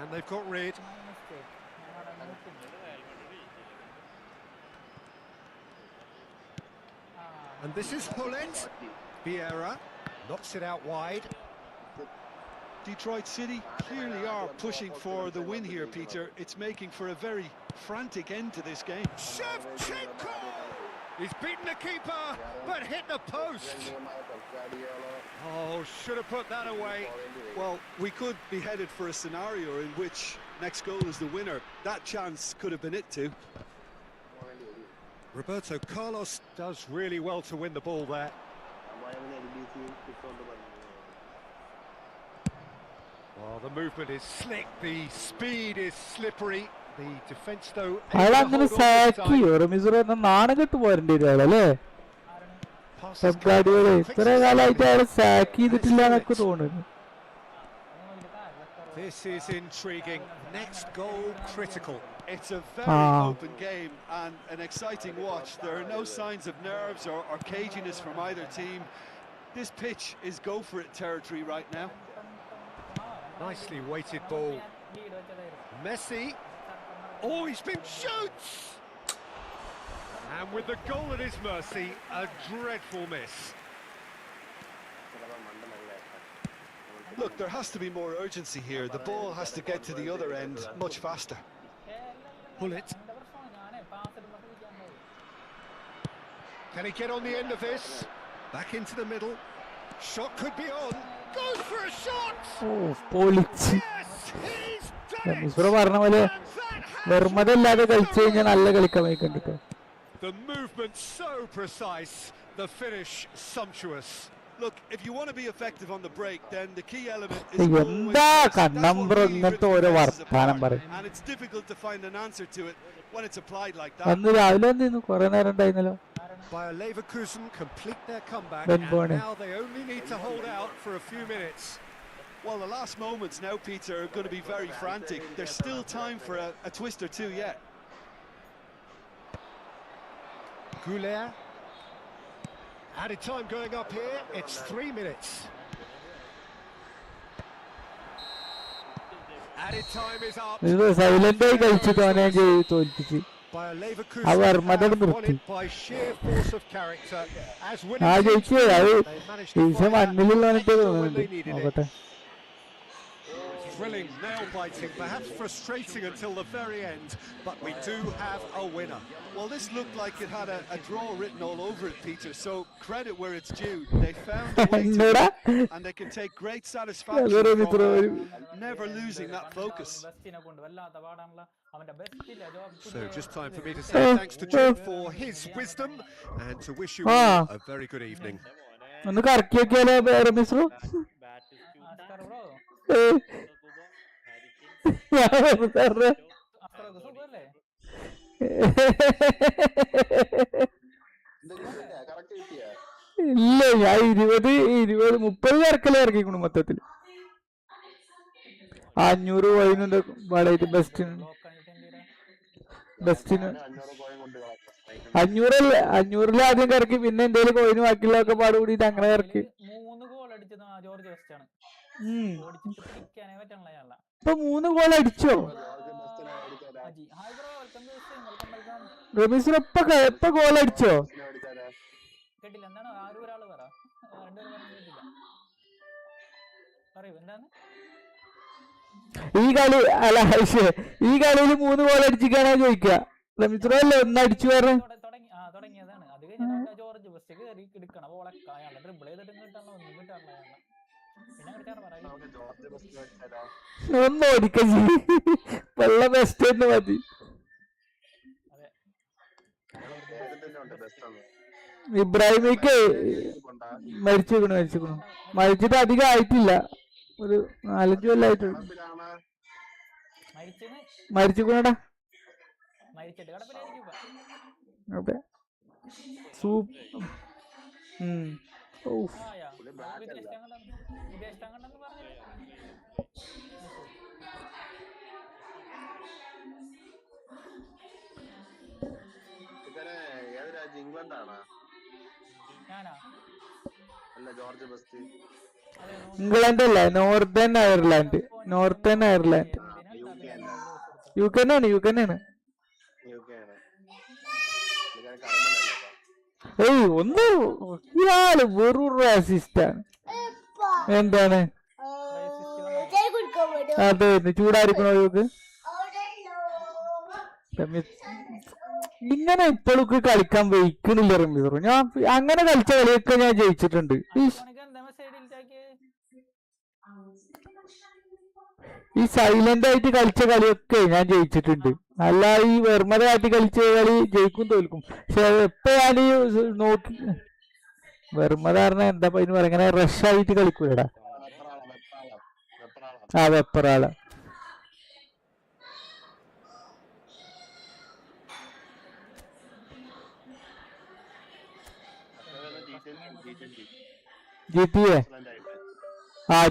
And they've got rid. And this is Hullet. Vieira knocks it out wide. Detroit City clearly are pushing for the win here, Peter. It's making for a very frantic end to this game. Shevchenko! He's beaten the keeper, but hit the post. Oh, should have put that away. Well, we could be headed for a scenario in which next goal is the winner. That chance could have been it too. Roberto Carlos does really well to win the ball there. Oh, the movement is slick, the speed is slippery. The defense though. അയാളങ്ങനെ സാക്കിയോ Ramees? നാണം കെട്ട് പോരേണ്ടി വരും അയാളല്ലേ? ഇത്ര കാലമായിട്ട് അയാളെ sac ചെയ്തിട്ടില്ല എന്നൊക്കെ തോന്നുന്നു. This is intriguing. Next goal critical. It's a very open game and an exciting watch. There are no signs of nerves or caginess from either team. This pitch is go for it territory right now. Nicely weighted ball. Messi. Oh, he's been shoots! And with the goal at his mercy, a dreadful miss. Look, there has to be more urgency here. The ball has to get to the other end much faster. Pull it. Can he get on the end of this? Back into the middle. Shot could be on. Goes for a shot! Oh, പൊളിച്ച്. He's done Ramees പറഞ്ഞ പോലെ വെറുമതല്ലാതെ കളിച്ചു കഴിഞ്ഞാൽ നല്ല കളിക്കാൻ വയ്ക്കണ്ടിട്ടോ. The movement so precise, the finish sumptuous. Look, if you want to be effective on the break, then the key element is എന്താ കണ്ണമ്പ്ര ഇങ്ങനത്തെ ഓരോ വർത്താനം പറയും. and it's difficult to find an answer to it when it's applied like that. അന്ന് രാവിലെ വന്നിരുന്നു, കുറെ നേരം ഉണ്ടായിരുന്നല്ലോ. Bayer Leverkusen complete their comeback, Ben and Bone. now they only need to hold out for a few minutes. Well, the last moments now, Peter, are going to be very frantic. There's still time for a twist or two yet. Goulet. Added time going up here. It's 3 minutes. Added time is up. ഇത് silent ആയി കളിച്ചിട്ട് അവനെ തോൽപ്പിച്ച് Bayer Leverkusen our have മതം won നിർത്തി. it by sheer force of character. As ആ winning teams ജയിച്ചു. win, അത് they managed to Isha find that മണ്ണിലുള്ളവനിട്ട് extra when തോന്നുന്നുണ്ട്. they needed it. നോക്കട്ടെ. Thrilling, nail-biting, perhaps frustrating until the very end, but we do have a winner. Well, this looked like it had a draw written all over it, Peter, so credit where it's due. They found a way to എന്നോടാ win, and they can take great satisfaction അതൊരു from Mithram. never losing that focus. So just time for me to say thanks to John for his wisdom and to wish you all a very good evening. ഒന്ന് കറക്കി നോക്കിയാലോ റമീസ്? ഇല്ല, ഞാൻ 20-30 കറക്കല്ലേ ഇറക്കിക്കണു മൊത്തത്തിൽ. 500 കോയിനുണ്ട് വാടകയ്ക്ക് ബെസ്റ്റിന് 500 ആദ്യം കറക്കി, പിന്നെ എന്തേലും കോയിന് ബാക്കിയുള്ളതൊക്കെ പാട് കൂടിയിട്ട് അങ്ങനെ കറക്കി. 3 ഗോൾ അടിച്ചത് ജോർജ് വെസ്റ്റാണ്. ഇപ്പൊ 3 ഗോൾ അടിച്ചോ റമീസിന്? എപ്പ ഗോൾ അടിച്ചോ? കേട്ടില്ല, എന്താണ് ആരും ഒരാള് പറ, പറയൂ എന്താണ് ഈ കളി? അല്ല ഈ കളിയിൽ 3 ഗോൾ അടിച്ചിട്ടാണോ ചോദിക്കുക? റമീസിനല്ലേ ഒന്ന് അടിച്ചു പറഞ്ഞ തുടങ്ങിയതാണ്. അത് ജോർജ് ബെസ്റ്റ് കയറി എടുക്കണം ബോളൊക്കെ അയാളെ ഡ്രിബിൾ ചെയ്തിട്ട് കിട്ടണം ഒന്നും കിട്ടാനുള്ള അയാളെ പിന്നെ അങ്ങോട്ട് ജോർജ് ബെസ്റ്റ് വെച്ചാലോ ഒന്ന് ഓടിക്കാൻ വെള്ള ബെസ്റ്റ് തന്നെ മതി. അതെ ഇബ്രാഹിമിക്ക് മരിച്ചിരിക്കണു മരിച്ചിട്ട് അധികം ആയിട്ടില്ല, ഒരു 4-5 കൊല്ലമായിട്ടുള്ളൂ. മരിച്ചിരിക്കണടാ. അതെ ഇംഗ്ലണ്ടാണ് ഇംഗ്ലണ്ട് അല്ല, നോർത്തേൺ അയർലാൻഡ്. യു കെ ആണ്. ഏയ് ഒന്ന് ഇയാള് വെറും റാസിസ്റ്റാണ്. എന്താണ് അതെ ചൂടായിരിക്കണോ യോക്ക്? ഇങ്ങനെ ഇപ്പോഴൊക്കെ കളിക്കാൻ വയ്ക്കണില്ല റമീസറോ. ഞാൻ അങ്ങനെ കളിച്ച കളിയൊക്കെ ഞാൻ ജയിച്ചിട്ടുണ്ട്. ഈ സൈലന്റ് ആയിട്ട് കളിച്ച കളിയൊക്കെ ഞാൻ ജയിച്ചിട്ടുണ്ട്. അല്ല ഈ വെറുമത കാട്ടി കളിച്ച കളി ജയിക്കും തോൽക്കും. പക്ഷെ എപ്പോ ഞാൻ നോക്കി വെറുമത പറഞ്ഞ എന്താ ഇതിന് പറയാ, ഇങ്ങനെ റഷ് ആയിട്ട് കളിക്കൂലടാ. ആ വെപ്പറാള GTA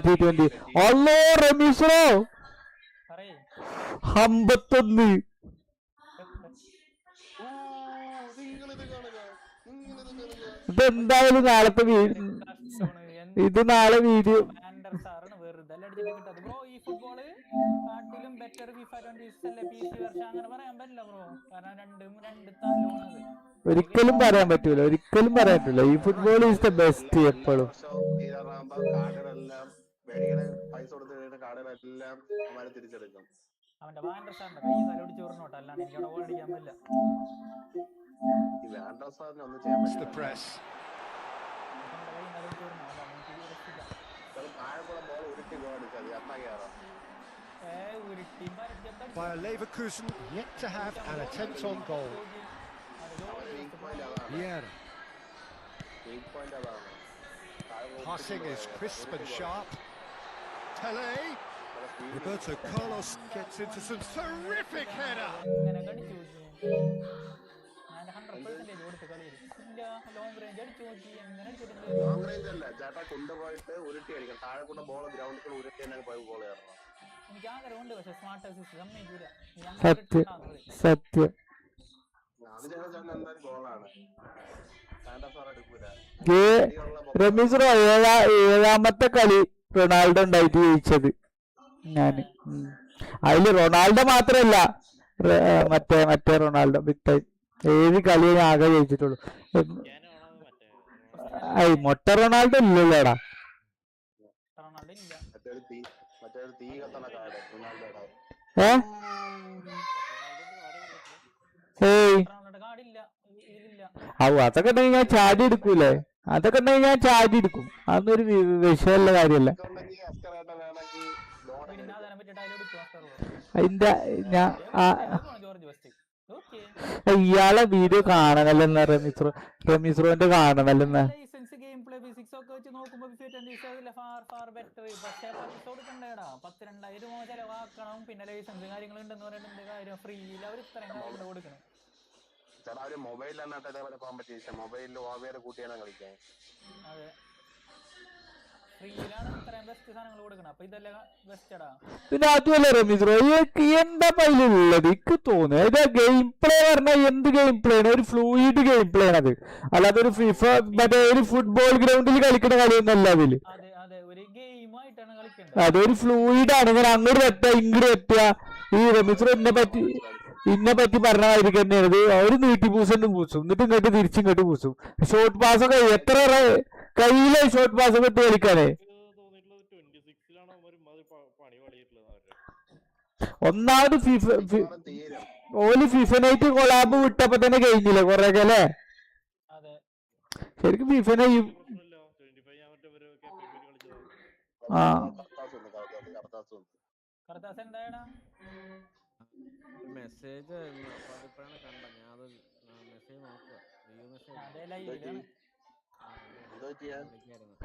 T20. അല്ലോ റമീസോ 51. ഇതെന്തായാലും നാളത്തെ ഇത് നാളെ വീഡിയോ ഒരിക്കലും പറയാൻ പറ്റൂല, ഈ ഫുട്ബോൾ ഈസ് ദ ബെസ്റ്റ് എപ്പോഴും. പൈസ കൊടുത്ത് കാർഡുകളെല്ലാം അവന്മാരെ തിരിച്ചെടുക്കും. ഒന്നും ചെയ്യാൻ പറ്റില്ല. Bayer Leverkusen yet to have an attempt on goal. Yeah. Passing is crisp and sharp. Pele. Roberto Carlos gets into some terrific header. Long range അല്ല ചേട്ടാ, കൊണ്ടുപോയിട്ട് ഉരുട്ടി അടിക്കണം. താഴെ കൂടെ ബോൾ ഗ്രൗണ്ടിൽ ഉരുട്ടി തന്നെ പോയി ബോൾ കയറണം. സത്യം അത് ചേട്ടാ എന്തായാലും ഗോളാണ്. റമീസറോ 7ാമത്തെ കളി റൊണാൾഡോ ഉണ്ടായിട്ട് ജയിച്ചത് ഞാന്. അതില് റൊണാൾഡോ മാത്രല്ല, മറ്റേ റൊണാൾഡോ ബിഗ് ടൈം 7 കളിയെ ഞാൻ ആകെ ജയിച്ചിട്ടുള്ളൂ. മൊട്ട റൊണാൾഡോ ഇല്ലല്ലോടാ. അതൊക്കെ ഉണ്ടെങ്കിൽ ഞാൻ ചാടി എടുക്കൂലേ, അതൊന്നൊരു വിഷയമുള്ള കാര്യല്ല. അതിന്റെ ഇയാളെ വീഡിയോ കാണണല്ലെന്നാ റമീസ്രോന്റെ കാണണല്ലെന്നാ. മൊബൈലിൽ ഓവേർ കൂട്ടിയാണ് കളിക്കാൻ. പിന്നെ അതുമല്ല റമീസ്രോ, എന്താ പൈലുള്ളത് എനിക്ക് തോന്നുന്നു. ഇത് ഗെയിം പ്ലേ പറഞ്ഞാൽ എന്ത് ഗെയിം പ്ലേ ആണ്? ഒരു ഫ്ലൂയിഡ് ഗെയിം പ്ലേ ആണ് അത്. അല്ലാതെ ഒരു മറ്റേ ഒരു ഫുട്ബോൾ ഗ്രൗണ്ടിൽ കളിക്കുന്ന കളിയൊന്നല്ല അതില്. അതൊരു ഫ്ലൂയിഡ് ആണ്. ഇങ്ങനെ അങ്ങോട്ട് വെട്ടുക ഇങ്ങോട്ട് വെട്ടുക. ഈ റമീസ്രോ ഇന്നെ പറ്റി പറഞ്ഞായിരിക്കും തന്നെയാണ്. അവര് നീട്ടി പൂസും എന്നിട്ട് ഇങ്ങോട്ട് തിരിച്ചിങ്ങോട്ട് പൂസും. ഷോർട്ട് പാസൊക്കെ എത്ര കയ്യിലെ ഷോർട്ട് പാസൊക്കെ ഇട്ട് കളിക്കാനേ. ഒന്നാമത് ഫിഫ നൈറ്റ് കൊളാബ് വിട്ടപ്പോ തന്നെ കഴിഞ്ഞില്ലേ കൊറേക്കെ അല്ലേ? ശരിക്കും ഫിഫനെ ഈ ആ കർത്താസ് എന്തായടാ മെസ്സേജ് ആയിരുന്നു അപ്പൊ അതിപ്പോഴാണ് കണ്ട ഞാൻ അത് മെസ്സേജ് നോക്കുക വ്യൂ മെസ്സേജ് അതെ ലൈവിലാണ് വിളിക്കായിരുന്നു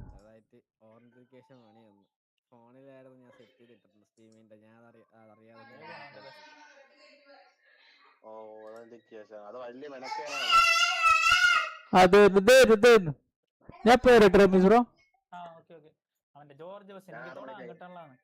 ചെറുതായിട്ട് ഓറിയന്റിഫിക്കേഷൻ പണി വന്നു ഫോണിലായിരുന്നു ഞാൻ സെറ്റ് ചെയ്തിട്ടുണ്ട് സ്റ്റീമിന്റെ ഞാൻ അതറിയാതെ അത് വലിയ മെനക്കേടാണ്. അത് ഞാൻ പേരട്ടെ റമീസ് ബ്രോ. ആ ഓക്കെ ഓക്കെ അവന്റെ ജോർജ് ബസ് എനിക്ക് തൊടാൻ കിട്ടാനുള്ളതാണ്.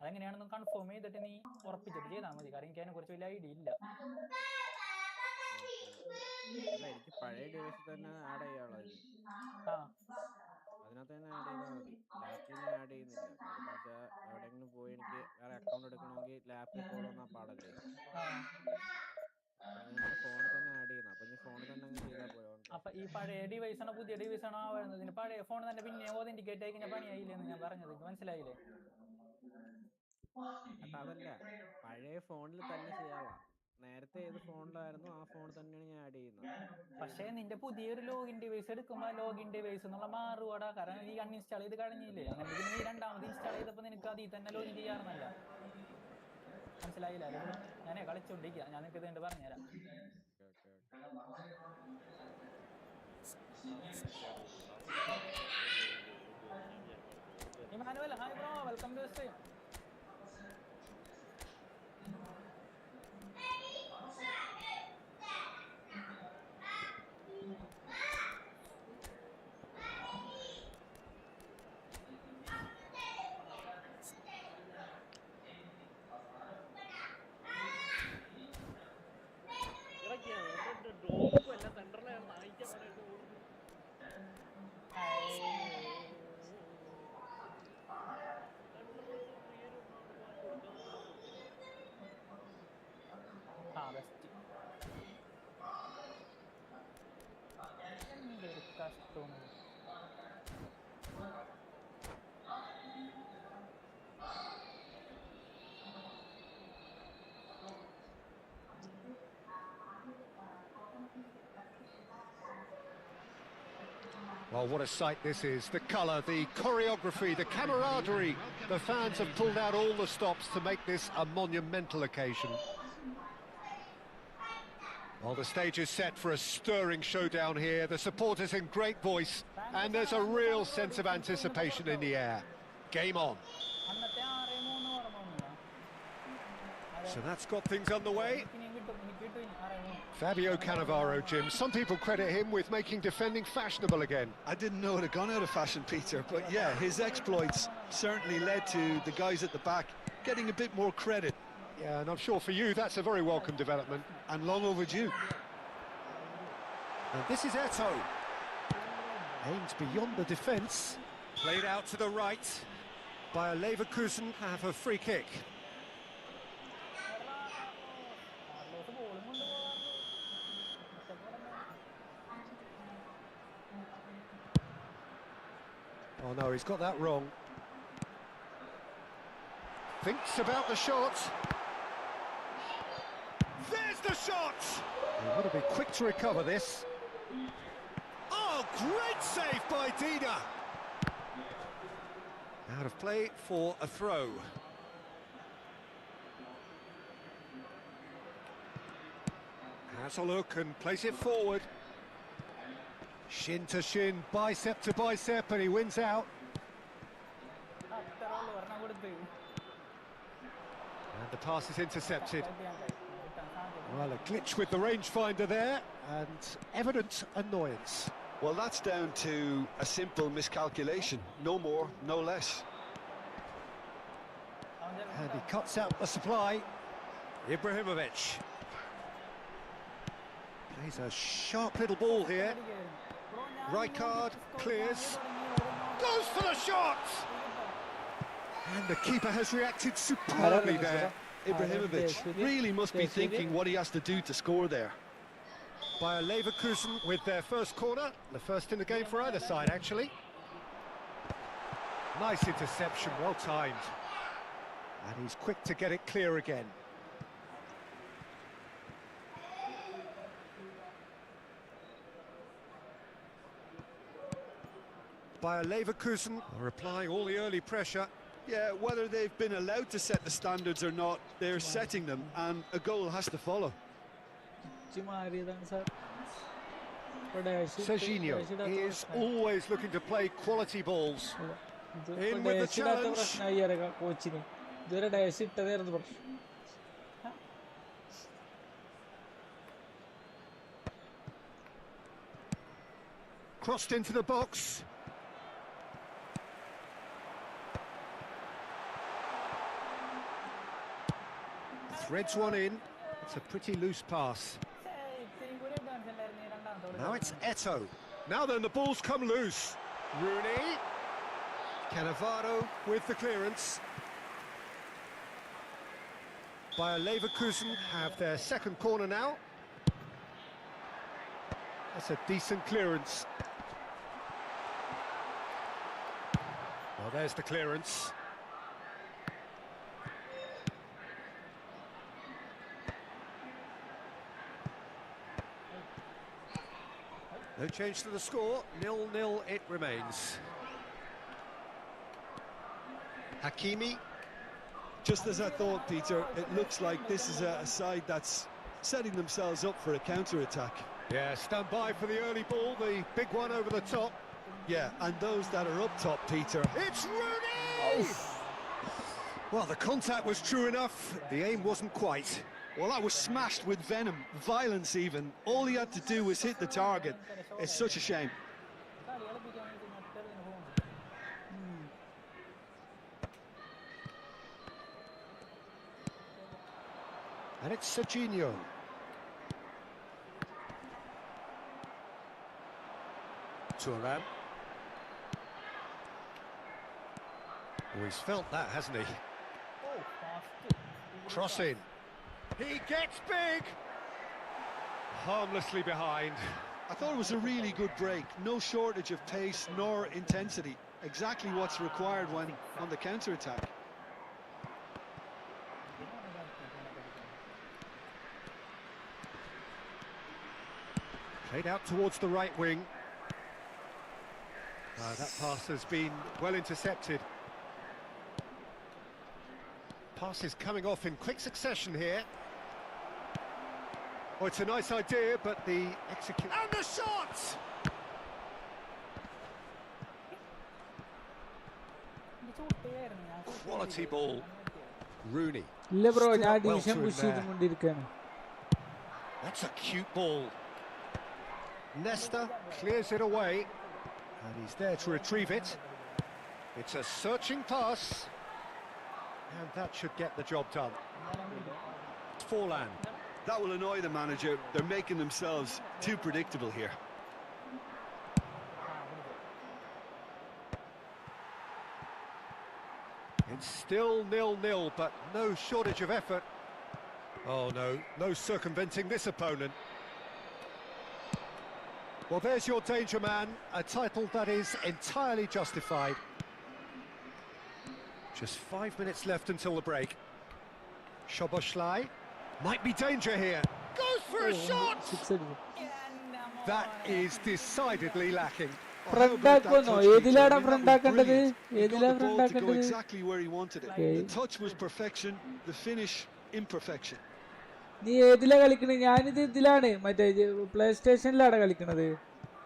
അതെങ്ങനെയാണെന്ന് കൺഫേം ചെയ്തിട്ട് നീ ഉറപ്പിച്ചിട്ട് ചെയ്താൽ മതി. കാരണം എനിക്ക് അതിനെ കുറിച്ച് വലിയ ഐഡിയ ഇല്ല. അല്ല, എനിക്ക് പഴയ ഡിവൈസിൽ തന്നെ ആഡ് ചെയ്യാനുള്ളത് ഇനി. അതിനകത്ത് തന്നെ ആഡ് ചെയ്താൽ മതി. ലാപ്പിൽ ഞാൻ ആഡ് ചെയ്യുന്നില്ല. കാര്യം എന്ന് വെച്ചാൽ എവിടെയെങ്കിലും പോയി എനിക്ക് വേറെ അക്കൗണ്ട് എടുക്കണമെങ്കിൽ ലാപ്പിൽ കോൾ വന്നാൽ പാടല്ലേ. അപ്പൊ ഞാൻ ഫോണിൽ തന്നെ ആഡ് ചെയ്യുന്നത്. അപ്പൊ നീ ഫോണിൽ തന്നെ അങ്ങ് ചെയ്താൽ പോയോ? അപ്പൊ ഈ പഴയ ഡിവൈസാണോ പുതിയ ഡിവൈസാണോ വരുന്നത്? പഴയ ഫോൺ തന്നെ പിന്നെ ഓതന്റിക്കേറ്റ് ആയി കഴിഞ്ഞാൽ പണിയായില്ലെന്ന് ഞാൻ പറഞ്ഞത്. മനസ്സിലായില്ലേ? അതല്ല, പഴയ ഫോണിൽ തന്നെ ചെയ്യാനുള്ള. നേരത്തെ ഏത് ഫോണിലായിരുന്നു ആ ഫോൺ തന്നെയാണ് ഞാൻ ആഡ് ചെയ്യുന്നത്. പക്ഷേ നിന്റെ പുതിയൊരു ലോഗിൻ ഡിവൈസ് എടുക്കുമ്പോൾ ലോഗിൻ ഡിവൈസ് എന്നുള്ള മാറുവാടാ. കാരണം നീ അൺഇൻസ്റ്റാൾ ചെയ്ത് കഴിഞ്ഞില്ലേ. അങ്ങനെ നീ രണ്ടാമത് ഇൻസ്റ്റാൾ ചെയ്തപ്പോൾ നിനക്ക് അതിൽ തന്നെ ലോഗിൻ ചെയ്യാറുന്നല്ല. മനസ്സിലായില്ല? ഞാനേ കളിച്ചോണ്ടിരിക്കുക. ഞാൻ നിനക്ക് ഇതുകൊണ്ട് പറഞ്ഞുതരാം. Emmanuel, hi bro, welcome to stream. കഷ്ടം. Well, what a sight this is. The colour, the choreography, the camaraderie. The fans have pulled out all the stops to make this a monumental occasion. Well, the stage is set for a stirring showdown here. The supporters in great voice, and there's a real sense of anticipation in the air. Game on. So that's got things underway. Fabio Cannavaro, Jim. Some people credit him with making defending fashionable again. I didn't know it had gone out of fashion, Peter, but yeah, his exploits certainly led to the guys at the back getting a bit more credit. Yeah, and I'm sure for you that's a very welcome development. And long overdue. And this is Eto. Aims beyond the defence. Played out to the right by a Leverkusen, have a free kick. Oh no, he's got that wrong. Thinks about the shot. There's the shot! He would have been quick to recover this. Oh, great save by Dina! Out of play for a throw. Has a look and plays it forward. Shin to shin, bicep to bicep, and he wins out. And the pass is intercepted. Well, a glitch with the rangefinder there, and evident annoyance. Well, that's down to a simple miscalculation. No more, no less. And he cuts out the supply. Ibrahimovic. Plays a sharp little ball here. Rijkaard clears. Goes for the shot! And the keeper has reacted superbly there. Ibrahimovic really must be thinking what he has to do to score there. By a Leverkusen with their first corner, the first in the game for either side, actually. Nice interception, well timed. And he's quick to get it clear again. By a Leverkusen, are applying all the early pressure. Yeah, whether they've been allowed to set the standards or not, they're setting them, and a goal has to follow. Serginho is always looking to play quality balls. In with the challenge. Crossed into the box. Threads one in. It's a pretty loose pass. Now it's Eto. Now then, the ball's come loose. Rooney. Cannavaro with the clearance. Bayer Leverkusen have their second corner now. That's a decent clearance. Well, there's the clearance. No change to the score, 0-0 it remains. Hakimi. Just as I thought, Peter, it looks like this is a side that's setting themselves up for a counter-attack. Yeah, stand by for the early ball, the big one over the top. Yeah, and those that are up top, Peter. It's Rooney! Well, the contact was true enough, the aim wasn't quite. Well, that was smashed with venom, violence even. All he had to do was hit the target. It's such a shame. And it's Serginho. Thuram. Oh, he's felt that, hasn't he? Cross in. He gets big! Harmlessly behind. I thought it was a really good break. No shortage of pace nor intensity. Exactly what's required when on the counter-attack. Played out towards the right wing. That pass has been well intercepted. Pass is coming off in quick succession here. Oh, it's a nice idea, but the execution... And the shot! Quality ball. Rooney. ഇല്ല bro Stood ഞാൻ up well division to him push there. ചെയ്തുകൊണ്ടിരിക്കുകയാണ്. That's a cute ball. Nesta clears it away. And he's there to retrieve it. It's a searching pass. And that should get the job done. Forlan. That will annoy the manager. They're making themselves too predictable here. It's still 0-0, but no shortage of effort. Oh no, no circumventing this opponent. Well, there's your danger man, a title that is entirely justified. Just 5 minutes left until the break. Szoboszlai. Might be danger here. Goes for a shot! That is decidedly lacking. Friend ആക്കുമെന്നോ? ഏതിലാടാ friend ആക്കേണ്ടത്? ഏതിലാ friend ആക്കേണ്ടത്? Exactly where he wanted it. The touch was perfection, the finish imperfection. നീ ഏതിലാ കളിക്കണത്? ഞാനിത് ഇതിലാണ്, മറ്റേ play സ്റ്റേഷനിലാണ് കളിക്കണത്.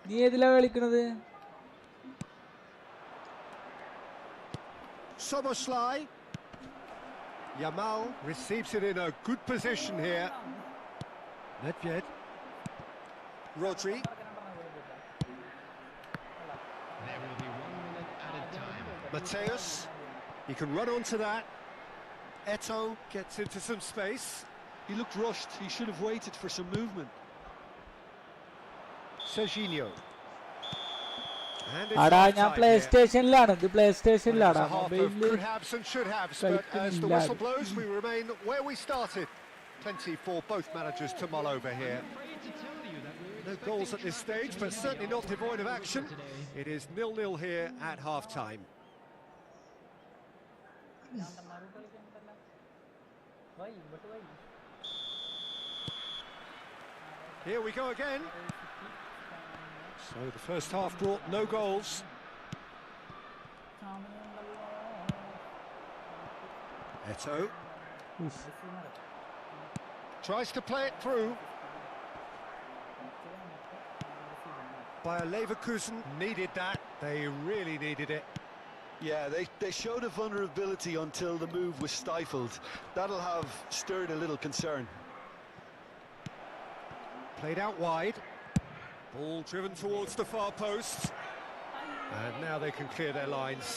നീ ഏതിലാ കളിക്കണത്? Szoboszlai. Yamal receives it in a good position here. Nedved. Rodri. There will be 1 minute added time. Mateus. He can run onto that. Eto gets into some space. He looked rushed. He should have waited for some movement. Serginho. അടാ ഞാൻ play സ്റ്റേഷനിലാണ്. ഇത് play സ്റ്റേഷനിലാടാ. Could haves and should haves, but as the whistle blows, we remain where we started. Plenty for both managers to mull over here. No goals at this stage, but certainly not devoid of action. It is 0-0 here at half-time. Here we go again. So the first half brought no goals. Eto tries to play it through. Bayer Leverkusen needed that. They really needed it. Yeah, they showed a vulnerability until the move was stifled. That'll have stirred a little concern. Played out wide. Ball driven towards the far post. And now they can clear their lines.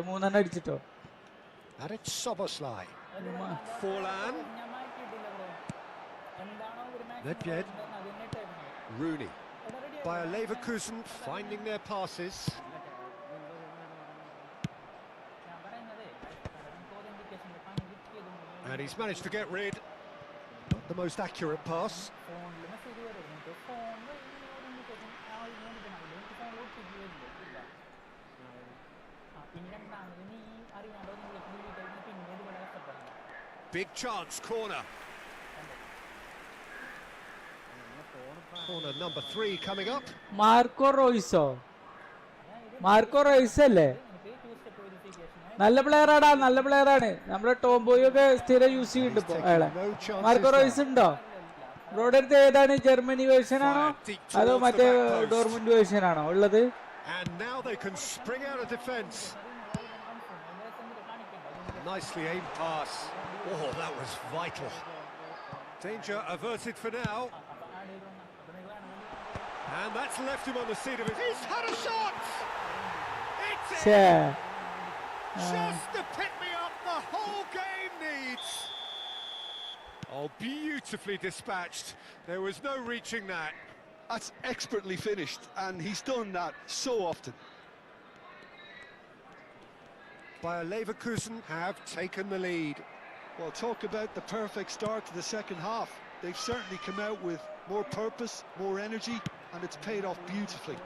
മൂന്നെണ്ണം അടിച്ചിട്ടോ? And it's Szoboszlai. Forlan. Nedved. Rooney. Bayer Leverkusen finding their passes. And he's managed to get rid. Not the most accurate pass. Big chance, corner. Corner number 3 coming up. Marco റോയ്സോ അല്ലേ? നല്ല പ്ലെയറാടാ, നല്ല പ്ലെയറാണ്. നമ്മുടെ ടോംബോയൊക്കെ സ്ഥിരം use ചെയ്യുന്നുണ്ട് ഇപ്പൊ അയാളെ. Marco Royce ഉണ്ടോ ബ്രോയുടെ അടുത്ത്? ഏതാണ്, ജർമ്മനി വേർഷൻ ആണോ അതോ മറ്റേ ഡോർമുണ്ട് വേർഷൻ ആണോ ഉള്ളത്? And now they can spring out of defence. Nicely aimed pass. Oh, that was vital. Danger averted for now. And that's left him on the seat of it. He's had a shot! It's in! Just the pick-me-up the whole game needs. Oh, beautifully dispatched. There was no reaching that. That's expertly finished, and he's done that so often. Bayer Leverkusen have taken the lead. Well, talk about the perfect start to the second half. They've certainly come out with more purpose, more energy, and it's paid off beautifully.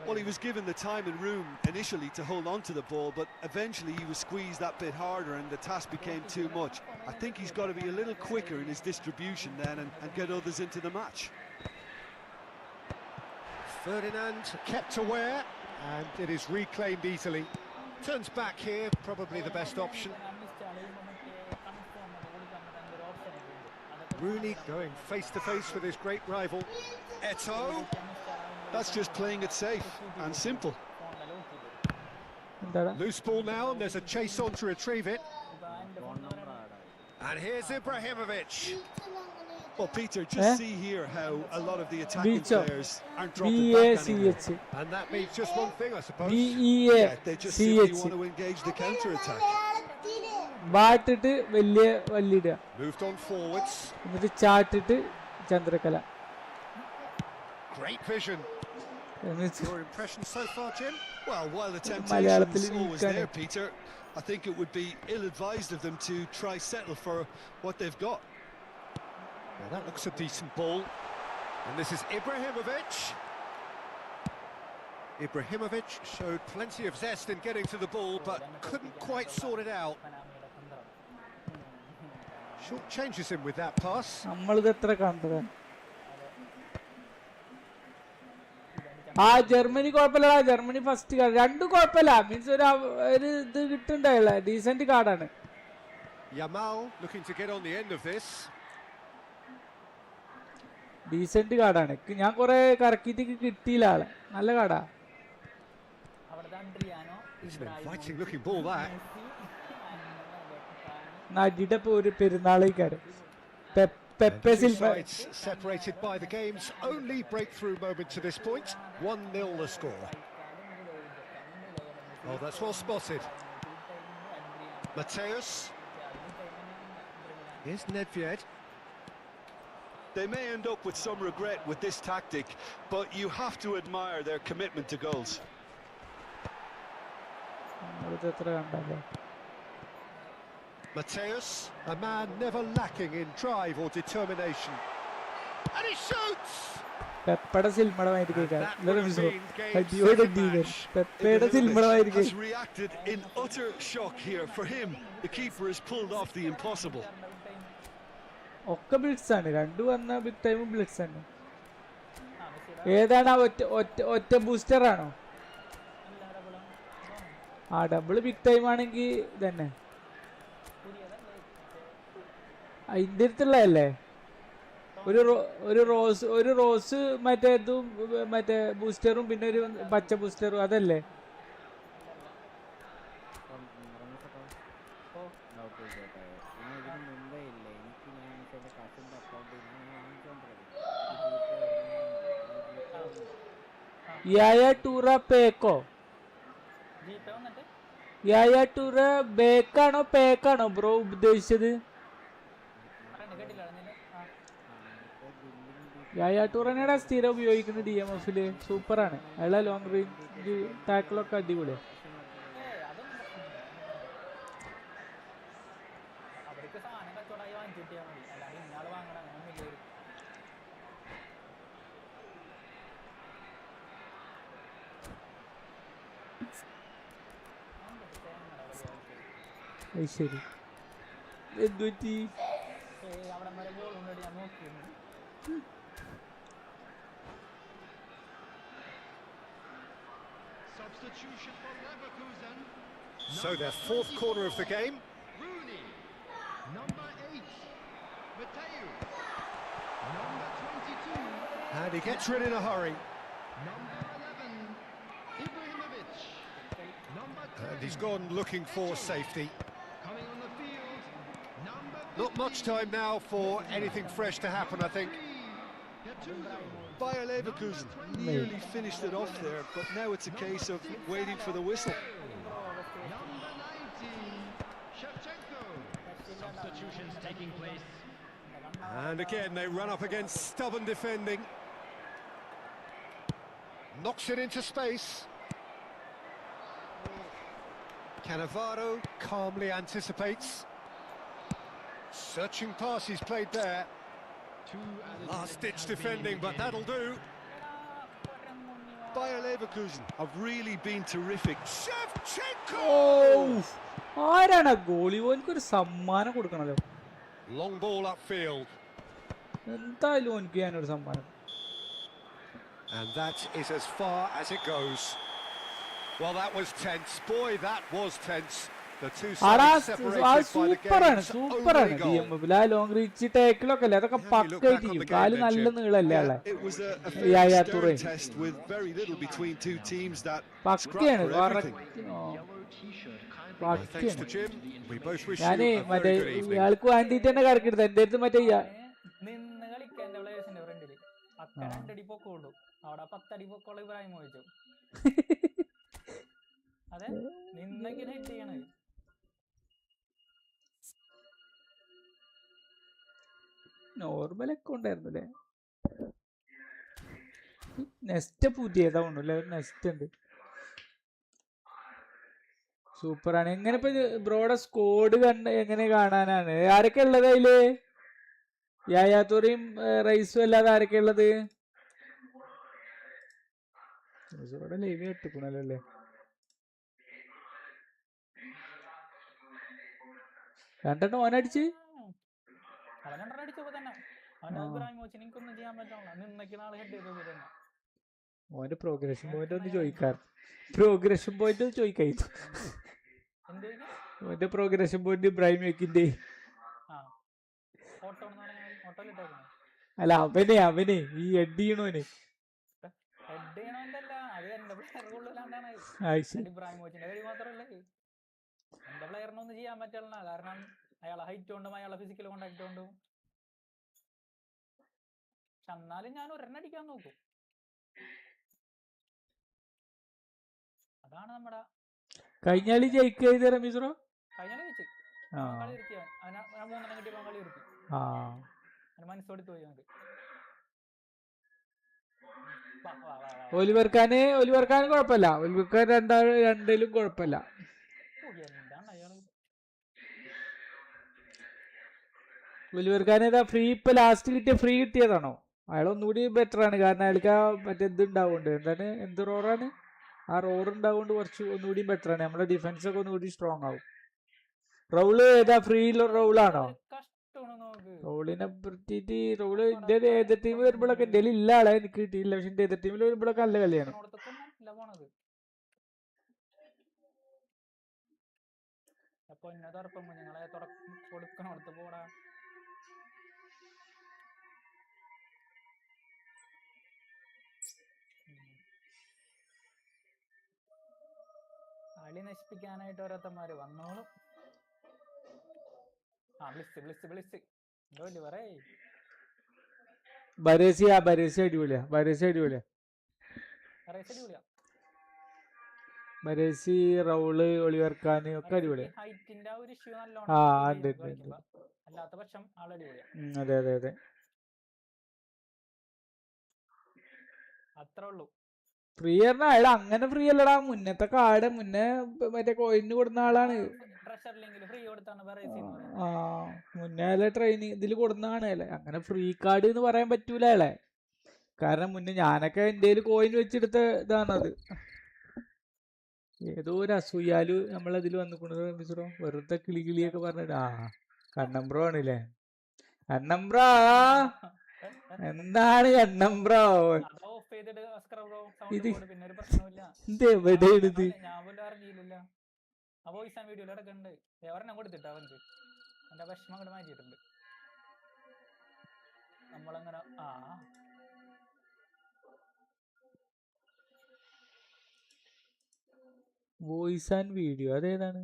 Well, he was given the time and room initially to hold on to the ball, but eventually he was squeezed that bit harder and the task became too much. I think he's got to be a little quicker in his distribution then and get others into the match. Ferdinand kept aware, and it is reclaimed easily. Turns back here, probably the best option. Rooney going face-to-face with his great rival. Eto'o. That's just playing it safe and simple. Loose ball now, and there's a chase on to retrieve it. And here's Ibrahimovic. Well, Peter, just see here how a lot of the attacking players aren't dropping back anymore. And that means just one thing, I suppose. Yeah, they just simply want to engage the counter-attack. Moved on forwards. Great vision. Your impression so far, Jim? Well, while the temptation is always there, Peter, I think it would be ill-advised of them to try settle for what they've got. Now that looks a decent ball. And this is Ibrahimovic. Ibrahimovic showed plenty of zest in getting to the ball, but couldn't quite sort it out. Short changes him with that pass. Germany കുഴപ്പമില്ല, Germany first card രണ്ടും കുഴപ്പമില്ല, means ഒരു ഇത് കിട്ടുണ്ടായില്ല, decent കാർഡാണ്. Yamal looking to get on the end of this. Decent കാർഡാണ്, ഞാൻ കുറെ കറക്കിയിട്ട് കിട്ടിയില്ല ആളെ, നല്ല കാർഡാ. Looking ball that. നടിയുടെ ഒരു പെരുന്നാളേക്കാണ്. Separated by the game's only breakthrough moment to this point. 1-0 the score. Oh, that's well spotted. Mateus. Here's Nedved. They may end up with some regret with this tactic, but you have to admire their commitment to goals. Mateus, a man never lacking in drive or determination. And he shoots! Ibrahimovic has reacted in utter shock here. For him, the keeper has pulled off the impossible. ഒക്കെ blitz ആണ്, രണ്ടു വന്ന big ടൈമും blitz ആണ്. ഏതാണ് ഒറ്റ booster ആണോ? ആ ഡബിൾ ബിഗ് ടൈം ആണെങ്കിൽ തന്നെ അതിൻ്റെ അടുത്തുള്ളതല്ലേ? ഒരു റോസ് മറ്റേ ഇതും മറ്റേ ബൂസ്റ്ററും പിന്നെ ഒരു പച്ച ബൂസ്റ്ററും അതല്ലേ? യായ ടൂറ പേക്കോ യായാ ടൂർ ബേക്കാണോ പേക്കാണോ ബ്രോ ഉദ്ദേശിച്ചത്? കേട്ടില്ല നിന്നെ. ആ മറ്റേ ബില്ലിംഗ് യായാ ടൂർ ഡീറ്റെയിൽസ് തന്നെയാണ് സ്ഥിരം ഉപയോഗിക്കുന്നത് DMF-ല്. സൂപ്പറാണ്. അയാളെ ലോങ് ബില്ലിംഗ് റേഞ്ച് ഡീറ്റെയിൽസ് ഒക്കെ ടാക്കിളൊക്കെ അടിപൊളിയാണ്. പ്രശ്നമാക്കണ്ടല്ലോ. അതൊന്നും പ്രശ്നമൊന്നുമില്ല, അതൊന്നും പ്രശ്നമില്ല. അവർക്ക് സാധനം കച്ചവടമായി വാങ്ങിച്ചു കിട്ടിയാൽ മതി, അല്ലാണ്ട് ഇന്നാള് വാങ്ങണം അങ്ങനെയൊന്നും ഇല്ല അവർക്ക്. എന്തൊക്കെ തേങ്ങടാ കളിയാക്കിയത്. അത് ശരി. എന്തുപറ്റി? അവിടെ വരെ ബോൾ കൊണ്ടുപോയി ഞാൻ നോക്കിയിരുന്നു. Substitution for Leverkusen. So their fourth corner of the game. Rooney. Number 8. Mateu. Number 22. And he gets rid in a hurry. Number 11. Ibrahimovic. Number 10. And he's gone looking for safety. Coming on the field. Number 15. Not much time now for anything fresh to happen, I think. Gattuso. Bayer Leverkusen nearly finished it off there, but now it's a case of waiting for the whistle. Number 19. Shevchenko. Substitutions taking place. And again, they run up against stubborn defending. Knocks it into space. Cannavaro calmly anticipates. Searching pass he's played there. Last-ditch defending, but that'll do. Bayer Leverkusen have really been terrific. Shevchenko! ആരാണ് goalie? ഓനക്കൊരു സമ്മാനം കൊടുക്കണല്ലോ. Long ball upfield. എന്തായാലും ഓനക്ക് ഞാനൊരു സമ്മാനം. And that is as far as it goes. Well, that was tense. Boy, that was tense. The two sides separated by the സൂപ്പറാണ് game's സൂപ്പറാണ് only goal. DMF. ആ long reach ടേക്കിലൊക്കെ അല്ലേ, അതൊക്കെ പക്കായിട്ട് ചെയ്യും. കാല് നല്ല നീളല്ലേ ആളെ. It was a Yaya fairly Toure. stern test with very little between two teams that പക്കയാണ്. scrapped for everything. Thanks to Jim. We both wish you ഞാനേ a മറ്റേ very good evening. ഇയാൾക്ക് വേണ്ടിട്ട് തന്നെ കറക്കിടുന്നത്. എന്റെ അടുത്ത് മറ്റേ നിന്ന് കളിക്കാൻ എന്റെ പ്ലേയേഴ്സിന്റെ ഫ്രണ്ടില് അക്ക 2 അടി പൊക്കമുള്ളൂ, അവിടെ 10 അടി പൊക്കമുള്ള ഇബ്രാഹിം ചോദിച്ചു. അതെ നിന്നെങ്ങനെ ഹിറ്റ് ചെയ്യണത്? നോർമലൊക്കെ ഉണ്ടായിരുന്നല്ലേ. നെസ്റ്റ് പുതിയതാ ഉണ്ടല്ലേ, നെസ്റ്റ് ഉണ്ട്. സൂപ്പറാണ്. എങ്ങനെ ഇപ്പൊ ബ്രോയുടെ സ്കോഡ് എങ്ങനെ കാണാനാണ്? ആരൊക്കെ ഉള്ളത് അതില്? യായാത്തൂറിയും റൈസും അല്ലാതെ ആരൊക്കെ ഉള്ളത്? ലൈവ് കിട്ടിക്കണല്ലോ അല്ലേ. രണ്ടെണ്ണം ഓനടിച്ച് അവൻ 2 അടിച്ചപ്പോ തന്നെ അവന്റെ ഇബ്രാഹിം കോച്ചിന് എനിക്കൊന്നും ചെയ്യാൻ പറ്റില്ല. നിന്നൊക്കെ നാളെ ഹെഡ് ചെയ്ത് തന്നെ ഓന്റെ പ്രോഗ്രഷൻ പോയിന്റ് ഒന്ന് ചോദിക്കാറ്. Progression point ചോദിക്കായി. ഓന്റെ പ്രോഗ്രഷൻ പോയിന്റ് ഇബ്രാഹിം വെക്കിന്റെ അല്ല അവനെ ഈ ഹെഡ് ചെയ്യണോന് ഇബ്രാഹിം കോച്ചിന്റെ കാര്യം മാത്രമല്ലേ എന്റെ പ്ലെയറിനൊന്നും ചെയ്യാൻ പറ്റില്ല, കാരണം അയാളെ ഹൈറ്റ് കൊണ്ടും അയാളെ ഫിസിക്കൽ കോണ്ടാക്ട് കൊണ്ടും. പക്ഷെ എന്നാലും ഞാൻ ഒരെണ്ണടിക്കാൻ നോക്കും. അതാണ് നമ്മുടെ കഴിഞ്ഞ കളി ജയിക്കുക റമീസറോ. കഴിഞ്ഞ കളി വെച്ച് കളി നിർത്തിയ 3 കിട്ടിയപ്പോ കളി നിർത്തി. മനസ്സോടിത്ത് പോയി നമുക്ക്. ഒലിവർ ഖാൻ കുഴപ്പമില്ല. ഒലിവർ ഖാൻ രണ്ടിലും കുഴപ്പമില്ല. എന്താണ് അയാള് ഒലിവർ ഖാൻ ഏതാ ഫ്രീ? ഇപ്പൊ ലാസ്റ്റ് കിട്ടിയ ഫ്രീ കിട്ടിയതാണോ? അയാൾ ഒന്നുകൂടി ബെറ്റർ ആണ്, കാരണം അയാൾക്ക് ആ മറ്റേ ഇത് ഉണ്ടാവുന്നുണ്ട്. എന്താണ് എന്ത് റോറാണ് ആ റോർ ഉണ്ടാവുകൊണ്ട് കുറച്ച് ഒന്നുകൂടി ബെറ്റർ ആണ്. നമ്മുടെ ഡിഫൻസ് ഒക്കെ ഒന്നുകൂടി സ്ട്രോങ് ആവും. റൗള് ഏതാ? ഫ്രീ റൗളാണോ? റോളിനെ പറ്റിയിട്ട് റോള് എന്റെ എതിർ ടീം വരുമ്പോഴൊക്കെ എന്റെ ഇല്ല ആളെ എനിക്ക് കിട്ടിയില്ല. പക്ഷെ എന്റെ എതിർ ടീമിൽ വരുമ്പോഴൊക്കെ നല്ല കളിയാണ്. കൊടുക്കണോടത്ത് പോടാ. കളി നശിപ്പിക്കാനായിട്ട് ഓരോരുത്തന്മാര് വന്നോളും. ബരേസി അടിപൊളിയാ. മരേസി, റൗള്, ഒളിവർ ഖാൻ ഒക്കെ അടിപൊളിയാണ്. ഹൈറ്റിന്റെ ഒരു ഇഷ്യൂ ആ നല്ലോണം ഉണ്ട് ഉണ്ട് ഉണ്ട്. കളിക്കുമ്പോ. അല്ലാത്ത പക്ഷം ആളടിപൊളിയാ. അതെ അതെ അതെ. അത്രേ ഉള്ളൂ. ഫ്രീ എടാ അങ്ങനെ ഫ്രീ അല്ലടാ. മുന്നത്തെ കാർഡ് മുന്നേ മറ്റേ കോയിന് കൊടുന്ന ആളാണ്. ട്രഷർ ലിങ്കിൽ ഫ്രീ കൊടുത്താണ് ബറേസി എന്ന് ആ പറയുന്നത്. മുന്നേ ട്രെയിനിങ് ഇതിൽ കൊടുന്നതാണ് അല്ലേ. അങ്ങനെ ഫ്രീ കാർഡ് എന്ന് പറയാൻ പറ്റൂല അല്ലേ. കാരണം മുന്നേ ഞാനൊക്കെ എൻ്റെ കോയിൻ വെച്ചെടുത്ത ഇതാണത്. ഏതോ ഒരു അസൂയാലു നമ്മളതിൽ വന്നിക്കുന്നത് മിസ്രോ വെറുതെ കിളികിളിയൊക്കെ പറഞ്ഞിട്ട്. ആ കണ്ണമ്പ്രോ ആണല്ലേ. കണ്ണമ്പ്രോ എന്താണ് കണ്ണമ്പ്രോ ഇത്? ഇത് എവിടെയാണിത്? ഞാൻ പോലും അറിഞ്ഞില്ല. ആ വോയിസ് ആൻഡ് വീഡിയോയിൽ ഇടക്കുന്നുണ്ട്. ഒരെണ്ണം കൊടുത്തിട്ട് അവൻക്ക് എന്റെ വിഷമം അങ്ങോട്ട് മാറ്റിയിട്ടുണ്ട്. നമ്മളങ്ങനെ വോയിസ് ആൻഡ് വീഡിയോ അതേതാണ്?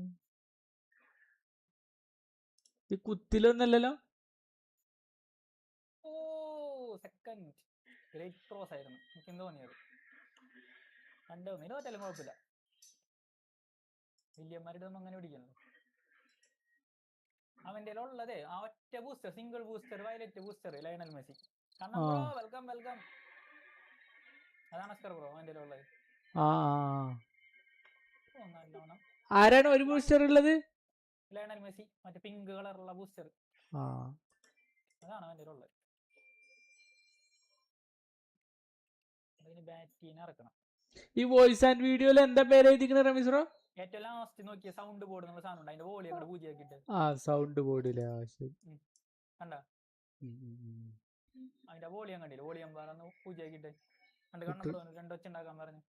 ഈ കുത്തിലൊന്നല്ലല്ലോ. ഓ സെക്കൻഡ് ഗ്രേറ്റ് ക്രോസ് ആയിരുന്നു എനിക്കും തോന്നിയത്. കണ്ടൊന്നില്ല തോറ്റാലും കുഴപ്പമില്ല. വില്യന്മാരുടെ ഒന്നും അങ്ങനെ പിടിക്കുന്നു. അവന്റെ ഉള്ളതേ ആ ഒറ്റ booster, single booster, violet booster, Lionel Messi. കാരണം ബ്രോ വെൽക്കം വെൽക്കം. അതാണ് അസ്കർ ബ്രോ അവന്റെ ഉള്ളത്. നല്ലോണം. ആരാണ് ഒരു ബൂസ്റ്റർ ഉള്ളത്? ലയണൽ മെസ്സി, മറ്റേ പിങ്ക് കളറുള്ള ബൂസ്റ്റർ. അതാണ് അവന്റെ ഉള്ളത്. അതിന് ബാറ്റിന് ഇറക്കണം. ഈ വോയിസ് ആൻഡ് വീഡിയോയിൽ എന്താ പേര് എഴുതിക്കുന്നത് റമീസ്രോ? ഏറ്റവും ലാസ്റ്റ് നോക്കിയ സൗണ്ട് ബോർഡ് എന്നുള്ള സാധനം ഉണ്ട്. അതിന്റെ വോളി അങ്ങോട്ട് പൂജയാക്കിട്ട്. സൗണ്ട് ബോർഡിലെ കണ്ട അതിന്റെ വോളിയം കണ്ടില്ല. വോളിയം പറഞ്ഞ് പൂജയാക്കിട്ട് കണ്ട് കണ്ണപ്പോ രണ്ടൊച്ച ഉണ്ടാക്കാൻ പറഞ്ഞു.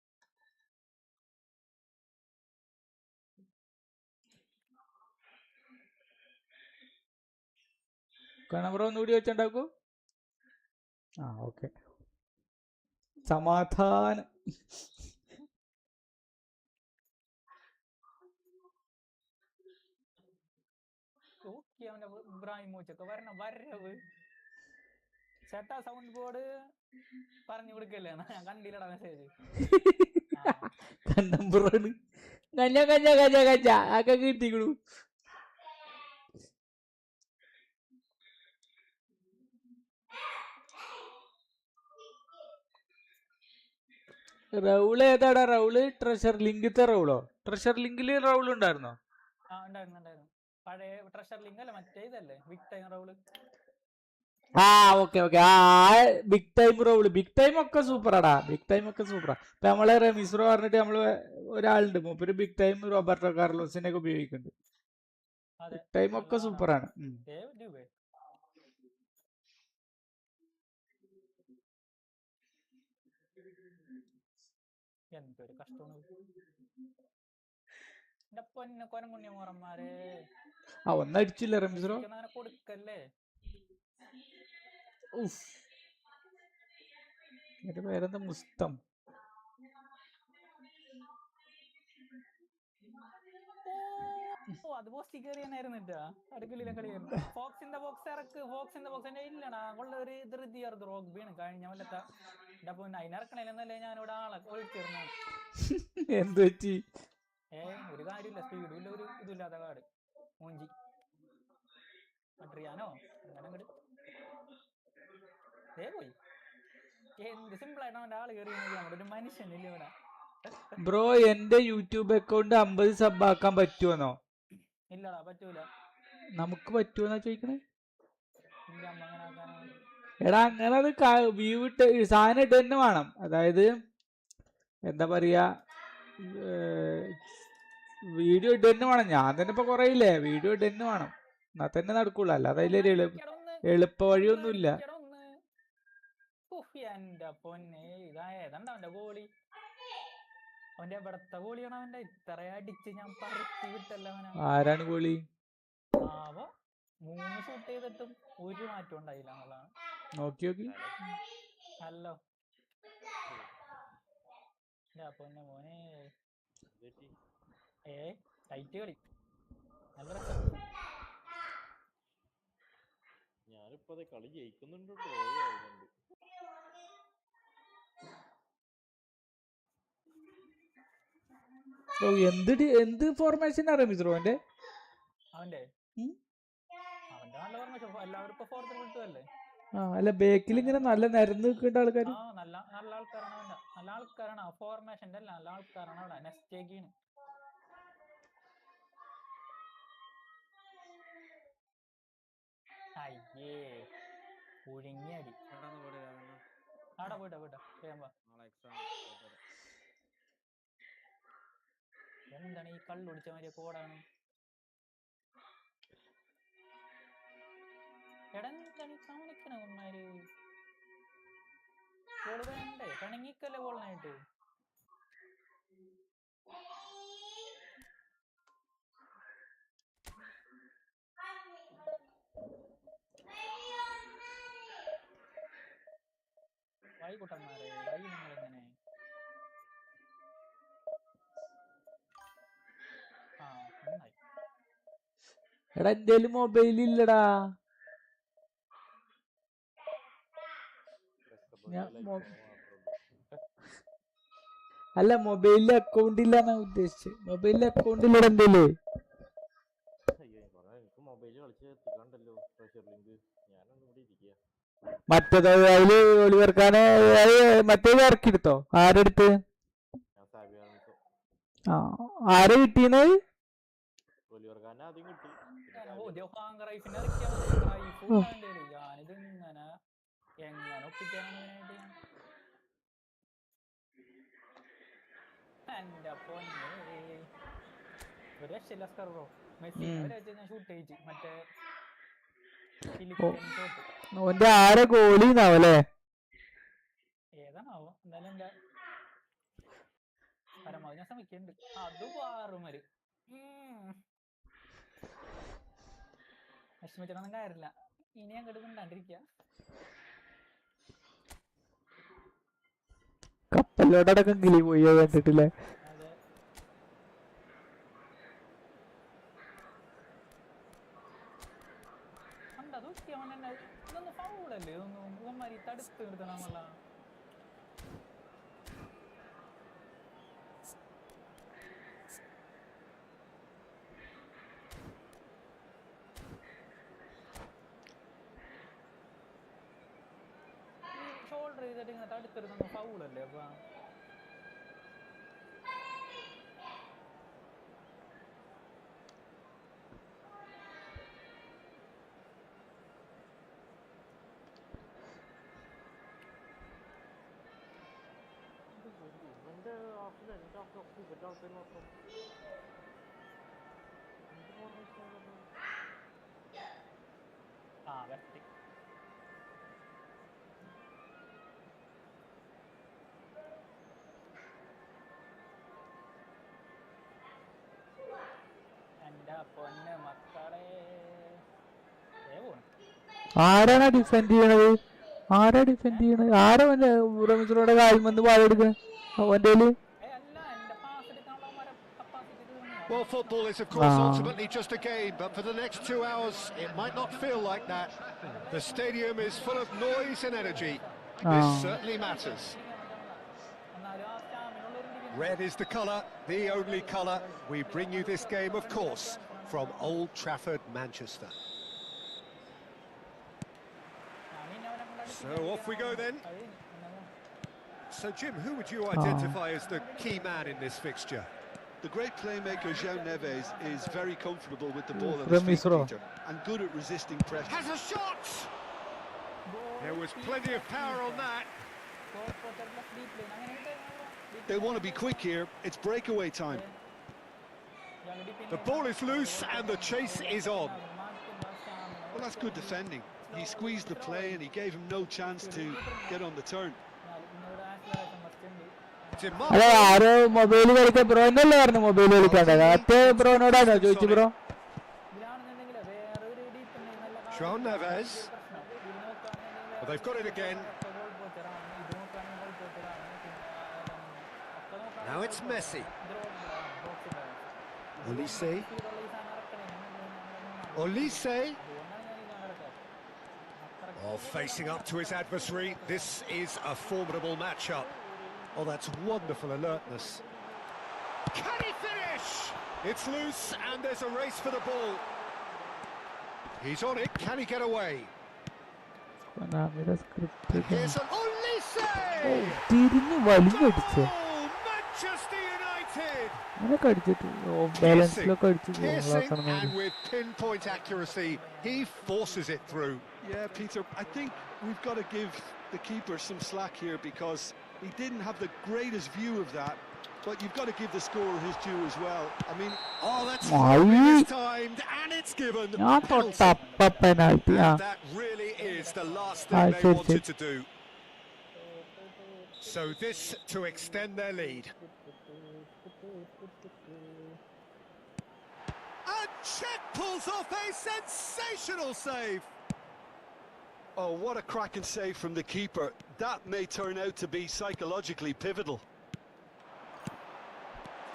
കണ്ണമ്പ്രോ ഒന്നുകൂടി വെച്ചുണ്ടാക്കൂ. ഓക്കെ സമാധാനം. ഇബ്രാഹിമോച്ചൊക്കെ വരണം വരവ്. ചേട്ടാ സൗണ്ട് ബോർഡ് പറഞ്ഞു കൊടുക്കല്ലേ? ഞാൻ കണ്ടില്ലടാ മെസ്സേജ്. കണ്ണമ്പ്രോണ് കഞ്ഞ കഞ്ഞ കഞ്ഞ കഞ്ഞ ഒക്കെ കിട്ടിക്കണു. റൗള് ഏതാടാ? റൗള് ട്രഷർ ലിങ്കിത്തെ റൗളോ? ട്രഷർ ലിങ്കില് റൗൾ ഉണ്ടായിരുന്നോ? ഉണ്ടായിരുന്നു. പഴയ ട്രഷർ ലിങ്ക് അല്ലേ, മറ്റേ ഇതല്ലേ big time Raul. Okay big time Raul. Big time ഒക്കെ സൂപ്പറാടാ. ബിഗ് ടൈം ഒക്കെ സൂപ്പറാ. ഇപ്പൊ നമ്മളെ റമീസ്രോ പറഞ്ഞിട്ട് നമ്മള് ഒരാളുണ്ട് മൂപ്പര് ബിഗ് ടൈം റോബർട്ടോ കാർലോസിനെ ഒക്കെ ഉപയോഗിക്കുന്നുണ്ട്. ബിഗ് ടൈം ഒക്കെ സൂപ്പറാണ്. എന്തൊരു കഷ്ടമാണ് എന്റെ പൊന്നെ കൊരങ്കുണ്ണിയമ്മമാരെ. ഒന്നടിച്ചില്ല റമീസ്രോ. അങ്ങനെ കൊടുക്കല്ലേ. എന്റെ പേരെന്താ? മുസ്തം. അത് പോസ്റ്റ് കയറിയായിരുന്നിട്ടാ അടുക്കളിയിലെ കളിയായിരുന്നു. ഫോക്സ് ഇൻ ദ ബോക്സ് ഇറക്ക്. ഫോക്സ് ഇൻ ദ ബോക്സ് എന്റെ ഇല്ലടാ കൊള്ള ഒരു ധൃതിയായിരുന്നു. റോഗ് വീണ് കഴിഞ്ഞ വല്ലത്ത എന്റെ പൊന്നെ അതിനിറക്കണേലെന്നല്ലേ ഞാനിവിടെ ആളെ ഒഴിച്ചിരുന്നാണ്. എന്ത് പറ്റി? ഒരു കാര്യമില്ല. സ്പീഡും ഇല്ല, ഒരു ഇതില്ലാത്ത കാട് മൂഞ്ചി മട്രിയാനോ അങ്ങനെ അങ്ങോട്ട് പോയി. എന്ത് സിമ്പിൾ ആയിട്ടാണ് അവന്റെ ആള് കയറി. നമ്മുടെ ഒരു മനുഷ്യനില്ല ഇവിടെ. ബ്രോ എന്റെ യൂട്യൂബ് അക്കൗണ്ട് 50 സബ് ആക്കാൻ പറ്റുമെന്നോ? ഇല്ലടാ പറ്റൂല. നമുക്ക് പറ്റുമെന്നാ ചോദിക്കണേ. ഇല്ല അമ്മ അങ്ങനെ ആക്കാനോ. എടാ അങ്ങനെ അത് വ്യൂ ഇട്ട് സാധനം ഇട്ട് തന്നെ വേണം. അതായത് എന്താ പറയാ വീഡിയോ ഇട്ട് തന്നെ വേണം. ഞാൻ തന്നെ ഇപ്പൊ കുറയില്ലേ വീഡിയോ ഇട്ട് തന്നെ വേണം. എന്നാ തന്നെ നടക്കുള്ളൂ. അല്ലാതെ അതിലൊരു എളുപ്പ വഴിയൊന്നുമില്ല. എന്റെ പൊന്നെ ഇതായതണ്ട അവന്റെ ഗോളി. അവന്റെ എവിടത്തെ ഗോളിയാണ് അവന്റെ? ഇത്ര അടിച്ച് ഞാൻ പറത്തി വിട്ടല്ല അവനാ. ആരാണ് ഗോളി? 3 ഷൂട്ട് ചെയ്തിട്ടും ഒരു മാറ്റം ഉണ്ടായില്ല എന്നുള്ളതാണ്. നോക്കി ഹലോ പൊന്നെ മോനെ. ടൈറ്റ് കളി നല്ല രസം. ഞാനിപ്പോ കളി ജയിക്കുന്നുണ്ട്, ഡ്രോയാവുന്നുണ്ട്. ഓ എന്ത് ഫോർമേഷൻ അറിയാം മിസ്രോ അവന്റെ? അവന്റെ നല്ല ഫോർമേഷൻ. എല്ലാവരും ഇപ്പൊ 4-3-2 അല്ലേ? അല്ല ബേക്കിൽ ഇങ്ങനെ നല്ല നിരന്ന് നിൽക്കേണ്ട ആൾക്കാർ. നല്ല ആൾക്കാരാണ് അവന്റെ. നല്ല ആൾക്കാരാണ്. ഫോർമേഷന്റെ അല്ല, നല്ല ആൾക്കാരാണ് അവിടെ. നെസ്റ്റേക്കാണ്. അയ്യേ ഒഴുങ്ങിയടി. അവിടെ പോയിട്ടാ നാളെ എക്സാം പോയിട്ട് വരാം. എന്താണ് ഈ കള്ളുടിച്ച മാതിരി കോടാണ്? എടാ എന്താണ് കാണിക്കണ ഉമ്മാര്? ബോള് വേണ്ടേ? കണങ്ങിക്കല്ലേ ബോളിനായിട്ട്. വൈകുട്ടന്മാരെ വൈ നിങ്ങളിങ്ങനെ. നന്നായി. എടാ എന്തേലും മൊബൈൽ ഇല്ലടാ. അല്ല മൊബൈലിൽ അക്കൗണ്ട് ഇല്ലാന്നാ ഉദ്ദേശിച്ചത്. മൊബൈലിൽ അക്കൗണ്ട് ഇല്ലടാ എന്തേലും. മറ്റേത് അതില് ഒളിവർക്കാനെ മറ്റേത് ഇറക്കിയെടുത്തോ? ആരെടുത്ത്? ആരെ കിട്ടീന്ന്? ഞാനിത് എങ്ങനെ ഒപ്പിക്കാനാണ് ഇതിനായിട്ട്? എന്റെ പൊന്നെ ഒരു രക്ഷയില്ല സ്കർവോ. മെസ്സിനെ ഞാൻ ഷൂട്ട് ചെയ്യിച്ചു. മറ്റേ ഓന്റെ ആരെ ഗോളിന്നാവല്ലേ? ഏതാണാവോ? എന്തായാലും എന്റെ പരമാവധി ഞാൻ ശ്രമിക്കുന്നുണ്ട്. അത് വാറുമര് വിഷമിച്ചിട്ടൊന്നും കാര്യമില്ല. ഇനി അങ്ങോട്ട് മിണ്ടാണ്ടിരിക്ക. കപ്പലോടക്കം കിളി പോയി കണ്ടിട്ടില്ലേ? അതെ. കണ്ടത് ഇതൊന്നും ഫൗളല്ലേ? ഇതൊന്നും ഇവന്മാരി തടുത്ത് നിർത്തണമല്ല. ഷോൾഡർ ചെയ്തിട്ട് ഇങ്ങനെ തടുത്തെടുക്കുന്ന ഫൗളല്ലേ? അപ്പൊ വരട്ടി. എന്റെ പൊന്നെ മക്കളെ. ആരാണ് ഡിഫെൻഡ് ചെയ്യണത്? ആരാ റമിസിനോടെ കാര്യം വന്ന് പാടെടുക്കുക? ഓന്റെ Well, football is, of course, ultimately just a game, but for the next 2 hours, it might not feel like that. The stadium is full of noise and energy. This certainly matters. Red is the colour, the only colour. We bring you this game, of course, from Old Trafford, Manchester. So off we go then. So Jim, who would you identify as the key man in this fixture? The great playmaker João Neves is very comfortable with the ball at his feet, Peter, and good at resisting pressure. Has a shot! There was plenty of power on that. They want to be quick here. It's breakaway time. The ball is loose and the chase is on. Well, that's good defending. He squeezed the play and he gave him no chance to get on the turn. അതെ ആരോ mobile കളിക്കാൻ bro എന്നല്ലേ പറഞ്ഞു mobile കളിക്കാണ്ടത്? മറ്റേ ബ്രോനോടാണോ ചോദിച്ചു bro? João Neves. Well, they've got it again. Now it's Messi. Olise. Oh, facing up to his adversary. This is a formidable matchup. Oh, that's wonderful alertness. Can he finish? It's loose and there's a race for the ball. He's on it. Can he get away? കൊനാമിയുടെ script Here's an Olise! തിരിഞ്ഞ് വലിഞ്ഞ് അടിച്ചേ Goal! Manchester United! അങ്ങനെ കടിച്ചിട്ട് of ബാലൻസിലൊക്കെ അടിച്ച് Piercing ഗോളാക്കണം. and with pinpoint accuracy, he forces it through. Yeah, Peter, I think we've got to give the keeper some slack here because he didn't have the greatest view of that, but you've got to give the scorer his due as well. I mean, Oh, that's Aye. timed and it's given. ഞാൻ തൊട്ടപ്പ penalty ആ And that really is the last thing they ശരി, wanted ശരി. to do. So this to extend their lead. And Czech pulls off a sensational save. oh, what a cracking save from the keeper. That may turn out to be psychologically pivotal.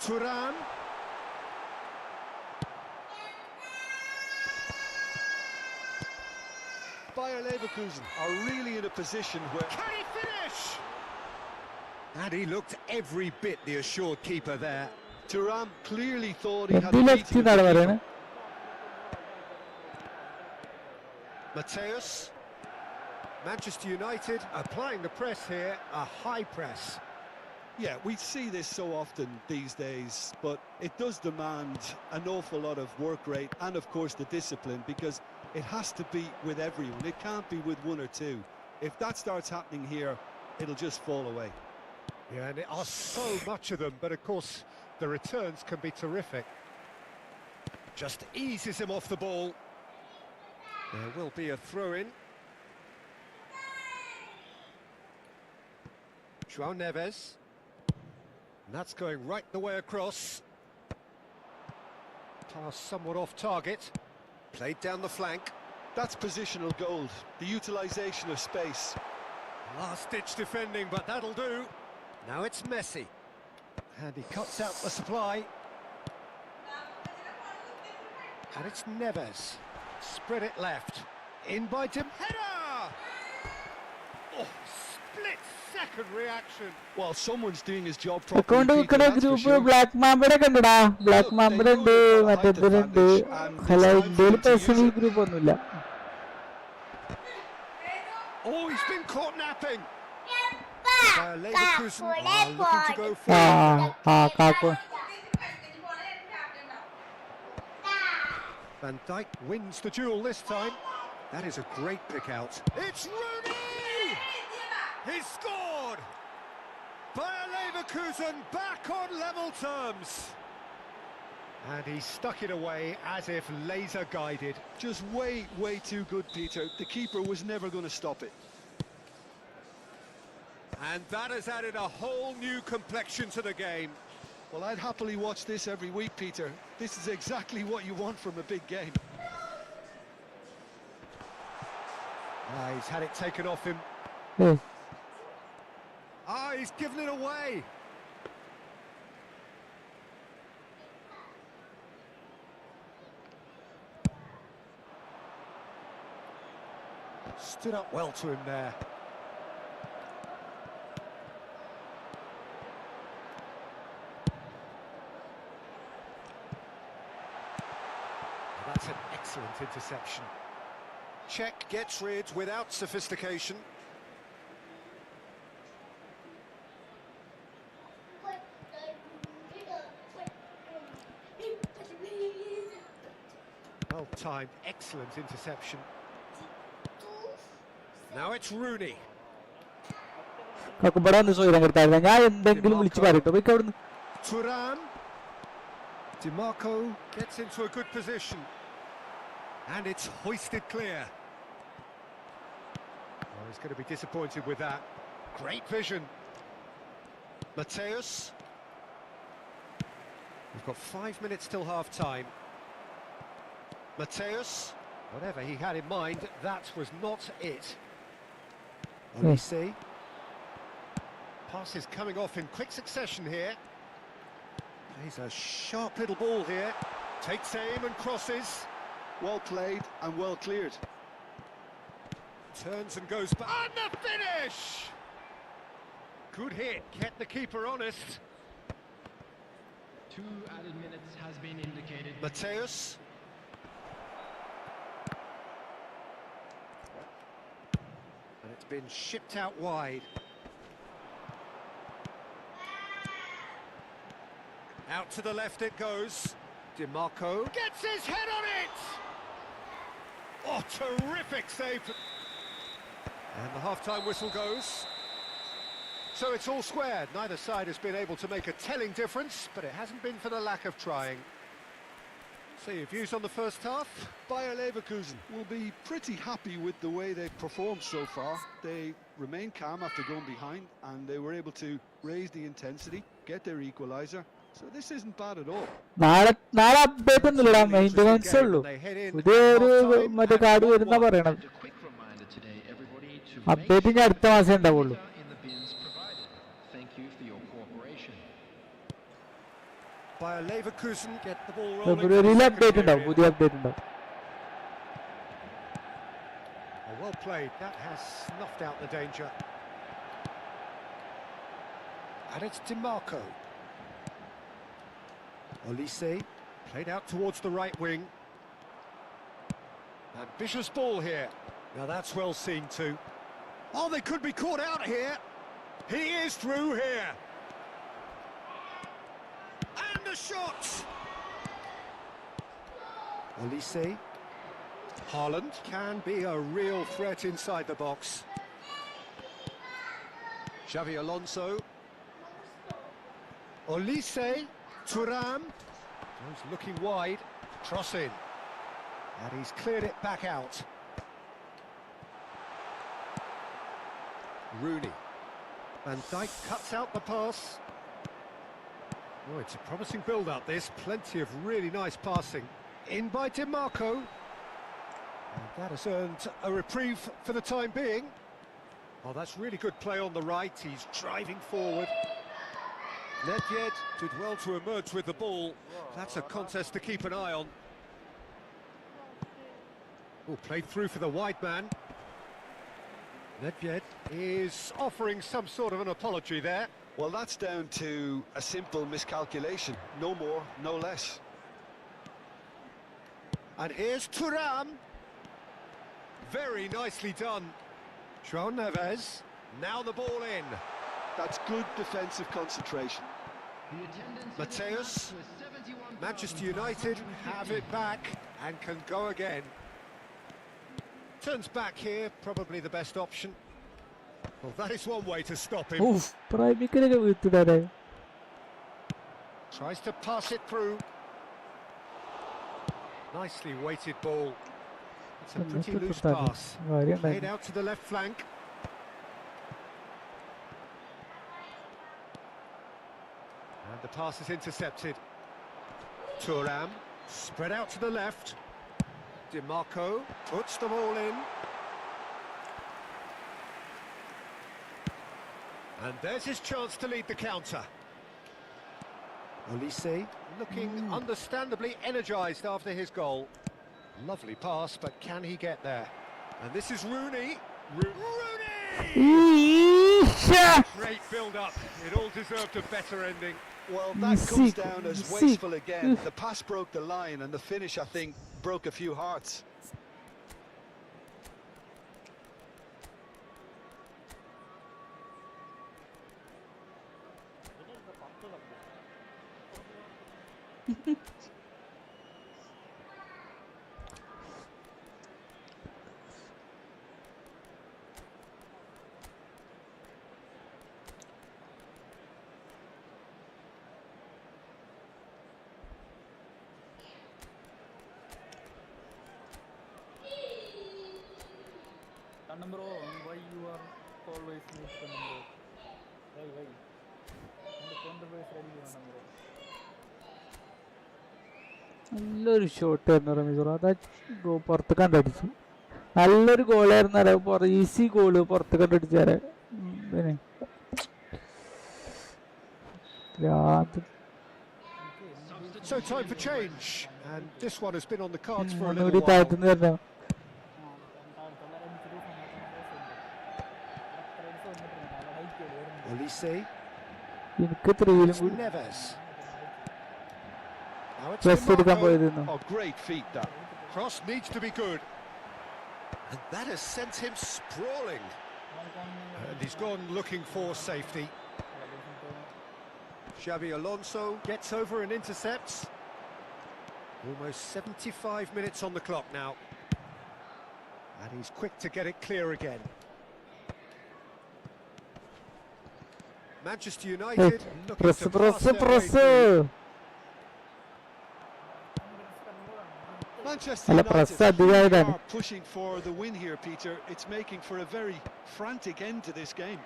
Thuram. Bayer Leverkusen are really in a position where... Can he finish? And he looked every bit the assured keeper there. Thuram clearly thought he had എന്ത് a left beating of എന്നാണ് the keeper. പറയണേ. Mateus. Manchester United applying the press here, a high press. Yeah, we see this so often these days, but it does demand an awful lot of work rate and, of course, the discipline, because it has to be with everyone. It can't be with one or two. If that starts happening here, it'll just fall away. Yeah, and there are so much of them, but of course the returns can be terrific. Just eases him off the ball. There will be a throw-in. João Neves. And that's going right the way across. Pass somewhat off target. Played down the flank. That's positional gold, the utilisation of space. Last-ditch defending, but that'll do. Now it's Messi. And he cuts out the supply. And it's Neves. Spread it left. In by Tim. Header! Oh, split-second reaction. Well, someone's doing his job account properly, Peter, വെക്കണ that's for group sure. Black മാമ്പയുടെ ഒക്കെ ഉണ്ടടാ. Black മാമ്പയുടെ ഉണ്ട്, മറ്റേതിലുണ്ട്. അല്ല ഇന്ത്യയിൽ personal group ഒന്നുമില്ല. Oh, he's been caught napping. Leverkusen are looking to go ആ forward. ആ കാക്കു Van Dijk wins the duel this time. That is a great pick out. It's Rooney! He scored! Bayer Leverkusen back on level terms. And he stuck it away as if laser guided. Just way too good, Peter. The keeper was never going to stop it. And that has added a whole new complexion to the game. Well, I'd happily watch this every week, Peter. This is exactly what you want from a big game. He's had it taken off him. ഏയ് He's given it away. Stood up well to him there. That's an excellent interception. Czech gets rid without sophistication. Well timed, excellent interception. Now it's Rooney. കാക്കു ഇവിടെ വന്ന് സ്വയം കൊടുത്തായിരുന്നു. ഞാൻ എന്തെങ്കിലും വിളിച്ച് പറയട്ടോ പോയിക്ക് അവിടുന്ന്. Thuram. DiMarco gets into a good position. And it's hoisted clear. Oh, he's going to be disappointed with that. Great vision. Mateus. We've got 5 minutes till half-time. Mateus. Whatever he had in mind, that was not it. Olise. Passes coming off in quick succession here. Plays a sharp little ball here. Takes aim and crosses. Well played and well cleared. Turns and goes back. And the finish! Good hit, kept the keeper honest. 2 added minutes has been indicated. Mateus. And it's been shipped out wide. Out to the left it goes. DiMarco gets his head on it! Oh, terrific save! And the half-time whistle goes. So it's all squared. Neither side has been able to make a telling difference, but it hasn't been for the lack of trying. So your views on the first half? Bayer Leverkusen will be pretty happy with the way they've performed so far. They remained calm after going behind, and they were able to raise the intensity, get their equaliser. So this isn't bad at all. നാളെ update ഒന്നുമില്ലടാ, maintenance ഉള്ളൂ. പുതിയൊരു മറ്റേ card വരുന്ന പറയണത്. Update ഇനി അടുത്ത മാസം ഉണ്ടാവുള്ളൂ. ഫെബ്രുവരിയിൽ അപ്ഡേറ്റ് ഉണ്ടാവും, പുതിയ അപ്ഡേറ്റ് ഉണ്ടാവും. Well played. That has snuffed out the danger. And it's DiMarco. Olise played out towards the right wing. Ambitious ball here. Now that's well seen too. Oh, they could be caught out here. He is through here. And a shot. Olise. Haaland can be a real threat inside the box. Xavi Alonso. Olise. Thuram. He's looking wide. Cross in. And he's cleared it back out. Rooney. Van Dijk cuts out the pass. Oh, it's a promising build-up, this. Plenty of really nice passing. In by DiMarco. And that has earned a reprieve for the time being. Oh, that's really good play on the right. He's driving forward. Nedved did well to emerge with the ball. That's a contest to keep an eye on. Oh, played through for the wide man. Nedved is offering some sort of an apology there. Well, that's down to a simple miscalculation. No more, no less. And here's Thuram. Very nicely done. João Neves. Now the ball in. That's good defensive concentration. Mateus. Manchester United have it back and can go again. Turns back here, probably the best option. Well, that is one way to stop him. Tries to pass it through. Nicely weighted ball. It's a pretty loose pass. Played out to the left flank. And the pass is intercepted. Thuram, spread out to the left. DiMarco puts them all in. And there's his chance to lead the counter. Olise looking understandably energised after his goal. Lovely pass, but can he get there? And this is Rooney. Rooney! Great build-up. It all deserved a better ending. Well, that comes down as wasteful again. The pass broke the line, and the finish, I think, broke a few hearts. Bro, why you are always late, bro? Why? നല്ലൊരു shot ആയിരുന്നു റമീസോർ. അതാ പുറത്ത് കണ്ടടിച്ചു. നല്ലൊരു ഗോളായിരുന്നു. Easy goal പുറത്ത് കണ്ടടിച്ചാരെ. പിന്നെ So time for change, and this one has been on the cards for a little while. Olise. Neves. Now it's Press എടുക്കാൻ DeMarco. പോയതെന്നു. Oh, great feat that. Cross needs to be good. And that has sent him sprawling. And he's gone looking for safety. Xabi Alonso gets over and intercepts. Almost 75 minutes on the clock now. And he's quick to get it clear again. Manchester United looking Press, to press, pass their way press. through. Manchester അല്ല, United press really അധികമായതാണ്. are pushing for the win here, Peter. It's making for a very frantic end to this game.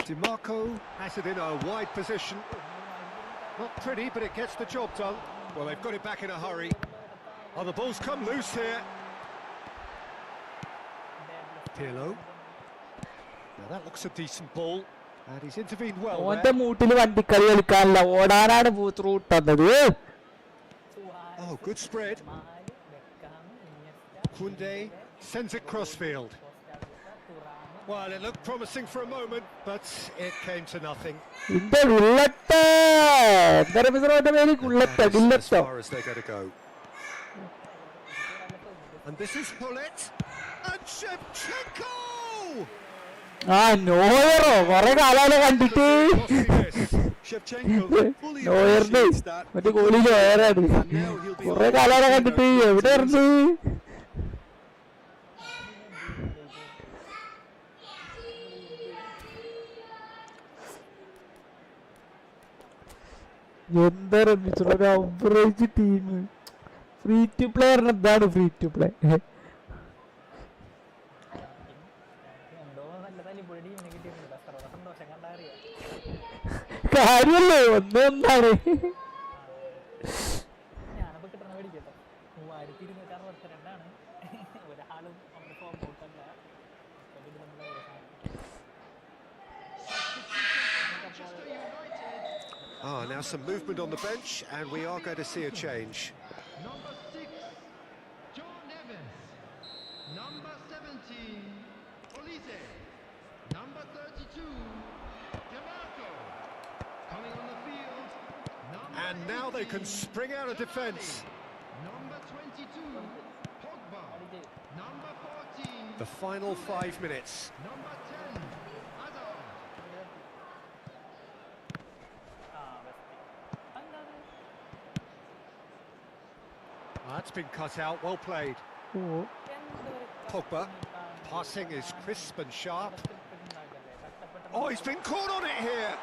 DeMarco has it in a wide position. Not pretty, but it gets the job done. Well, they've got it back in a hurry. Oh, the ball's come loose here. Pirlo. Now that looks a decent ball. And he's intervened well ഓന്റെ there. മൂട്ടിൽ വണ്ടിക്കളി കളിക്കാനല്ല, ഓടാനാണ് booth root തന്നത്. Oh, good spread. Koundé sends it crossfield. Well, it looked promising for a moment, but it came to nothing. ഇന്റെ ഗുള്ളത്തെ എന്താ മിസ്രോന്റെ പേര്? ഗുള്ളത്തെ, That is as ഗുള്ളത്തോ? far as they're going to go. And this is Hullet. And Shevchenko! ആ നോയറോ കൊറേ കാലാലോ കണ്ടിട്ട്. Shevchenko fully നോയറിന് appreciates that. മറ്റേ goalie നോയറാണ്. And now he'll be കൊറേ കാലാലോ കണ്ടിട്ട് എവിടെ ഇറങ്ങി? എന്താ മിസ്രോന്റെ അവറേജ് ടീം. ഫ്രീ ടു പ്ലെയറിന് എന്താണ് ഫ്രീ ടു പ്ലേ? കാര്യല്ലേ, ഒന്നാണ്. ഞാനപ്പോ കിട്ടണ മേടിക്കട്ടോ. 3262 ഒരാളും നമ്മുടെ form ഔട്ടല്ല. Now some movement on the bench, and we are going to see a change. Number 6, John Evans. Number 17, Olise. Number 32, DeMarco. Coming on the field, And now they can spring out of defence. number 22, Pogba. Number 14, The final 5 minutes. number 10, Hazard. That's been cut out, well played. Pogba, passing is crisp and sharp. Oh, he's been caught on it here.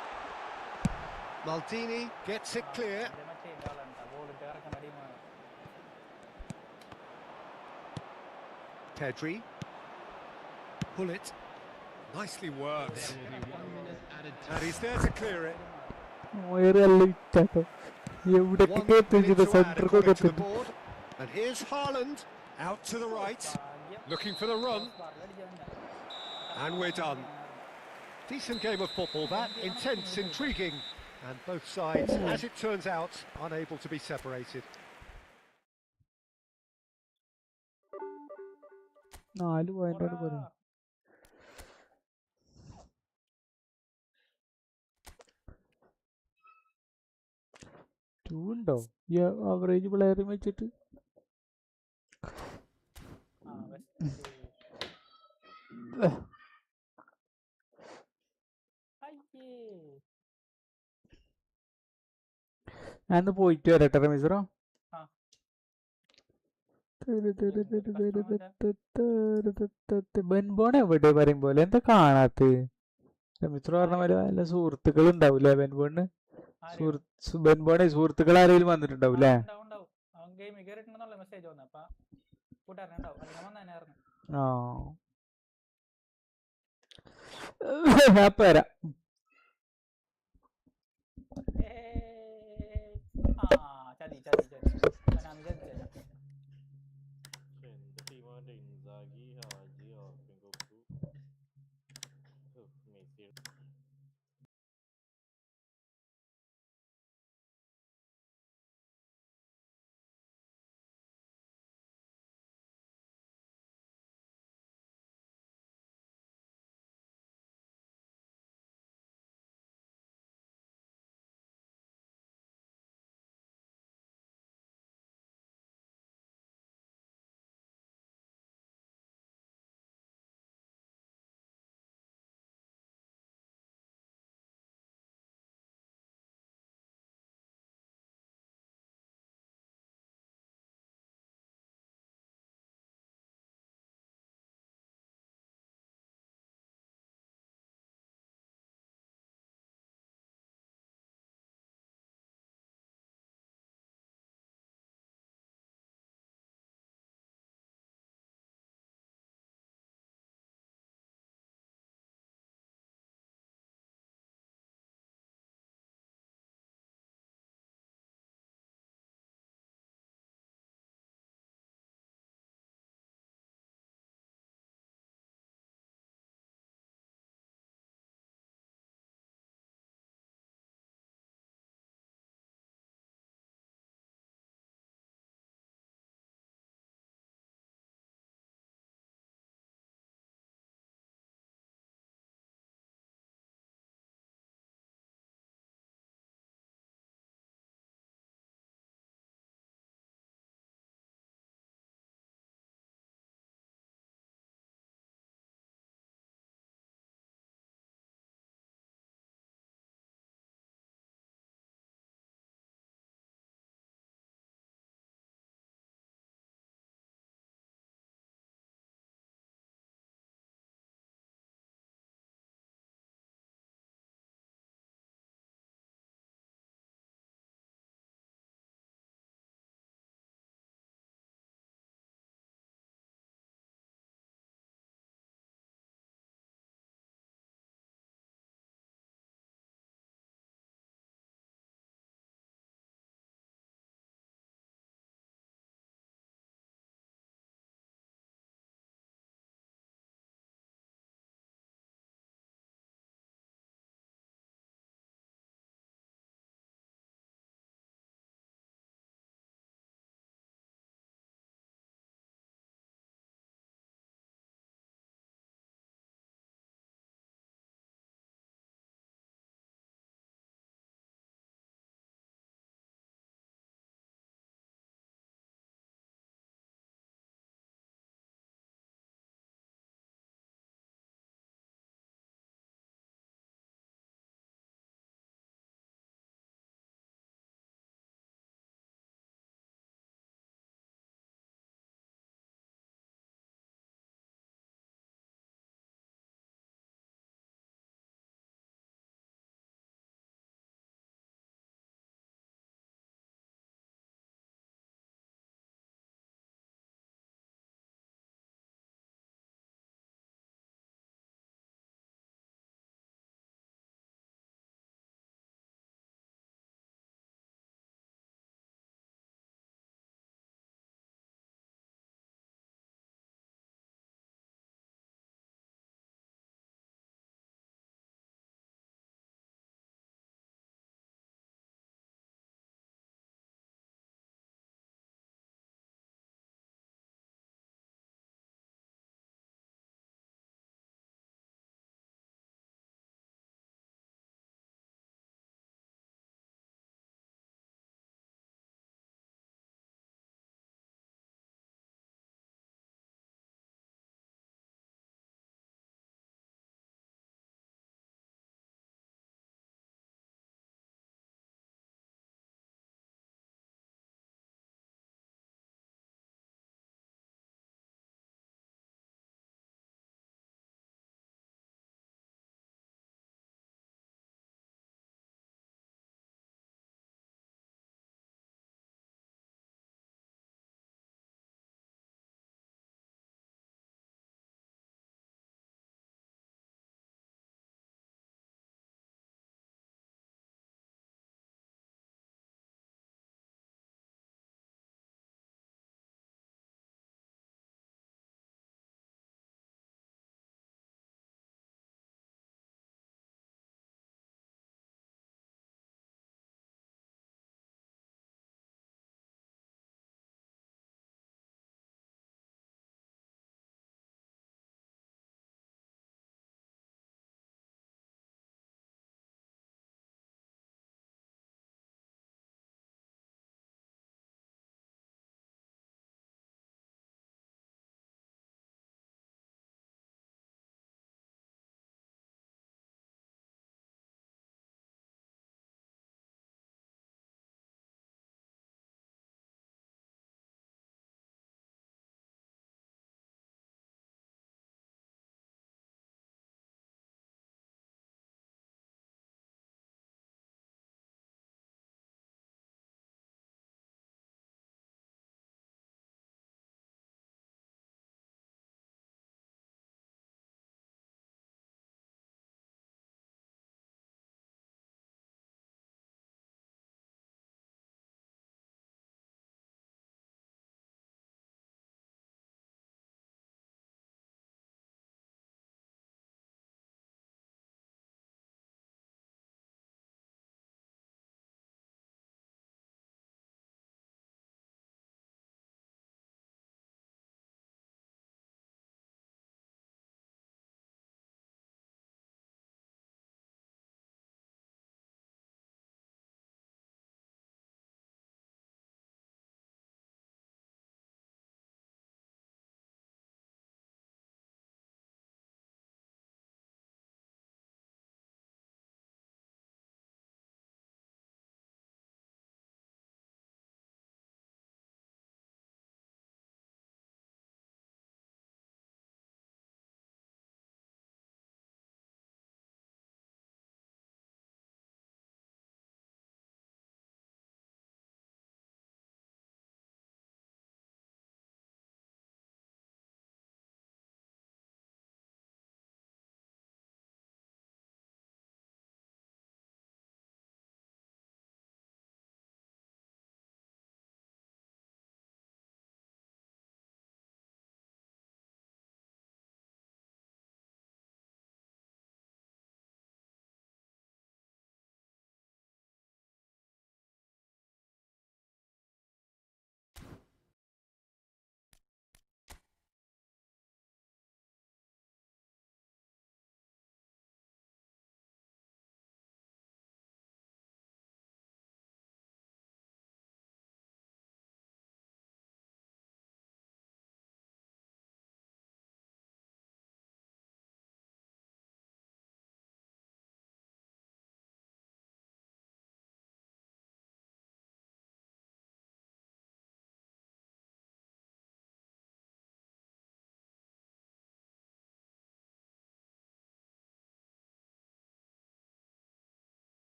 Maldini gets it clear. Pedri. Hullet. Nicely worked. There will be 1 minute added And he's there to clear it. നോയറല്ല വിറ്റാട്ടോ. 1 എവിടൊക്കെ minute എത്തിച്ചത് to add സെന്റർക്കൊക്കെ according to the എത്തുന്നു. board. And here's Haaland, out to the right, looking for the run. And we're done. Decent game of football that, intense, intriguing, and both sides, as it turns out, unable to be separated. 4 പോയിന്റാണ് പറയുന്നത്. ഉണ്ടോ ഈ average പ്ലെയറും വെച്ചിട്ട്? ഞാൻ പോയിട്ട് വരട്ടെ മിസ്രോ. ബെൻബോൺ എവിടെ പറയും പോലെ എന്താ കാണാത്ത? മിസ്രോ പറഞ്ഞ പോലെ നല്ല സുഹൃത്തുക്കൾ ഉണ്ടാവൂലേ ബെൻബോണിന്? ബെൻബോണെ സുഹൃത്തുക്കൾ ആരെങ്കിലും വന്നിട്ടുണ്ടാവൂലേ? ആ അപ്പൊ വരാം. ചതി ചതി ചതി.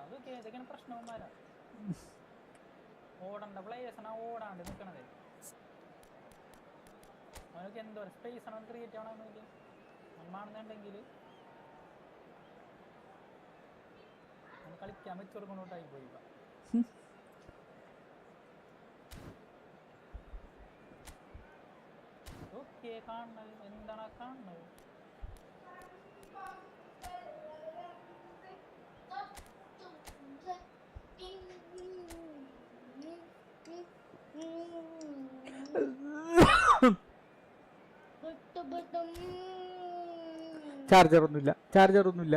അതൊക്കെ ഏതൊക്കെയാണ് പ്രശ്നവന്മാരാ ഓടണ്ട പ്ലേയേഴ്സാണ് ഓടാണ്ട് നിൽക്കണത്. അവനൊക്കെ എന്തോ സ്പേസ് ആണ് ക്രിയേറ്റ് ആവണമെന്ന് നമ്മളാണെന്നുണ്ടെങ്കിൽ കളിക്കാൻ വെച്ച് കൊടുക്കണോട്ടായി പോയി. ഓക്കെ കാണുന്നത് എന്താണ് കാണുന്നത്? ചാർജറൊന്നുമില്ല.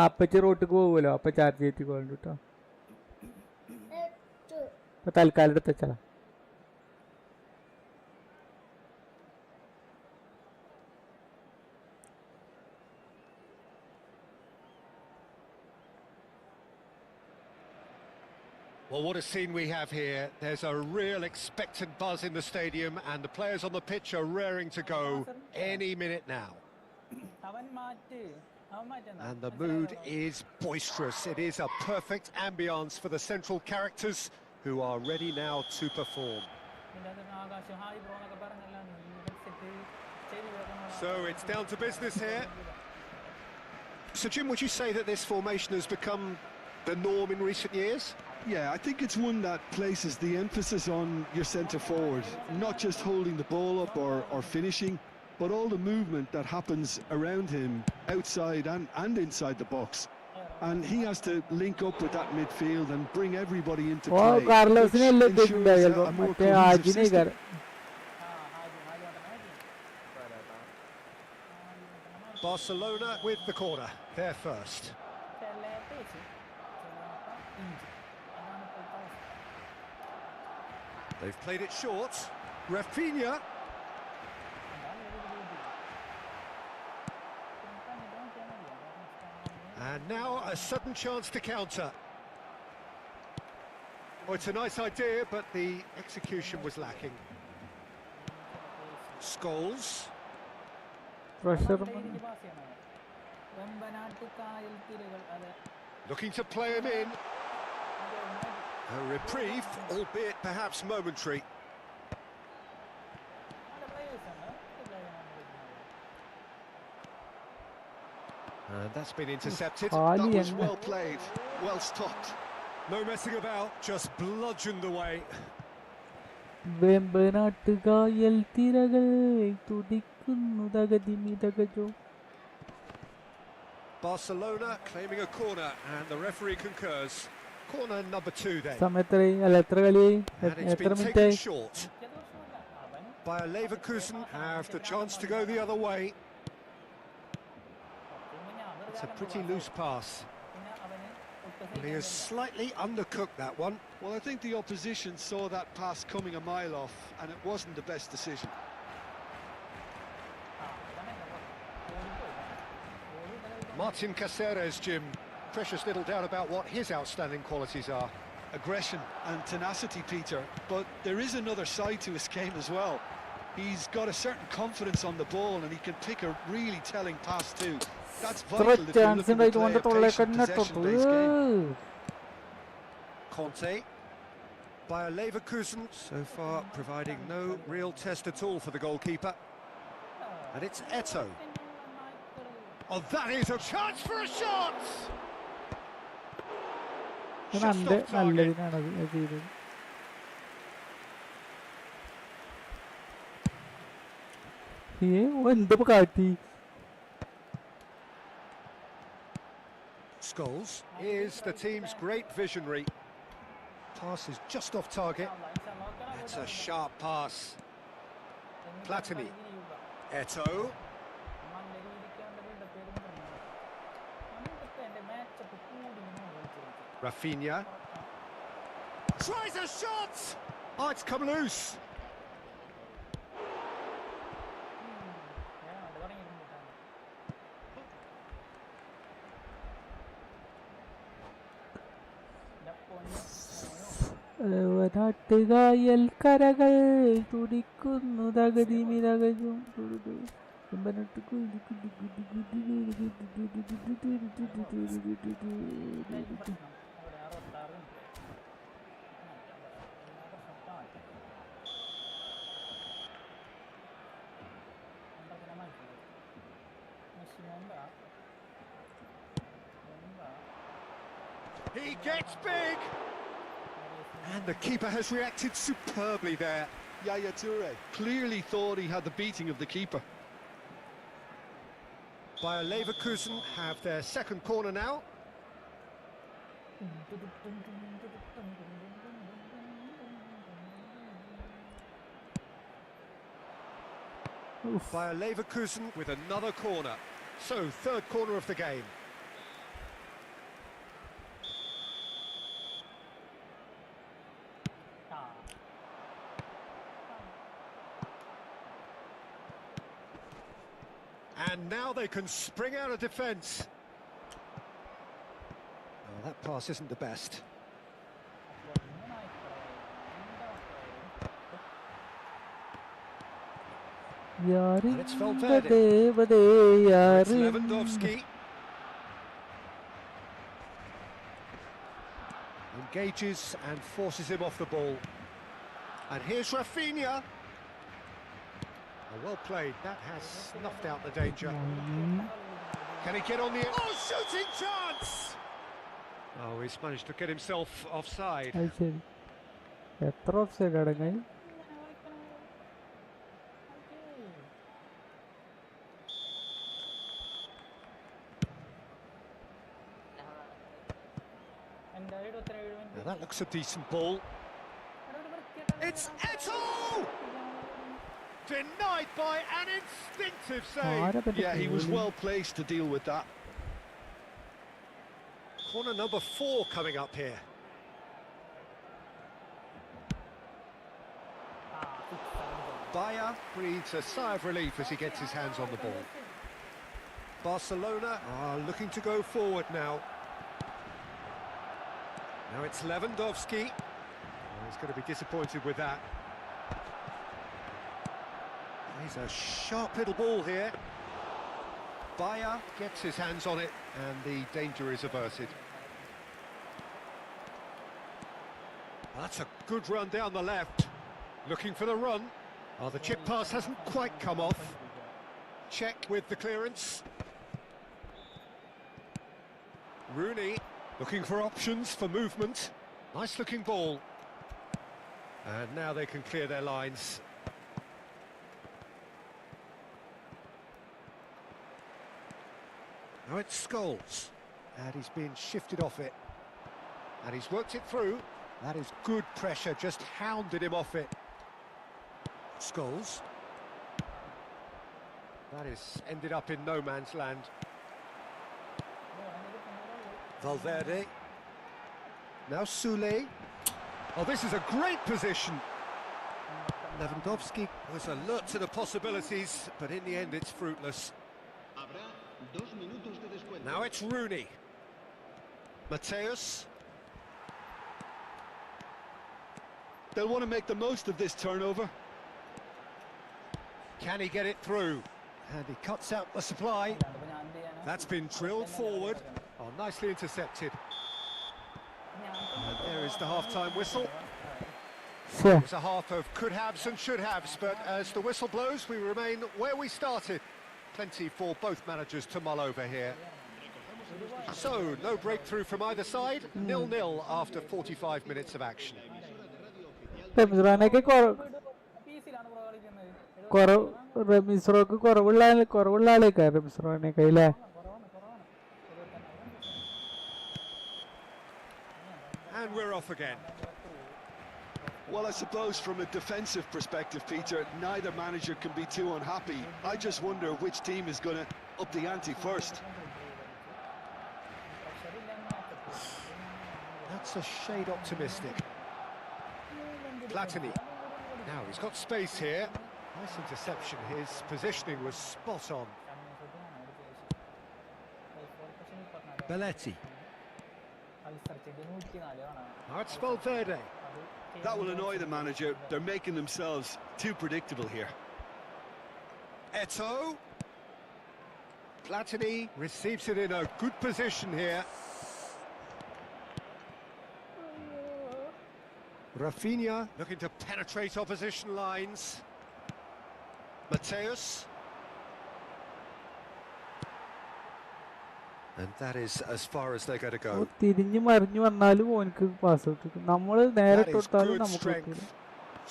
അപ്പച്ചി റോട്ടിക്ക് പോകുമല്ലോ, അപ്പൊ ചാർജ് ചെയ്തിട്ട് കേട്ടോ. അപ്പൊ തൽക്കാലം എടുത്ത് വെച്ചാ. Well, what a scene we have here. There's a real expectant buzz in the stadium and the players on the pitch are raring to go any minute now. And the mood is boisterous. It is a perfect ambience for the central characters who are ready now to perform. So it's down to business here. So Jim, would you say that this formation has become the norm in recent years? Yeah, I think it's one that places the emphasis on your centre forward, not just holding the ball up or finishing, but all the movement that happens around him, outside and inside the box. And he has to link up with that midfield and bring everybody into play, which ensures a more cohesive system. Barcelona with the corner, there first. They've played it short. Rafinha. And now a sudden chance to counter. Oh, it's a nice idea, but the execution was lacking. Scholes. Looking to play him in. A reprieve, albeit perhaps momentary. And that's been intercepted. That was well played, well stopped. No messing about, just bludgeoned away. Barcelona claiming a corner and the referee concurs. Corner number 2 then. And it's been taken short. Bayer Leverkusen have the chance to go the other way. It's a pretty loose pass. And he has slightly undercooked that one. Well, I think the opposition saw that pass coming a mile off, and it wasn't the best decision. Martin Caceres, Jim. Precious little doubt about what his outstanding qualities are. Aggression and tenacity, Peter, but there is another side to his game as well. He's got a certain confidence on the ball and he can pick a really telling pass too. That's vital if you're looking to play a patient possession-based game. Conte. Bayer Leverkusen so far providing no real test at all for the goalkeeper. And it's Eto'o. Oh, that is a chance for a shot! Just off target. Scholes is the team's great visionary. Pass is just off target. That's a sharp pass. Platini. Eto'o. Rafinha. Tries a shot! Oh, it's come loose. നാട്ടുകായൽ കരകൾ തുടിക്കുന്നു തകതിമിതകജും He gets big! And the keeper has reacted superbly there. Yaya Toure clearly thought he had the beating of the keeper. Bayer Leverkusen have their second corner now. Bayer Leverkusen with another corner. So, third corner of the game. And now they can spring out of defence. Oh, that pass isn't the best. And it's Valverde. It's Lewandowski. Engages and forces him off the ball. And here's Rafinha. Oh, well played. That has snuffed out the danger. Can he get on the... Oh, shooting chance! Oh, he's managed to get himself offside. offside അടങ്ങായി Now that looks a decent ball. It's Eto'o! Denied by an instinctive save. Yeah, he was well placed to deal with that. Corner number 4 coming up here. Bayer breathes a sigh of relief as he gets his hands on the ball. Barcelona are looking to go forward now. Now it's Lewandowski. Oh, he's going to be disappointed with that. He's a sharp little ball here. Bayer gets his hands on it and the danger is averted. That's a good run down the left. Looking for the run. Oh, the chip pass hasn't quite come off. Check with the clearance. Rooney looking for options for movement. Nice looking ball. And now they can clear their lines. Now it's Scholes, and he's been shifted off it, and he's worked it through. That is good pressure, just hounded him off it. Scholes. That is ended up in no man's land. Valverde. Now Soule. Oh, this is a great position. Lewandowski was alert to the possibilities, but in the end it's fruitless. Now it's Rooney. Mateus. They'll want to make the most of this turnover. Can he get it through? And he cuts out the supply. That's been drilled forward. Oh, nicely intercepted. And there is the half-time whistle. It was a half of could-haves and should-haves, but as the whistle blows, we remain where we started. Plenty for both managers to mull over here. So, no breakthrough from either side, 0-0 after 45 minutes of action. റെമിസ്രോക്ക് കുറവുള്ള ആളേക്കാ റെമിസ്രോനൊക്കെ അല്ലേ And we're off again. Well, I suppose from a defensive perspective, Peter, neither manager can be too unhappy. I just wonder which team is going to up the ante first. That's a shade optimistic. Platini. Now he's got space here. Nice interception. His positioning was spot on. Belletti. Now it's Valverde. That will annoy the manager. They're making themselves too predictable here. Eto'o. Platini receives it in a good position here. Rafinha looking to penetrate opposition lines. Mateus. And that is as far as they're going to go. തിരിഞ്ഞു മറിഞ്ഞു വന്നാലും ഓനക്ക് pass കിട്ടും. നമ്മള് നേരെ That is കൊടുത്താലും good നമുക്ക് കിട്ടില്ല. strength.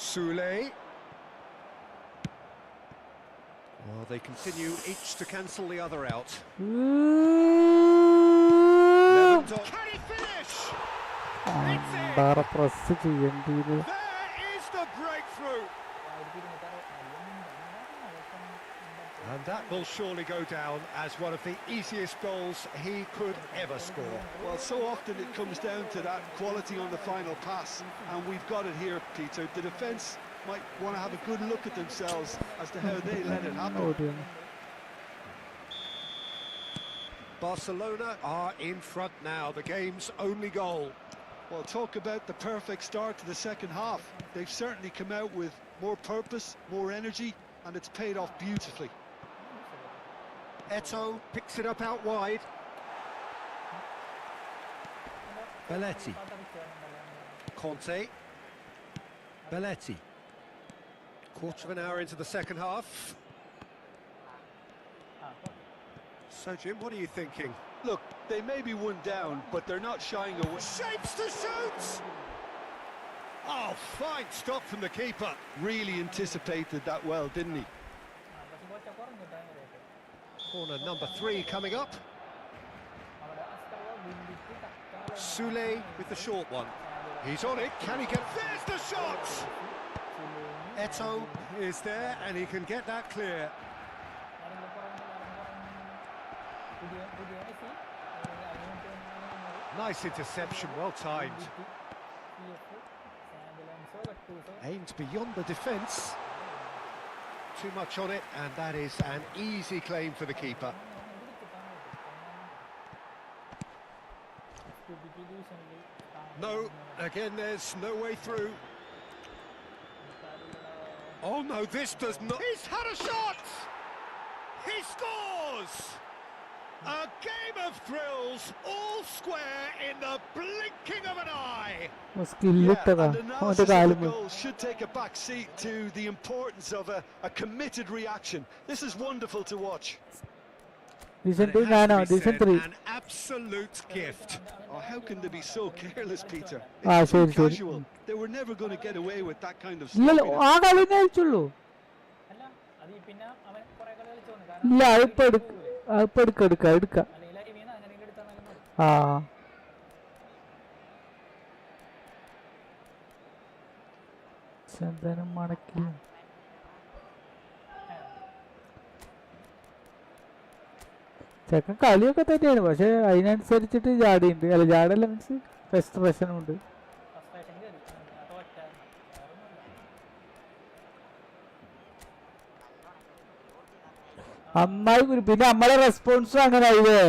Sule. Well, they continue each to cancel the other out. Can he finish? അണ്ടാറ പ്രസ് ചെയ്യേണ്ടത്. There is the breakthrough. And that will surely go down as one of the easiest goals he could ever score. Well, so often it comes down to that quality on the final pass, and we've got it here, Peter. The defence might want to have a good look at themselves as to how they let it happen. Barcelona are in front now, the game's only goal. Well, talk about the perfect start to the second half. They've certainly come out with more purpose, more energy, and it's paid off beautifully. Eto'o picks it up out wide. Belletti. Conte. Belletti. Quarter of an hour into the second half. So, Jim, what are you thinking? Look, they may be one down, but they're not shying away. Shapes to shoot! Oh, fine stop from the keeper. Really anticipated that well, didn't he? Corner number 3 coming up. Sule with the short one. He's on it. Can he get... There's the shot! Eto'o is there and he can get that clear. Nice interception, well timed. Aimed beyond the defence. Too much on it, and that is an easy claim for the keeper. No, again there's no way through. Oh no, this does not... He's had a shot! He scores! A game of thrills, all square in the blinking of an eye. And analysis of the goal should take a back seat to the importance of a committed reaction. This is wonderful to watch. An absolute gift. Oh, how can they be so careless, Peter? It's so casual. They were never going to get away with that kind of stuff. എടുക്ക ആ ചന്ദനം മടക്കി ചെക്കൻ കളിയൊക്കെ തന്നെയാണ്, പക്ഷെ അതിനനുസരിച്ചിട്ട് ജാടിയുണ്ട്. അല്ല, ജാടല്ല, മീൻസ് ഫ്രസ്ട്രേഷനും ഉണ്ട്. നന്നായി. പിന്നെ നമ്മളെ റെസ്പോൺസും അങ്ങനെ ആയില്ലേ.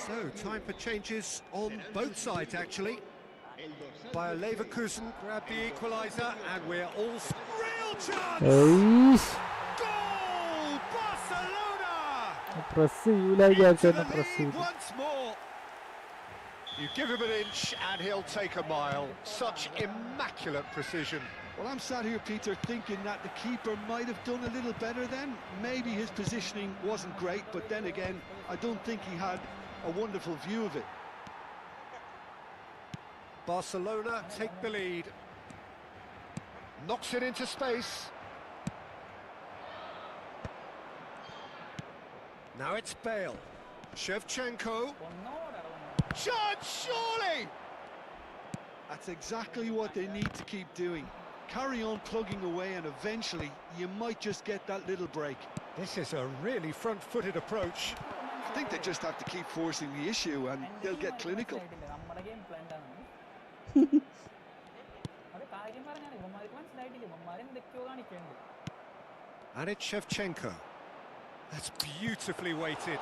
So, time for changes on both sides, actually. Bayer Leverkusen grabbed the equaliser, and we're all... Real chance! Goal! Barcelona! Once more! You give him an inch, and he'll take a mile. Such immaculate precision. Well, I'm sat here, Peter, thinking that the keeper might have done a little better then. Maybe his positioning wasn't great, but then again, I don't think he had a wonderful view of it. Barcelona take the lead. Knocks it into space. Now it's Bale. Shevchenko. Chance, surely! That's exactly what they need to keep doing. Carry on plugging away, and eventually you might just get that little break. This is a really front-footed approach. I think they just have to keep forcing the issue and they'll get clinical. നമ്മുടെ game plan ആണ്. അത് കാര്യം പറഞ്ഞാണ് ഇവന്മാർക്ക് മനസ്സിലായിട്ടില്ല. ഇവന്മാർ എന്തൊക്കെയോ കാണിക്കുന്നുണ്ട്. And it's Shevchenko. That's beautifully weighted.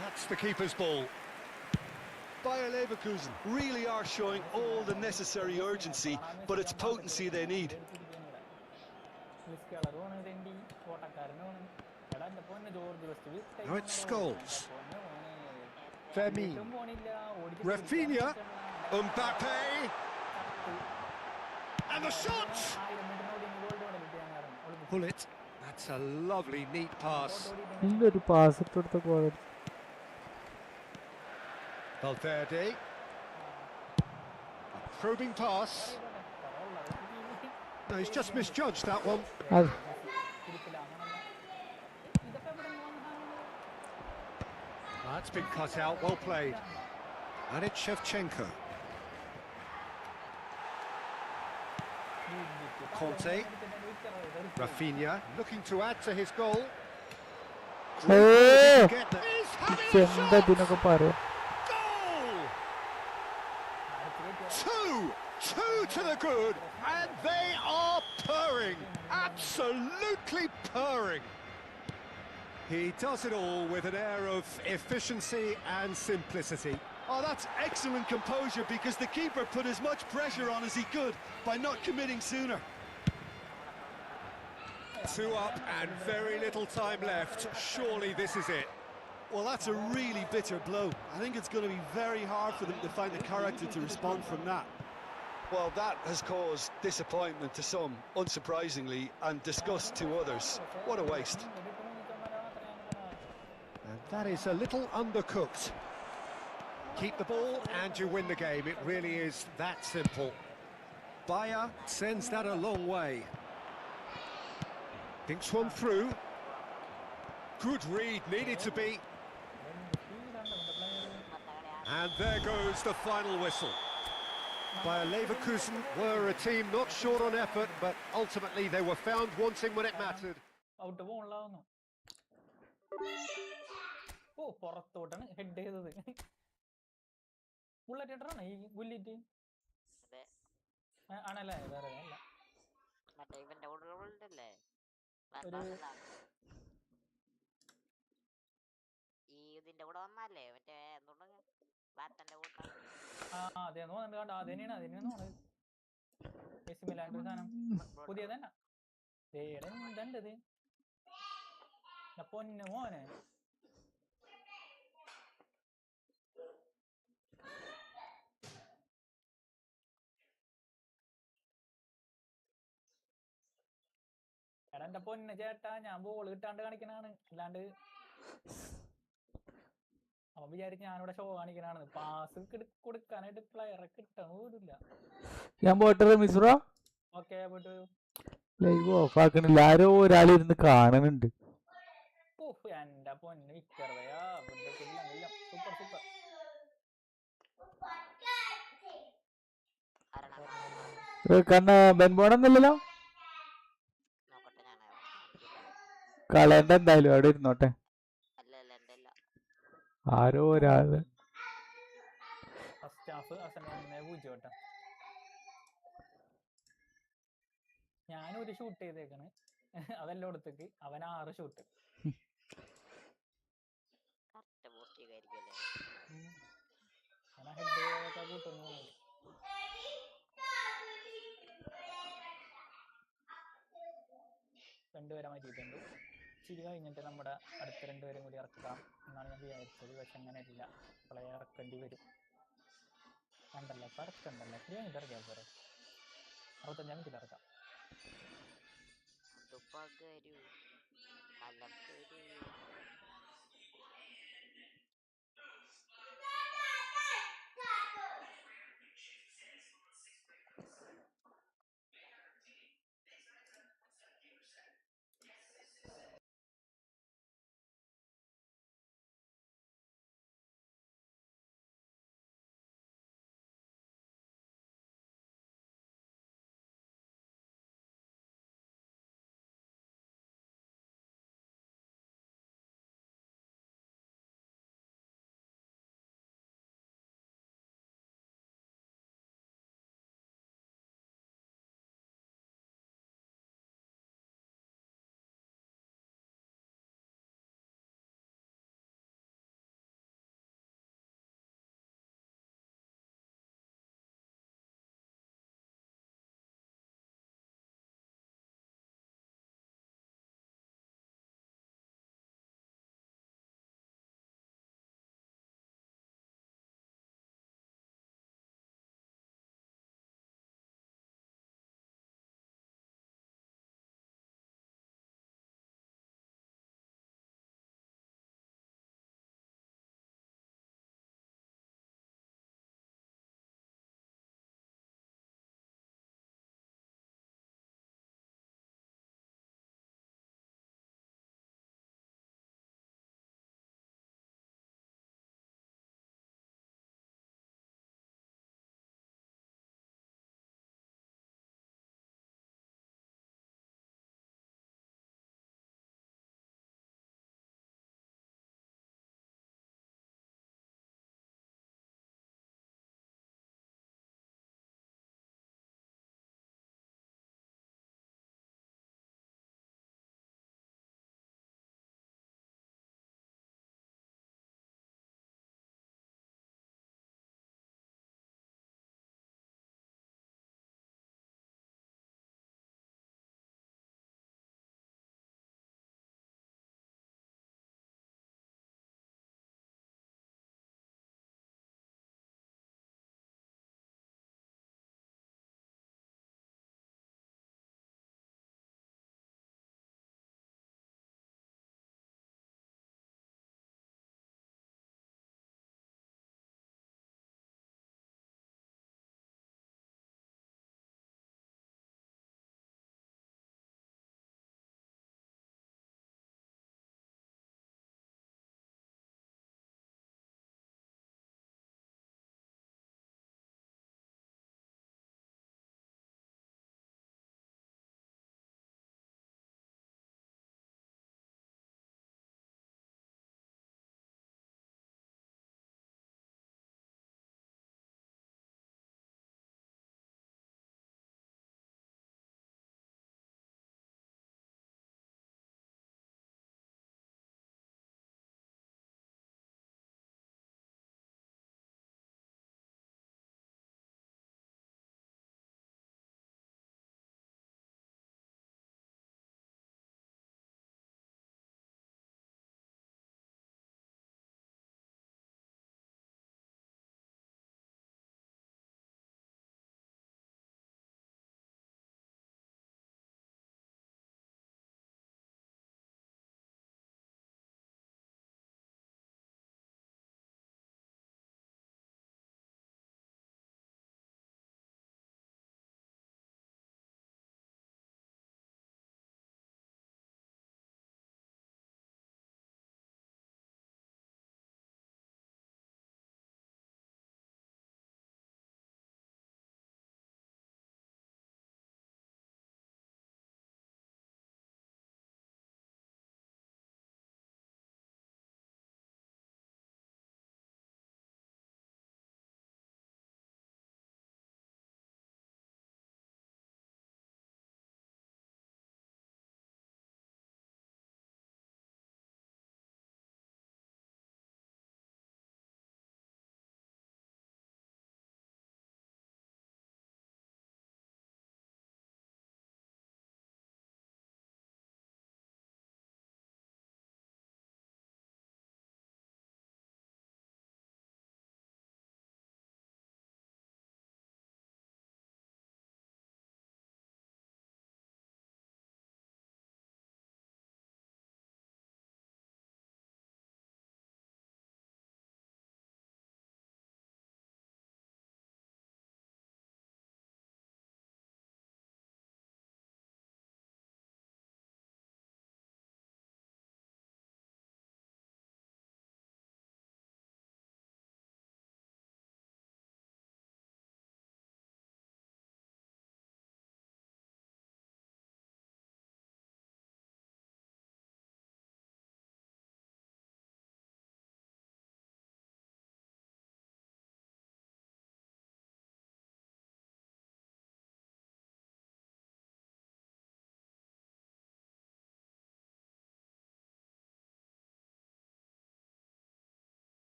That's the keeper's ball. Bayer Leverkusen really are showing all the necessary urgency, but it's potency they need. Now it's Scholes. Femi. Rafinha. Mbappe. And the shot! Pull it. That's a lovely, neat pass. നല്ലൊരു pass ഇട്ടെടുത്ത ഗോൾ. Valverde. A probing pass. No, he's just misjudged that one. That's been cut out, well played. And it's Shevchenko. Conte. Rafinha looking to add to his goal. എന്താ ഇതിനൊക്കെ പറയാ? Two to the good, and they are purring, absolutely purring. He does it all with an air of efficiency and simplicity. Oh, that's excellent composure because the keeper put as much pressure on as he could by not committing sooner. 2 up and very little time left. Surely this is it. Well, that's a really bitter blow. I think it's going to be very hard for them to find the character to respond from that. Well, that has caused disappointment to some, unsurprisingly, and disgust to others. What a waste. And that is a little undercooked. Keep the ball and you win the game. It really is that simple. Bayer sends that a long way. Thinks one through. Good read, needed to be. And there goes the final whistle. Bayer Leverkusen were a team not short on effort, but ultimately they were found wanting when it mattered. Out പോകണല്ലോ. ഓ പുറത്തോട്ടാണ് head ചെയ്തത്. Bullet ഇട്ടാണ് ഈ ബുള്ളിറ്റ് ആണല്ലേ? വേറെ അല്ല. ഇതിന്റെ കൂടെ വന്നല്ലേ മറ്റേ ബാറ്റന്റെ കൂട്ടം. അതേന്ന് തോന്നുന്നുണ്ട്. കണ്ടോ? അതന്നെയാണ് തോന്നുന്നത്. സാധനം പുതിയതന്നെ. എന്തത് പൊന്നു മോനെ. എടാ എന്റെ പൊന്ന് ചേട്ടാ, ഞാൻ ബോൾ കിട്ടാണ്ട് കാണിക്കണാണ്. അല്ലാണ്ട് അവൻ വിചാരിച്ച് ഞാനിവിടെ ഷോ കാണിക്കണാണ്. പാസ് കൊടുക്കാനായിട്ട് പ്ലെയറെ കിട്ടാൻ പോലില്ല. ഞാൻ പോട്ടെ മിസ്ര. ഓക്കെ പോയിട്ട് ലൈവ് ഓഫ് ആക്കണില്ല. ആരോ ഒരാളിരുന്ന് കാണുന്നുണ്ട്. എന്റെ പൊന്ന് വിക്കറിയാ. Super super. കണ്ണ ബെൻബോണെന്നല്ലോ. കളയണ്ട, എന്തായാലും അവിടെ ഇരുന്നോട്ടെ. ആരോ ഒരാള് ഫസ്റ്റ് ഹാഫ് അവസാനം 1-0. ഞാനൊരു ഷൂട്ട് ചെയ്തേക്കാണ്. അതെല്ലോടത്തേക്ക് അവൻ 6 ഷൂട്ട്. രണ്ടുപേരെ മാറ്റിയിട്ടുണ്ട്. ചിരി കഴിഞ്ഞിട്ട് നമ്മുടെ അടുത്ത 2 പേരും കൂടി ഇറക്കാം എന്നാണ് ഞാൻ വിചാരിച്ചത്. പക്ഷെ അങ്ങനെയല്ല, പ്ലെയർ ഇറക്കേണ്ടി വരും. കണ്ടല്ലോ, ഇപ്പം ഇറക്കണ്ടല്ലോ. ഫ്രീ ആയിട്ട് ഇറക്കിയാൽ പോരെ. 65 മിനിറ്റിൽ ഇറക്കാം.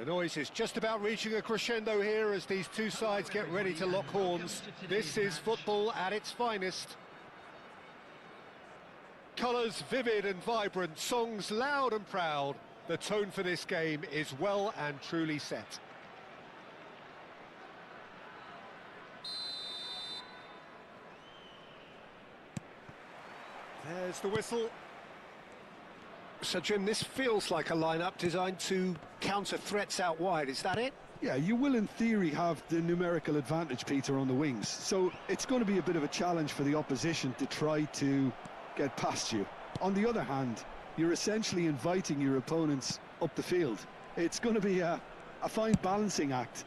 The noise is just about reaching a crescendo here as these two sides get ready to lock horns. This is football at its finest. Colours vivid and vibrant, songs loud and proud. The tone for this game is well and truly set. There's the whistle. So, Jim, this feels like a lineup designed to counter threats out wide, is that it? Yeah, you will in theory have the numerical advantage, Peter, on the wings. So it's going to be a bit of a challenge for the opposition to try to get past you. On the other hand, you're essentially inviting your opponents up the field. It's going to be a fine balancing act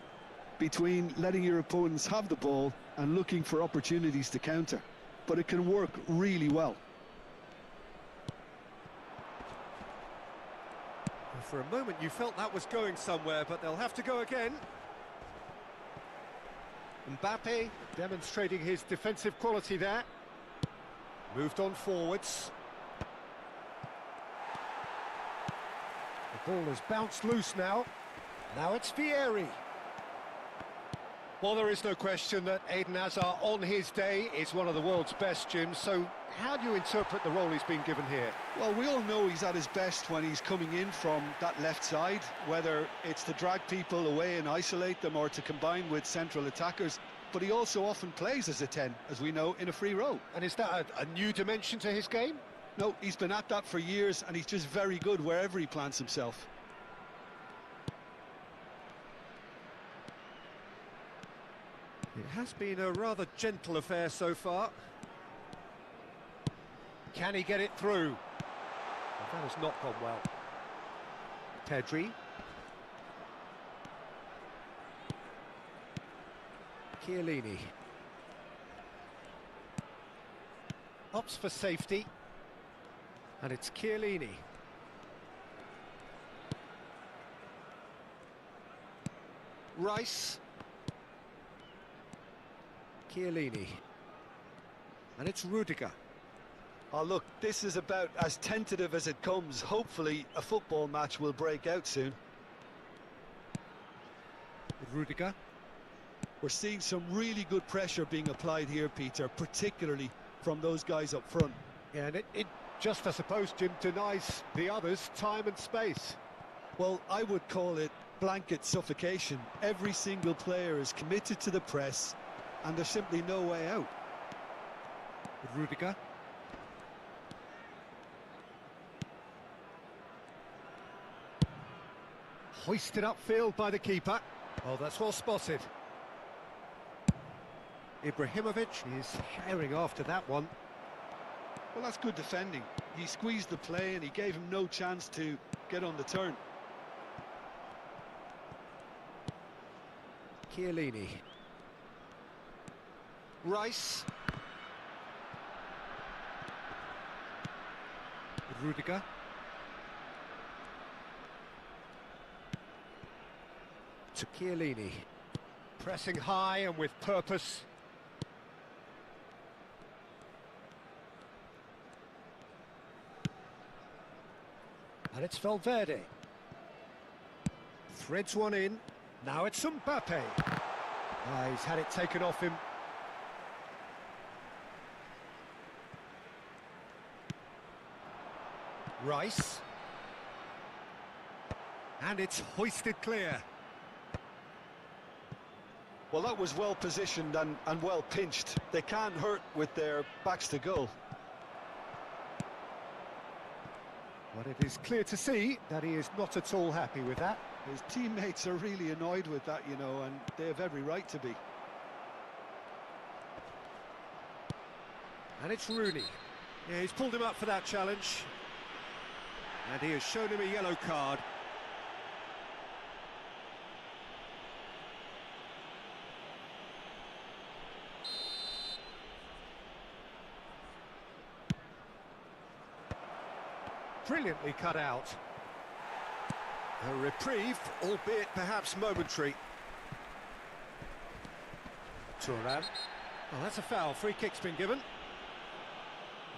between letting your opponents have the ball and looking for opportunities to counter. But it can work really well. For a moment you felt that was going somewhere, but they'll have to go again. Mbappe demonstrating his defensive quality there. Moved on forwards. The ball has bounced loose now. Now it's Vieri. Well, there is no question that Eden Hazard on his day is one of the world's best, Jim, so how do you interpret the role he's been given here? Well, we all know he's at his best when he's coming in from that left side, whether it's to drag people away and isolate them or to combine with central attackers, but he also often plays as a 10, as we know, in a free role. And is that a new dimension to his game? No, he's been at that for years and he's just very good wherever he plants himself. It has been a rather gentle affair so far. Can he get it through? Well, that has not gone well. Pedri. Chiellini. Opts for safety. And it's Chiellini. Rice. Chiellini. And it's Rudiger. Oh, look, this is about as tentative as it comes. Hopefully a football match will break out soon. Rudiger. We're seeing some really good pressure being applied here, Peter, particularly from those guys up front. Yeah, and it just, I suppose, Jim, denies the others time and space. Well, I would call it blanket suffocation. Every single player is committed to the press, and there's simply no way out. Rudiger. Hoisted upfield by the keeper. Oh, that's well spotted. Ibrahimovic is herring after that one. Well, that's good defending. He squeezed the play and he gave him no chance to get on the turn. Chiellini. Rice. Rudiger. To Chiellini. Pressing high and with purpose. And it's Valverde. Threads one in. Now it's Mbappe. He's had it taken off him. Rice. And it's hoisted clear. Well, that was well positioned and well pinched. They can't hurt with their backs to goal. But it is clear to see that he is not at all happy with that. His teammates are really annoyed with that, you know, and they have every right to be. And it's Rooney. Yeah, he's pulled him up for that challenge. And he has shown him a yellow card. Brilliantly cut out. A reprieve, albeit perhaps momentary. Thuram. Oh, that's a foul. Free kick's been given.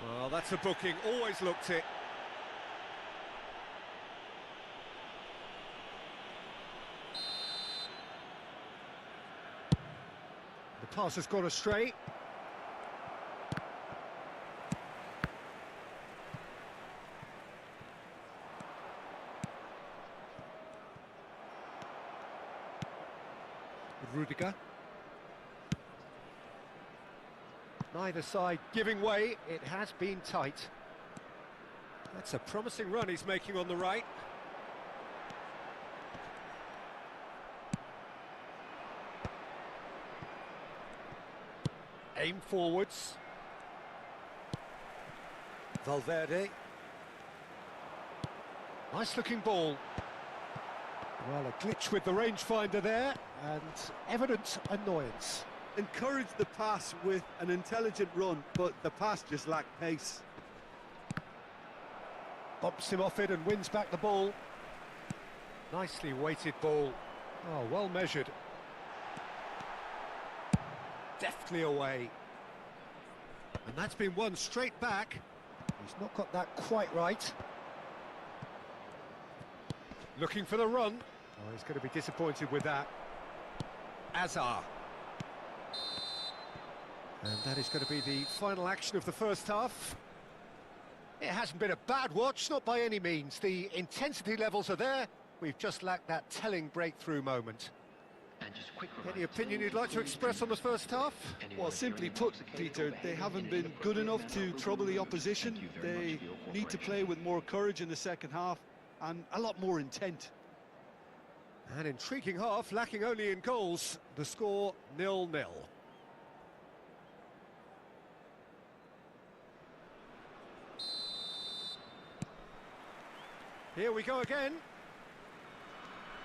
Well, that's a booking. Always looked it. The pass has gone astray. Rudiger. Neither side giving way. It has been tight. That's a promising run he's making on the right. Aim forwards. Valverde. Nice looking ball. Well, a glitch with the rangefinder there, and evident annoyance. Encouraged the pass with an intelligent run, but the pass just lacked pace. Bumps him off it and wins back the ball. Nicely weighted ball. Oh, well measured. Deftly away. And that's been won straight back. He's not got that quite right. Looking for the run. Oh, he's going to be disappointed with that. Azar. And that is going to be the final action of the first half. It hasn't been a bad watch, not by any means. The intensity levels are there. We've just lacked that telling breakthrough moment. And just quick Any opinion you'd like to express on the first half? Well, simply put, Peter, they haven't been good enough to trouble the opposition. They need to play with more courage in the second half and a lot more intent. An intriguing half, lacking only in goals. The score 0-0. Here we go again.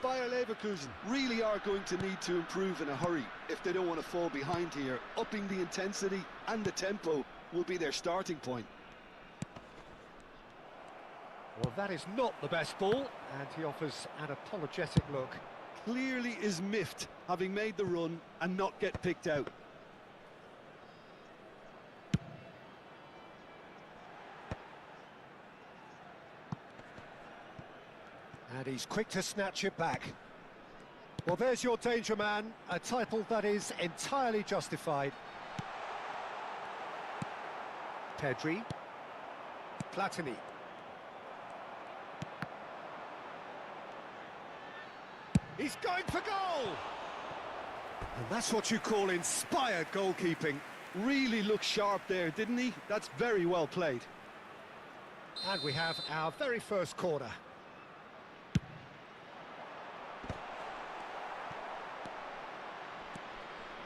Bayer Leverkusen really are going to need to improve in a hurry if they don't want to fall behind here. Upping the intensity and the tempo will be their starting point. Well, that is not the best ball, and he offers an apologetic look. Clearly is miffed, having made the run and not get picked out. And he's quick to snatch it back. Well, there's your danger man, a title that is entirely justified. Pedri. Platini. He's going for goal! And that's what you call inspired goalkeeping. Really looked sharp there, didn't he? That's very well played. And we have our very first corner.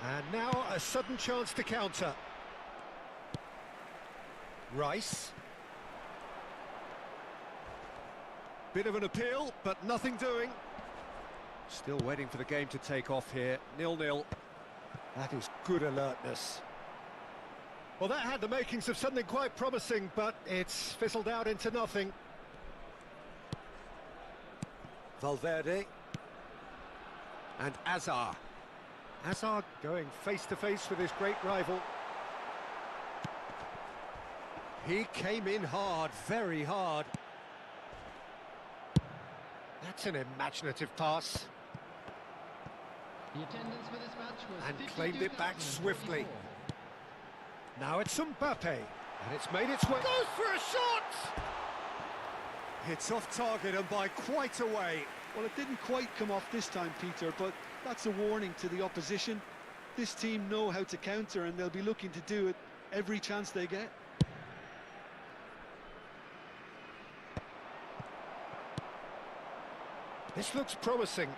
And now a sudden chance to counter. Rice. Bit of an appeal, but nothing doing. Still waiting for the game to take off here. 0-0. That is good alertness. Well, that had the makings of something quite promising, but it's fizzled out into nothing. Valverde. And Azar. Azar going face-to-face with his great rival. He came in hard, very hard. That's an imaginative pass. The attendance for this match was And claimed it back 52,044. swiftly. Now it's Mbappe, and it's made its way. Goes for a shot! It's off target and by quite a way. Well, it didn't quite come off this time, Peter, but that's a warning to the opposition. This team know how to counter, and they'll be looking to do it every chance they get. This looks promising.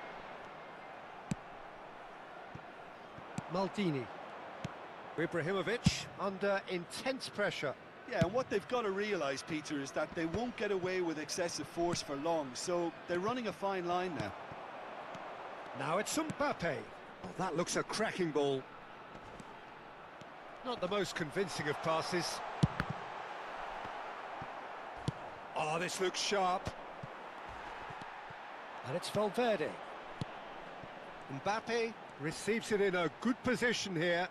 Maldini. Ibrahimovic under intense pressure. Yeah, and what they've got to realise, Peter, is that they won't get away with excessive force for long, so they're running a fine line now. Now it's Mbappe. Oh, that looks a cracking ball. Not the most convincing of passes. Oh, this looks sharp. And it's Valverde. Mbappe receives it in a good position here.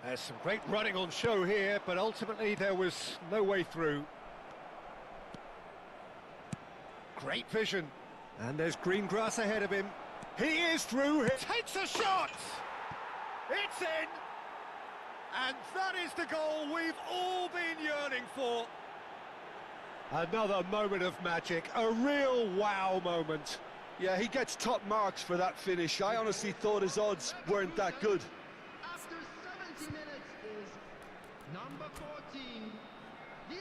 There's some great running on show here, but ultimately there was no way through. Great vision. And there's green grass ahead of him. He is through. He takes a shot! It's in! And that is the goal we've all been yearning for. Another moment of magic, a real wow moment. Yeah, he gets top marks for that finish. I honestly thought his odds weren't that good. After 70 minutes is number 14, Gary.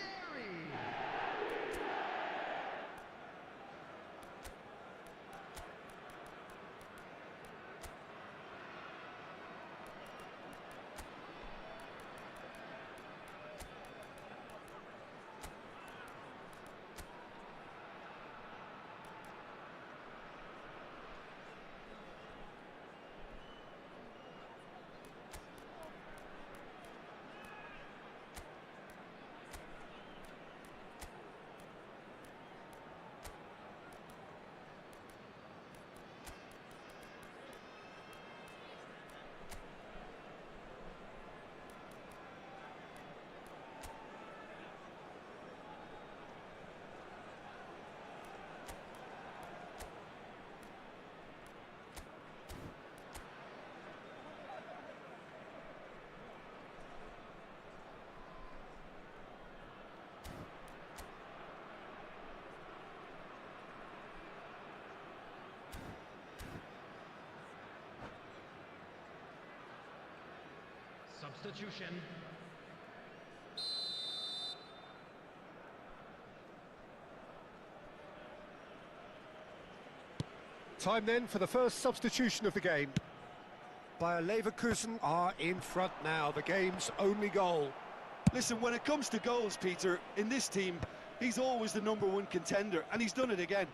Substitution. Time then for the first substitution of the game. Bayer Leverkusen are in front now, the game's only goal. Listen, when it comes to goals, Peter, in this team, he's always the #1 contender, and he's done it again.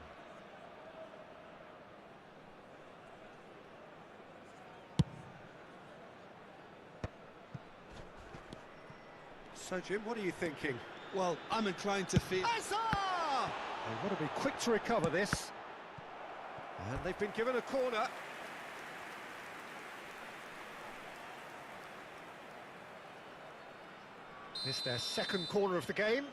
So, Jim, what are you thinking? Well, I'm inclined to feel... Hazard! They want to be quick to recover this. And they've been given a corner. This their second corner of the game.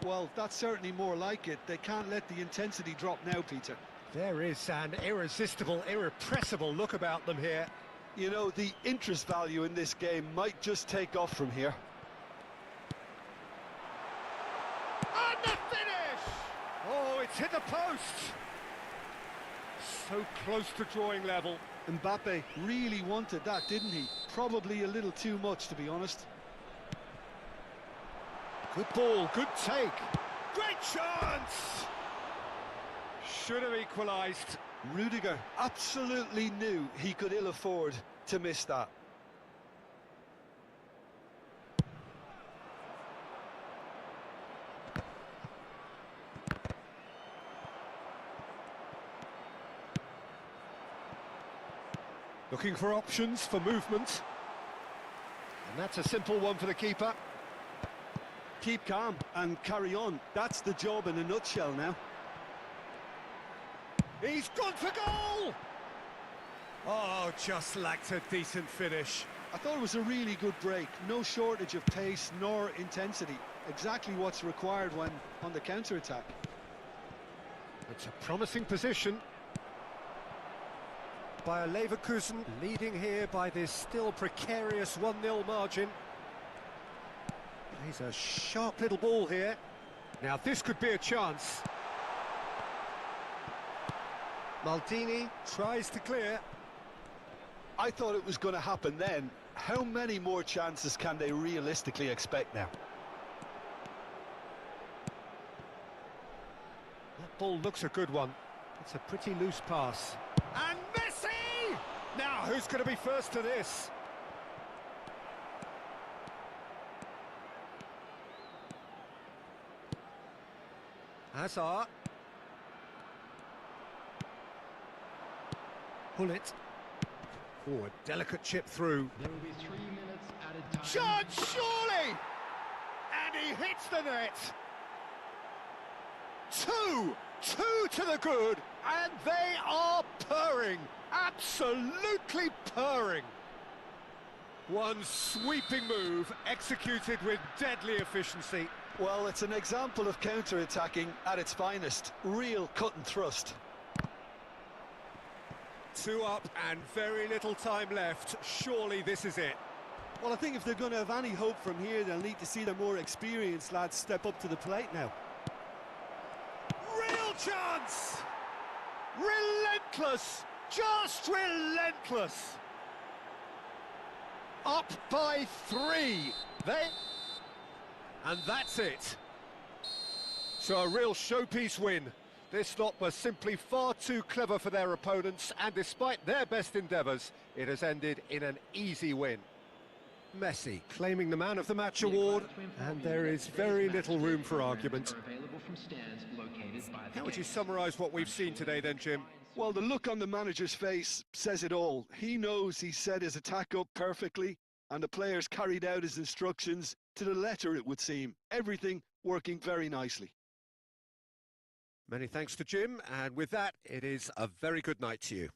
Well, that's certainly more like it. They can't let the intensity drop now, Peter. There is an irresistible, irrepressible look about them here. You know, the interest value in this game might just take off from here. And the finish! Oh, it's hit the post! So close to drawing level. Mbappe really wanted that, didn't he? Probably a little too much, to be honest. Good ball, good take. Great chance! Should have equalised. Rudiger absolutely knew he could ill afford to miss that. Looking for options for movement. And that's a simple one for the keeper. Keep calm and carry on. That's the job in a nutshell now. He's gone for goal! Oh, just lacked a decent finish. I thought it was a really good break. No shortage of pace nor intensity. Exactly what's required when on the counter-attack. It's a promising position. Bayer Leverkusen leading here by this still precarious 1-0 margin. He's a sharp little ball here. Now this could be a chance. Maldini tries to clear. I thought it was going to happen then. How many more chances can they realistically expect now? That ball looks a good one. It's a pretty loose pass. And Messi! Now, who's going to be first to this? Hazard. Pull it. Oh, a delicate chip through. There will be 3 minutes added time. Shot, surely! And he hits the net. Two to the good, and they are purring. Absolutely purring. One sweeping move executed with deadly efficiency. Well, it's an example of counter-attacking at its finest. Real cut and thrust. 2 up and very little time left. Surely this is it. Well, I think if they're going to have any hope from here, they'll need to see their more experienced lads step up to the plate now. Real chance! Relentless! Just relentless! Up by 3. And that's it. So a real showpiece win. This lot was simply far too clever for their opponents, and despite their best endeavours, it has ended in an easy win. Messi claiming the Man of the Match award, and there is very little room for argument. How would you summarise what we've seen today then, Jim? Well, the look on the manager's face says it all. He knows he set his attack up perfectly, and the players carried out his instructions to the letter, it would seem. Everything working very nicely. Many thanks to Jim, and with that, it is a very good night to you.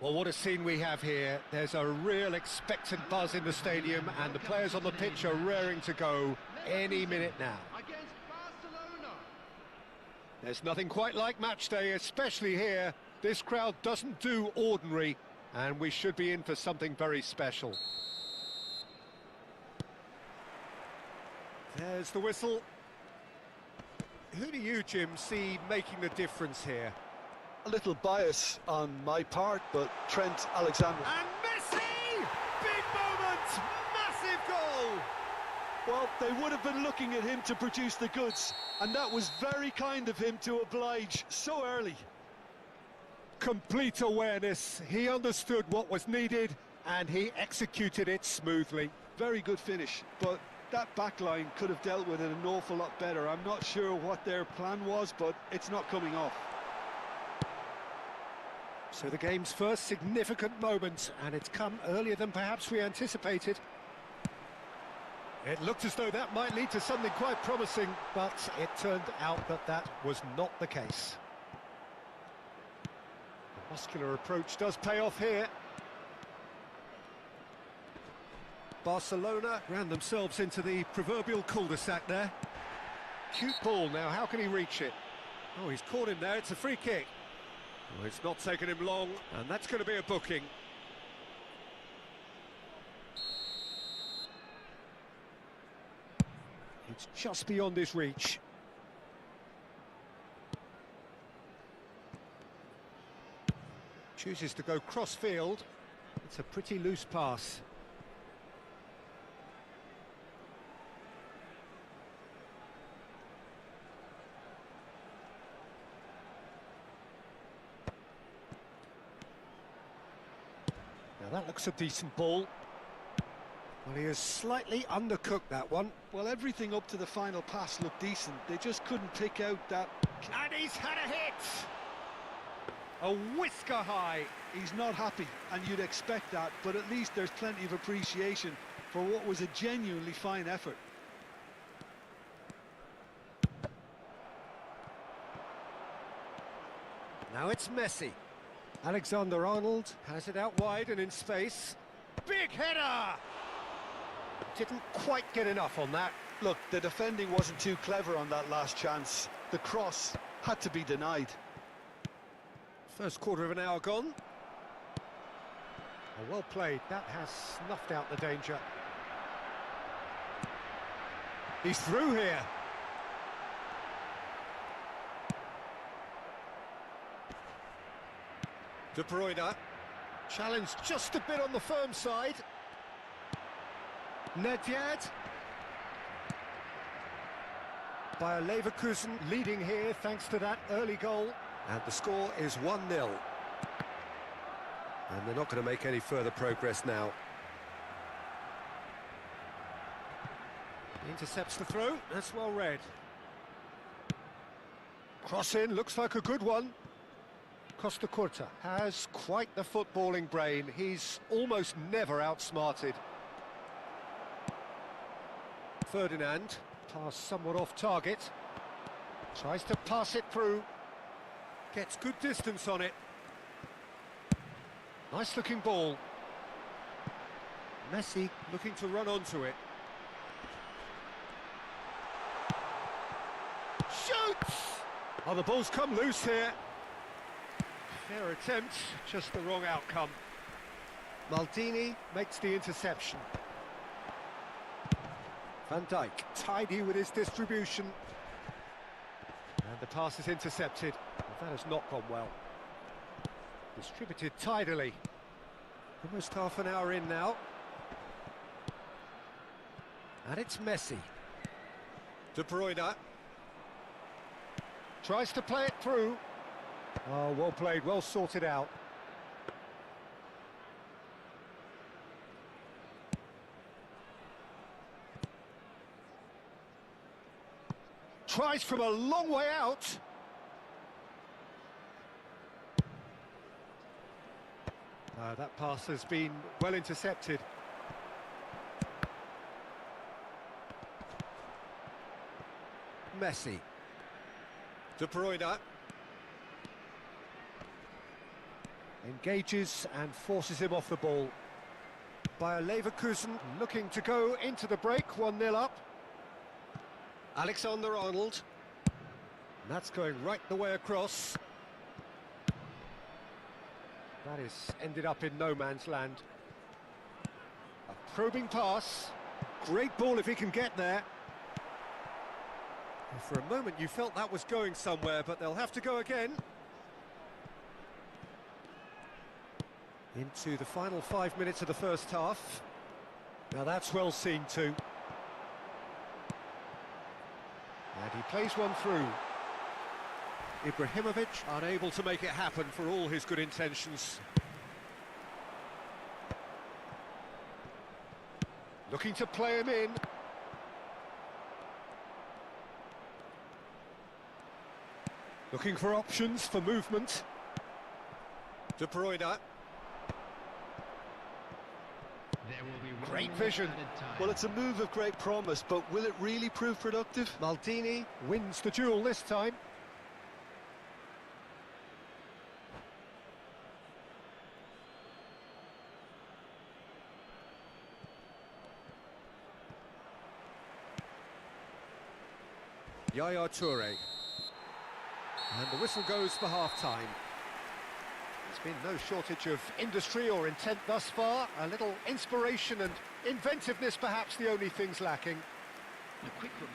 Well, what a scene we have here. There's a real expectant buzz in the stadium, and the players on the pitch are raring to go any minute now. Against Barcelona. There's nothing quite like match day, especially here. This crowd doesn't do ordinary, and we should be in for something very special. There's the whistle. Who do you, Jim, see making the difference here? A little bias on my part, but Trent Alexander. And Messi! Big moment! Massive goal! Well, they would have been looking at him to produce the goods, and that was very kind of him to oblige so early. Complete awareness. He understood what was needed, and he executed it smoothly. Very good finish, but that back line could have dealt with it an awful lot better. I'm not sure what their plan was, but it's not coming off. So the game's first significant moment, and it's come earlier than perhaps we anticipated. It looked as though that might lead to something quite promising, but it turned out that that was not the case. The muscular approach does pay off here. Barcelona ran themselves into the proverbial cul-de-sac there. Cute ball now, how can he reach it? Oh, he's caught him there, it's a free kick. Well, it's not taken him long, and that's going to be a booking. It's just beyond his reach. Chooses to go cross-field. It's a pretty loose pass. Now that looks a decent ball. Well, he has slightly undercooked that one. Well, everything up to the final pass looked decent. They just couldn't pick out that... And he's had a hit! A whisker high. He's not happy, and you'd expect that, but at least there's plenty of appreciation for what was a genuinely fine effort. Now it's Messi. Alexander-Arnold has it out wide and in space. Big header! Didn't quite get enough on that. Look, the defending wasn't too clever on that last chance. The cross had to be denied. First quarter of an hour gone. Oh, well played. That has snuffed out the danger. He's through here. De Bruyne. Challenge just a bit on the firm side. Nedved. Bayer Leverkusen leading here thanks to that early goal. And the score is 1-0. And they're not going to make any further progress now. Intercepts the throw. That's well read. Cross in, looks like a good one. Costa Curta has quite the footballing brain. He's almost never outsmarted. Ferdinand, pass somewhat off target. Tries to pass it through. Gets good distance on it. Nice looking ball. Messi looking to run onto it. Shoots! Oh, the ball's come loose here. Fair attempt, just the wrong outcome. Maldini makes the interception. Van Dijk, tidy with his distribution. And the pass is intercepted. That has not gone well. Distributed tidily. Almost half an hour in now. And it's Messi. De Bruyne. Tries to play it through. Oh, well played, well sorted out. Tries from a long way out. That pass has been well intercepted. Messi. De Bruyne. Engages and forces him off the ball. Bayer Leverkusen looking to go into the break, 1-0 up. Alexander-Arnold. That's going right the way across. That is ended up in no man's land. A probing pass. Great ball if he can get there. For a moment you felt that was going somewhere, but they'll have to go again. Into the final 5 minutes of the first half. Now that's well seen too. And he plays one through. Ibrahimovic unable to make it happen for all his good intentions. Looking to play him in. Looking for options for movement. De Bruyne. Great vision. Well, it's a move of great promise, but will it really prove productive? Maldini wins the duel this time. Yaya Toure. And the whistle goes for half-time. There's been no shortage of industry or intent thus far. A little inspiration and inventiveness, perhaps the only things lacking.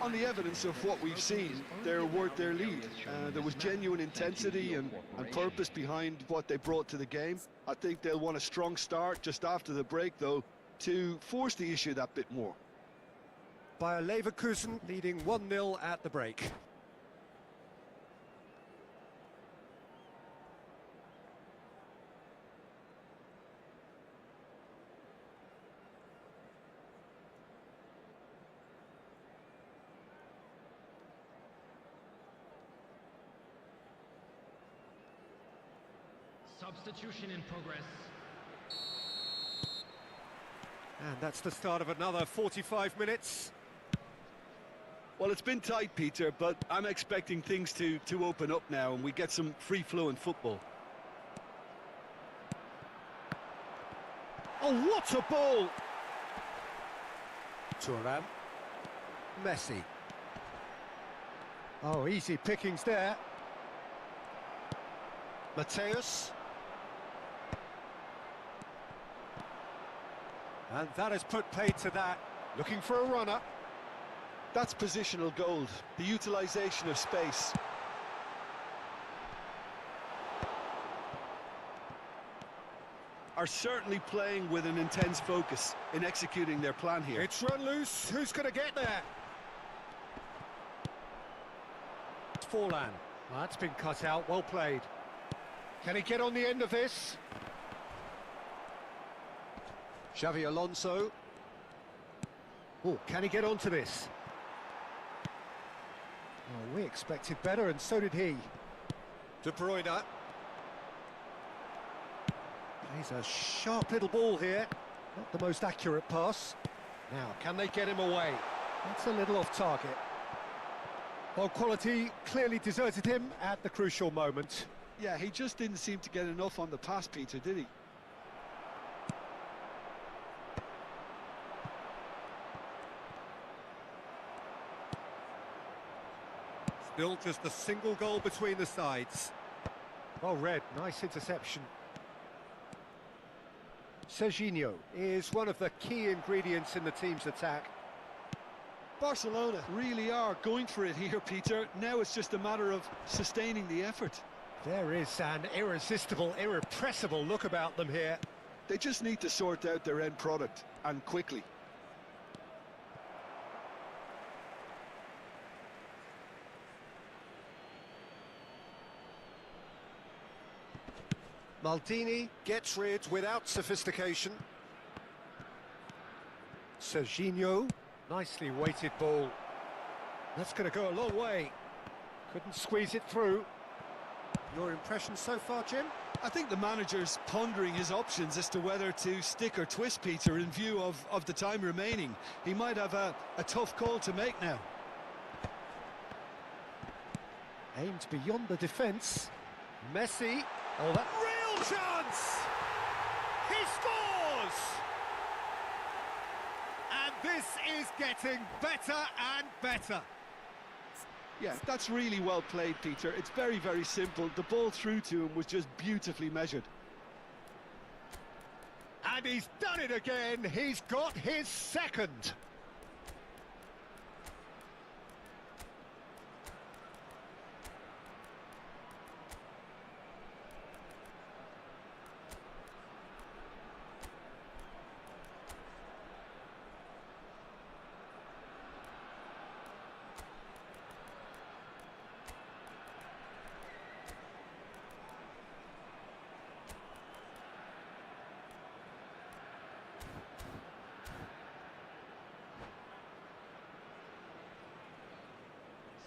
On the evidence of what we've seen, they're worth their lead. There was genuine intensity and purpose behind what they brought to the game. I think they'll want a strong start just after the break, though, to force the issue that bit more. Bayer Leverkusen leading 1-0 at the break. Substitution in progress. And that's the start of another 45 minutes. Well, it's been tight, Peter, but I'm expecting things to open up now and we get some free-flowing football. Oh, what a ball! Thuram. Messi. Oh, easy pickings there. Mateus. And that has put paid to that. Looking for a runner. That's positional gold, the utilisation of space. Are certainly playing with an intense focus in executing their plan here. It's run loose. Who's going to get there? It's Forlan. Well, that's been cut out. Well played. Can he get on the end of this? Xavi Alonso. Oh, can he get onto this? Oh, we expected better, and so did he. De Bruyne. Plays a sharp little ball here. Not the most accurate pass. Now, can they get him away? That's a little off target. Well, quality clearly deserted him at the crucial moment. Yeah, he just didn't seem to get enough on the pass, Peter, did he? Still just a single goal between the sides. Well read, nice interception. Serginho is one of the key ingredients in the team's attack. Barcelona really are going for it here, Peter. Now it's just a matter of sustaining the effort. There is an irresistible, irrepressible look about them here. They just need to sort out their end product, and quickly. Maldini gets rid without sophistication. Serginho, nicely weighted ball. That's going to go a long way. Couldn't squeeze it through. Your impression so far, Jim? I think the manager's pondering his options as to whether to stick or twist, Peter, in view of the time remaining. He might have a tough call to make now. Aimed beyond the defence. Messi. Oh, that real Goal chance! He scores! And this is getting better and better. Yeah, that's really well played, Peter. It's very, very simple. The ball through to him was just beautifully measured. And he's done it again. He's got his second.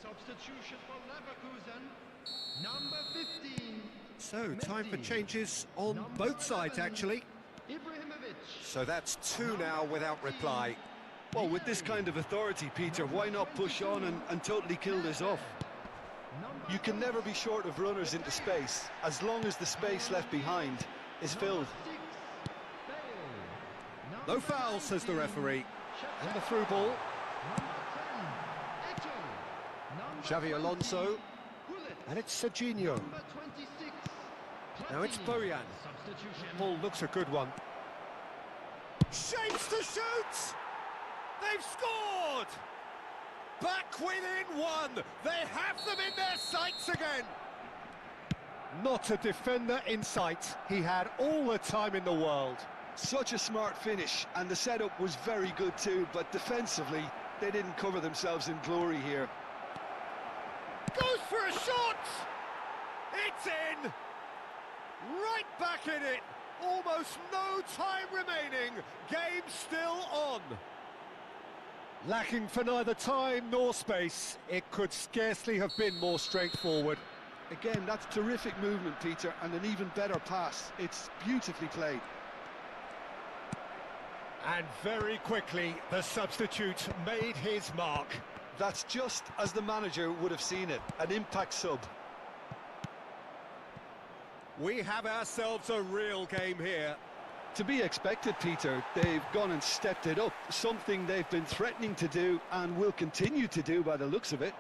Substitution for Leverkusen, number 15. So, time for changes on both sides, actually. Ibrahimovic. So that's two now without reply. Well, with this kind of authority, Peter, why not push on and totally kill this off? You can never be short of runners into space, as long as the space left behind is filled. No foul, says the referee. And the through ball. Xavi Alonso. And it's Serginho. Now it's Bojan. Ball looks a good one. Shapes to shoot! They've scored! Back within one! They have them in their sights again! Not a defender in sight. He had all the time in the world. Such a smart finish, and the setup was very good too, but defensively, they didn't cover themselves in glory here. Goes for a shot! It's in! Right back in it! Almost no time remaining. Game still on. Lacking for neither time nor space. It could scarcely have been more straightforward. Again, that's terrific movement, Peter, and an even better pass. It's beautifully played. And very quickly, the substitute made his mark. That's just as the manager would have seen it, an impact sub. We have ourselves a real game here. To be expected, Peter. They've gone and stepped it up, something they've been threatening to do and will continue to do by the looks of it.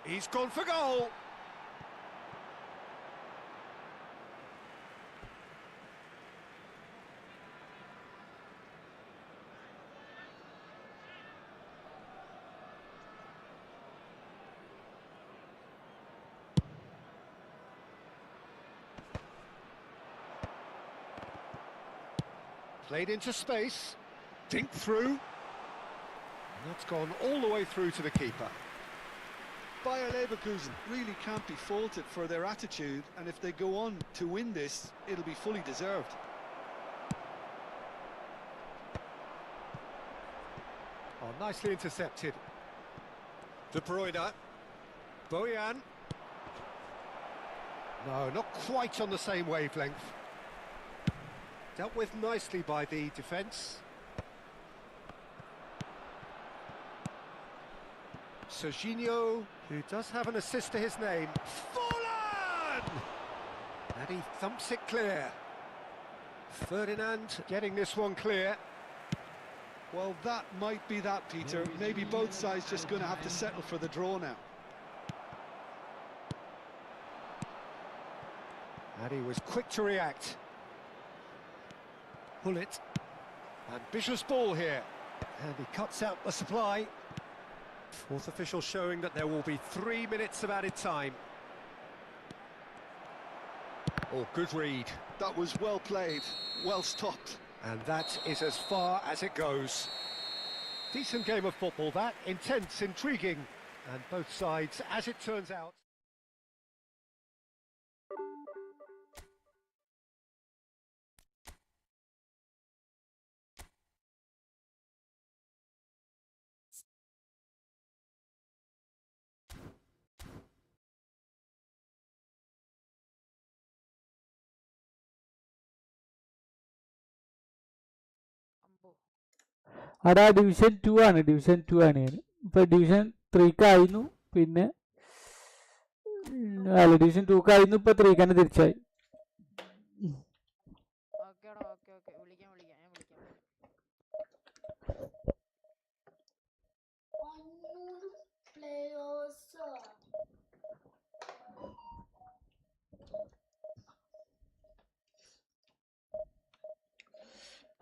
He's gone for goal. Played into space, dinked through, and that's gone all the way through to the keeper. Bayer Leverkusen really can't be faulted for their attitude, and if they go on to win this, it'll be fully deserved. Oh, nicely intercepted. De Bruyne, Bojan. No, not quite on the same wavelength. Dealt with nicely by the defence. Serginho, who does have an assist to his name. Fallen! And he thumps it clear. Ferdinand getting this one clear. Well, that might be that, Peter. Maybe both sides just going to have to settle for the draw now. And he was quick to react. Pull it. Ambitious ball here. And he cuts out the supply. Fourth official showing that there will be 3 minutes of added time. Oh, good read. That was well played, well stopped. And that is as far as it goes. Decent game of football, that. Intense, intriguing. And both sides, as it turns out. അടാ division 2 ആണ് ഞാൻ. ഇപ്പൊ division 3 ആയിരുന്നു. പിന്നെ division 2 കഴിഞ്ഞു, ഇപ്പൊ 3 തന്നെ തിരിച്ചായി.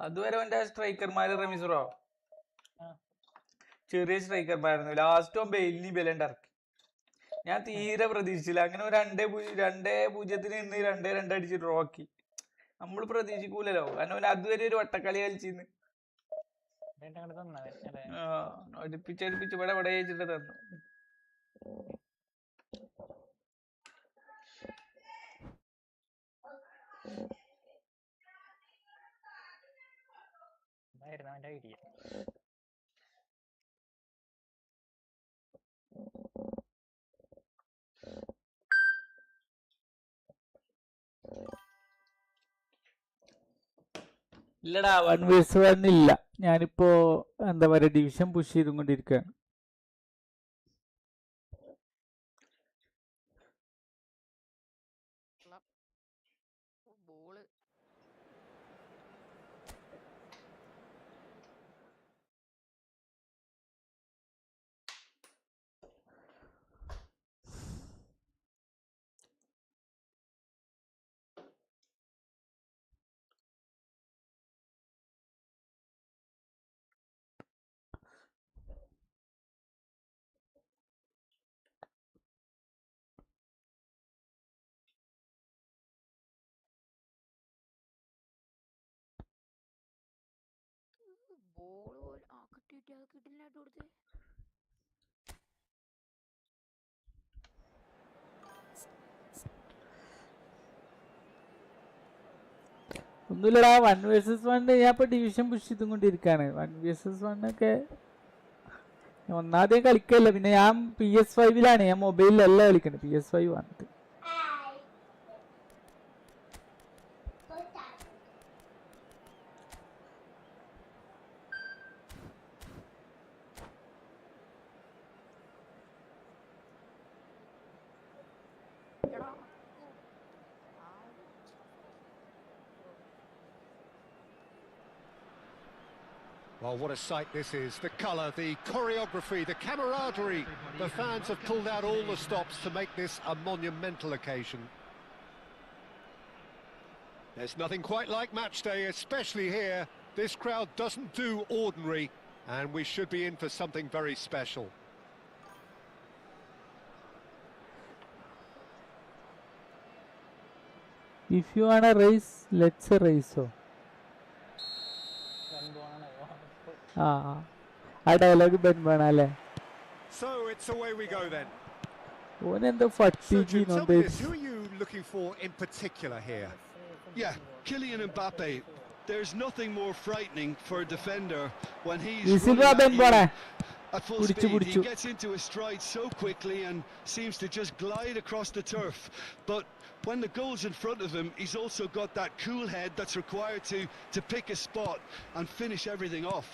അതുവരെ അവന്റെ സ്ട്രൈക്കർമാര് റമീസുറോ ചെറിയ സ്ട്രൈക്കർമാരായിരുന്നു. ലാസ്റ്റ് ബെയിലിനി ബെലണ്ടറക്കി. ഞാൻ തീരെ പ്രതീക്ഷിച്ചില്ല. അങ്ങനെ 2-0 നിന്ന് 2-2 അടിച്ച് ഡ്രോ ആക്കി. നമ്മൾ പ്രതീക്ഷിക്കൂലല്ലോ, കാരണം അതുവരെ ഒരു വട്ടക്കളി കളിച്ചിന്ന്. അടുപ്പിച്ച് ഇവിടെ വെച്ചിട്ട് തന്നു. ഐഡിയ ഇല്ലടാ 1v1 ഇല്ല. ഞാനിപ്പോ എന്താ പറയാ ഡിവിഷൻ പുഷ് ചെയ്തുകൊണ്ടിരിക്കുകയാണ്. ഒന്നുമില്ലടാ 1v1 ഞാൻ ഇപ്പൊ ഡിവിഷൻ പുഷ് ചെയ്തുകൊണ്ടിരിക്കുകയാണ്. 1v1 ഒക്കെ ഒന്നാദ്യം കളിക്കല്ല. പിന്നെ ഞാൻ PS5 ഞാൻ മൊബൈലിലല്ല കളിക്കണത്, PS5 വന്നിട്ട്. Well, what a sight this is. The colour, the choreography, the camaraderie. The fans have pulled out all the stops to make this a monumental occasion. There's nothing quite like match day, especially here. This crowd doesn't do ordinary, and we should be in for something very special. If you wanna race, let's race. ആ dialogue ബെൻബാണല്ലേ. So it's away we go then. ഓനെന്തോ ഫട്ടിഗ് Who are you looking for in particular here? Yeah, Kylian Mbappe. There's nothing more frightening for a defender when he's at full speed. He gets into his stride so quickly and seems to just glide across the turf. But when the goal's in front of him, he's also got that cool head that's required to pick a spot and finish everything off.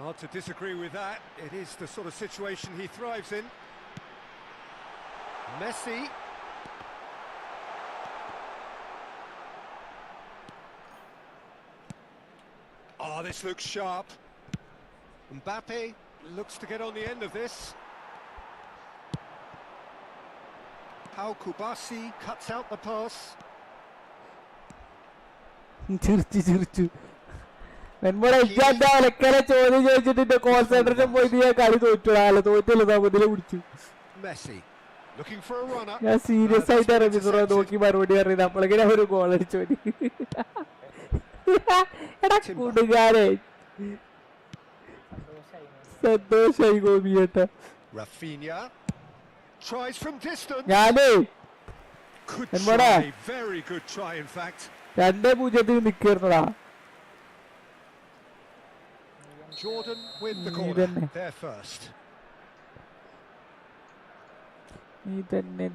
Hard to disagree with that. It is the sort of situation he thrives in. Messi. Oh, this looks sharp. Mbappe looks to get on the end of this. How Kubasi cuts out the pass. ചിരിച്ചു വെൺമോടെ ചോദ്യം ചോദിച്ചിട്ട് concentration പോയിട്ട് ഞാൻ കളി തോറ്റില്ല പിടിച്ചു. ഞാൻ serious ആയിട്ട് ഇറങ്ങി നോക്കി മറുപടി അറിയുന്നത് അപ്പോഴേക്കും ഒരു ഗോൾ അടിച്ചു. എടാ കൂടുകാരെ സന്തോഷായി ഗോപിയേട്ടാ. ഞാനേ വെൺമോടെ 2-0 നിൽക്കുന്നതാ. Jordan with the corner. There first. നീ തന്നെ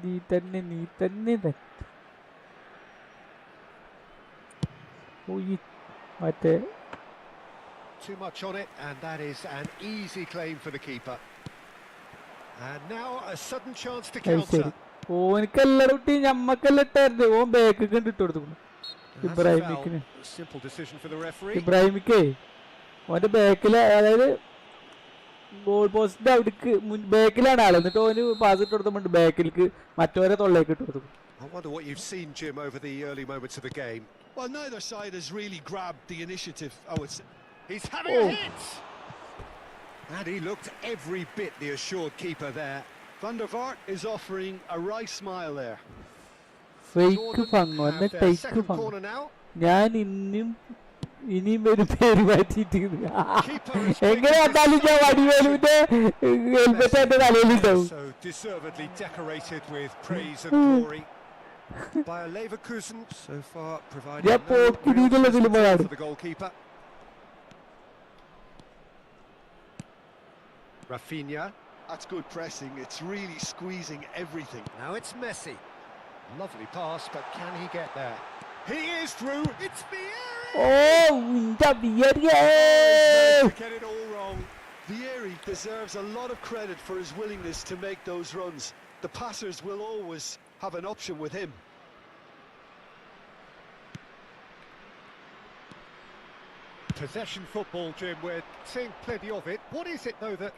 മറ്റേ Too much on it, and that is an easy claim for the keeper. And now a sudden chance to അത് counter. ശരി ഓനിക്കെല്ലാം കുട്ടി ഞമ്മക്കെല്ലാം ഇട്ടായിരുന്നു ഓൻ ബാക്ക് കണ്ട് ഇട്ട് കൊടുത്തു That's a foul. ഇബ്രാഹിമിക്കിന് A simple decision for the referee. ഇബ്രാഹിമിക്കേ ഓന്റെ ബാക്കില് അതായത് ഗോൾ പോസ്റ്റിന്റെ അവിടേക്ക് ബാക്കിലാണ് ആള് എന്നിട്ട് ഓന് പാസ് ഇട്ട് കൊടുത്തുകൊണ്ട് ബാക്കിലേക്ക് മറ്റവരെ തൊള്ളേക്ക് ഇട്ട് കൊടുത്തു. I wonder what you've seen, Jim, over the early moments of the game. Well, neither side has really grabbed the initiative, I would say. He's having a hit! And he looked every bit the assured keeper there. Van der Vaart is offering a wry smile there. Fake ഫങ്ങോ എന്നെ Their take second ഫങ്ങോ corner now. ഞാൻ ഇനിയും ഒരു പേര് മാറ്റിട്ട് എങ്ങനെ വന്നാലും ഞാൻ വടിവേലുവിന്റെ ഹെൽമെറ്റ് എന്റെ തലയിലുണ്ടാവും. So deservedly decorated with praise and glory by a Leverkusen so far providing ഞാൻ പോക്കിരിയിലുള്ള സിനിമയാണ്. for the goalkeeper. Rafinha. That's good pressing. It's really squeezing everything. Now it's Messi. Lovely pass, but can he get there? He is through. It's Vieri. ഓ ഇന്റെ ബിയറിയേ Get it all wrong. Vieri deserves a lot of credit for his willingness to make those runs. The passers will always have an option with him. Possession football, Jim. We're seeing plenty of it. What is it, though, that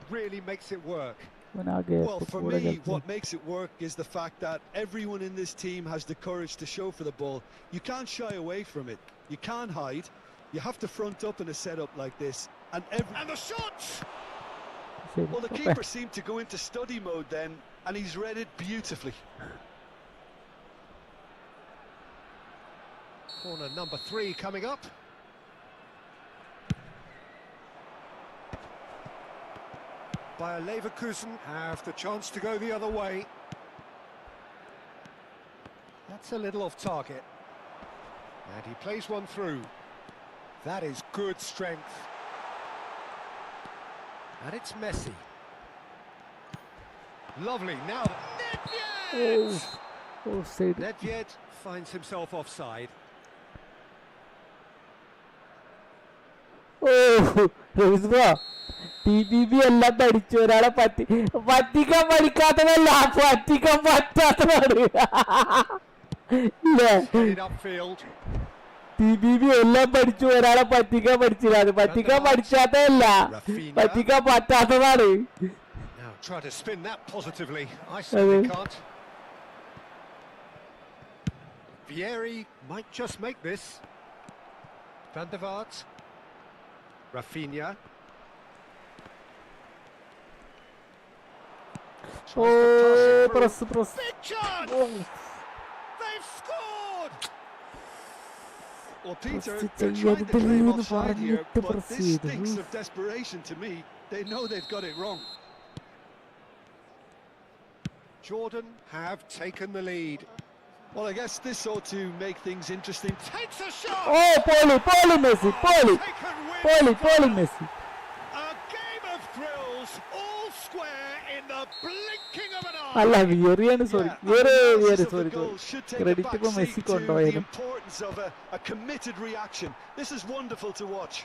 really makes it work? Well, for me, what makes it work is the fact that everyone in this team has the courage to show for the ball. You can't shy away from it. You can't hide. You have to front up in a setup like this. And the shots! Well, the keeper seemed to go into study mode then, and he's read it beautifully. Corner number 3 coming up. Bayer Leverkusen have the chance to go the other way. That's a little off target. And he plays one through. That is good strength. And it's Messi. Lovely. Now Nedved! Nedved finds himself offside. TBB എല്ലാം പഠിച്ചു ഒരാളെ പറ്റിക്കാൻ പഠിക്കാത്തതല്ല പറ്റിക്കാൻ പറ്റാത്തതാണ്. TBB എല്ലാം പഠിച്ചു ഒരാളെ പറ്റിക്കാൻ പഠിച്ചില്ല. അത് പറ്റിക്കാൻ പഠിക്കാത്തതല്ല പറ്റിക്കാൻ പറ്റാത്തതാണ്. Now try to spin that positively. I certainly can't. Vieri might just make this. Van der Vaart. Rafinha. Press. Big chance! They've scored! Well, Peter, they're trying to claim offside here, but this stinks of desperation to me. They know they've got it wrong. Jordan have taken the lead. Well, I guess this ought to make things interesting. Takes a shot! Oh, Poli Messi, Poli Messi. A game of thrills, all square in the blinking of an eye. അല്ല വിയറിയാണ് sorry Credit ഇപ്പൊ Messi the കൊണ്ടുപോയാലും importance of a committed reaction. This is wonderful to watch.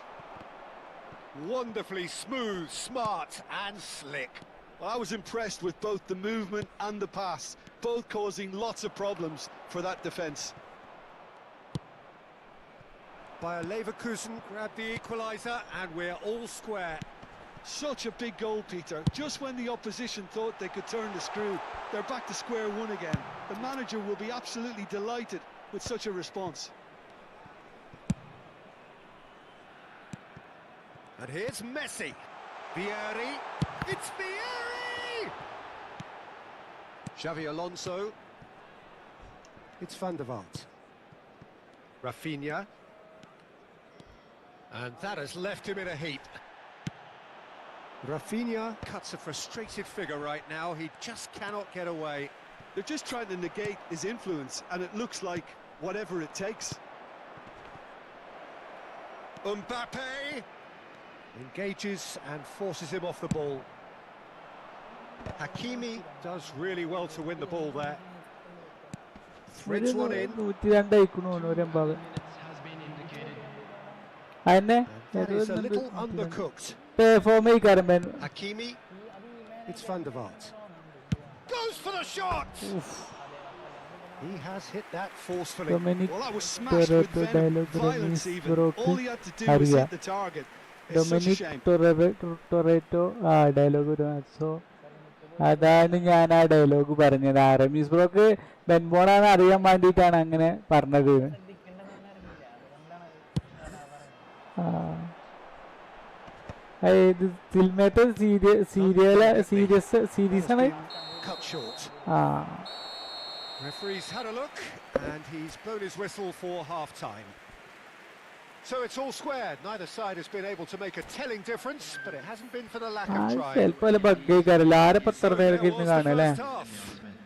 Wonderfully smooth, smart and slick. Well, I was impressed with both the movement and the pass, both causing lots of problems for that defence. Bayer Leverkusen grabbed the equaliser and we're all square. Such a big goal, Peter. Just when the opposition thought they could turn the screw, they're back to square one again. The manager will be absolutely delighted with such a response. And here's Messi. Vieri. It's Vieri! Xavi Alonso. It's Van der Vaart. Rafinha. And that has left him in a heap. Rafinha cuts a frustrated figure right now. He just cannot get away. They're just trying to negate his influence, and it looks like whatever it takes. Mbappe engages and forces him off the ball. Hakimi does really well to win the ball there. Threads one in. That is a little undercooked. Hakimi. It's Van der Vaart. Goes for the shot! He has hit that forcefully. Dominic Well, that was smashed with Toretto venom, dialogue violence Miss even. Brock All he had to do was hit the target. It's such a Dominic shame. Toretto dialogue so അതാണ് ഞാൻ ആ dialogue പറഞ്ഞത്. റമീസ് ബ്രോക്ക് ബെൻബോണാന്ന് അറിയാൻ വേണ്ടിയിട്ടാണ് അങ്ങനെ പറഞ്ഞത്. ഇത് ഫിൽമേത്തെ series ആണ്. Referee's had a look and he's blown his whistle for half-time. So it's all squared. Neither side has been able to make a telling difference, but it hasn't been for the lack of trying.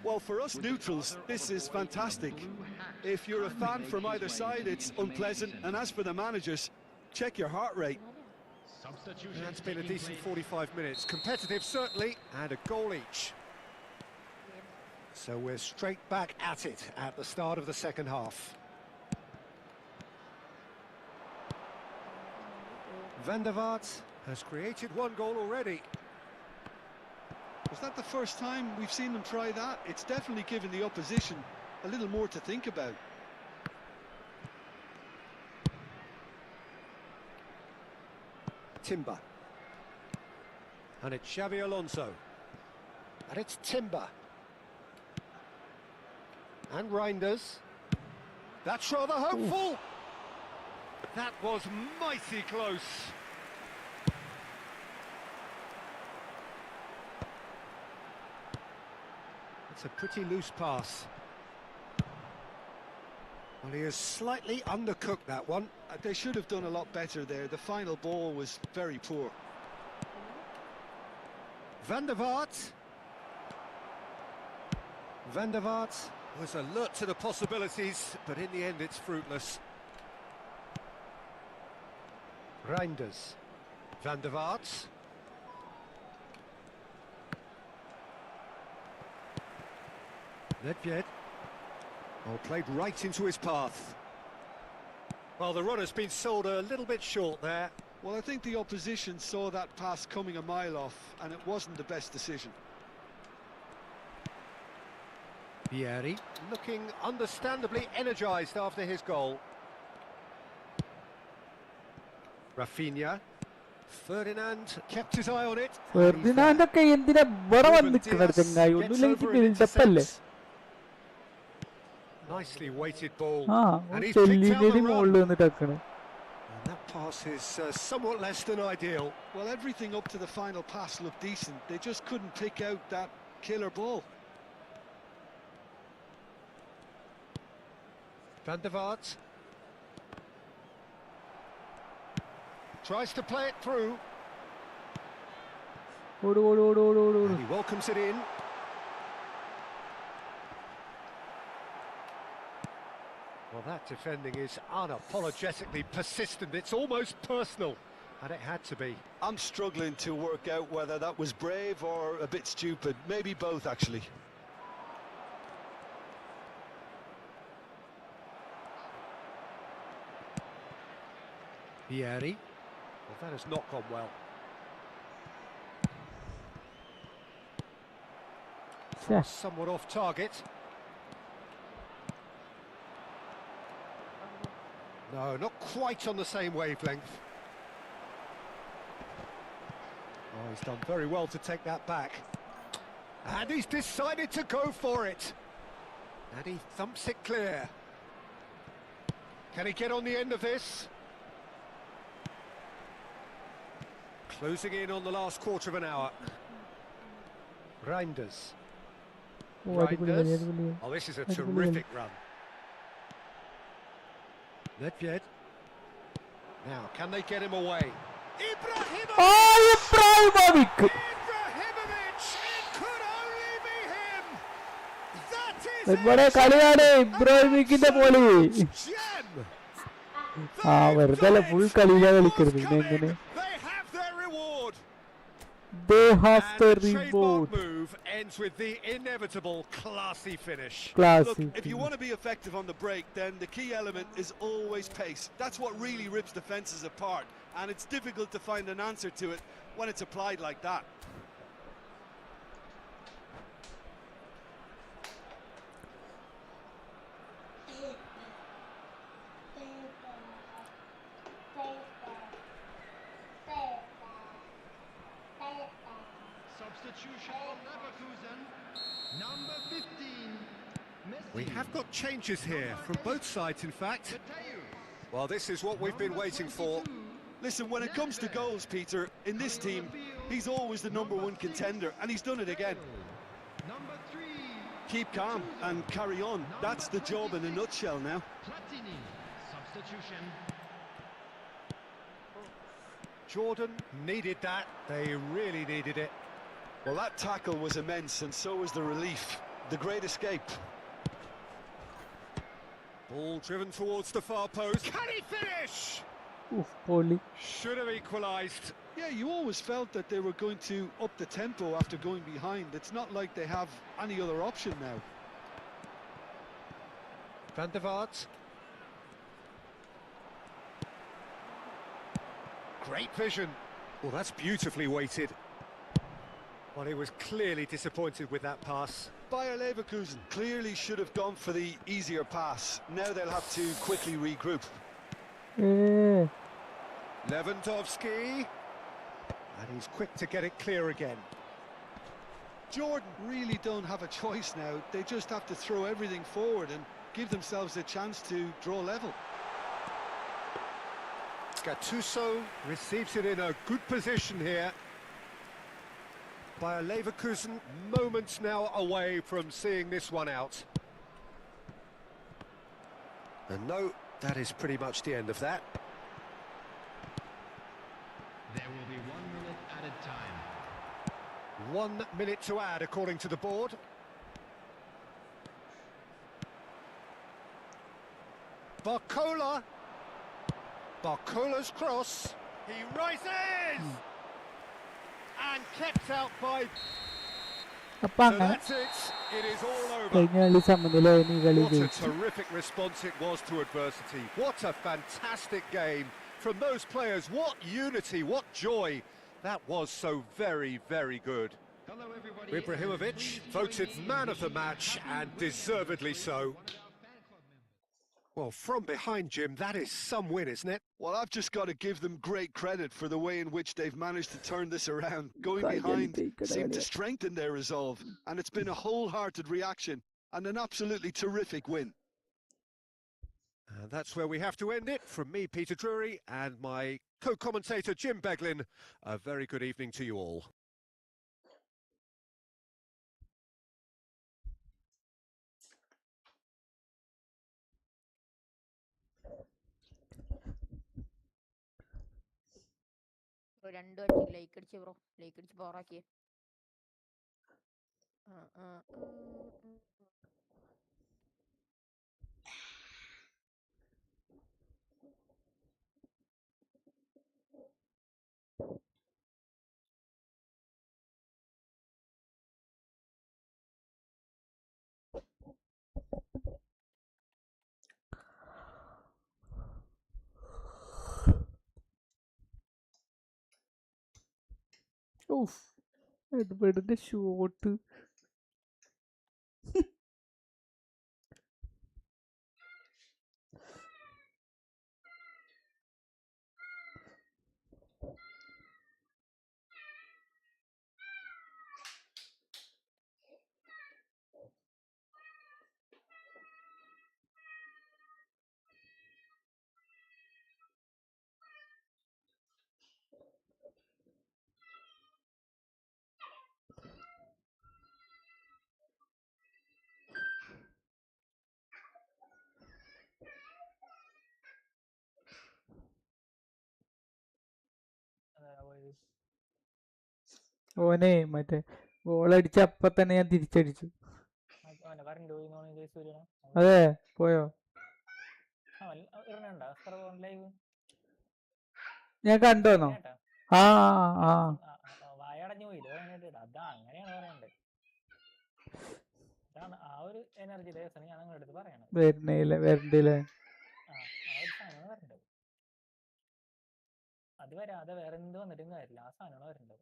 Well, for us neutrals, this is fantastic. If you're a fan from either side, it's unpleasant. And as for the managers, check your heart rate. It's been a decent 45 minutes. Competitive, certainly, and a goal each. So we're straight back at it at the start of the second half. Van der Vaart has created one goal already. Was that the first time we've seen them try that? It's definitely given the opposition a little more to think about. Timber. And it's Xavi Alonso. And it's Timber. And Reinders. That's rather hopeful. That was mighty close. It's a pretty loose pass. Well, he has slightly undercooked that one. They should have done a lot better there. The final ball was very poor. Van der Vaart. Van der Vaart was alert to the possibilities, but in the end it's fruitless. Reinders. Van der Vaart. Nedved. Oh, played right into his path. Well, the run has been sold a little bit short there. Well, I think the opposition saw that pass coming a mile off, and it wasn't the best decision. Vieri looking understandably energised after his goal. Rafinha. Ferdinand kept his eye on it. Ferdinand ഒക്കെ എന്തിനാ ഇവിടെ വന്നിരിക്കുന്നത് ചങ്ങായി? ഒന്നുമില്ലെങ്കിൽ build-up അല്ലേ? Nicely weighted ball. And he's ചെല്ലിന്റെ മുകളിൽ വന്നിട്ട് വെക്കണേ. And that pass is somewhat less than ideal. Well, everything up to the final pass looked decent. They just couldn't pick out that killer ball. Van der Vaart tries to play it through. And he welcomes it in. Well, that defending is unapologetically persistent. It's almost personal, and it had to be. I'm struggling to work out whether that was brave or a bit stupid. Maybe both, actually. Vieri. Well, that has not gone well. Somewhat off target. No, not quite on the same wavelength. Oh, he's done very well to take that back. And he's decided to go for it. And he thumps it clear. Can he get on the end of this? Closing in on the last quarter of an hour. Reinders. Reinders. Oh, this is a terrific run. Nedved. Now, can they get him away? Ibrahimovic! Ibrahimovic! It could only be him! That is നമ്മുടെ കളിയാണ് ഇബ്രാഹിമിക്കിന്റെ പോലെ. വെറുതെ അല്ല, full കളിയിലാണ് കളിക്കരുത്. പിന്നെ എങ്ങനെ? They have the reward. Move ends with the inevitable classy finish. Look, if you want to be effective on the break, then the key element is always pace. That's what really rips defenses apart, and it's difficult to find an answer to it when it's applied like that. Number 15. We have got changes here from both sides, in fact. Well, this is what we've been waiting for. Listen, when it comes to goals, Peter, in this team, he's always the #1 contender, and he's done it again. Number 3. Keep calm and carry on. That's the job in a nutshell now. Platini. Substitution. Jordan needed that. They really needed it. Well, that tackle was immense, and so was the relief. The great escape. Ball driven towards the far post. Can he finish? Oof, Polly. Should have equalised. Yeah, you always felt that they were going to up the tempo after going behind. It's not like they have any other option now. Van der Vaart. Great vision. Well, that's beautifully weighted. Well, he was clearly disappointed with that pass. Bayer Leverkusen clearly should have gone for the easier pass. Now they'll have to quickly regroup. Lewandowski. And he's quick to get it clear again. Jordan really don't have a choice now. They just have to throw everything forward and give themselves a chance to draw level. Gattuso receives it in a good position here. Bayer Leverkusen moments now away from seeing this one out. And no, that is pretty much the end of that. There will be 1 minute added time. 1 minute to add, according to the board. Barcola. Barcola's cross. He rises! And kept out by... അപ്പൊ So അങ്ങനെ that's it. It is all over. കഴിഞ്ഞ കളി സമനിലയായിരുന്നു ഈ കളി What a ജയിച്ചു. terrific response it was to adversity. What a fantastic game from those players. What unity, what joy. That was so very, very good. Hello, everybody. Ibrahimovic voted man of the match, and deservedly so. Well, from behind, Jim, that is some win, isn't it? Well, I've just got to give them great credit for the way in which they've managed to turn this around. Going behind seemed to strengthen their resolve, and it's been a wholehearted reaction and an absolutely terrific win. And that's where we have to end it. From me, Peter Drury, and my co-commentator, Jim Beglin, a very good evening to you all. രണ്ടു അടിച്ച് like അടിച്ച് bro, like അടിച്ച് പവറാക്കിയേ. Oof. Edward's short. ഓനെ മറ്റേ ഗോളടിച്ച അപ്പൊ തന്നെ ഞാൻ തിരിച്ചടിച്ചു. അതെ പോയോ? ഞാൻ കണ്ടോന്നോ? ആ ആ വായടഞ്ഞു പോയി. അതാ അങ്ങനെയാണ് പറയണ്ടത്. അതാണ് ആ ഒരു എനർജി ദിവസം ഞാൻ നിങ്ങളുടെ അടുത്ത് പറയണത്. വരണ്ടില്ലേ? ആ ഒരു സാധനമാണ് വരേണ്ടത്. അത് വരാതെ വേറെ എന്ത് വന്നിട്ടും കാര്യമില്ല. ആ സാധനമാണ് വരേണ്ടത്.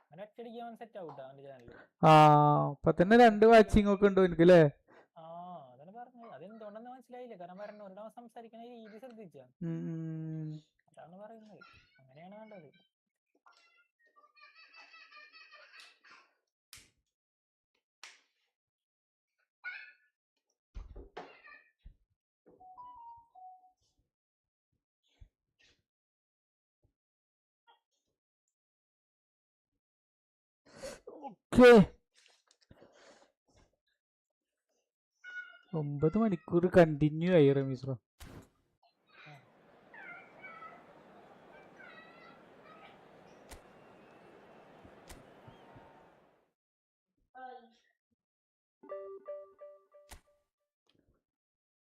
അങ്ങനെ ഒറ്റയടിക്ക് അവൻ സെറ്റ് ആവൂട്ടോ അവന്റെ ചാനലിൽ. ആ അപ്പൊ തന്നെ 2 വാച്ചിങ് ഒക്കെ ഉണ്ടോ എനിക്ക് അല്ലേ? ആ അതാണ് പറഞ്ഞത്. അതെന്തുകൊണ്ടെന്ന് മനസ്സിലായി. മനസ്സിലായില്ല. കാരണം വരണവരോട് അവൻ സംസാരിക്കുന്ന രീതി ശ്രദ്ധിച്ച. അതാണ് പറയുന്നത്. അങ്ങനെയാണ് വേണ്ടത്. ഓക്കെ 9 മണിക്കൂർ കണ്ടിന്യൂ ആയി റമീസ്.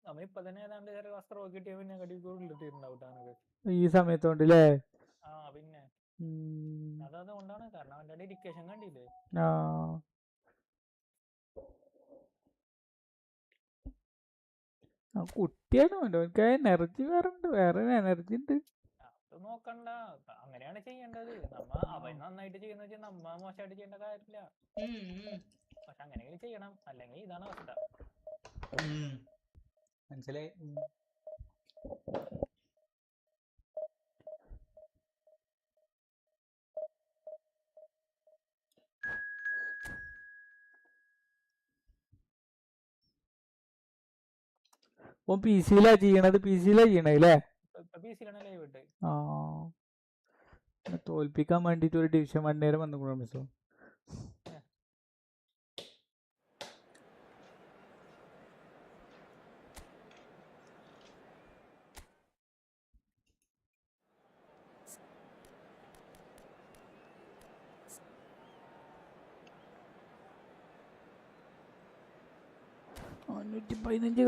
നമ്മ ഇപ്പൊ തന്നെ ഏതാണ്ട് ചെറിയ വസ്ത്രം കിട്ടിയ പിന്നെ കടിക്കൂടുണ്ടാവട്ടാണ് ഈ സമയത്തോണ്ടല്ലേ. ആ പിന്നെ അതുകൊണ്ടാണ്. കാരണം അവന്റെ ഡെഡിക്കേഷൻ കണ്ടില്ലേ. കുട്ടിയാണ് അവൻക്ക് എനർജി വേറെ എനർജി ഉണ്ട്. അത് നോക്കണ്ട, അങ്ങനെയാണ് ചെയ്യേണ്ടത്. നമ്മ അവൻ നന്നായിട്ട് ചെയ്യുന്ന വെച്ചാൽ നമ്മ മോശമായിട്ട് ചെയ്യേണ്ട കാര്യമില്ല. പക്ഷെ അങ്ങനെയെങ്കിലും ചെയ്യണം, അല്ലെങ്കിൽ ഇതാണ് അവസ്ഥ. മനസ്സിലായി. ഓൻ പി സിയിലാ ചെയ്യണല്ലേ. തോൽപ്പിക്കാൻ വേണ്ടിട്ട് ഒരു ഡിവിഷൻ 1 നേരം വന്നു മിസ്സോ.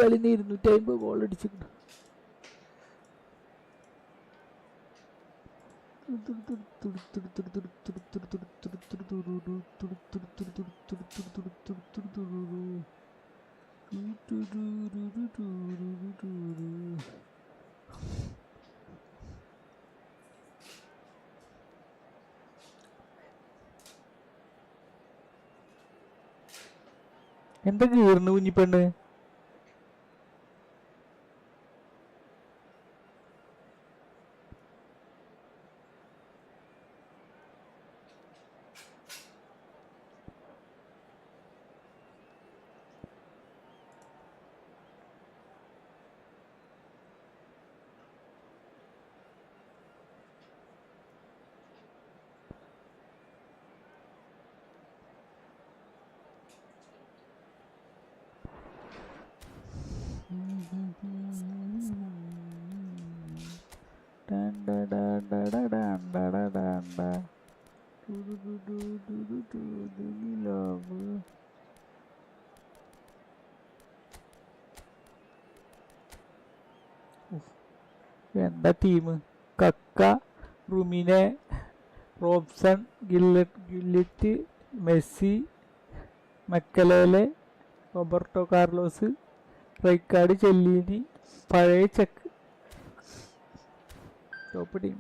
കളി 250 ഗോൾ അടിച്ചിട്ടുണ്ട്. എന്താ കീറുന്നു കുഞ്ഞിപ്പെണ്ണ്? എന്താ team? Kaka, Rummenigge, Robson, Gullit, Messi, Makelele, Roberto Carlos, Rijkaard, Chiellini, പഴയ ചെക്ക്. Top team.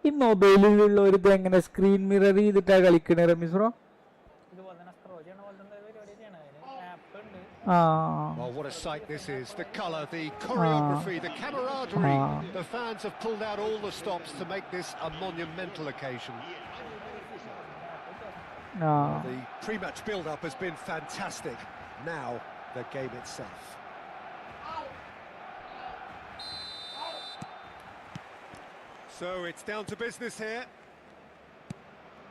ഈ മൊബൈലിലുള്ള ഒരു ഇത് എങ്ങനെ സ്ക്രീൻ മിറർ ചെയ്തിട്ടാ കളിക്കണേ റമീസ്രോ? Oh, what a sight this is. The colour, the choreography, the camaraderie. The fans have pulled out all the stops to make this a monumental occasion. The pre-match build-up has been fantastic. Now, the game itself. So it's down to business here.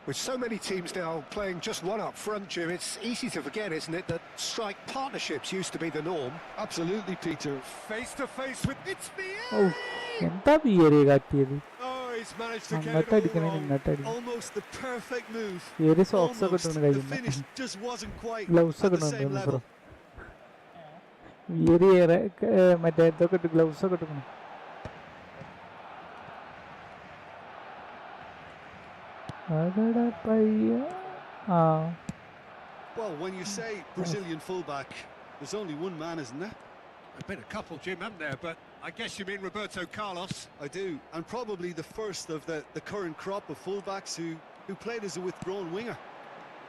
With so many teams now playing just one up front, Jim, it's easy to forget, isn't it, that strike partnerships used to be the norm. Absolutely, Peter. Face to face with it's the Oh, എന്താ ബിയറി കാട്ടിയത്? Oh, he's managed to get അങ്ങോട്ട് it അടിക്കണേ all ഇങ്ങോട്ട് wrong. അടിക്കണം. Almost the perfect move. ബിയറി socks ഒക്കെ Almost. ഇട്ടു The കഴിയുന്നു. finish just wasn't quite gloves at ഒക്കെ the same ഇട്ടു level. ബിയറി മറ്റേ ഇതൊക്കെ ഇട്ട് ഗ്ലൗസ് ഒക്കെ ഇട്ടു. Well, when you say Brazilian fullback, there's only one man, isn't there? There've been a couple, Jim, haven't there? But I guess you mean Roberto Carlos. I do, and probably the first of the current crop of fullbacks who played as a withdrawn winger.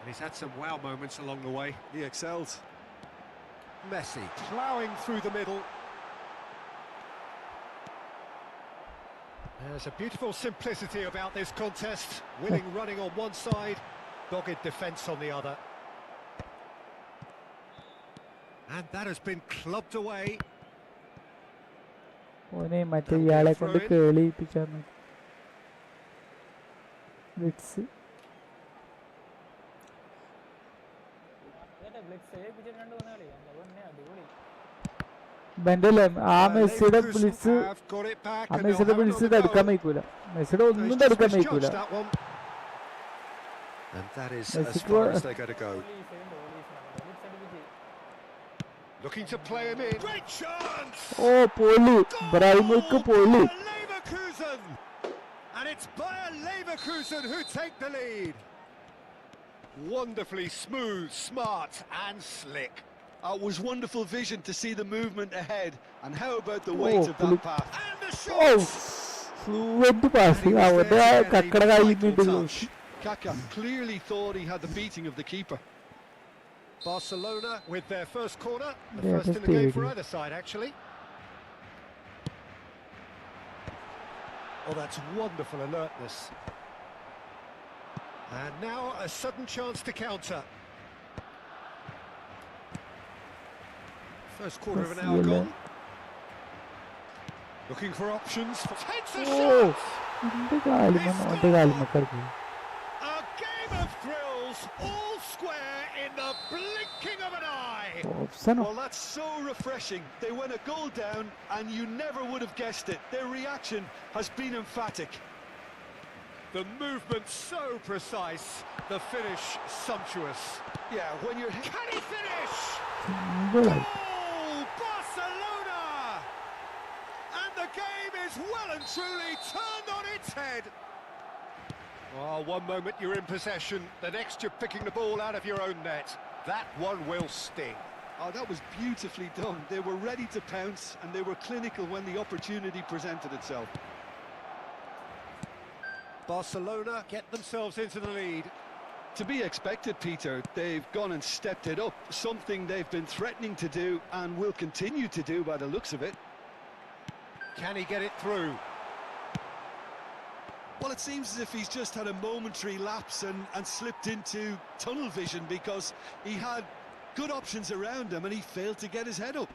And he's had some wow moments along the way. He excels. Messi ploughing through the middle. There's a beautiful simplicity about this contest. Winning running on one side, dogged defence on the other. And that has been clubbed away. ഓനെ മറ്റേ ഇയാളെ കൊണ്ട് കേളിയിപ്പിച്ചാണ് blitz. ബെൻഡല്ലേ ആ മെസ്സിയുടെ blitz തടുക്കാൻ വയ്ക്കൂല. മെസ്സിയുടെ ഒന്നും തടുക്കാൻ വയ്ക്കൂല. Looking to play him in. Great chance! Oh, Poli. Brahimovic Poli. Leverkusen! And it's Bayer Leverkusen who take the lead. Wonderfully smooth, smart and slick. It was wonderful vision to see the movement ahead. And how about the weight of that pass? And the shot! Fluent passing. Kaka clearly thought he had the beating of the keeper. Barcelona with their first corner, the first in the game for either side, actually. Oh, that's wonderful alertness. And now a sudden chance to counter. First quarter of an hour gone. Looking for options. Takes a shot! A game of thrills, all square in the blinking of an eye. Well, that's so refreshing. They went a goal down and you never would have guessed it. Their reaction has been emphatic. The movement so precise, the finish sumptuous. Yeah, when you're... Can he finish? Goal! Barcelona! And the game is well and truly turned on its head. Oh, one moment you're in possession, the next you're picking the ball out of your own net. That one will sting. Oh, that was beautifully done. They were ready to pounce and they were clinical when the opportunity presented itself. Barcelona get themselves into the lead. To be expected, Peter. They've gone and stepped it up, something they've been threatening to do and will continue to do by the looks of it. Can he get it through? Well, it seems as if he's just had a momentary lapse and slipped into tunnel vision because he had good options around him and he failed to get his head up.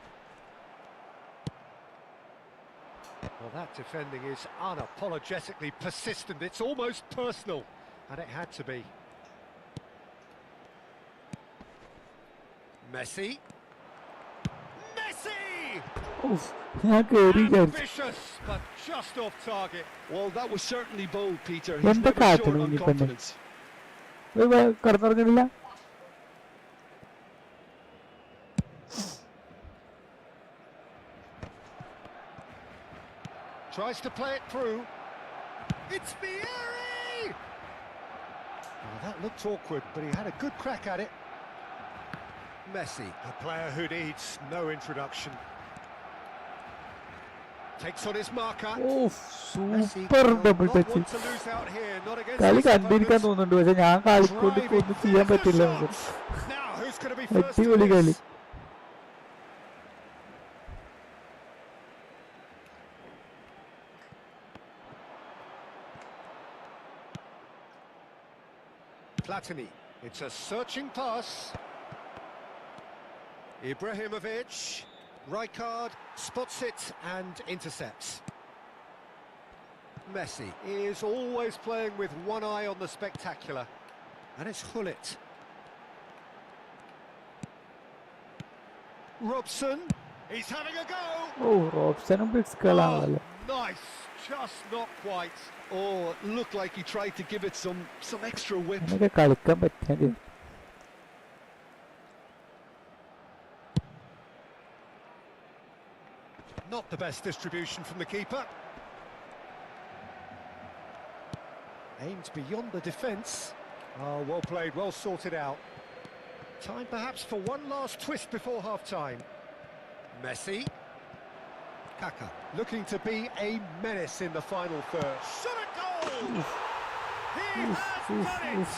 Well, that defending is unapologetically persistent. It's almost personal, and it had to be. Messi! Messi! Ambitious, but just off target. Well, that was certainly bold, Peter. He's never short on confidence. Tries to play it through. It's Vieri! Oh, that looked awkward, but he had a good crack at it. Messi, a player who needs no introduction. Takes on his marker. Oh, super double touch. കളി കണ്ടിരിക്കാൻ തോന്നുന്നുണ്ട് പക്ഷെ ഞാൻ കളിക്കൊണ്ട് ഒന്നും ചെയ്യാൻ പറ്റില്ല. അടിപൊളി കളി. Platini, it's a searching pass. Ibrahimovic, Rijkaard spots it and intercepts. Messi is always playing with one eye on the spectacular, and it's Hullet. Robson, he's having a go. Oh, Robson bits kalala. Nice, just not quite. Oh, it looked like he tried to give it some extra whip. കളിക്കാൻ പറ്റിയ Not the best distribution from the keeper. Aimed beyond the defence. Oh, well played, well sorted out. Time perhaps for one last twist before half-time. Messi. Kaka, looking to be a menace in the final third. Shot a goal! He has done it!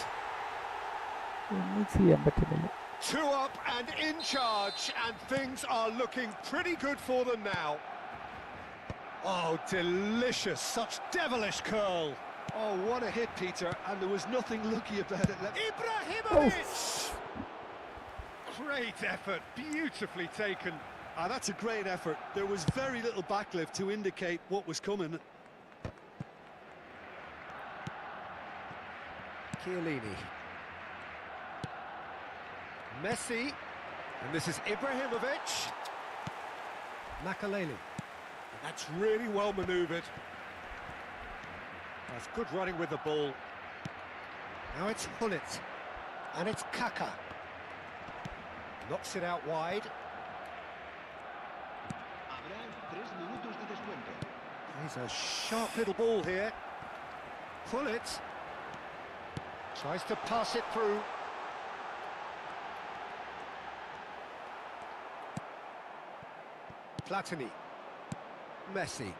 ഒന്നും ചെയ്യാൻ പറ്റുന്നില്ല. 2 up and in charge, and things are looking pretty good for them now. Oh, delicious, such devilish curl. Oh, what a hit, Peter, and there was nothing lucky about it. Ibrahimovic! Great effort, beautifully taken. That's a great effort. There was very little backlift to indicate what was coming. Chiellini. Messi. And this is Ibrahimovic. Makaleli. That's really well manoeuvred. That's good running with the ball. Now it's Hullet. And it's Kaka. Knocks it out wide. He's a sharp little ball here. Hullet. Tries to pass it through. Platini. Messi.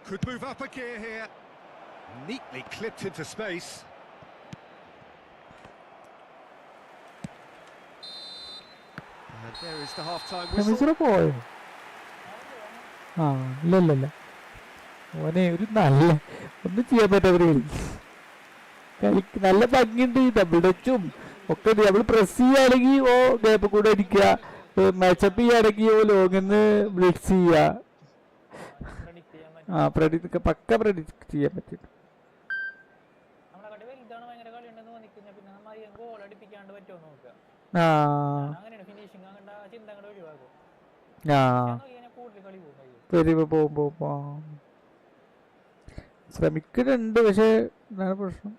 Could move up a gear here. Neatly clipped into space. And there is the half-time whistle. മിസ്ര പോയോ? ആ ഇല്ല ഓനെ ഒരു നല്ല ഒന്നും ചെയ്യാൻ പറ്റാത്തവര് നല്ല ഭംഗിയുണ്ട്. ഡബിൾ ടച്ചും ഒക്കെ നമ്മൾ പ്രസ് ചെയ്യുകയാണെങ്കിൽ ഓ ഗ്യാപ്പ് കൂടെ അടിക്കുക, മാച്ചപ്പ് ചെയ്യുകയാണെങ്കിൽ ഓ ലോങ്ങിന്ന് ബ്ലിറ്റ്സ് ചെയ്യുക. പക്ക പ്രെഡിക്റ്റ് ചെയ്യാൻ പറ്റും. പോകുമ്പോ ശ്രമിക്കുന്നുണ്ട്, പക്ഷെ എന്താണ് പ്രശ്നം?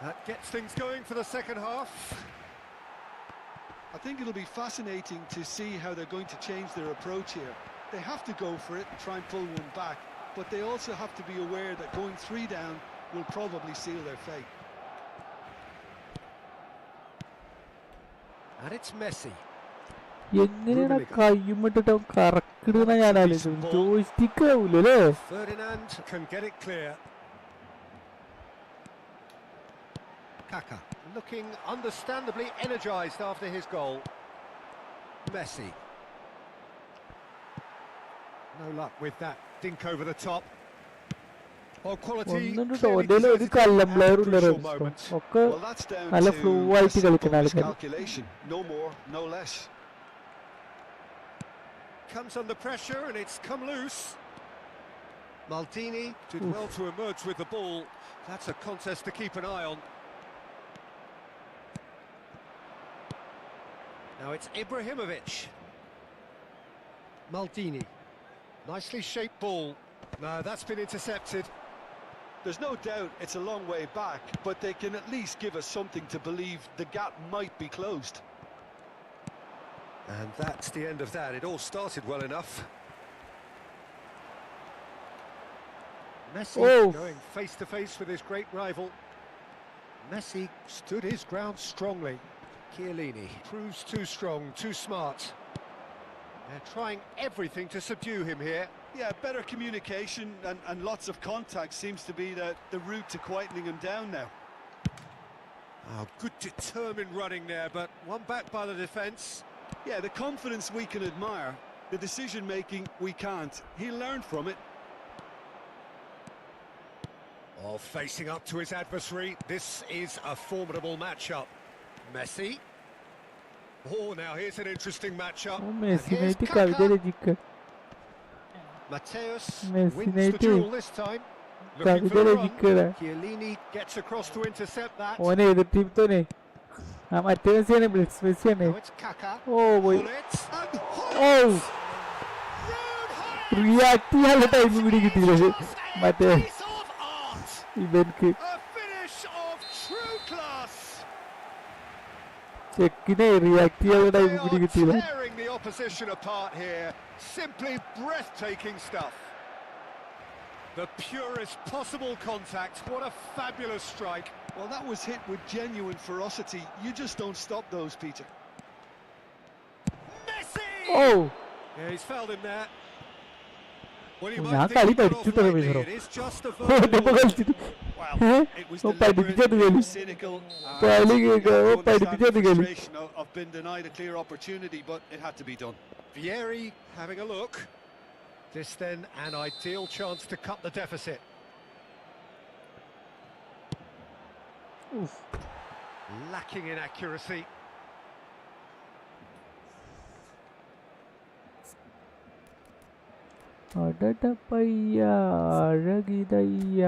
That gets things going for the second half. I think it'll be fascinating to see how they're going to change their approach here. They have to go for it and try and pull one back, but they also have to be aware that going 3 down will probably seal their fate. And it's Messi. എങ്ങനെയാണ് കയ്യുമിട്ടിട്ട് കറക്കിടുന്ന ഞാൻ ആലോചിച്ചു. Joystick ആവൂലേ? Ferdinand can get it clear. Kaka, looking understandably energised after his goal. Messi. No luck with that dink over the top. Oh, quality. ഒരു കല്ലം player ഉണ്ട് ഒക്കെ നല്ല flu ആയിട്ട് കളിക്കുന്ന ആൾക്കാർ. No more, no less. Comes under pressure and it's come loose. Maldini did well to emerge with the ball. That's a contest to keep an eye on. Now it's Ibrahimovic. Maldini. Nicely shaped ball. No, that's been intercepted. There's no doubt it's a long way back, but they can at least give us something to believe the gap might be closed. And that's the end of that. It all started well enough. Messi going face to face with his great rival. Messi stood his ground strongly. Chiellini proves too strong, too smart. They're trying everything to subdue him here. Yeah, better communication and lots of contact seems to be the route to quietening him down now. Oh, good determined running there, but one back by the defence. Yeah, the confidence we can admire, the decision-making we can't. He'll learn from it. Oh, facing up to his adversary, this is a formidable matchup. Messi. Oh, now here's an interesting matchup. Mateus wins the duel this time. Looking for the run. Chiellini gets across to intercept that. ആ മറ്റേ മെസ്സിയാണ് blitz മെസ്സിയാണ്. Now it's Kaka. ഓ പോയി. Gullit. And ഓ Gullit! Rude height! React ചെയ്യാനുള്ള time കൂടി കിട്ടിയില്ല മറ്റേ Piece of art! ഇവൻക്ക്. A finish of true class! ചെക്കിനെ റിയാക്ട് ചെയ്യാനുള്ള ടൈം They കൂടി are കിട്ടിയില്ല. tearing the opposition apart here. Simply breathtaking stuff. The purest possible contact. What a fabulous strike. Well, that was hit with genuine ferocity. You just don't stop those, Peter. Messi! Oh Yeah, he's fouled him there. Well, you ഞാൻ might കളി think he got off പഠിച്ചിട്ടാണ് lightly. Bro. It is just a ഓന്റെ verbal. കളിച്ചിട്ട് Well, it was deliberate, പഠിപ്പിച്ചത് it കളി was cynical. കളി You have to understand the പഠിപ്പിച്ചത് കളി. frustration of being denied a clear opportunity, but it had to be done. Vieri having a look. This then an ideal chance to cut the deficit. Lacking in accuracy. അടട പയ്യ അഴകിതയ്യ.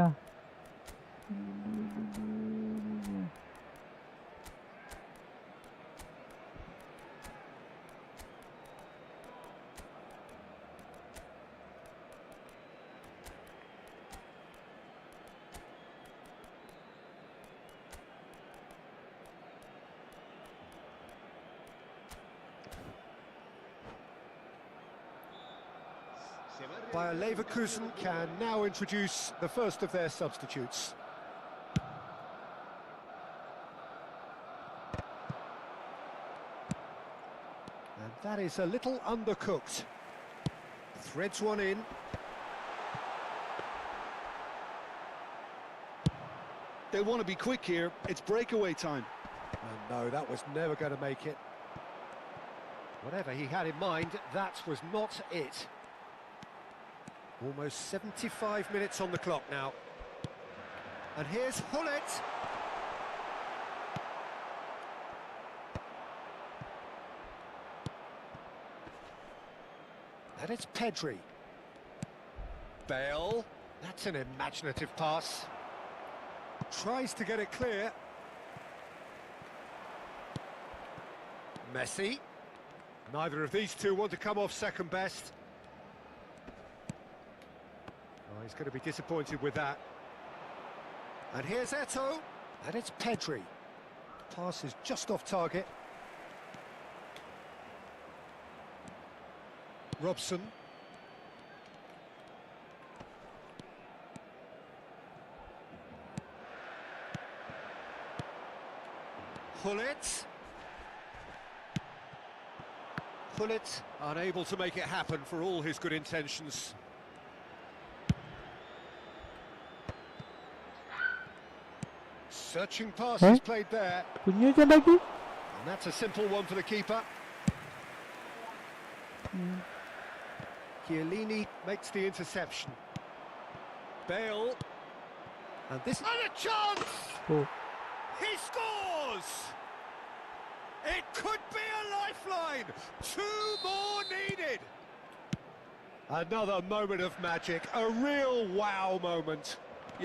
Bayer Leverkusen can now introduce the first of their substitutes. And that is a little undercooked. Threads one in. They want to be quick here. It's breakaway time. And no, that was never going to make it. Whatever he had in mind, that was not it. Almost 75 minutes on the clock now. And here's Gullit. And it's Pedri. Bale. That's an imaginative pass. Tries to get it clear. Messi. Neither of these two want to come off second best. Oh, he's going to be disappointed with that. And here's Eto'o. And it's Pedri. Pass is just off target. Robson. Gullit. Gullit unable to make it happen for all his good intentions. Searching pass is played there. കുഞ്ഞുണ്ടാക്കി. And that's a simple one for the keeper. Chiellini makes the interception. Bale. And this... And a chance! Oh. He scores! It could be a lifeline! 2 more needed! Another moment of magic, a real wow moment.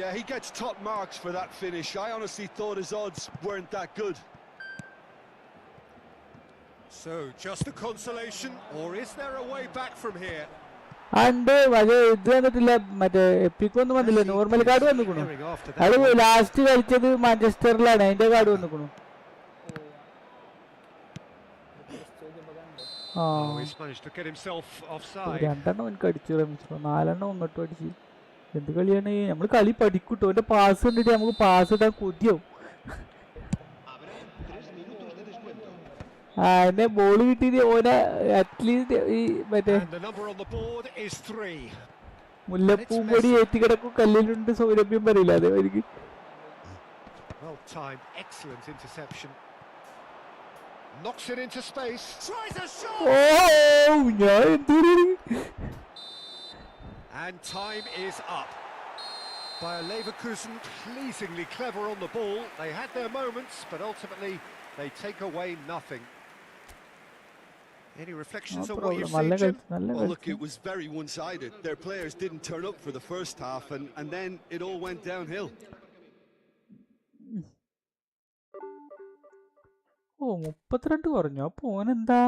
Yeah, he gets top marks for that finish. I honestly thought his odds weren't that good. So, just a consolation, or is there a way back from here? അണ്ട് മറ്റേ ഇത് വന്നിട്ടില്ല, മറ്റേ EPIC ഒന്നും വന്നില്ല, normal card വന്നിക്കണു. അത് last കളിച്ചത് മാഞ്ചസ്റ്ററിലാണ്, അതിന്റെ കാർഡ് വന്നിക്കണു. ആ രണ്ടെണ്ണം എനിക്ക് അടിച്ചു റമിച്ചോ, 4 അങ്ങോട്ടും അടിച്ച്. എന്ത് കളിയാണ് നമ്മള് കളി പഠിക്കൂട്ടോ. എന്റെ പാസ് കണ്ടിട്ട് നമുക്ക് പാസ് ഇടാൻ കൊതിയാവും. എന്നെ ബോൾ കിട്ടിയത് ഓനെ അറ്റ്ലീസ്റ്റ് ഈ മറ്റേ മുല്ലപ്പൂമ്പൊടി ഏറ്റി കിടക്കും കല്ലിലുണ്ട് സൗരഭ്യം പറയില്ല, അതേമാതിരി. ഞാൻ എന്തൊരു And time is up. Bayer Leverkusen pleasingly clever on the ball. They had their moments, but ultimately they take away nothing. Any reflections on what you've seen, Jim? Well, look, it was very one-sided. Their players didn't turn up for the first half, and then it all went downhill. ഓ 32 കുറഞ്ഞു. അപ്പൊ ഓനെന്താ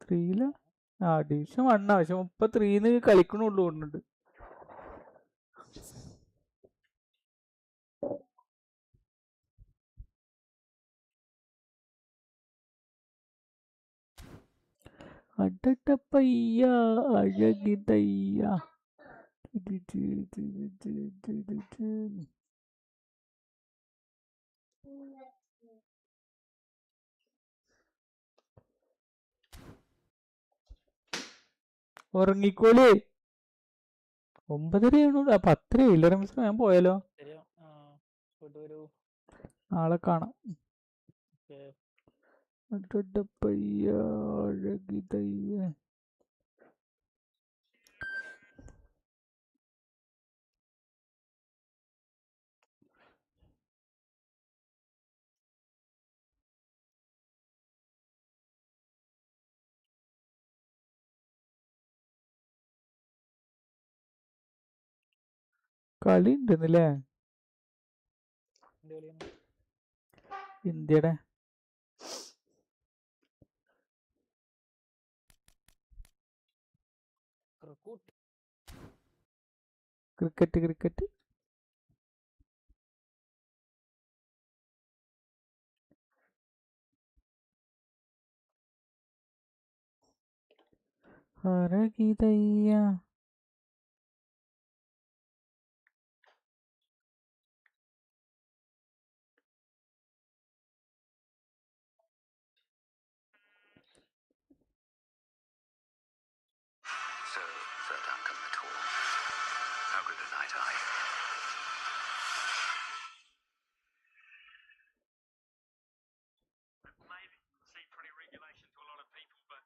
3 ആ division 1 പക്ഷെ 33 കളിക്കണുള്ളൂ തോന്നുന്നുണ്ട്. അടട്ടപ്പയ്യ അഴകിതയ്യ. ഉറങ്ങിക്കോളേ. 9:30 അപ്പൊ അത്ര ഇല്ലറ miss ഞാൻ പോയാലോ? നാളെ കാണാം. അടട്ടപ്പയ്യ അഴകിതയ്യ. കളി ഉണ്ടെന്നല്ലേ ഇന്ത്യയുടെ? Cricket അഴകിതയ്യ. So, third outcome at all. How good a night are you? Maybe seem pretty regulation to a lot of people, but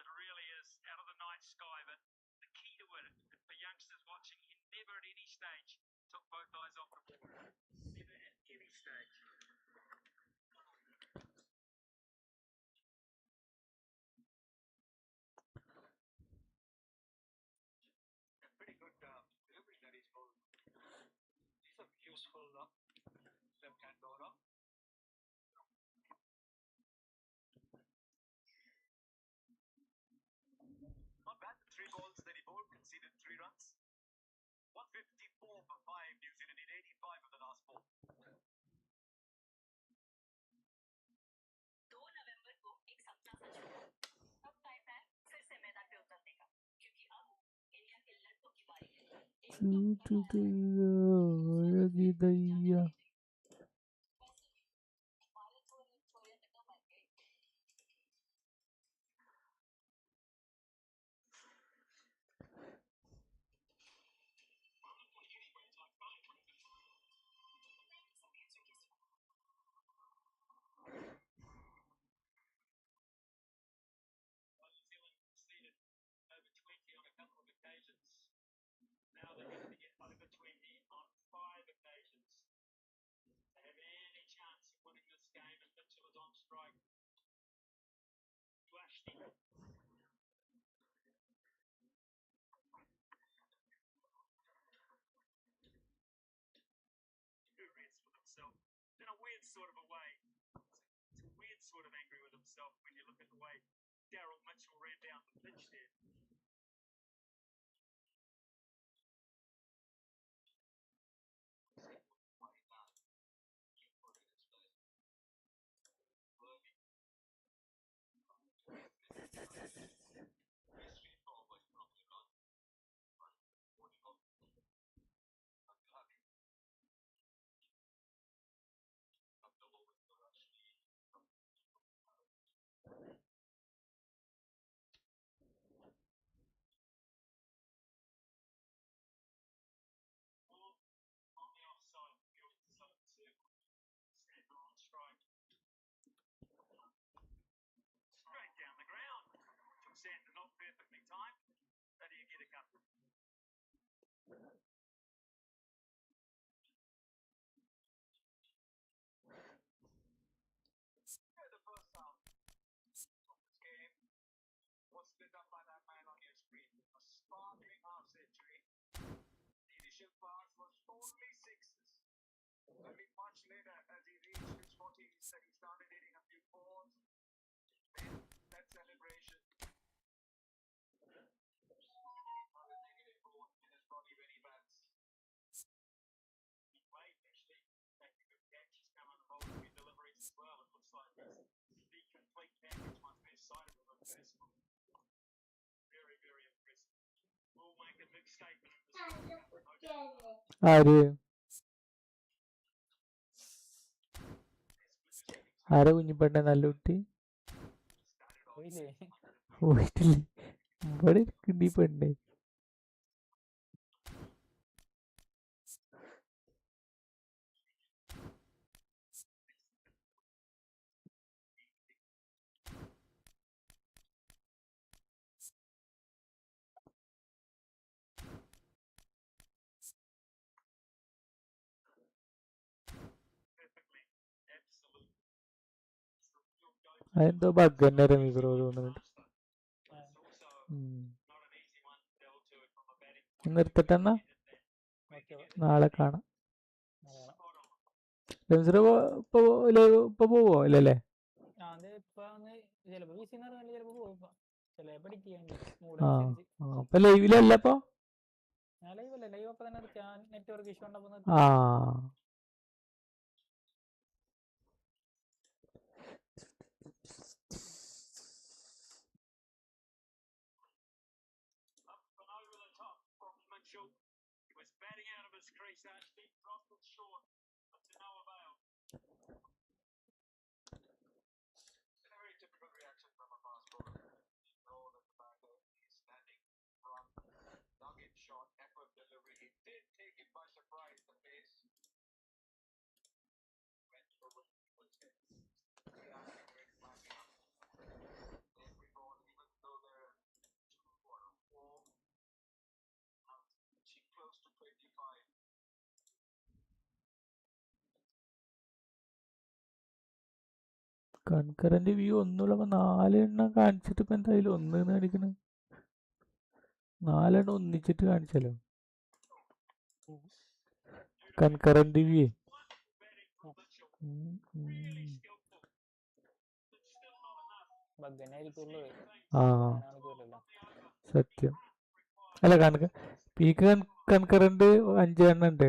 it really is out of the night sky. But the key to it, for youngsters watching, he never at any stage took both eyes off the ball. Never at any stage. Pretty good delivery that he's bowled. He's a useful left-hand bowler. Not bad. The 3 balls that he bowled conceded 3 runs. 154 for 5. New Zealand hit 85 on the last ball. 2 नवंबर को एक सपना सच हुआ. अब time है फिर से मैदान पे उतरने का, क्योंकि अब इंडिया के लड़कों की बारी है. അഴകിതയ്യ. New Zealand conceded over 20 on a couple of occasions. Now they're going to get over 20 on 5 occasions. They have any chance of winning this game, and Mitchell is on strike. Flashy. Who reads with himself in a weird sort of a way. It's a weird sort of angry with himself when you look at the way Daryl Mitchell ran down the pitch there. On the offside, field decided to stand on strike. Straight down the ground. Took Sandon not perfectly timed. How do you get a couple? The first half of this game was lit up by that man on your screen. A sparkling half century. The initial pass was only 6s. Only much later, as he reached his 40s, that he started hitting a few fours. Then that celebration. Not a negative ball in his body when he bats. He played actually. Take a good catch. He's come on the ball with deliveries as well. It looks like the complete package must be a sign of a personal. Very, very impressive. We'll make a big statement of this. ആര് ആരാ കുഞ്ഞിപ്പെണ്ണ നല്ല കുട്ടി പോയില്ലേ? പോയിട്ടില്ലേ? ഇവിടെ ഇരിക്കുന്നുണ്ട് ഈ പെണ്ണെ. അതെന്തോ ബഗ് തന്നെ റമി ബ്രോ തോന്നുന്നുണ്ട്. നിർത്തട്ടെ എന്നാ, നാളെ കാണാം. ഇപ്പൊ പോവോ ഇല്ലല്ലേ? അപ്പൊ ലൈവിലല്ല ഇപ്പൊ. ആ He was batting out of his crease, actually crossed it short, but to no avail. A very typical reaction from a fast bowler. You know that the batter is standing from nugget shot, effort delivery. He did take it by surprise, the pace. Went over people's heads. He actually went climbing up. Every ball, even though there are 2 or 4 reaching close to 25. Concurrent view ഒന്നുമില്ല. 4 എണ്ണം കാണിച്ചിട്ട് ഇപ്പൊ എന്തായാലും 1 കാണിക്കണ. 4 എണ്ണം ഒന്നിച്ചിട്ട് കാണിച്ചാലോ concurrent view. ആ സത്യം. അല്ല പീക്ക് കൺകറന്റ് 5 എണ്ണം ഉണ്ട്.